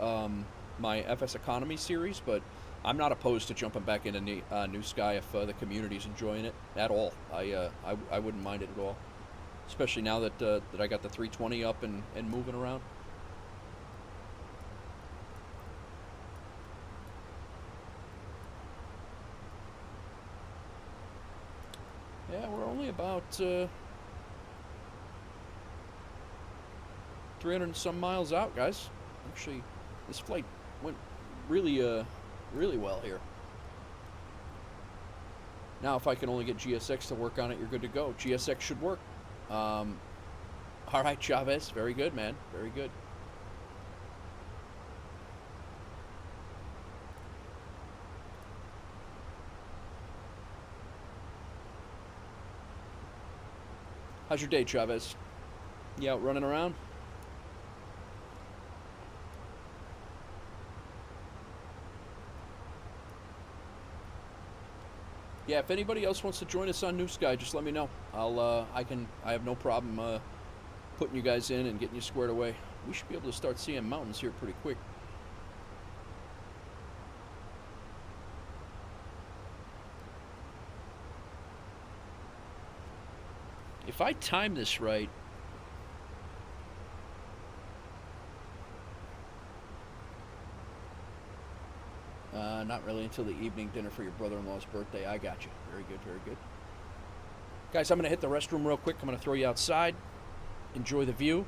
my FSEconomy series, but I'm not opposed to jumping back into New Sky if the community's enjoying it at all. I wouldn't mind it at all, especially now that that I got the 320 up and moving around. Yeah, we're only about 300 and some miles out, guys. Actually, this flight went really well here. Now, if I can only get GSX to work on it, you're good to go. GSX should work. All right, Chavez. Very good, man. Very good. How's your day, Chavez? You out running around? Yeah, if anybody else wants to join us on New Sky, just let me know. I have no problem putting you guys in and getting you squared away. We should be able to start seeing mountains here pretty quick. If I time this right, not really until the evening dinner for your brother-in-law's birthday. I got you. Very good, very good. Guys, I'm going to hit the restroom real quick. I'm going to throw you outside. Enjoy the view.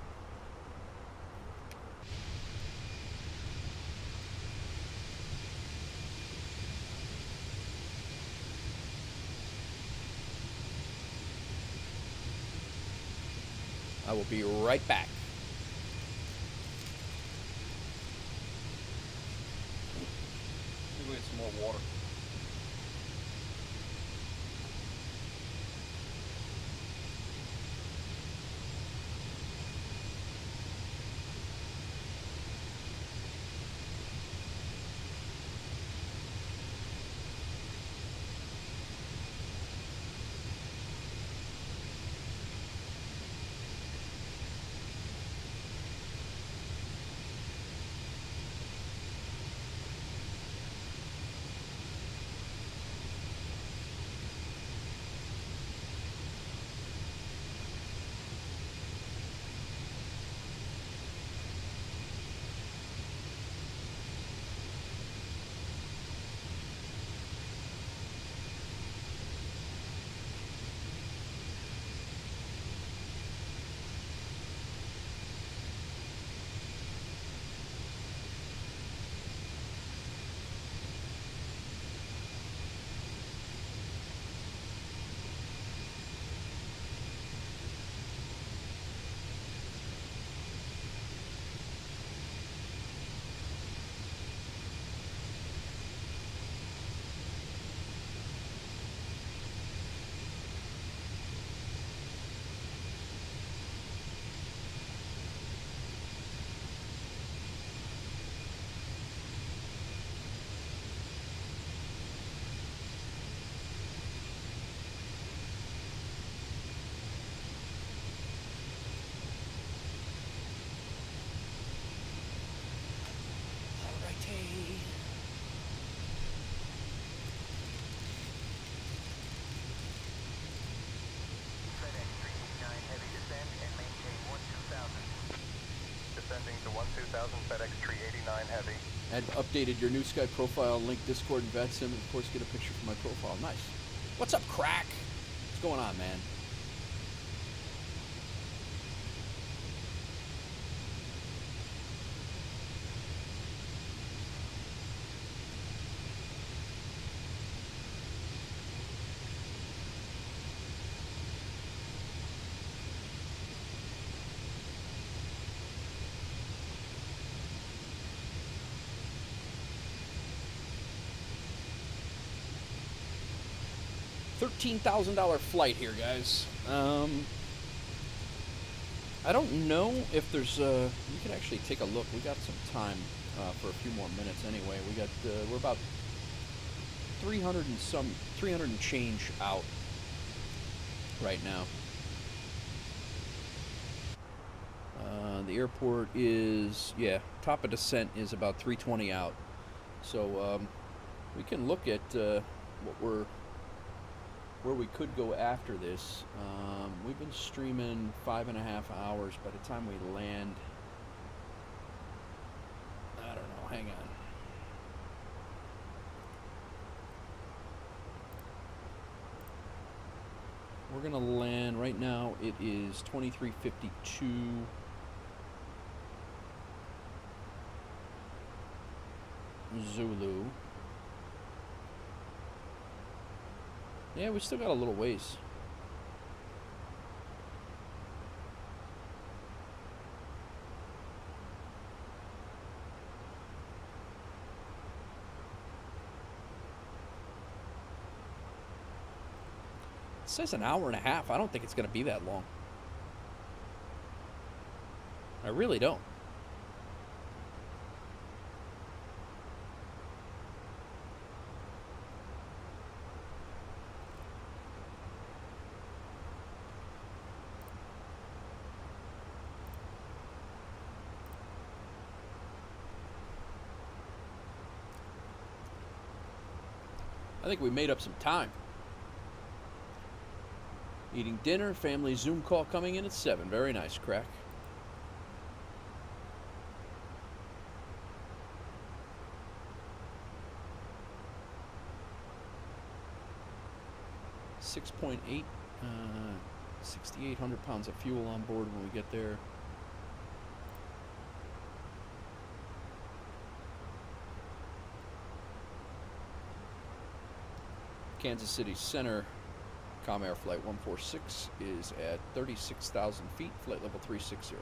I will be right back. Let me go get some more water. Heavy. And updated your new Sky profile, link Discord and VATSIM, and of course get a picture from my profile. Nice. What's up, Crack? What's going on, man? $13,000 flight here, guys. I don't know if there's we could actually take a look. We got some time for a few more minutes anyway. We got we're about 300 and change out right now. The airport is, yeah, top of descent is about 320 out. So we can look at where we could go after this. We've been streaming 5.5 hours. By the time we land, I don't know, hang on. We're gonna land right now. It is 23:52. Zulu. Yeah, we still got a little ways. It says an hour and a half. I don't think it's going to be that long. I really don't. I think we made up some time. Eating dinner, family Zoom call coming in at 7. Very nice, Crack. $6.8, 6,800 pounds of fuel on board when we get there. Kansas City Center, Comair Flight 146 is at 36,000 feet, flight level 360.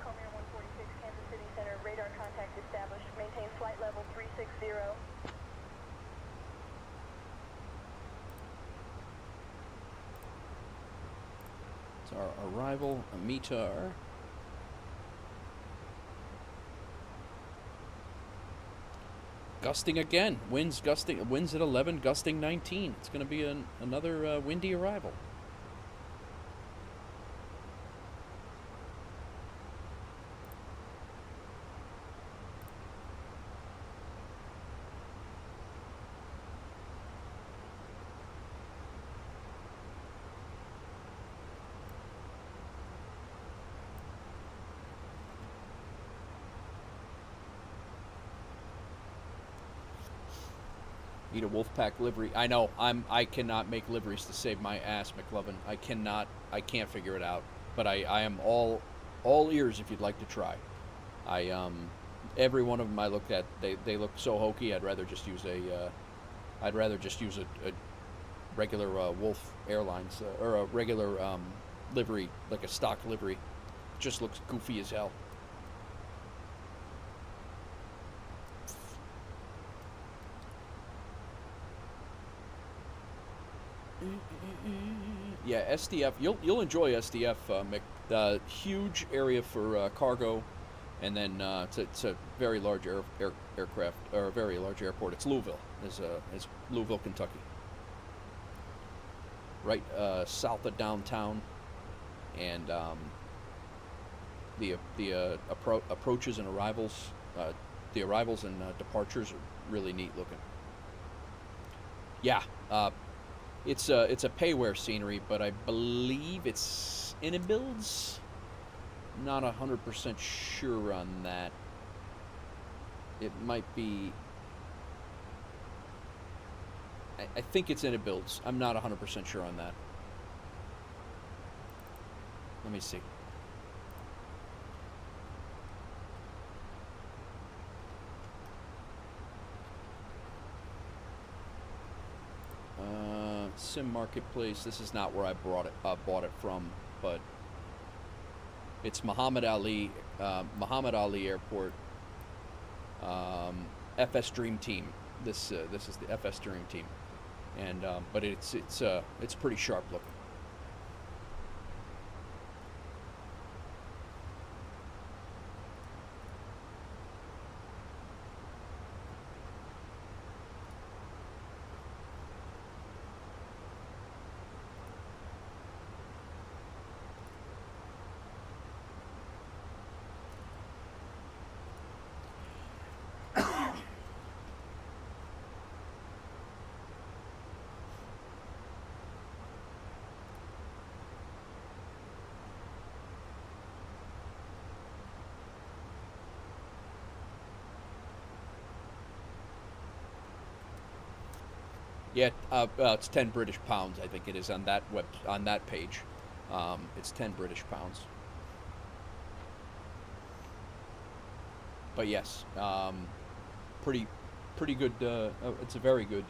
Comair 146, Kansas City Center, radar contact established. Maintain flight level 360. It's our arrival, Amitar. Gusting again. Winds at 11, gusting 19. It's going to be another windy arrival. Need a Wolfpack livery. I know. I cannot make liveries to save my ass, McLovin. I can't figure it out. But I am all ears if you'd like to try. Every one of them I looked at, they look so hokey. I'd rather just use a regular Wolf Airlines or a regular livery, like a stock livery. Just looks goofy as hell. Yeah, SDF. You'll enjoy SDF, Mick. Huge area for cargo, and then it's a very large aircraft or a very large airport. It's Louisville. Is Louisville, Kentucky. Right south of downtown, and the approaches and arrivals, the arrivals and departures are really neat looking. Yeah. It's a payware scenery, but I believe it's in-builds. Not 100% sure on that. It might be. I think it's in-builds. I'm not 100% sure on that. Let me see. Sim Marketplace. This is not where I bought it from, but it's Muhammad Ali Airport. FS Dream Team. This is the FS Dream Team, and but it's pretty sharp looking. Yeah, it's 10 British pounds. I think it is on that page. It's 10 British pounds. But yes, pretty good. It's a very good.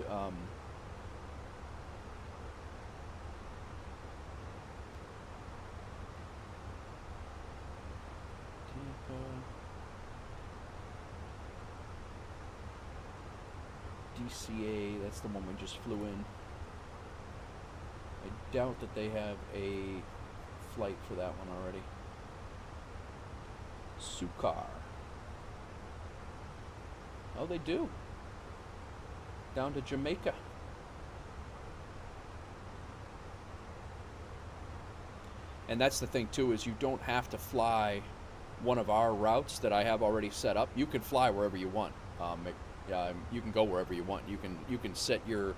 DCA, that's the one we just flew in. I doubt that they have a flight for that one already. Sukar. Oh, they do. Down to Jamaica. And that's the thing too, is you don't have to fly one of our routes that I have already set up. You can fly wherever you want. You can go wherever you want. You can set your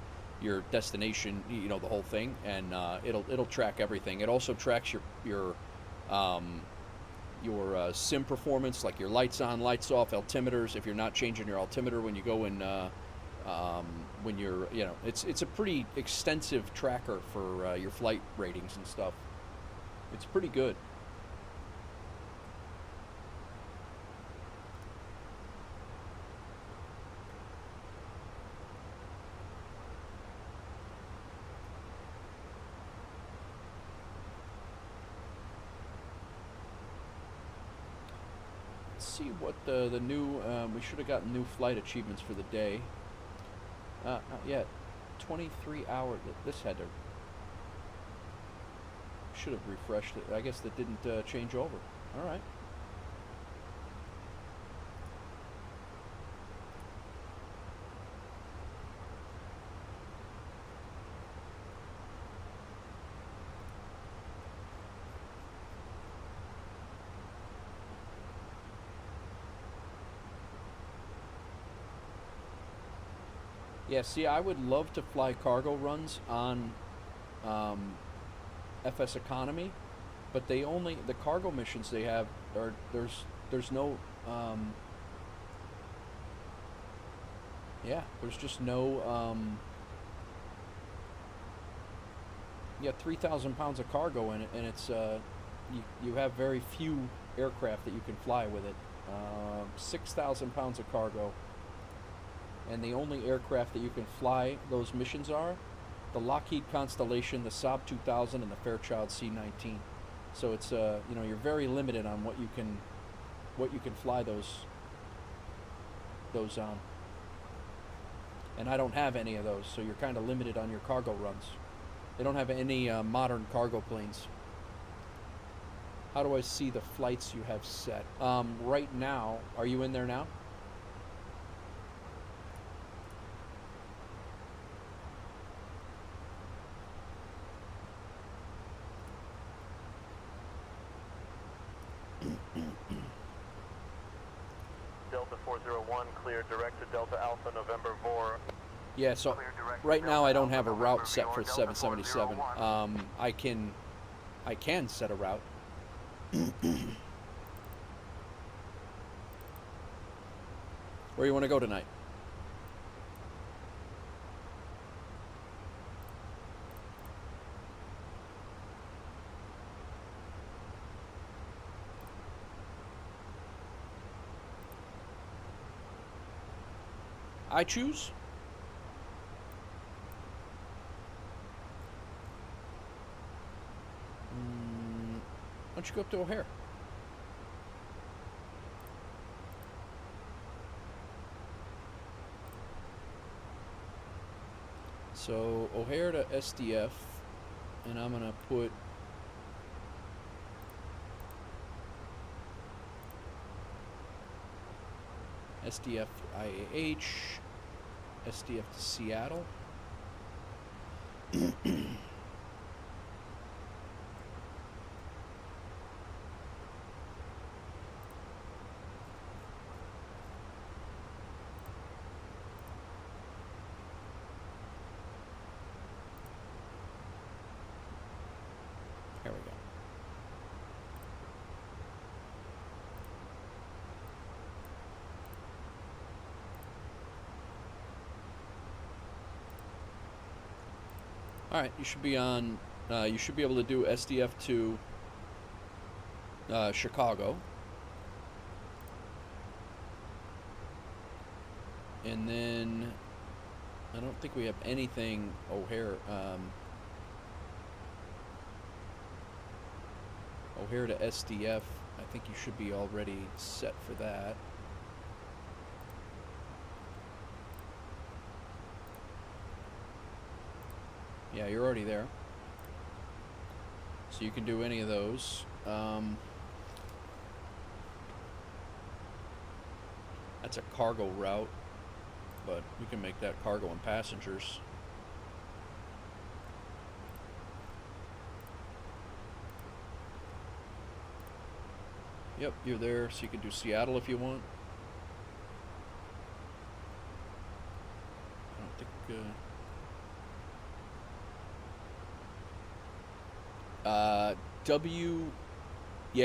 destination, you know, the whole thing, and it'll track everything. It also tracks your sim performance, like your lights on, lights off, altimeters. If you're not changing your altimeter when you go in, when you're, you know, it's a pretty extensive tracker for your flight ratings and stuff. It's pretty good. See what the new we should have gotten new flight achievements for the day. Yeah, 23 hour. This had to should have refreshed it. I guess that didn't change over. All right. Yeah, see, I would love to fly cargo runs on FSEconomy, but the cargo missions they have are there's no there's just no 3,000 pounds of cargo in it, and it's you have very few aircraft that you can fly with it. 6,000 pounds of cargo. And the only aircraft that you can fly those missions are the Lockheed Constellation, the Saab 2000, and the Fairchild C-19. So it's you're very limited on what you can fly those on. And I don't have any of those, so you're kind of limited on your cargo runs. They don't have any modern cargo planes. How do I see the flights you have set? Right now, are you in there now? Delta 401, clear direct to Delta Alpha, November 4. Yeah, so right now I don't have a route set for 777. I can set a route. Where you want to go tonight? I choose. Why don't you go up to O'Hare? So O'Hare to SDF, and I'm gonna put SDF IAH, SDF to Seattle. There we go. All right, you should be on. You should be able to do SDF to Chicago, and then I don't think we have anything O'Hare. O'Hare to SDF. I think you should be already set for that. Yeah, you're already there. So you can do any of those. That's a cargo route, but we can make that cargo and passengers. Yep, you're there, so you can do Seattle if you want. I don't think...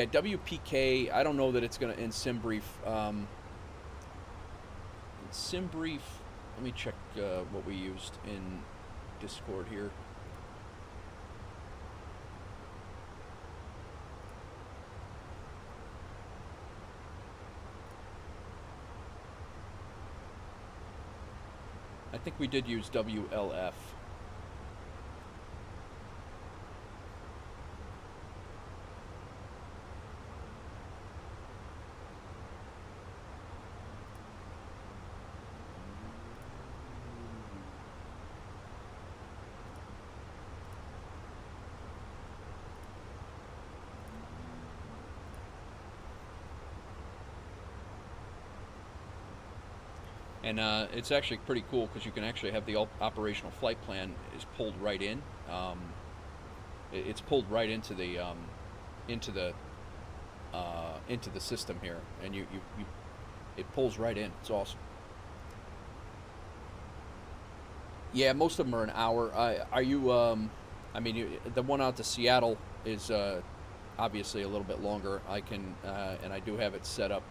WPK, I don't know that it's going to, in SimBrief, let me check what we used in Discord here. I think we did use WLF. And it's actually pretty cool because you can actually have the operational flight plan is pulled right in. It's pulled right into the system here, and it pulls right in. It's awesome. Yeah, most of them are an hour. Are you? I mean, the one out to Seattle is obviously a little bit longer. I can, and I do have it set up.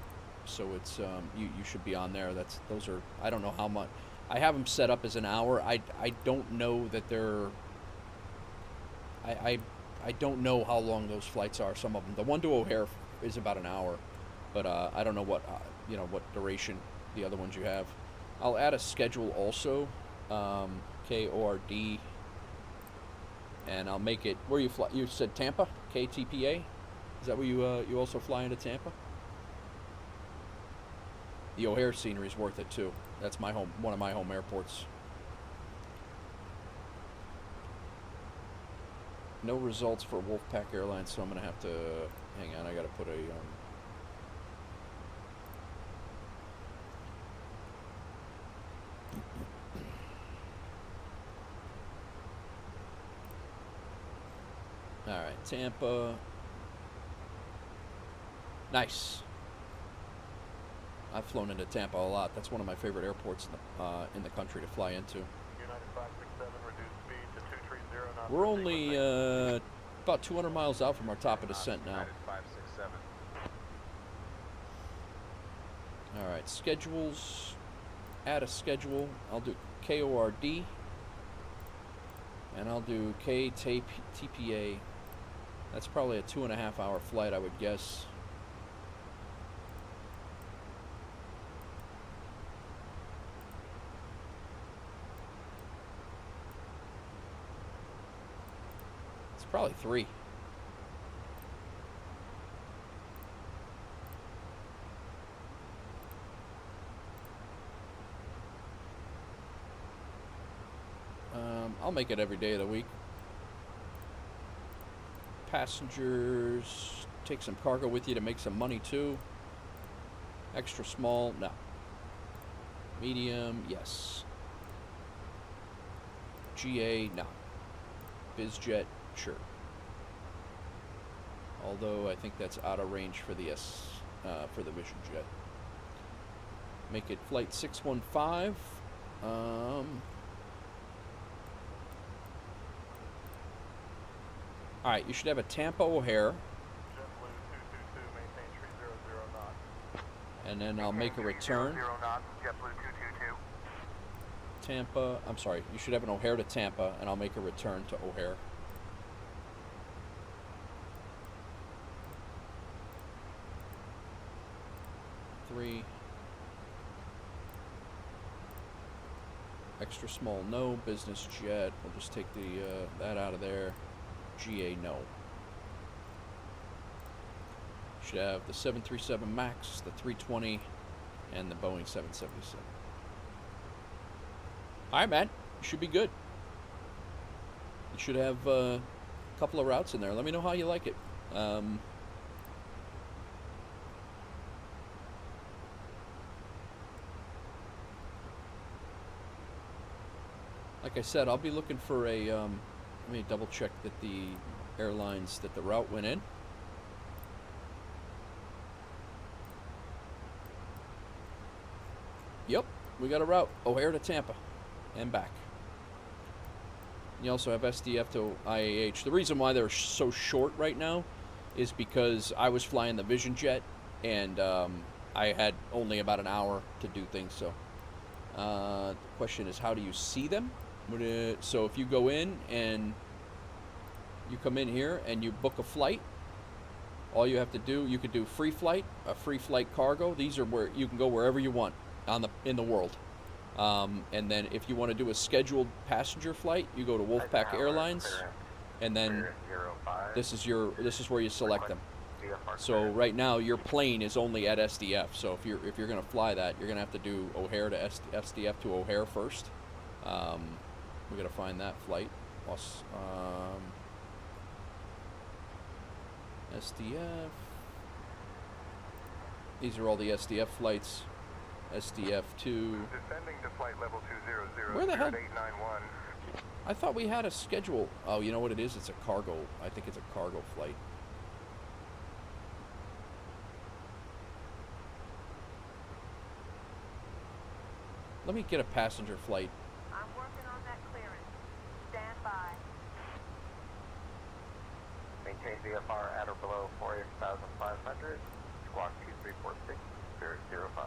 So it's you should be on there. Those are, I don't know how much. I have them set up as an hour. I don't know that they're. I don't know how long those flights are. Some of them. The one to O'Hare is about an hour, but I don't know what what duration the other ones you have. I'll add a schedule also, KORD, and I'll make it where you fly. You said Tampa, KTPA. Is that where you also fly into Tampa? The O'Hare scenery is worth it too. That's my home, one of my home airports. No results for Wolfpack Airlines, so I'm gonna have to hang on. I gotta put a all right, Tampa. Nice. I've flown into Tampa a lot. That's one of my favorite airports in the country to fly into. United 567, reduce speed to 230 knots. We're only about 200 miles out from our top of descent now. United 567. All right, schedules. Add a schedule. I'll do KORD. And I'll do KTPA. That's probably a 2.5 hour flight, I would guess. It's probably 3. I'll make it every day of the week. Passengers, take some cargo with you to make some money too. Extra small, no. Medium, yes. GA, no. BizJet, sure. Although I think that's out of range for the for the Vision Jet. Make it flight 615. All right, you should have a Tampa O'Hare. JetBlue 222, maintain 300 knots. And then I'll make a return. 0 knots, JetBlue 222. Tampa, I'm sorry, you should have an O'Hare to Tampa, and I'll make a return to O'Hare. Three. Extra small, no. Business jet, we'll just take the that out of there. GA, no. Should have the 737 MAX, the 320, and the Boeing 777. All right, man. You should be good. You should have a couple of routes in there. Let me know how you like it. Like I said, I'll be looking for a... let me double check that the airlines, that the route went in. Yep, we got a route. O'Hare to Tampa and back. You also have SDF to IAH. The reason why they're so short right now is because I was flying the Vision Jet and I had only about an hour to do things. So the question is, how do you see them? So if you go in and you come in here and you book a flight, all you have to do, you could do free flight, a free flight cargo. These are where you can go wherever you want in the world. And then if you want to do a scheduled passenger flight, you go to Wolfpack Airlines, and then this is where you select them. So right now your plane is only at SDF. So if you're going to fly that, you're going to have to do O'Hare to SDF to O'Hare first. We got to find that flight. SDF. These are all the SDF flights. SDF to. Descending to flight level 200. Where the hell? 891. I thought we had a schedule. Oh, you know what it is? It's a cargo. I think it's a cargo flight. Let me get a passenger flight. I'm working on that clearance. Stand by. Maintain VFR at or below 48,500. Squawk 2346, Spirit 05.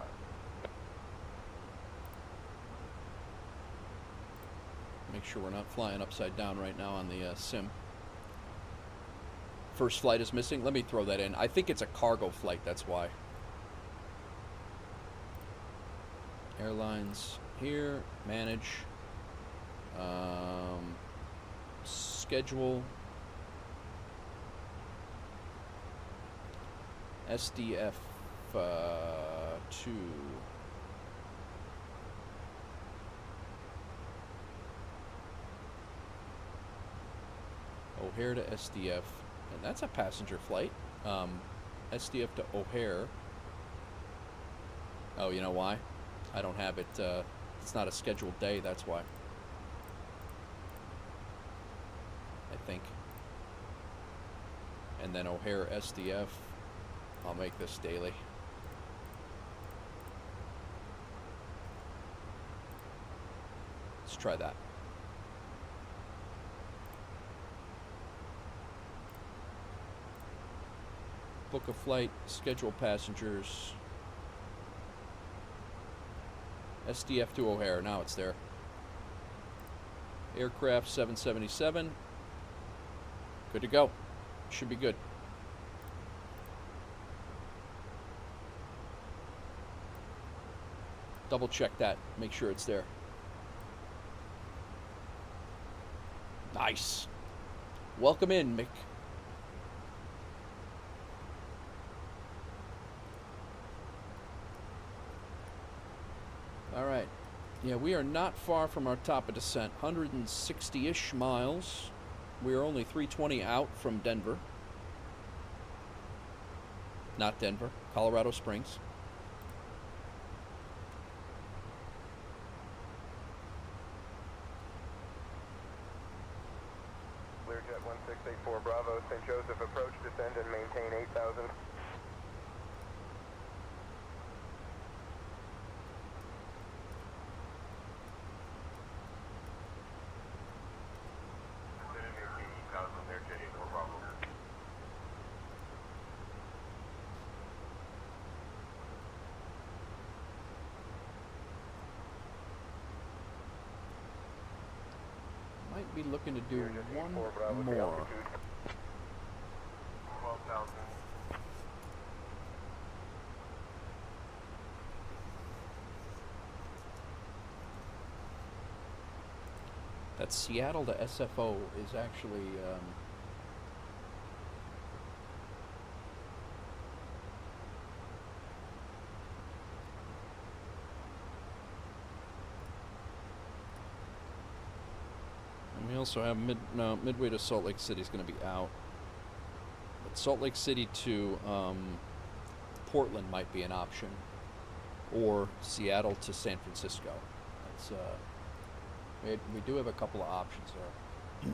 Make sure we're not flying upside down right now on the sim. First flight is missing. Let me throw that in. I think it's a cargo flight, that's why. Airlines here, manage, schedule, SDF 2. O'Hare to SDF, and that's a passenger flight. SDF to O'Hare. Oh, you know why? I don't have it, it's not a scheduled day, that's why. I think. And then O'Hare SDF, I'll make this daily. try that. Book a flight, schedule passengers. SDF to O'Hare, now it's there. Aircraft 777. Good to go. Should be good. Double check that, make sure it's there. Nice. Welcome in, Mick. All right. Yeah, we are not far from our top of descent. 160-ish miles. We are only 320 out from Denver. Not Denver, Colorado Springs. Learjet 1684 Bravo, St. Joseph, approach, descend, and maintain 8,000. Might be looking to do one Bravo, more. altitude. 12,000. That Seattle to SFO is actually and we also have Midway to Salt Lake City is going to be out, but Salt Lake City to Portland might be an option, or Seattle to San Francisco. That's we do have a couple of options there.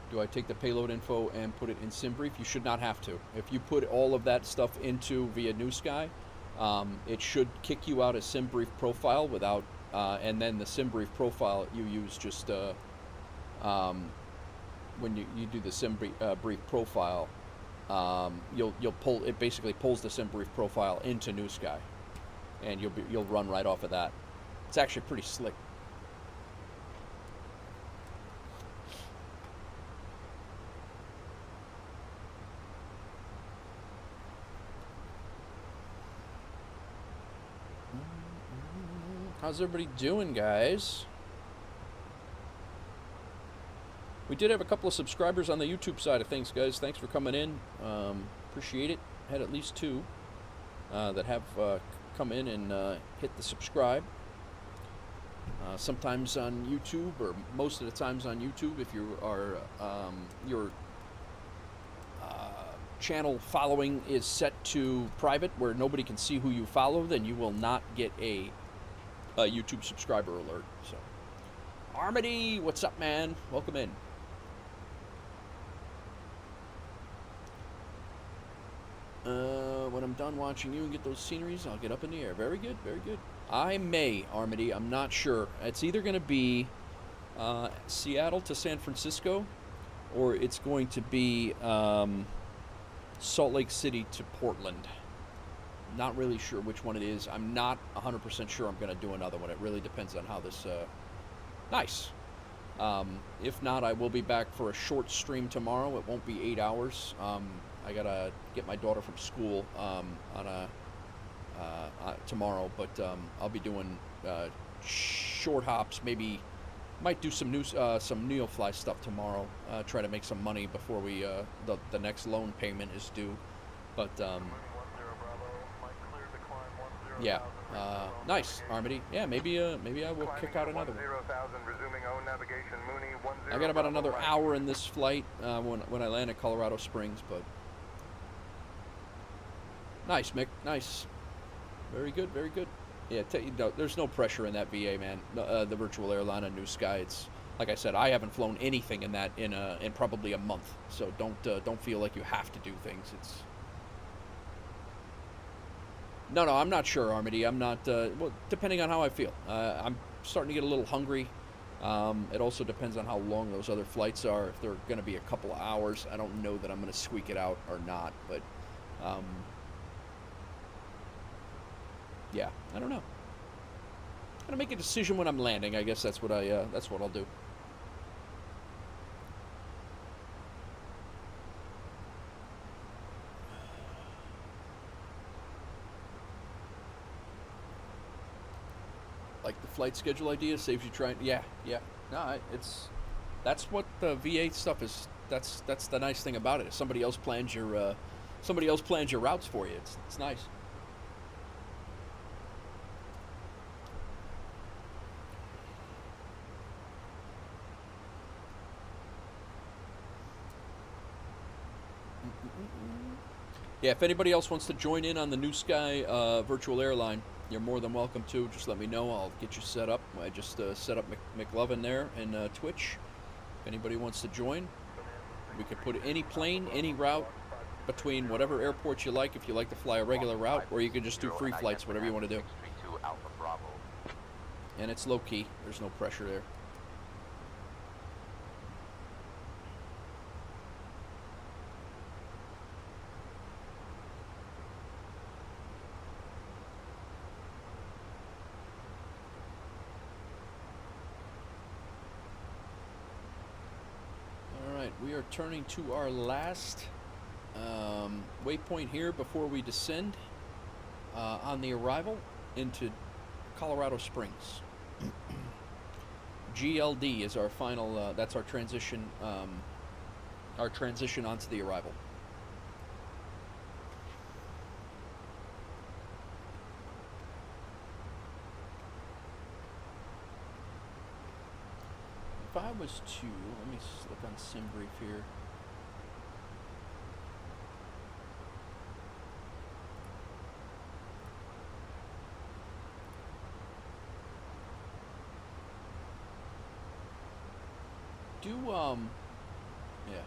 Do I take the payload info and put it in SimBrief? You should not have to. If you put all of that stuff into via New Sky, it should kick you out a SimBrief profile without, and then the SimBrief profile you use just when you do the SimBrief profile. You'll pull it. Basically pulls the SimBrief profile into New Sky, and you'll run right off of that. It's actually pretty slick. How's everybody doing, guys? We did have a couple of subscribers on the YouTube side of things, guys. Thanks for coming in. Appreciate it. Had at least two that have come in and hit the subscribe. Sometimes on YouTube, or most of the times on YouTube, if you are your channel following is set to private, where nobody can see who you follow, then you will not get a YouTube subscriber alert. So, Armity, what's up, man? Welcome in. When I'm done watching you and get those sceneries, I'll get up in the air. Very good, very good. I may, Armity, I'm not sure. It's either going to be Seattle to San Francisco, or it's going to be Salt Lake City to Portland. Not really sure which one it is. I'm not 100% sure I'm going to do another one. It really depends on how this... Nice. If not, I will be back for a short stream tomorrow. It won't be 8 hours. I gotta get my daughter from school tomorrow, but I'll be doing short hops. Maybe might do some Neofly stuff tomorrow. Try to make some money before we the next loan payment is due. But yeah, nice, Armity. Yeah, maybe I will kick out another one. I got about another hour in this flight when I land at Colorado Springs, but nice, Mick. Nice. Very good, very good. Yeah, there's no pressure in that VA, man. The virtual airline on New Sky. It's like I said, I haven't flown anything in that in probably a month. So don't feel like you have to do things. It's No, I'm not sure, Armity. I'm not. Well, depending on how I feel. I'm starting to get a little hungry. It also depends on how long those other flights are. If they're going to be a couple of hours, I don't know that I'm going to squeak it out or not. But yeah, I don't know. I'm gonna make a decision when I'm landing. I guess that's what I'll do. Like the flight schedule idea saves you trying. Yeah. No, that's what the VA stuff is. That's the nice thing about it. If somebody else plans your routes for you. It's nice. Yeah, if anybody else wants to join in on the New Sky virtual airline, you're more than welcome to. Just let me know. I'll get you set up. I just set up McLovin there in Twitch. If anybody wants to join, we could put any plane, any route between whatever airports you like. If you like to fly a regular route, or you can just do free flights, whatever you want to do. And it's low key. There's no pressure there. We are turning to our last waypoint here before we descend on the arrival into Colorado Springs. GLD is our final. That's our transition. Our transition onto the arrival. If I was to, let me look on SimBrief here. Yeah.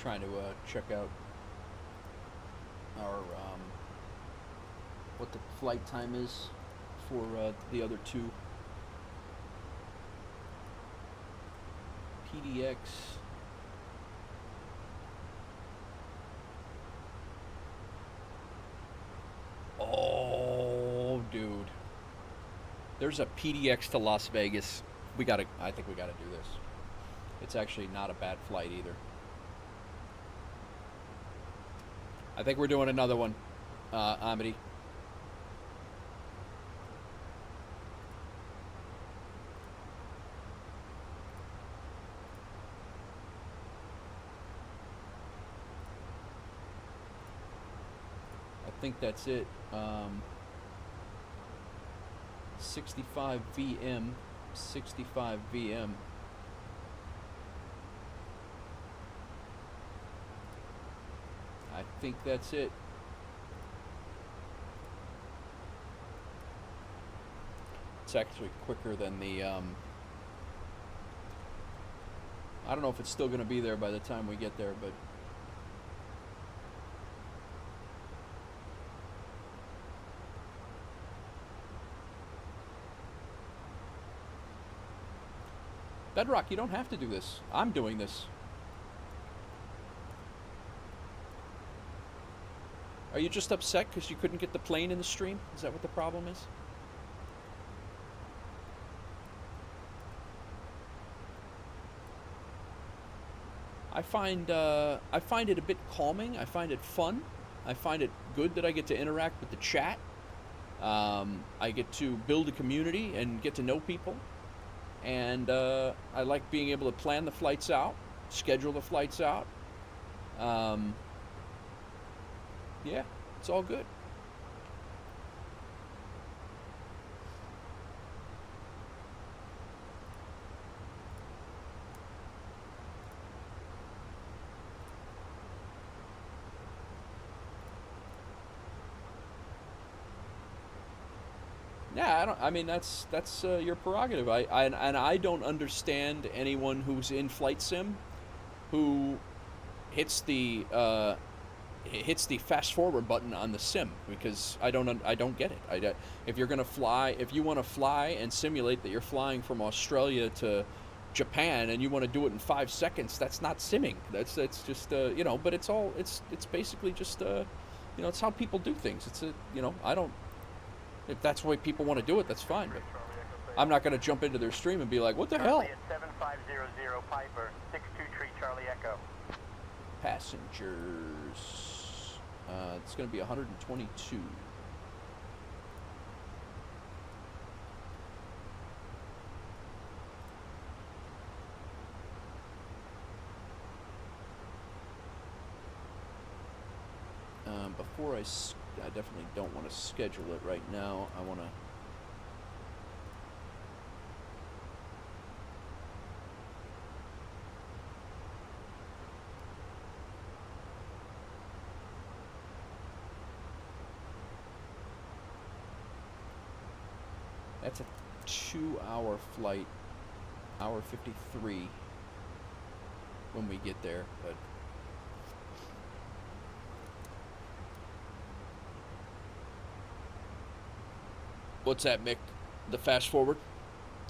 Trying to check out our what the flight time is for the other two. PDX. Oh, dude. There's a PDX to Las Vegas. I think we gotta do this. It's actually not a bad flight either. I think we're doing another one, Amity. I think that's it. 65 VM, 65 VM. I think that's it. It's actually quicker than the, I don't know if it's still going to be there by the time we get there, but Bedrock, you don't have to do this. I'm doing this. Are you just upset because you couldn't get the plane in the stream? Is that what the problem is? I find it a bit calming. I find it fun. I find it good that I get to interact with the chat. I get to build a community and get to know people. And I like being able to plan the flights out, schedule the flights out. Yeah, it's all good. Yeah, I mean, that's your prerogative. I don't understand anyone who's in flight sim, who hits the fast forward button on the sim, because I don't get it. If you're gonna fly, if you want to fly and simulate that you're flying from Australia to Japan and you want to do it in 5 seconds, that's not simming. That's just you know. But it's basically just you know, it's how people do things. It's you know, I don't. If that's the way people want to do it, that's fine. But I'm not going to jump into their stream and be like, what the hell? 7500 Piper, 623 Charlie Echo. Passengers. It's going to be 122. Before I definitely don't want to schedule it right now. I want to. That's a 2-hour flight, hour 53 when we get there, but. What's that, Mick? The fast forward?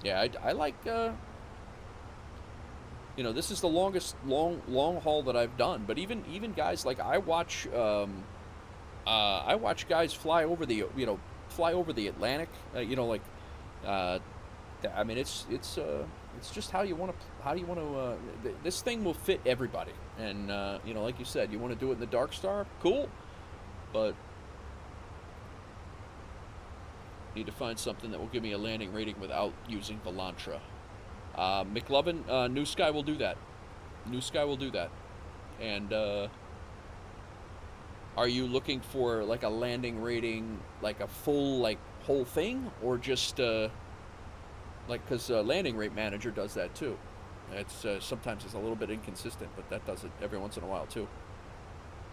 Yeah, I like, you know, this is the longest long haul that I've done. But even guys, like, I watch guys fly over the, you know, Atlantic. You know, like, I mean, it's just how you want to, this thing will fit everybody. And, you know, like you said, you want to do it in the Dark Star? Cool. But need to find something that will give me a landing rating without using Volantra. McLovin, New Sky will do that. New Sky will do that. And are you looking for like a landing rating, like a full, like whole thing, or just like, because Landing Rate Manager does that too. It's sometimes it's a little bit inconsistent, but that does it every once in a while too.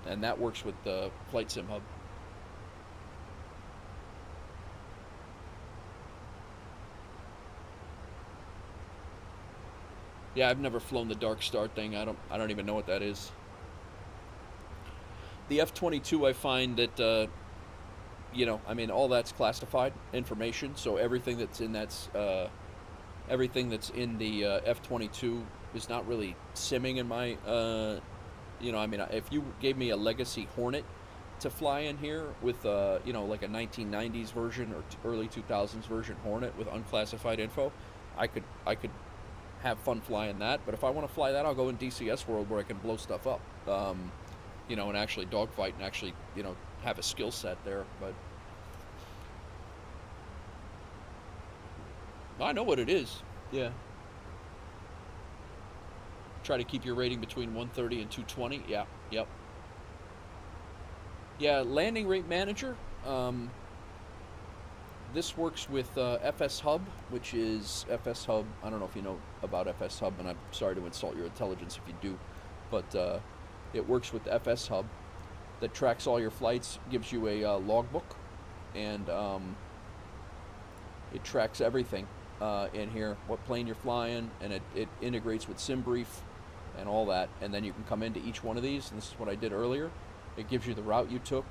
And that works with the Flight Sim Hub. Yeah, I've never flown the Dark Star thing. I don't even know what that is. The F-22, I find that you know, I mean, all that's classified information, so everything that's in the F-22 is not really simming in my you know, I mean, if you gave me a Legacy Hornet to fly in here with you know, like a 1990s version or early 2000s version Hornet with unclassified info, I could have fun flying that. But if I want to fly that, I'll go in DCS World where I can blow stuff up, you know, and actually dogfight and actually, you know, have a skill set there. But I know what it is. Yeah. Try to keep your rating between 130 and 220. Yeah. Yep. Yeah, Landing Rate Manager. This works with FS Hub, which is FS Hub. I don't know if you know about FS Hub, and I'm sorry to insult your intelligence if you do, but it works with FS Hub that tracks all your flights, gives you a logbook, and it tracks everything in here, what plane you're flying, and it integrates with SimBrief and all that, and then you can come into each one of these, and this is what I did earlier. It gives you the route you took,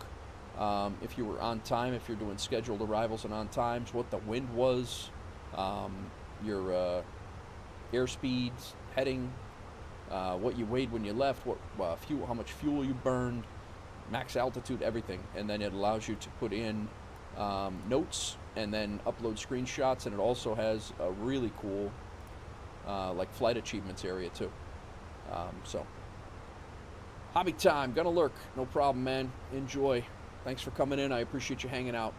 if you were on time, if you're doing scheduled arrivals and on times, what the wind was, your airspeeds, heading, what you weighed when you left, what fuel, how much fuel you burned, max altitude, everything. And then it allows you to put in notes and then upload screenshots, and it also has a really cool like flight achievements area too. So Hobby time, gonna lurk. No problem, man. Enjoy. Thanks for coming in. I appreciate you hanging out.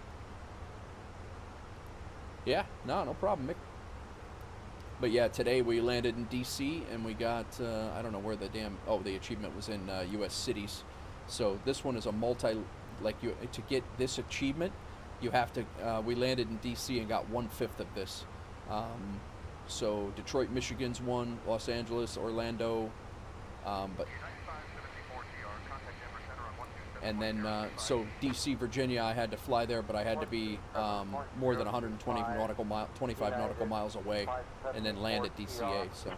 Yeah, no problem, Mick. But yeah, today we landed in DC and we got, I don't know where the the achievement was in US cities. So this one is a to get this achievement, you have to, we landed in DC and got 1/5 of this. So Detroit, Michigan's one, Los Angeles, Orlando, but and then so DC, Virginia, I had to fly there, but I had to be more than 25 nautical miles away, and then land at DCA. So,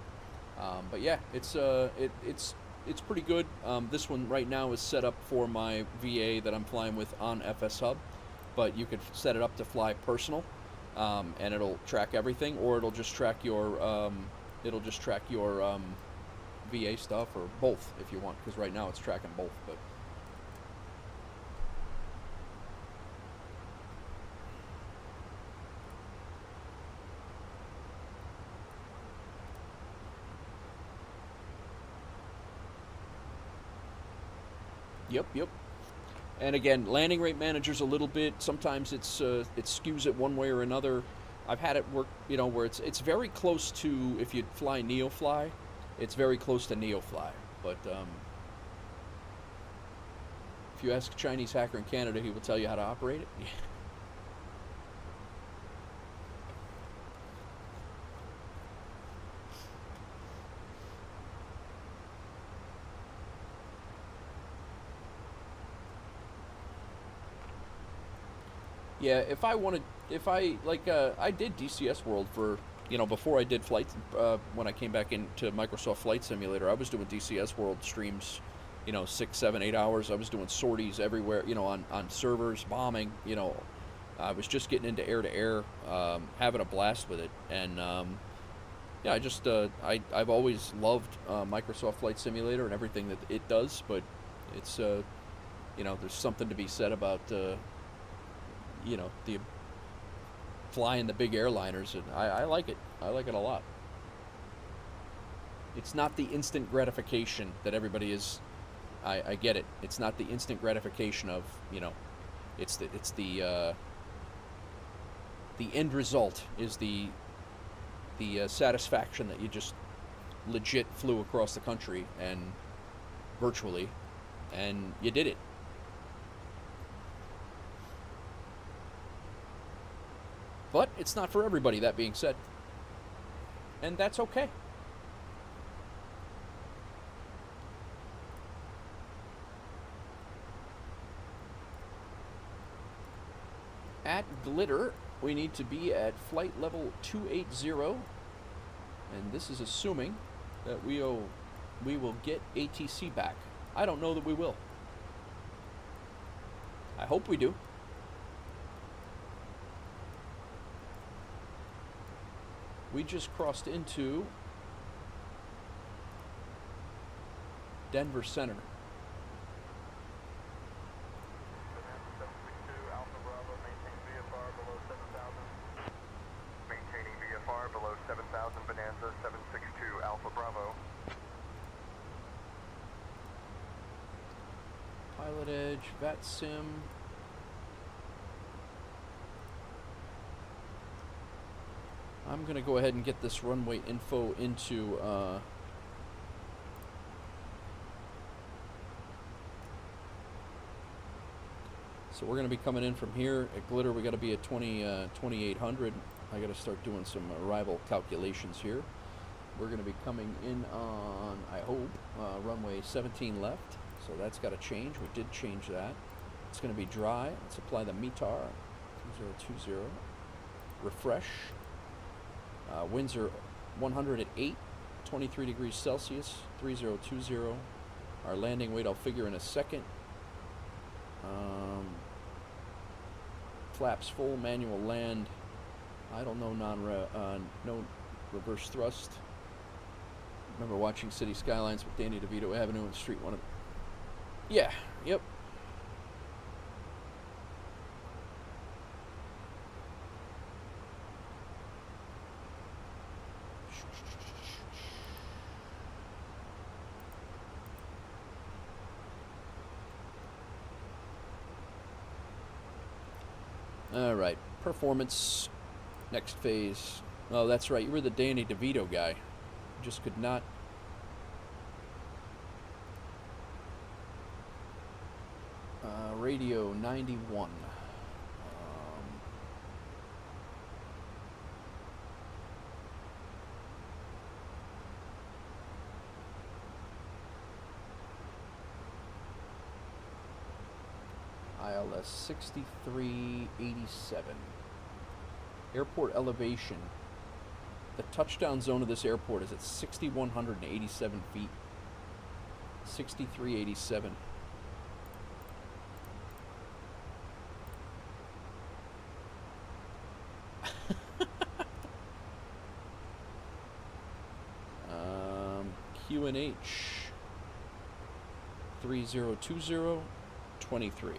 but yeah, it's pretty good. This one right now is set up for my VA that I'm flying with on FS Hub, but you could set it up to fly personal, and it'll track everything, or it'll just track your VA stuff, or both if you want, because right now it's tracking both, but. Yep. And again, landing rate manager's a little bit. Sometimes it skews it one way or another. I've had it work, where it's very close to, if you fly NeoFly, it's very close to NeoFly. But if you ask a Chinese hacker in Canada, he will tell you how to operate it. Yeah, I did DCS World for, before I did flight, when I came back into Microsoft Flight Simulator, I was doing DCS World streams, 6, 7, 8 hours. I was doing sorties everywhere, on servers, bombing, I was just getting into air-to-air, having a blast with it. And, yeah, I've always loved Microsoft Flight Simulator and everything that it does, but it's, there's something to be said about, the flying the big airliners, and I like it. I like it a lot. It's not the instant gratification that everybody is. I get it. It's not the instant gratification of, it's the end result is the satisfaction that you just legit flew across the country and virtually, and you did it. But it's not for everybody, that being said. And that's okay. At Glitter, we need to be at flight level 280. And this is assuming that we will get ATC back. I don't know that we will. I hope we do. We just crossed into Denver Center. Maintaining VFR below 7,000, Bonanza 762 Alpha Bravo. Pilot Edge, VATSIM. I'm going to go ahead and get this runway info into so we're going to be coming in from here at Glitter. We got to be at 2800. I got to start doing some arrival calculations here. We're going to be coming in on, I hope, runway 17 left. So that's got to change. We did change that. It's going to be dry. Let's apply the METAR 2020. Refresh. Winds are 100 at 8, 23 degrees Celsius, 3020. Our landing weight I'll figure in a second. Flaps full, manual land. Idle, no reverse thrust. Remember watching City Skylines with Danny DeVito Avenue and Street 1. Yeah, yep. All right, performance, next phase. Oh, that's right, you were the Danny DeVito guy. You just could not. Radio 91. ILS 6387. Airport elevation. The touchdown zone of this airport is at 6,187 feet. 6387. QNH 302023.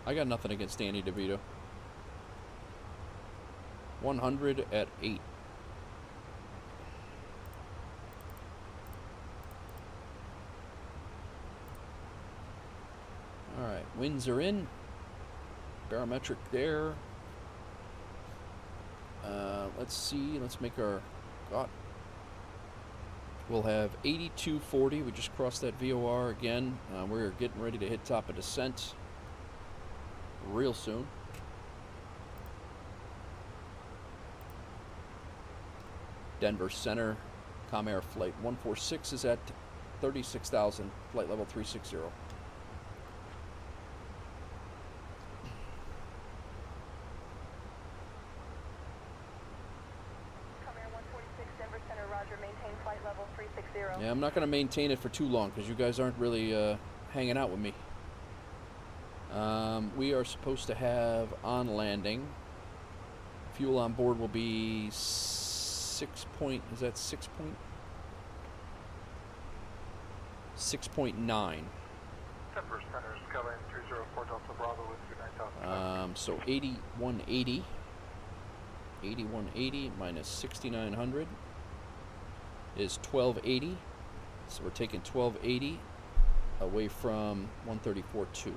I got nothing against Danny DeVito. 100 at 8. Alright, winds are in. Barometric there. Let's see, let's make our... God. We'll have 8240. We just crossed that VOR again. We're getting ready to hit top of descent real soon. Denver Center, Comair Flight 146 is at 36,000, flight level 360. Comair 146, Denver Center, roger, maintain flight level 360. Yeah, I'm not going to maintain it for too long because you guys aren't really hanging out with me. We are supposed to have on landing. Fuel on board will be 6 point. Is that 6 point? 6.9. Denver Center is covering 304 Delta Bravo with 29,000. So 8180. 8180 minus 6900 is 1280. So we're taking 1280 away from 134.2.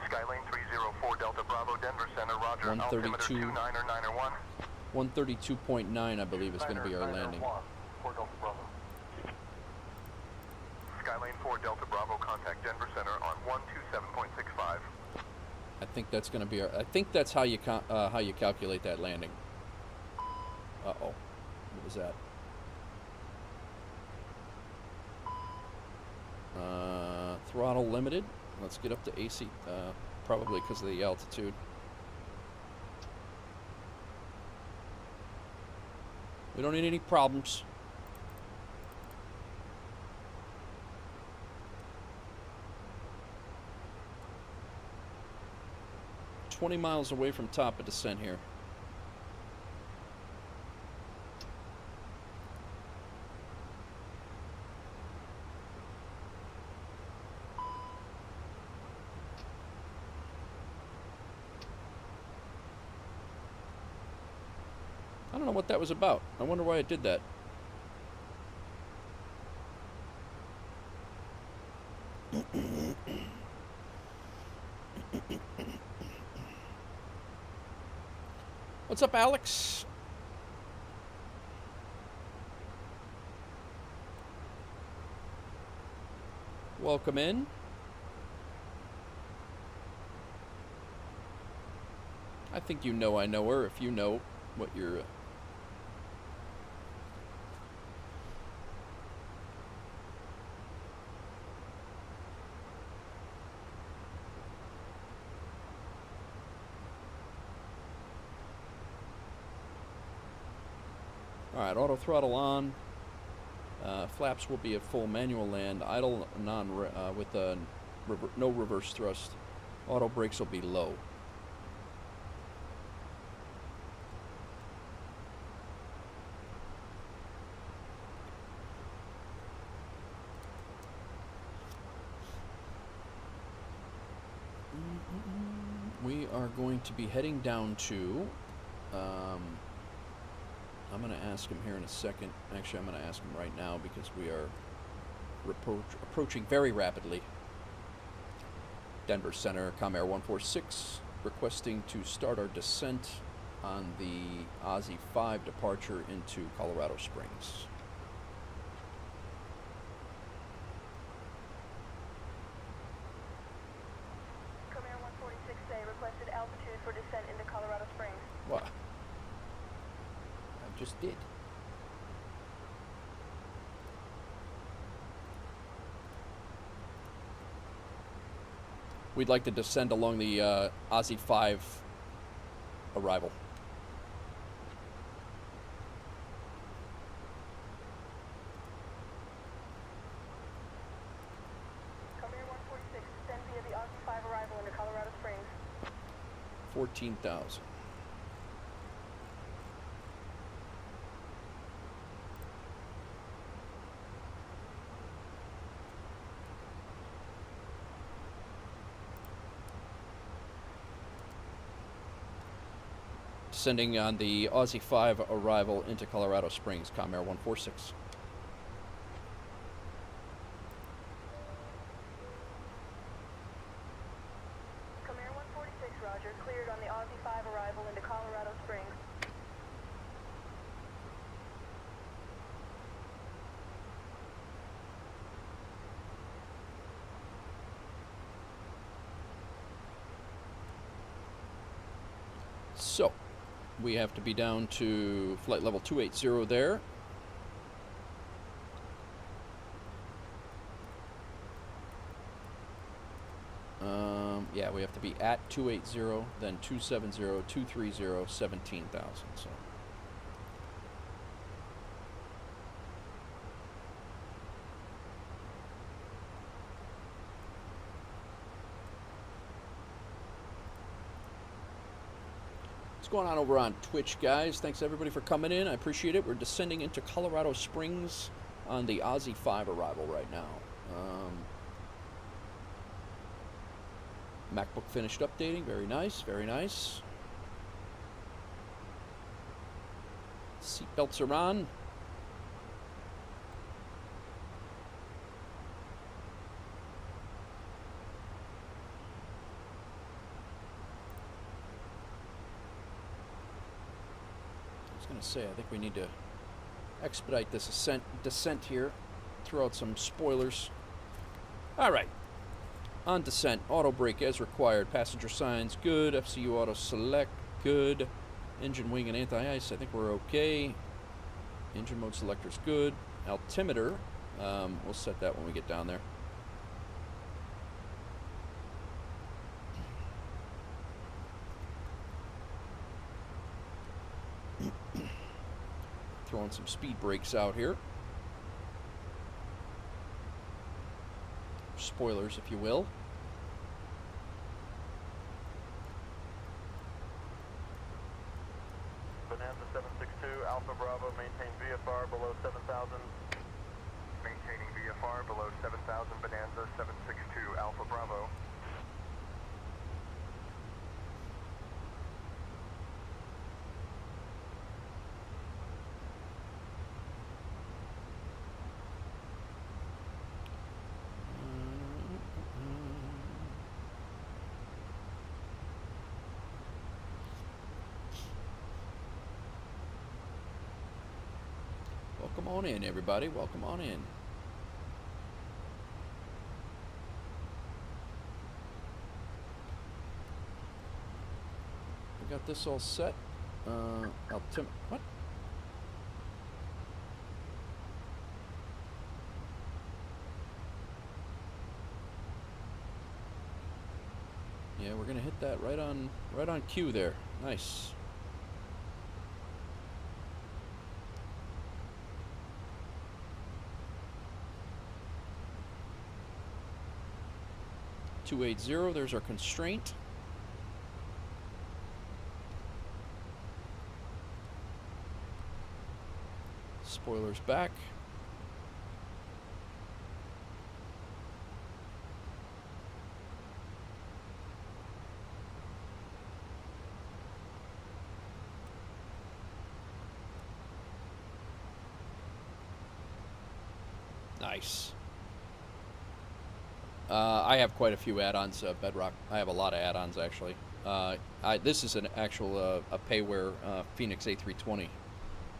Skylane 304 Delta Bravo, Denver Center, roger. 132. Altimeter 29 or 9 or 1. 132.9, I believe, is going to be our landing. 4 Delta Bravo. Skylane 4 Delta Bravo, contact Denver Center on 127.65. I think that's going to be our. I think that's how you calculate that landing. Uh oh, what was that? Throttle limited. Let's get up to AC. Probably because of the altitude. We don't need any problems. $20 miles away from top of descent here. I don't know what that was about. I wonder why it did that. What's up, Alex? Welcome in. I think you know I know her if you know what you're... Alright, auto throttle on. Flaps will be at full manual land. Idle with no reverse thrust. Auto brakes will be low. We are going to be heading down to I'm going to ask him here in a second. Actually, I'm going to ask him right now because we are approaching very rapidly. Denver Center, Comair 146, requesting to start our descent on the Aussie 5 departure into Colorado Springs. Comair 146A requested altitude for descent into Colorado Springs. What? I just did. We'd like to descend along the Aussie 5 arrival. Comair 146, descend via the Aussie 5 arrival into Colorado Springs. 14,000. Descending on the Aussie 5 arrival into Colorado Springs, Comair 146. Comair 146, roger. Cleared on the Aussie 5 arrival into Colorado Springs. So, we have to be down to flight level 280 there. Yeah, we have to be at 280, then 270, 230, 17,000. So. What's going on over on Twitch, guys? Thanks everybody for coming in. I appreciate it. We're descending into Colorado Springs on the Aussie 5 arrival right now. MacBook finished updating. Very nice, very nice. Seatbelts are on. I was going to say, I think we need to expedite this descent here. Throw out some spoilers. All right. On descent, auto brake as required. Passenger signs, good. FCU auto select, good. Engine wing and anti-ice, I think we're okay. Engine mode selector's good. Altimeter, we'll set that when we get down there. Throwing some speed brakes out here. Spoilers, if you will. Bonanza 762, Alpha Bravo, maintain VFR below 7,000. Maintaining VFR below 7,000, Bonanza 762, Alpha Bravo. Welcome on in, everybody. Welcome on in. We got this all set. What? Yeah, we're gonna hit that right on cue there. Nice. .280, there's our constraint. Spoilers back. Nice. I have quite a few add-ons, Bedrock. I have a lot of add-ons, actually. This is an actual a payware Fenix A-320.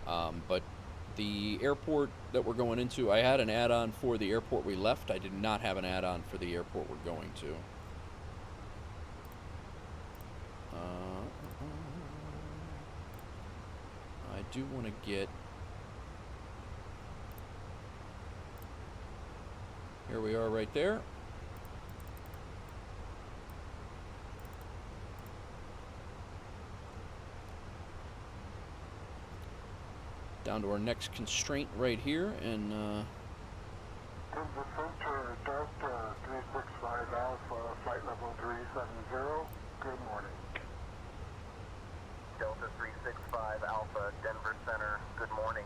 But the airport that we're going into, I had an add-on for the airport we left. I did not have an add-on for the airport we're going to. I do want to get... Here we are right there. Down to our next constraint right here, and Denver Center, Delta 365 Alpha, flight level 370. Good morning. Delta 365 Alpha, Denver Center, good morning.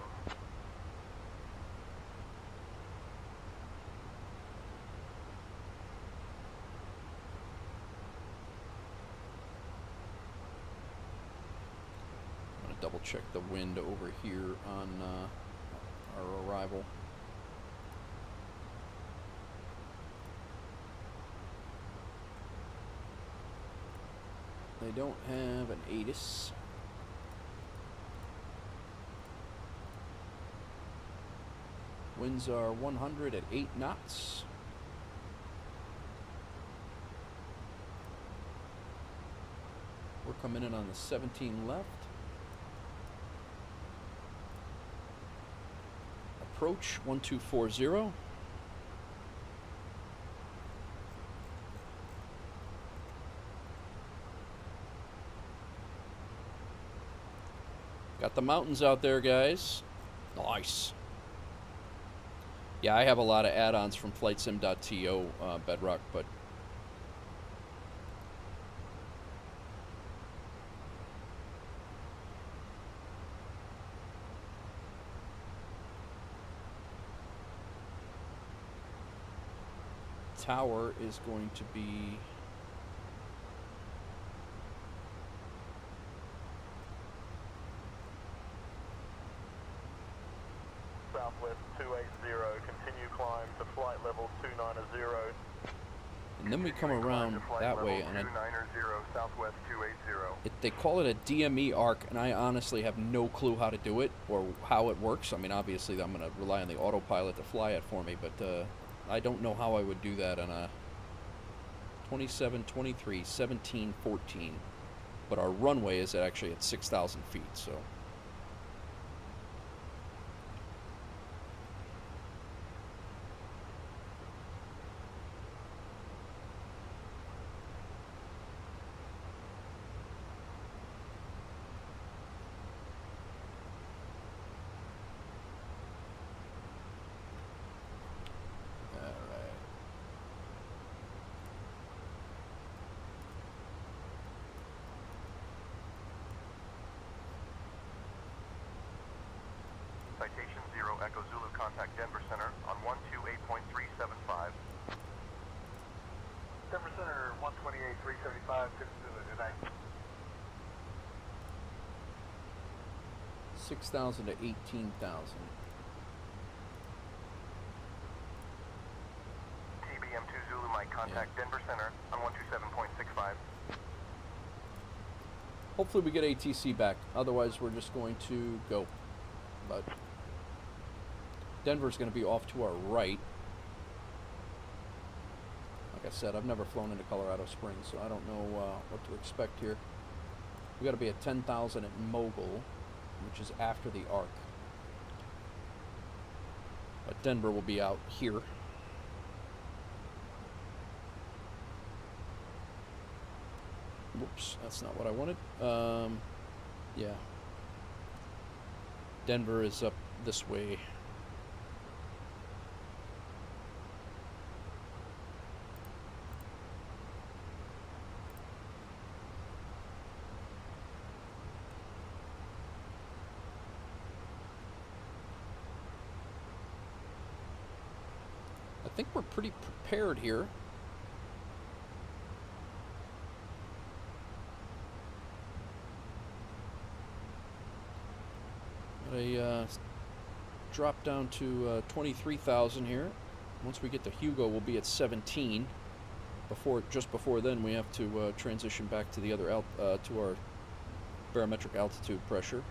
I'm going to double check the wind over here on our arrival. They don't have an ATIS. Winds are 100 at 8 knots. We're coming in on the 17 left. Approach 1240. Got the mountains out there, guys. Nice. Yeah, I have a lot of add-ons from flightsim.to, Bedrock, but tower is going to be Southwest 280, continue climb to flight level 290. and then we come around that way, and 290, Southwest 280. they call it a DME arc, and I honestly have no clue how to do it or how it works. I mean, obviously I'm going to rely on the autopilot to fly it for me, but I don't know how I would do that on a 27, 23, 17, 14. But our runway is actually at 6,000 feet, so... Citation 0 Echo Zulu, contact Denver Center on 128.375. Denver Center, 128.375, good Zulu tonight. 6,000 to 18,000. TBM2 Zulu, Mike, contact Denver Center on 127.65. Hopefully we get ATC back. Otherwise, we're just going to go. But Denver's going to be off to our right. Like I said, I've never flown into Colorado Springs, so I don't know what to expect here. We got to be at 10,000 at Mogul, which is after the arc. But Denver will be out here. Whoops, that's not what I wanted. Yeah. Denver is up this way. I think we're pretty prepared here. A drop down to 23,000 here. Once we get to Hugo, we'll be at 17. Just before then, we have to transition back to the other to our barometric altitude pressure.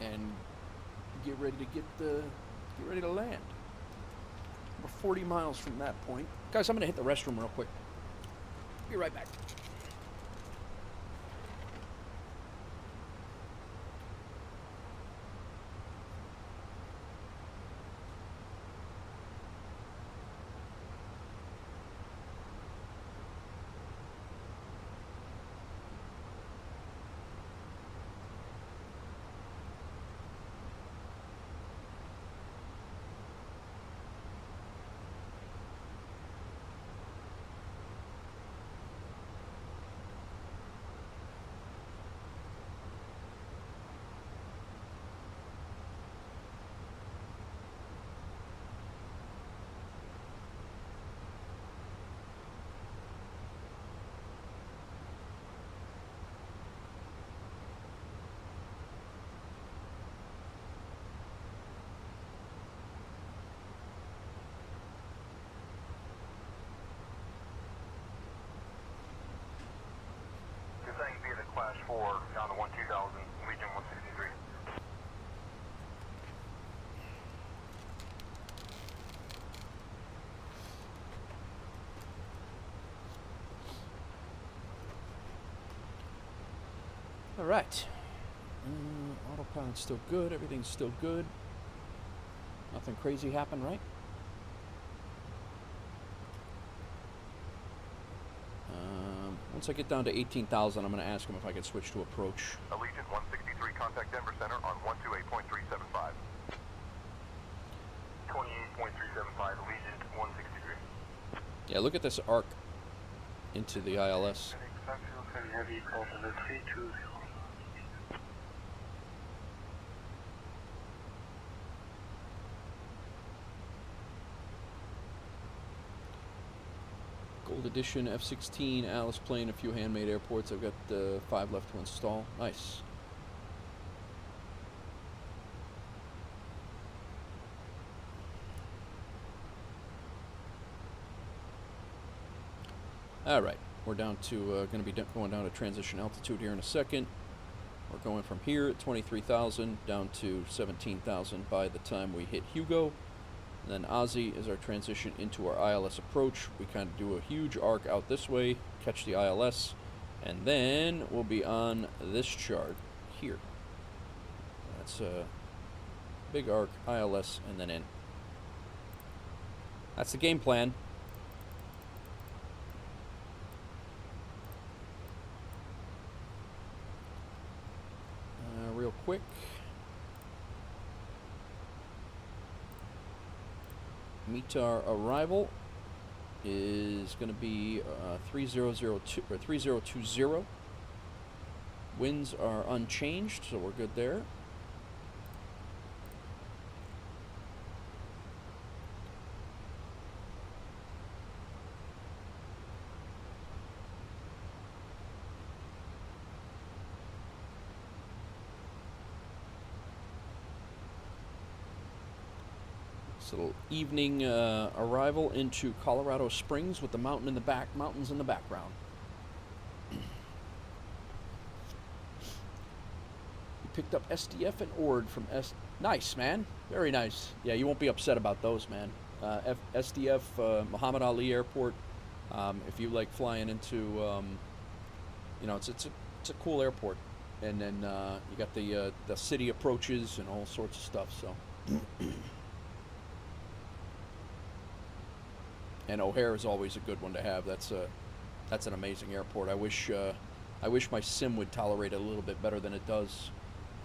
And get ready to land. We're 40 miles from that point. Guys, I'm gonna hit the restroom real quick. Be right back. Class 4 down to 12000, Legion 163. All right. Autopilot's still good. Everything's still good. Nothing crazy happened, right? Once I get down to 18,000, I'm going to ask him if I can switch to approach. Allegiant 163, contact Denver Center on 128.375. 28.375, Allegiant 163. Yeah, look at this arc into the ILS. Heavy call to the 320. Gold Edition, F-16, Alice plane, a few handmade airports. I've got 5 left to install. Nice. All right, we're down to going to be going down to transition altitude here in a second. We're going from here at 23,000 down to 17,000 by the time we hit Hugo. And then Ozzy is our transition into our ILS approach. We kind of do a huge arc out this way, catch the ILS, and then we'll be on this chart here. That's a big arc, ILS, and then in. That's the game plan. Real quick. METAR arrival is going to be 3002 or 3020. Winds are unchanged, so we're good there. Little evening arrival into Colorado Springs with the mountains in the background. We picked up SDF and ORD from Nice, man. Very nice. Yeah, you won't be upset about those, man. SDF, Muhammad Ali Airport. If you like flying into, it's a cool airport. And then you got the city approaches and all sorts of stuff. So. And O'Hare is always a good one to have. That's an amazing airport. I wish my sim would tolerate it a little bit better than it does.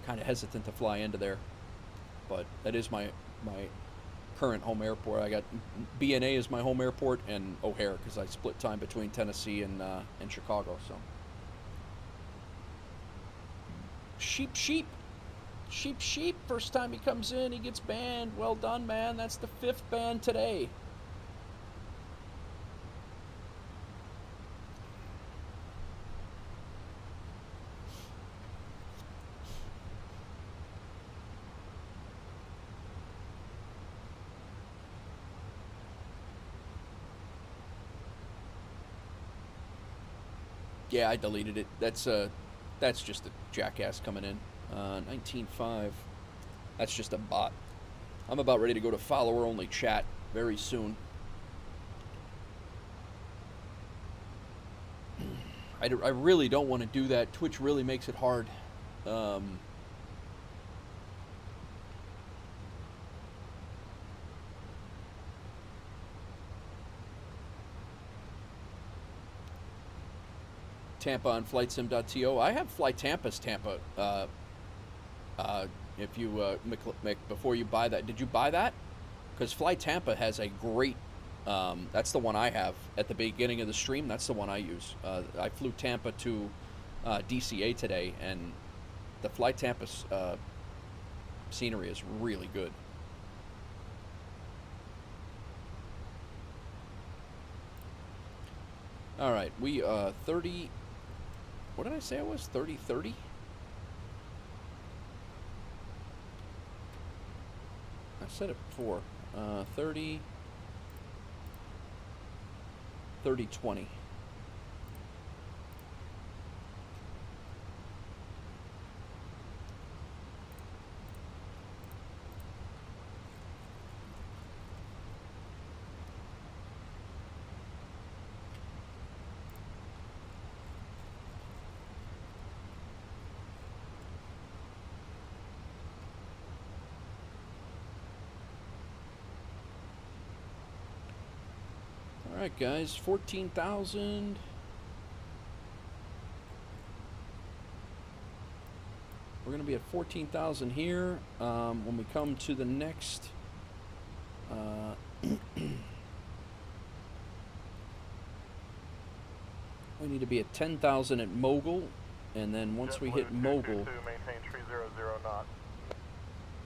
Kind of hesitant to fly into there, but that is my current home airport. I got BNA as my home airport and O'Hare because I split time between Tennessee and Chicago. So sheep. First time he comes in, he gets banned. Well done, man. That's the 5th ban today. Yeah, I deleted it. That's just a jackass coming in. 19.5. That's just a bot. I'm about ready to go to follower-only chat very soon. I really don't want to do that. Twitch really makes it hard. Tampa on flightsim.to. I have Fly Tampa's Tampa. If you before you buy that, did you buy that? Because Fly Tampa has a great. That's the one I have at the beginning of the stream. That's the one I use. I flew Tampa to DCA today, and the Fly Tampa scenery is really good. All right, we 30. What did I say it was? 30-30? I said it before. 30, 20. All right, guys, 14,000. We're going to be at 14,000 here. When we come to the next, we need to be at 10,000 at Mogul, and then once we hit Mogul, Maintain 300 knots.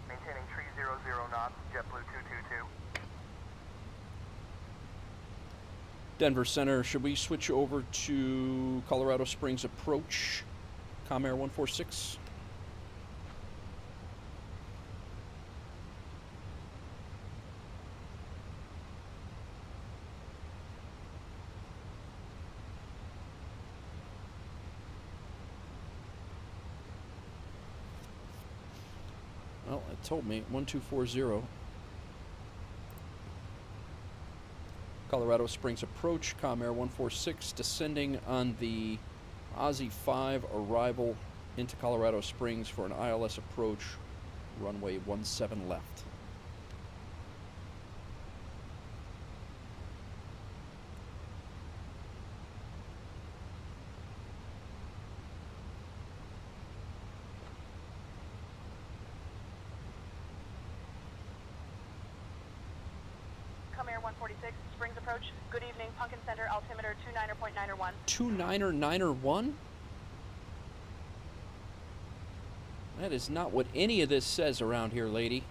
Maintaining 300 knots, JetBlue 222. Denver Center, should we switch over to Colorado Springs approach, Comair 146? Well, it told me 1240. Colorado Springs approach, Comair 146, descending on the Aussie 5 arrival into Colorado Springs for an ILS approach, runway 17 left. Comair 146, Springs approach. Good evening, Pumpkin Center, altimeter 29.901. 2991? That is not what any of this says around here, lady.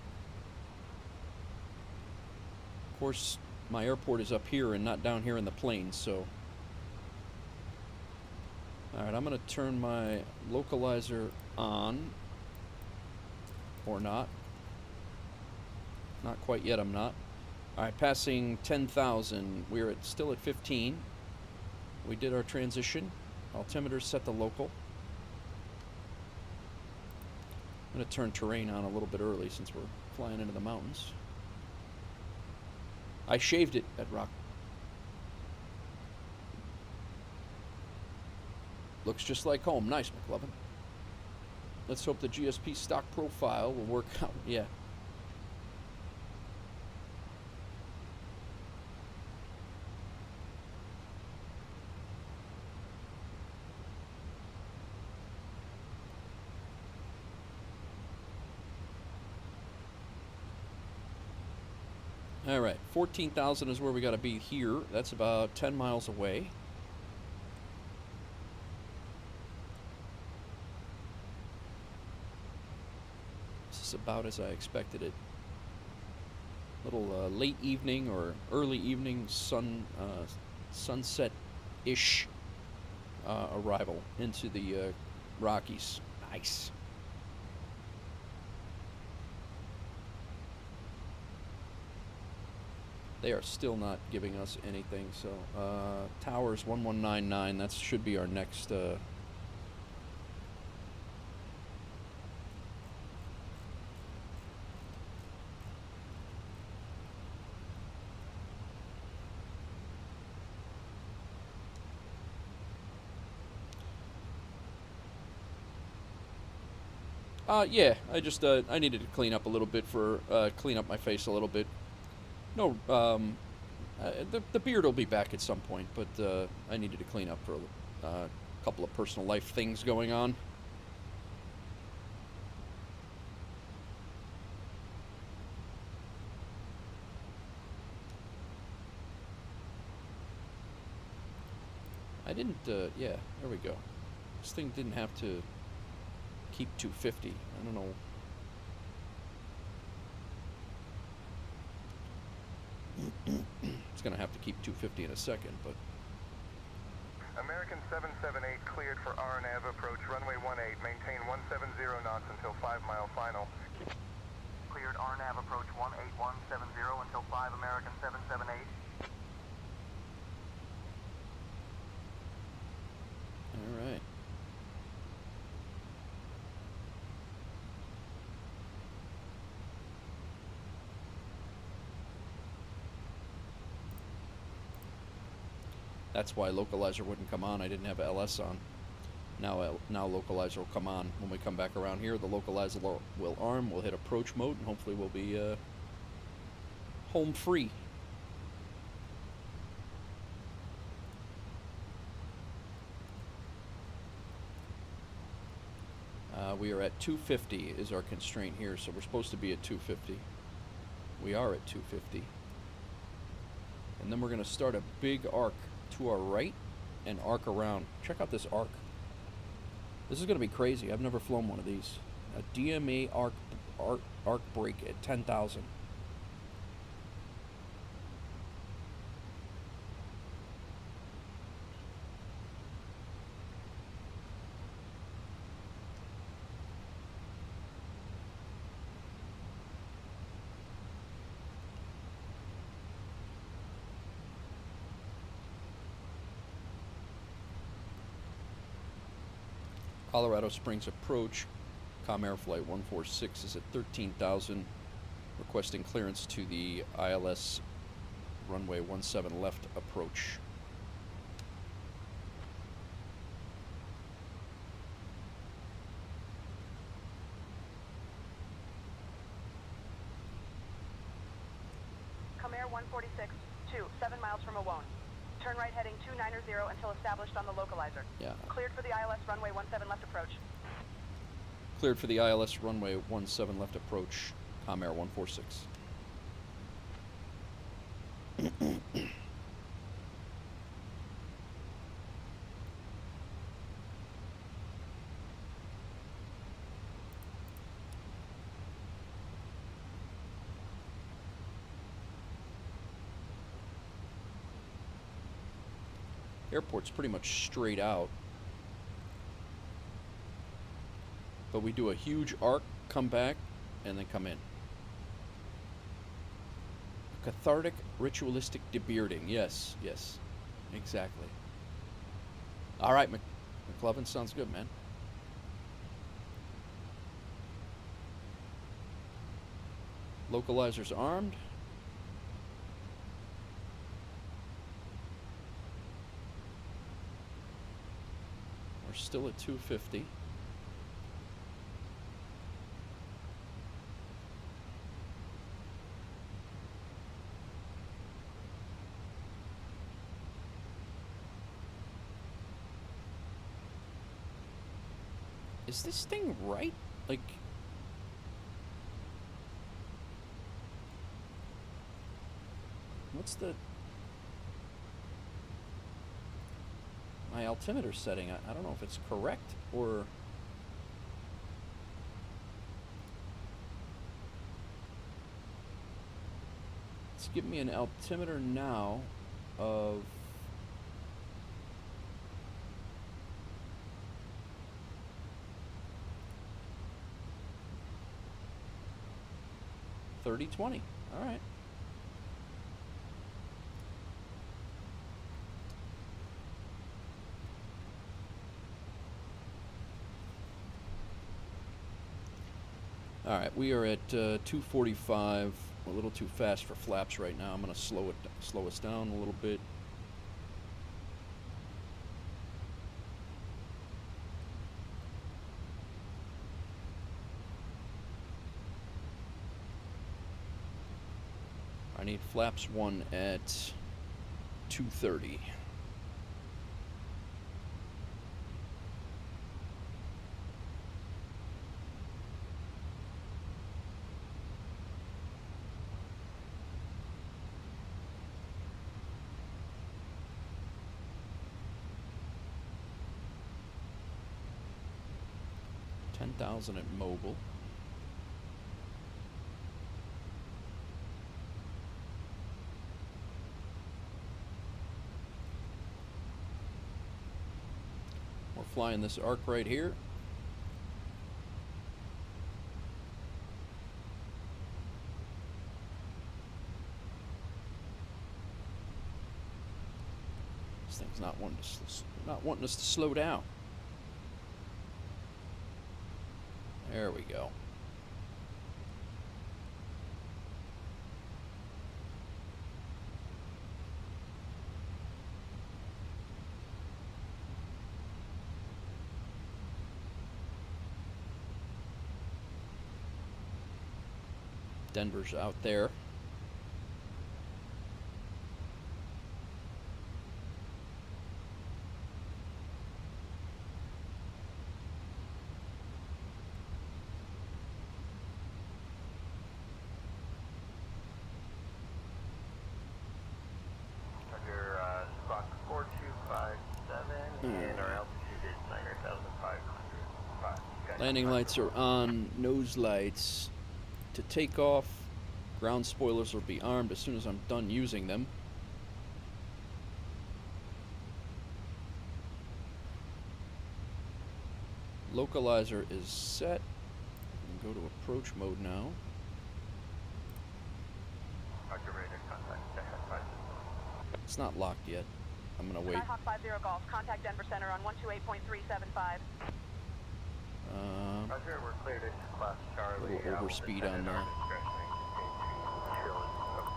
Of course, my airport is up here and not down here in the plains, so. Alright, I'm going to turn my localizer on. Or not. Not quite yet, I'm not. Alright, passing 10,000. We're still at 15. We did our transition. Altimeter set to local. I'm going to turn terrain on a little bit early since we're flying into the mountains. I shaved it at Rock. Looks just like home. Nice, McLovin. Let's hope the GSP stock profile will work out. Yeah. All right, 14,000 is where we got to be here. That's about 10 miles away. This is about as I expected it. Little late evening or early evening sunset-ish arrival into the Rockies. Nice. They are still not giving us anything, so towers 1199, that should be our next yeah, I just I needed to clean up a little bit for clean up my face a little bit. No, the beard will be back at some point, but I needed to clean up for a couple of personal life things going on. I didn't, yeah, there we go. This thing didn't have to keep 250. I don't know. It's going to have to keep 250 in a second, but... American 778 cleared for RNAV approach runway 18. Maintain 170 knots until 5 mile final. Cleared RNAV approach 18170 until 5 American 778. All right. That's why localizer wouldn't come on. I didn't have LS on. Now localizer will come on. When we come back around here, the localizer will arm, we'll hit approach mode, and hopefully we'll be home free. We are at 250 is our constraint here, so we're supposed to be at 250. We are at 250. And then we're going to start a big arc to our right and arc around. Check out this arc. This is going to be crazy. I've never flown one of these. A DMA arc break at 10,000. Colorado Springs approach, Comair Flight 146 is at 13,000, requesting clearance to the ILS runway 17 left approach. Comair 146, 7 miles from Owone. Turn right heading 290 until established on the localizer. Yeah. Cleared for the ILS runway 17 left approach. Cleared for the ILS runway 17 left approach, Comair 146. Airport's pretty much straight out. But we do a huge arc, come back, and then come in. Cathartic ritualistic debearding. Yes, yes. Exactly. Alright, McLovin, sounds good, man. Localizer's armed. We're still at 250. Is this thing right? Like... What's the... My altimeter setting? I don't know if it's correct or... It's giving me an altimeter now of... $30.20. All right. Alright, we are at 245. A little too fast for flaps right now. I'm going to slow us down a little bit. I need flaps 1 at 230. $10,000 at mobile. We're flying this arc right here. This thing's not wanting us to slow down. There we go. Denver's out there. Under spot 4257 and our altitude is 9,500. Landing lights are on, nose lights. To take off, ground spoilers will be armed as soon as I'm done using them. Localizer is set. I'm going to go to approach mode now. It's not locked yet. I'm going to wait. Skyhawk 50 Golf, contact Denver Center on 128.375. Roger, we're cleared into class Charlie. A little overspeed on that.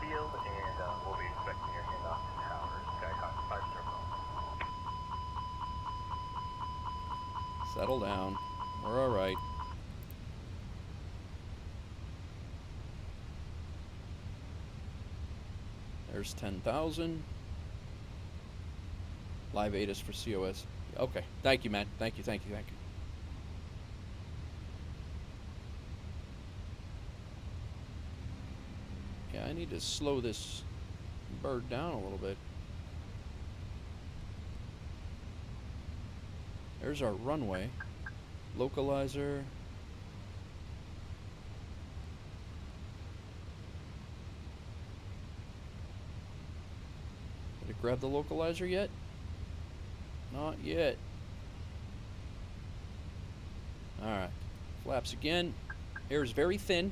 Field, and we'll be expecting your handoff to tower. Skyhawk 50. Settle down. We're all right. There's 10,000. Live ATIS for COS. Okay. Thank you, man. Thank you. Yeah, I need to slow this bird down a little bit. There's our runway. Localizer. Did it grab the localizer yet? Not yet. Alright. Flaps again. Air's very thin.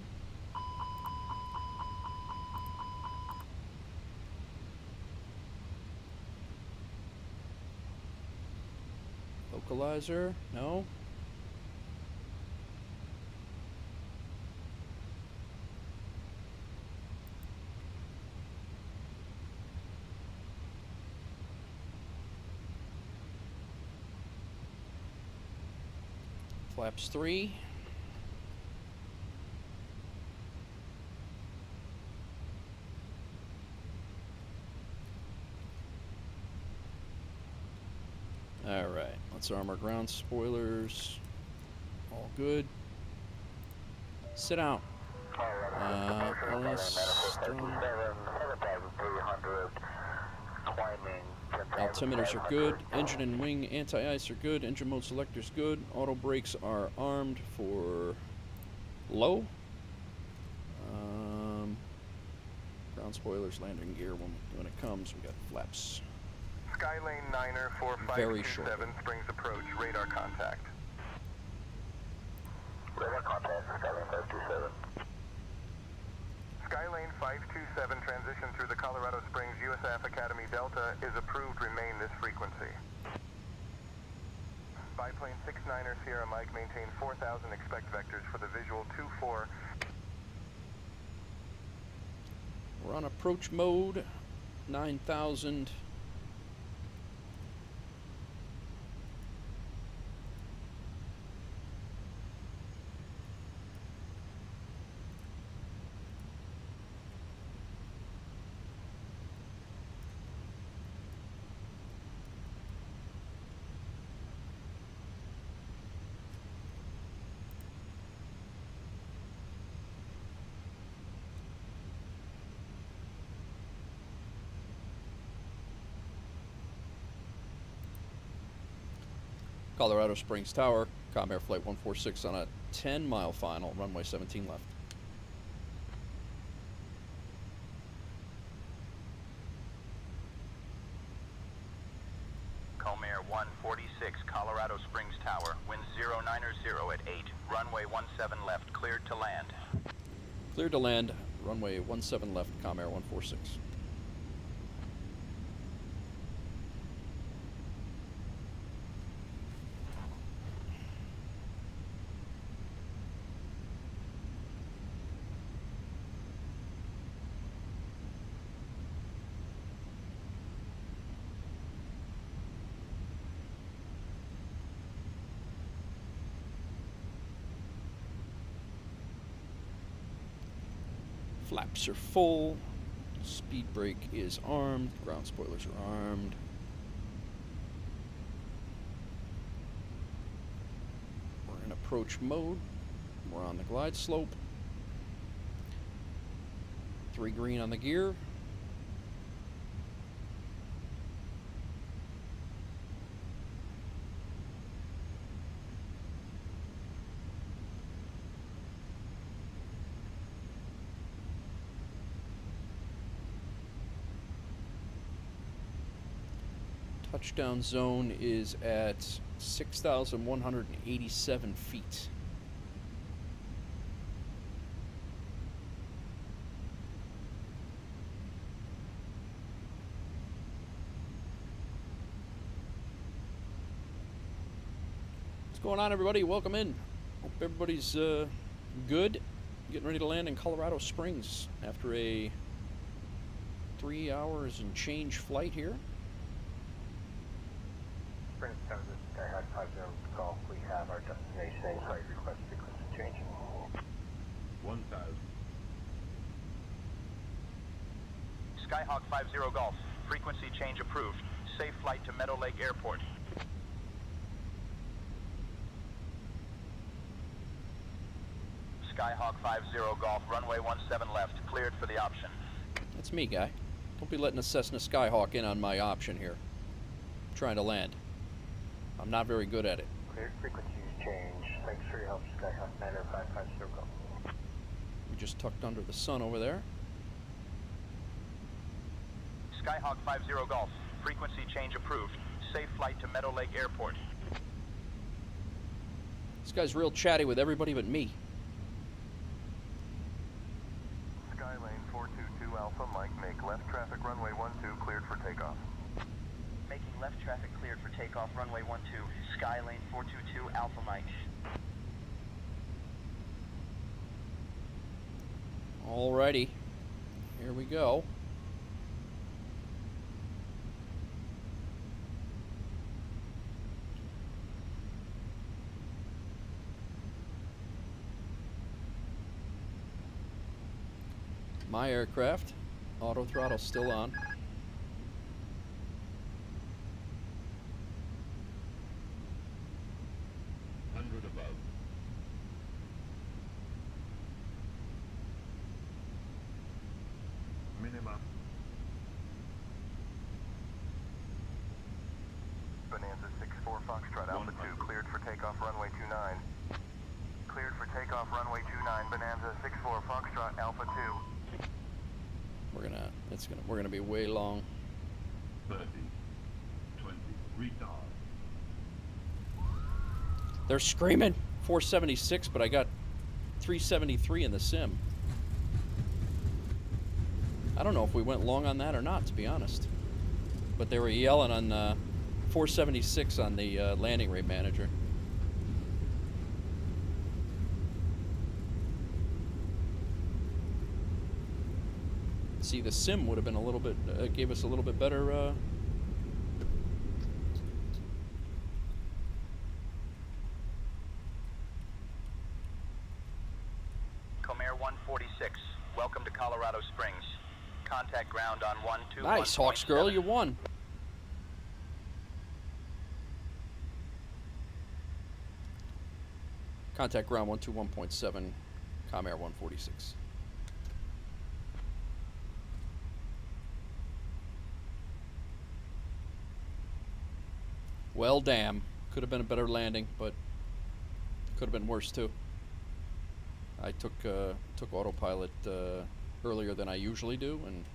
Localizer, no. Flaps 3. Alright, let's arm our ground spoilers. All good. Sit down. Altimeters are good. Engine and wing anti-ice are good. Engine mode selector's good. Auto brakes are armed for low. Ground spoilers, landing gear when it comes. We got flaps. Skylane 9er 4527, Springs approach, radar contact. Radar contact, Skylane 527. Skylane 527, transition through the Colorado Springs USAF Academy Delta is approved. Remain this frequency. Biplane 69er Sierra Mike, maintain 4,000, expect vectors for the visual 2-4. We're on approach mode, 9,000. Colorado Springs Tower, Comair Flight 146 on a 10-mile final, runway 17 left. Comair 146, Colorado Springs Tower, wind 090 at 8, runway 17 left, cleared to land. Cleared to land, runway 17 left, Comair 146. Flaps are full, speed brake is armed, ground spoilers are armed. We're in approach mode, we're on the glide slope. 3 green on the gear. Touchdown zone is at 6,187 feet. What's going on, everybody? Welcome in. Hope everybody's good. Getting ready to land in Colorado Springs after a 3 hours and change flight here. Springs Tower, this is Skyhawk 50 Golf. We have our destination and flight request frequency change. 1,000. Skyhawk 50 Golf, frequency change approved. Safe flight to Meadow Lake Airport. Skyhawk 50 Golf, runway 17 left, cleared for the option. That's me, guy. Don't be letting a Cessna Skyhawk in on my option here. I'm trying to land. I'm not very good at it. Cleared frequencies change. Thanks for your help, Skyhawk 550 Golf. We just tucked under the sun over there. Skyhawk 50 Golf, frequency change approved. Safe flight to Meadow Lake Airport. This guy's real chatty with everybody but me. Skylane 422 Alpha Mike, make left traffic runway 12, cleared for takeoff. Making left traffic cleared for takeoff, runway 12, Skylane 422 Alpha Mike. Alrighty, here we go. My aircraft, auto throttle still on. Above. Minimum. Bonanza 64 Foxtrot Alpha 2, cleared for takeoff runway 29. Cleared for takeoff runway 29, Bonanza 64 Foxtrot Alpha 2. We're gonna be way long. 30. 20. Retard. They're screaming 476, but I got 373 in the sim. I don't know if we went long on that or not, to be honest. But they were yelling on 476 on the landing rate manager. See, the sim would have been a little bit, gave us a little bit better. Comair 146, welcome to Colorado Springs. Contact ground on 121.7. Nice, Hawks girl, you won. Contact ground 121.7, Comair 146. Well, damn. Could have been a better landing, but could have been worse too. I took autopilot earlier than I usually do, and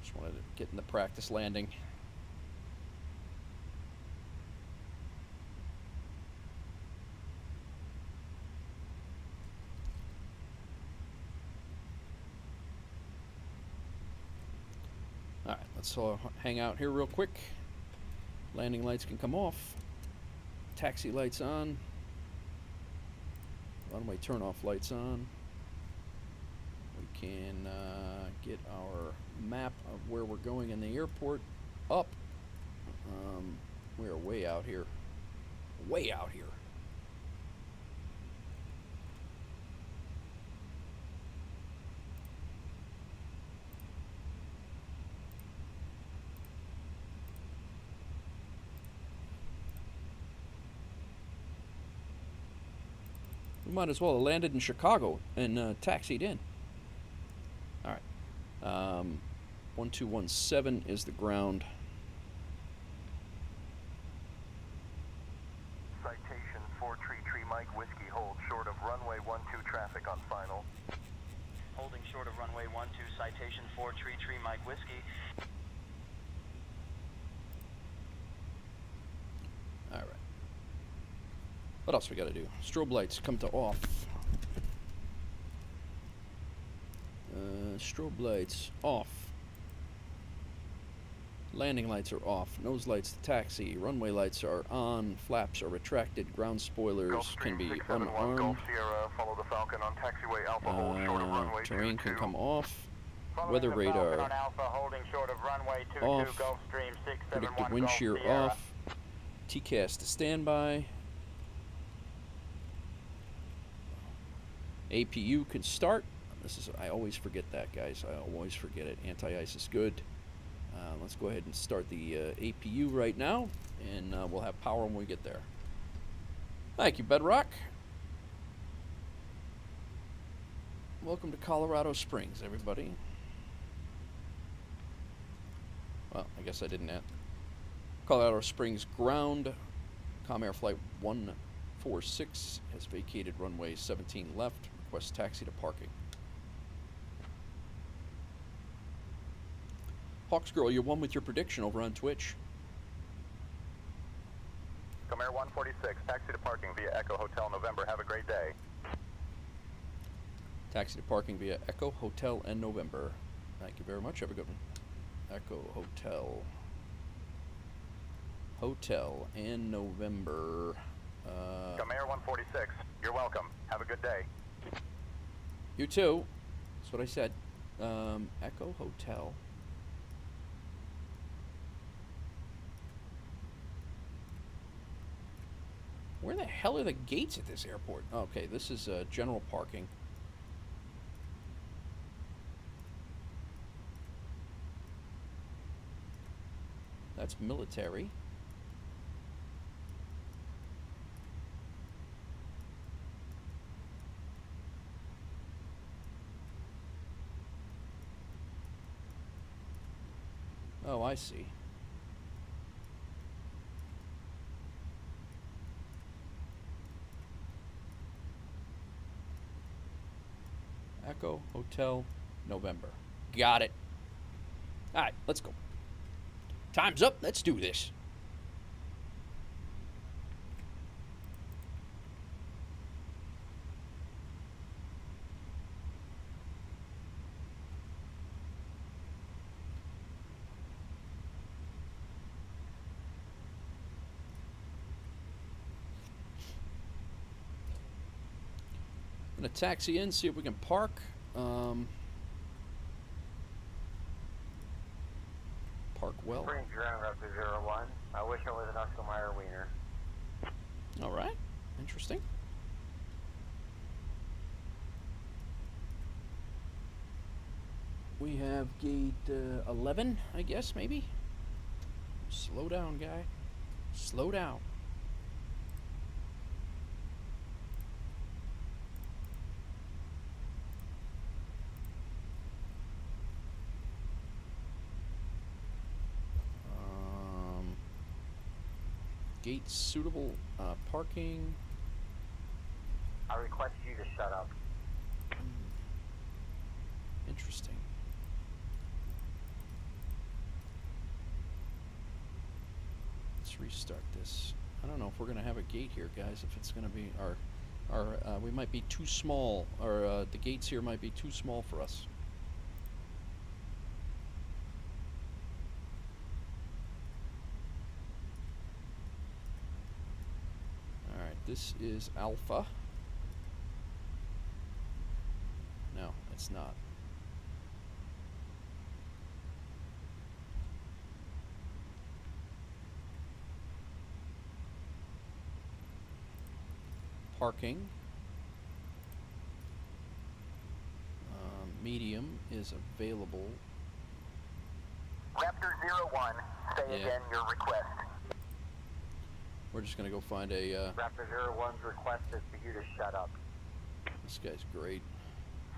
just wanted to get in the practice landing. All right, let's hang out here real quick. Landing lights can come off. Taxi lights on. Runway turn-off lights on. We can get our map of where we're going in the airport up. We are way out here. Way out here. We might as well have landed in Chicago and taxied in. All right. 1217 is the ground. Citation 4 Tree Mike Whiskey, hold short of runway 12 traffic on final. Holding short of runway 12, citation 4 Tree Mike Whiskey. All right. What else we got to do? Strobe lights come to off. Strobe lights off. Landing lights are off. Nose lights to taxi. Runway lights are on. Flaps are retracted. Ground spoilers can be unarmed. Golf Sierra, follow the Falcon on taxiway Alpha, hold short of runway Terrain 22. can come off. Following Weather the radar Falcon on Alpha, holding short of runway 22, off. Gulfstream 671 Predicted wind Golf shear Sierra. off. TCAS to standby. APU can start. I always forget that, guys. I always forget it. Anti-ice is good. Let's go ahead and start the APU right now, and we'll have power when we get there. Thank you, Bedrock. Welcome to Colorado Springs, everybody. Well, I guess I didn't add. Colorado Springs ground. Comair Flight 146 has vacated runway 17 left. Request taxi to parking. Hawks Girl, you won with your prediction over on Twitch. Comair 146, taxi to parking via Echo Hotel November. Have a great day. Taxi to parking via Echo Hotel and November. Thank you very much. Have a good one. Echo Hotel. Hotel and November. Comair 146, you're welcome. Have a good day. You too. That's what I said. Echo Hotel. Where the hell are the gates at this airport? Okay, this is general parking. That's military. Oh, I see. Echo Hotel November. Got it. All right, let's go. Time's up. Let's do this. Gonna taxi in, see if we can park. Park well. Springs Ground Raptor 01. I wish I was an Oscar Mayer wiener. All right, interesting. We have gate 11, I guess, maybe. Slow down, guy. Slow down. Gate suitable parking. I request you to shut up. Interesting. Let's restart this. I don't know if we're gonna have a gate here, guys. If it's gonna be we might be too small, or the gates here might be too small for us. All right, this is Alpha. No, it's not. Parking. Medium is available. Raptor 01, say again your request. We're just gonna go find a. Raptor 01's request is for you to shut up. This guy's great.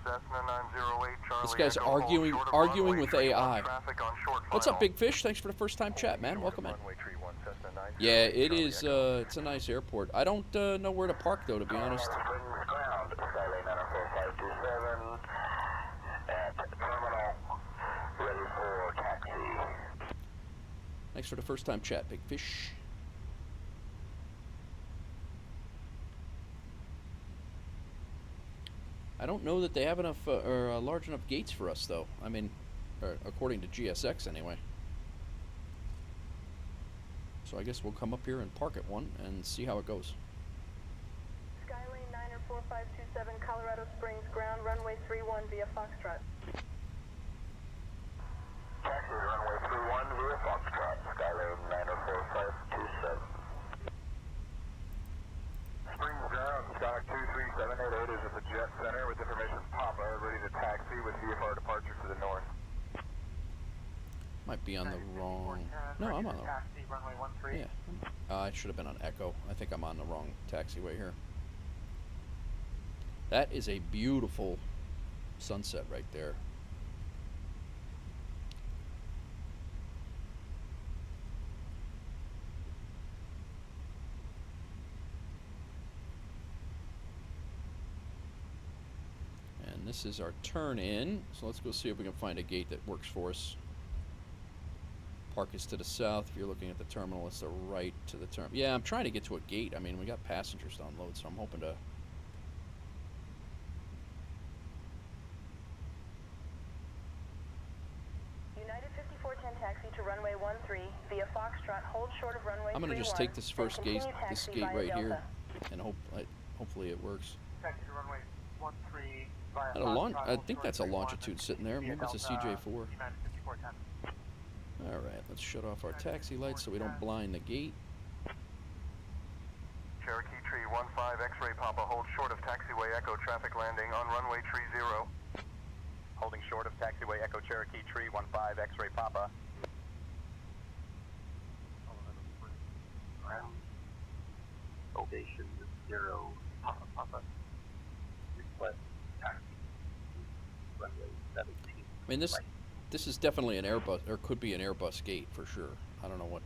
Cessna 908 Charlie. This guy's Echo, arguing short of arguing runway with 31, AI. traffic on short What's up, final. Big Fish? Thanks for the first time chat, man. Welcome in. Runway 31, Cessna 908, Yeah, it Charlie is. Echo. It's a nice airport. I don't know where to park though, to be honest. Springs Ground, Skylane 94527 at terminal, ready for taxi. Thanks for the first time chat, Big Fish. I don't know that they have enough or large enough gates for us, though. I mean, according to GSX, anyway. So I guess we'll come up here and park at one and see how it goes. Skylane 94527, Colorado Springs ground, runway 31 via Foxtrot. Taxi runway 31 via Foxtrot, Skylane 94527. Springs Ground, Stock 23788 is at the Jet Center with information Papa, ready to taxi with VFR departure to the north. Might be on the wrong. No, I'm on the. Taxi, runway 13. Yeah, I should have been on Echo. I think I'm on the wrong taxiway here. That is a beautiful sunset right there. And this is our turn in. So let's go see if we can find a gate that works for us. Park is to the south. If you're looking at the terminal, it's the right to the terminal. Yeah, I'm trying to get to a gate. I mean, we got passengers to unload, so I'm hoping to. United 5410 taxi to runway 13 via Foxtrot, hold short of runway 31. I'm gonna just take this first then gate, continue this taxi gate via right Delta. here, and hopefully it works. Taxi to runway 13 via At a launch, Foxtrot, I hold think short that's a 31, longitude sitting there. via Maybe it's a Delta, CJ4. United 5410. All right, let's shut off our taxi lights so we don't blind the gate. Cherokee Tree 15 X-ray Papa, hold short of taxiway Echo traffic landing on runway tree 0. Holding short of taxiway Echo Cherokee Tree 15 X-ray Papa. Ground. Ovation 0, Papa Papa. Request taxi. Runway 17. I mean, this is definitely an Airbus, or could be an Airbus gate for sure. I don't know what.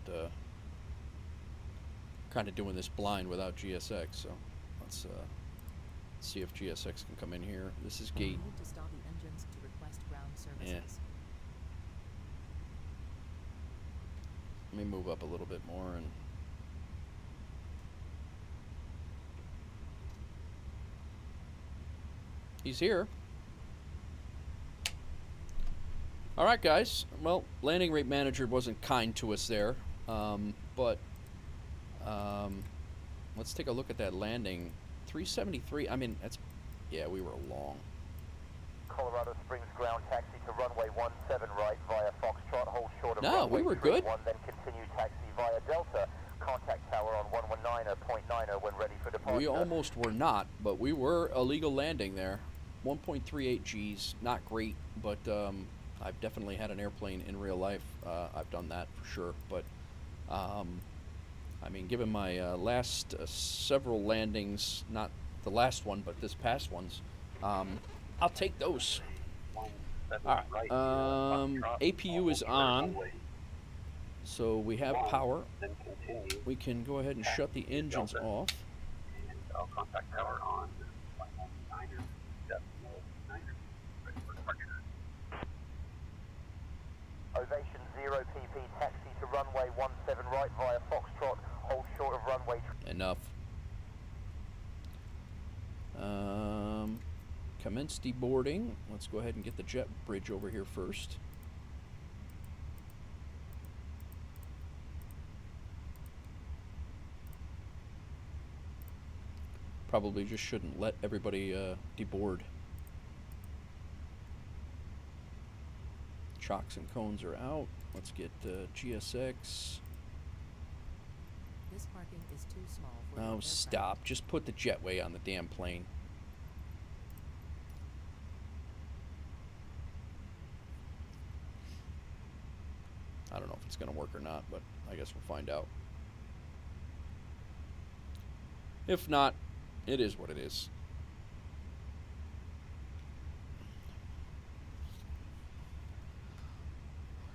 Kind of doing this blind without GSX, so let's see if GSX can come in here. This is gate. Need to stall the engines to request ground services. Yeah. Let me move up a little bit more and. He's here. All right, guys. Well, landing rate manager wasn't kind to us there, but let's take a look at that landing. 373. I mean, that's Yeah, we were long. Colorado Springs ground taxi to runway 17 right via Foxtrot, hold short of No, runway we were good. 31, then continue taxi via Delta. Contact tower on 119.90 when ready for departure. We almost were not, but we were illegal landing there. 1.38 Gs, not great, but I've definitely had an airplane in real life. I've done that for sure, but I mean, given my last several landings, not the last one, but this past ones, I'll take those. All right, APU is on, so we have power. We can go ahead and shut the engines off. And I'll contact tower on 119er, ready for departure. Ovation 0 PP taxi to runway 17 right via Foxtrot, hold short of runway. Enough. Commence deboarding. Let's go ahead and get the jet bridge over here first. Probably just shouldn't let everybody deboard. Chocks and cones are out. Let's get GSX. This parking is too small for Oh, stop. Just put the jetway on the damn plane. I don't know if it's going to work or not, but I guess we'll find out. If not, it is what it is.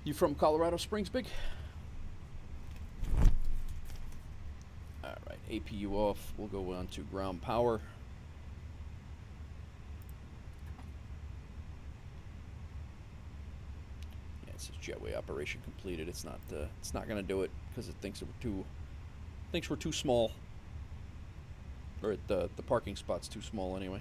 You from Colorado Springs, Big? Alright, APU off. We'll go on to ground power. Yeah, it says jetway operation completed. It's not gonna do it because it thinks we're too small. Or the parking spot's too small anyway.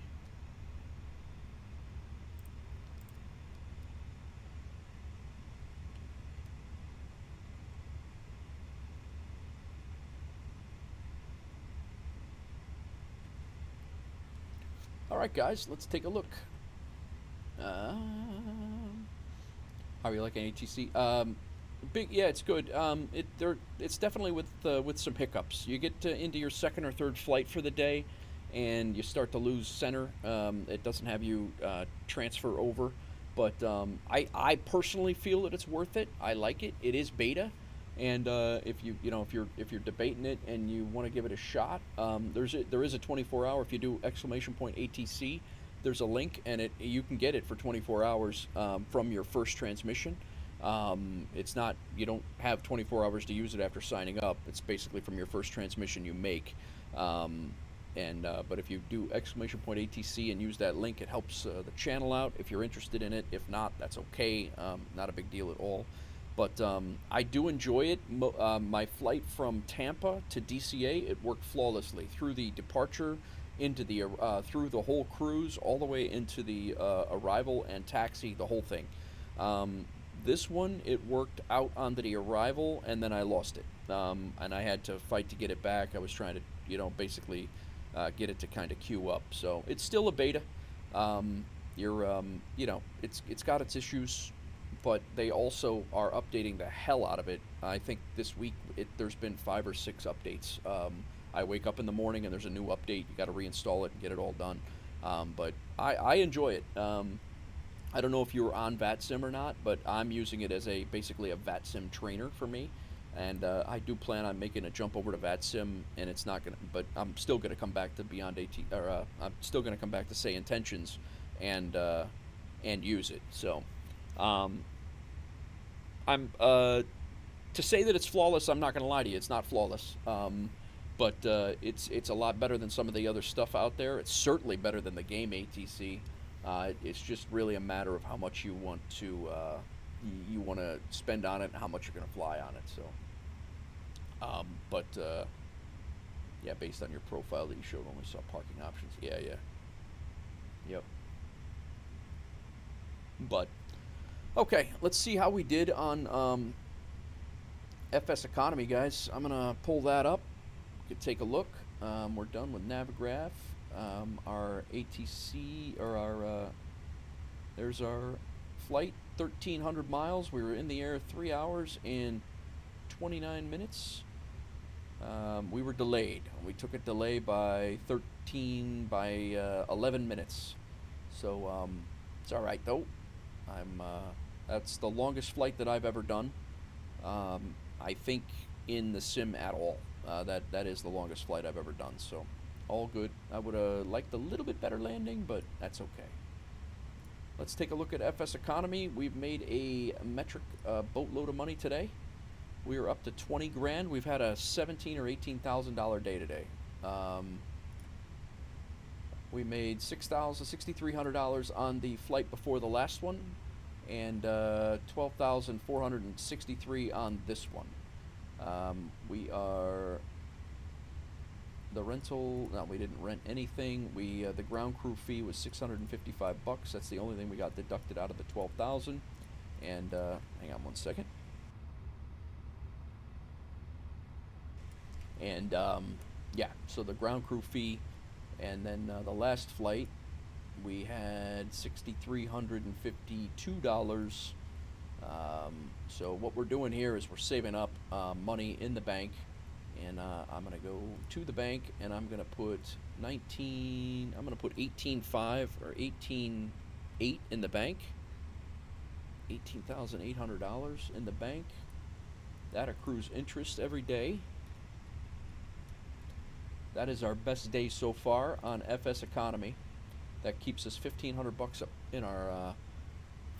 All right, guys, let's take a look. How are you liking ATC? Big, yeah, it's good. It's definitely with some hiccups. You get into your second or third flight for the day, and you start to lose center. It doesn't have you transfer over, but I personally feel that it's worth it. I like it. It is beta, and if you're debating it and you want to give it a shot, there is a 24-hour. If you do !ATC, there's a link, and you can get it for 24 hours from your first transmission. It's not, you don't have 24 hours to use it after signing up. It's basically from your first transmission you make. But if you do !ATC and use that link, it helps the channel out if you're interested in it. If not, that's okay. Not a big deal at all. But I do enjoy it. My flight from Tampa to DCA, it worked flawlessly through the departure, into the through the whole cruise, all the way into the arrival and taxi, the whole thing. This one, it worked out onto the arrival, and then I lost it, and I had to fight to get it back. I was trying to, basically get it to kind of queue up. So it's still a beta. It's got its issues, but they also are updating the hell out of it. I think this week there's been 5 or 6 updates. I wake up in the morning and there's a new update. You got to reinstall it and get it all done. But I enjoy it. I don't know if you were on VATSIM or not, but I'm using it as basically a VATSIM trainer for me, and I do plan on making a jump over to VATSIM, and it's not gonna, but I'm still gonna come back to I'm still gonna come back to Say Intentions, and use it. So, to say that it's flawless, I'm not gonna lie to you, it's not flawless. But it's a lot better than some of the other stuff out there. It's certainly better than the game ATC. It's just really a matter of how much you want to spend on it and how much you're going to fly on it. So, yeah, based on your profile that you showed when we saw parking options. Yeah. Yep. But, okay, let's see how we did on FSEconomy, guys. I'm going to pull that up. You can take a look. We're done with Navigraph. our ATC, or our, there's our flight, 1,300 miles. We were in the air 3 hours and 29 minutes. We were delayed. We took a delay by 11 minutes. So it's all right though. That's the longest flight that I've ever done. I think in the sim at all. That is the longest flight I've ever done. So all good. I would have liked a little bit better landing, but that's okay. Let's take a look at FSEconomy. We've made a metric boatload of money today. We are up to 20 grand. We've had a $17,000 or $18,000 day today. We made $6,300 on the flight before the last one, and $12,463 on this one. We are the rental. No, we didn't rent anything. The ground crew fee was $655. That's the only thing we got deducted out of the 12,000. And hang on one second. And yeah, so the ground crew fee, and then the last flight we had $6,352. So what we're doing here is we're saving up money in the bank, and I'm gonna go to the bank and I'm gonna put 18.5 or 18.8 in the bank. $18,800 in the bank. That accrues interest every day. That is our best day so far on FSEconomy. That keeps us $1,500 up in our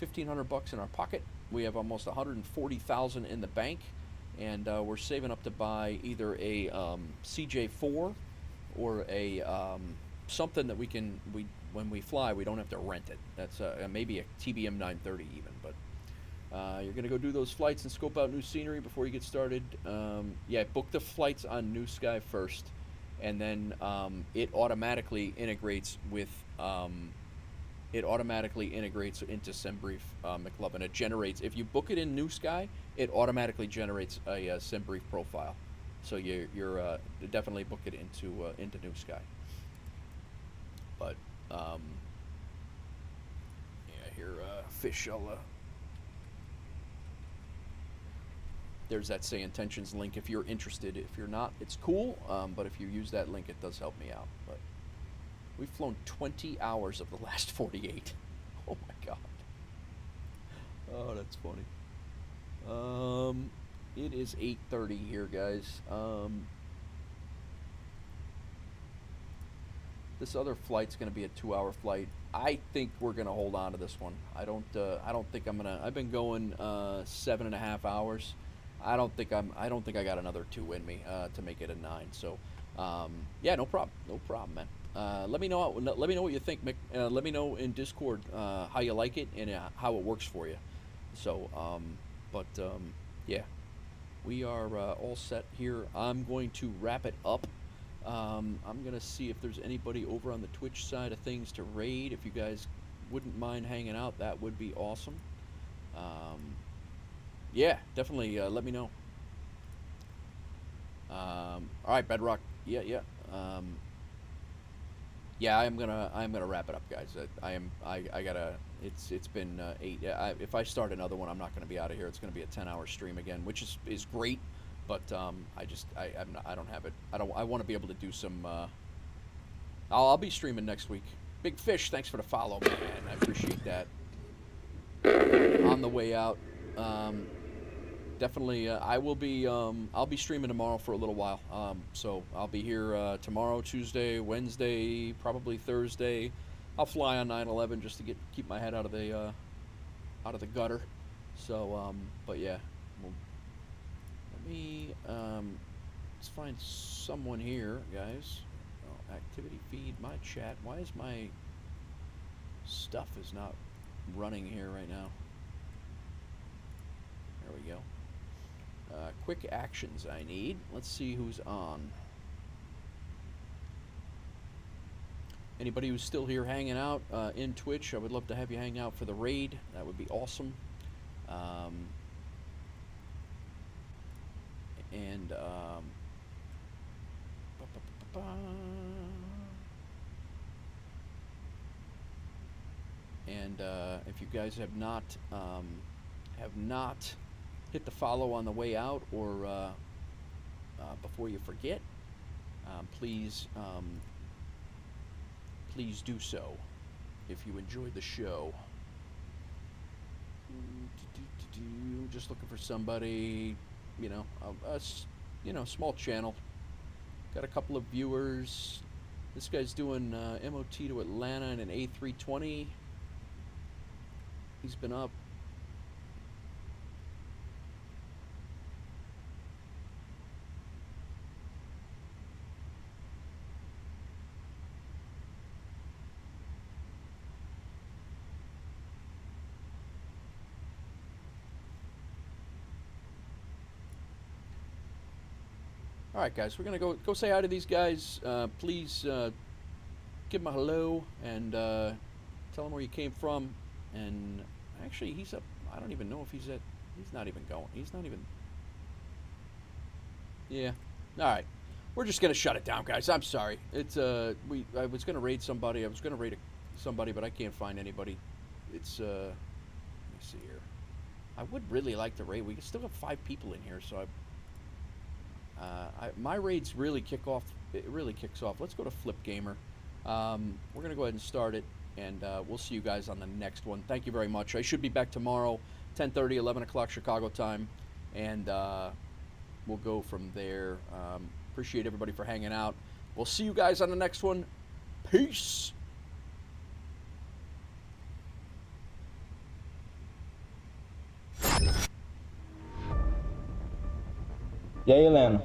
$1,500 in our pocket. We have almost $140,000 in the bank, and we're saving up to buy either a CJ4 or a something that when we fly we don't have to rent it. That's maybe a TBM 930 even. But you're gonna go do those flights and scope out new scenery before you get started. Yeah, book the flights on New Sky first. And then it automatically integrates with into SimBrief McLovin. It generates, if you book it in New Sky, it automatically generates a SimBrief profile. So you're definitely book it into New Sky. But yeah, here fish. There's that Say Intentions link if you're interested. If you're not, it's cool. But if you use that link, it does help me out. But we've flown 20 hours of the last 48. Oh my god. Oh, that's funny. It is 8:30 here, guys. This other flight's going to be a 2-hour flight. I think we're going to hold on to this one. I don't think I'm gonna. I've been going 7.5 hours. I don't think I got another 2 in me to make it a 9. So, yeah, no problem, man. Let me know what you think, Mick. Let me know in Discord how you like it and how it works for you. So, yeah, we are all set here. I'm going to wrap it up. I'm gonna see if there's anybody over on the Twitch side of things to raid. If you guys wouldn't mind hanging out, that would be awesome. Yeah, definitely let me know. All right, Bedrock. Yeah. Yeah, I'm gonna wrap it up, guys. I gotta. It's been 8. If I start another one, I'm not gonna be out of here. It's gonna be a 10-hour stream again, which is great. But I don't have it. I want to be able to do some. I'll be streaming next week. Big Fish, thanks for the follow, man. I appreciate that. On the way out. Definitely, I will be. I'll be streaming tomorrow for a little while. So I'll be here tomorrow, Tuesday, Wednesday, probably Thursday. I'll fly on 9/11 just to keep my head out of the gutter. So, but yeah, let me let's find someone here, guys. Oh, activity feed, my chat. Why is my stuff is not running here right now? There we go. Quick actions I need. Let's see who's on. Anybody who's still here hanging out in Twitch, I would love to have you hang out for the raid. That would be awesome. And if you guys have not hit the follow on the way out, or before you forget, please do so if you enjoyed the show. Just looking for somebody, small channel. Got a couple of viewers. This guy's doing MOT to Atlanta in an A-320. He's been up. All right, guys, we're gonna go say hi to these guys. Please give them a hello and tell them where you came from. And actually, he's up. I don't even know if he's at. He's not even going. He's not even. Yeah. All right. We're just gonna shut it down, guys. I'm sorry. It's I was gonna raid somebody. I was gonna raid somebody, but I can't find anybody. It's let me see here. I would really like to raid. We still have 5 people in here, so my raids really kick off. It really kicks off. Let's go to Flip Gamer. We're gonna go ahead and start it, and we'll see you guys on the next one. Thank you very much. I should be back tomorrow, 10:30, 11 o'clock Chicago time, and we'll go from there. Appreciate everybody for hanging out. We'll see you guys on the next one. Peace. E aí, Helena?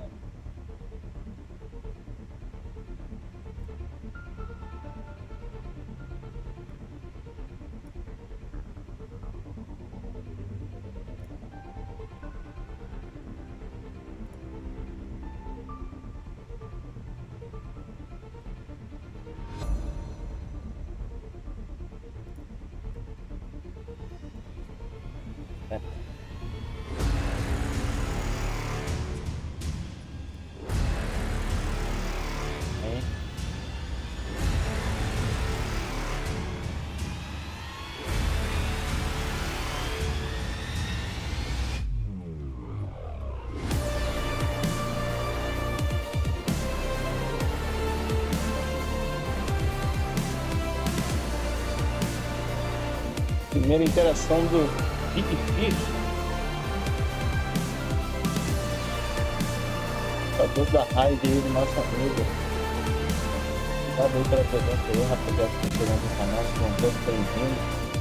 Primeira interação do Beechcraft. Jogador da raid aí do nosso amigo. Obrigado aí pela presença aí, rapaziada, que tá chegando no canal. Sejam todos bem-vindos.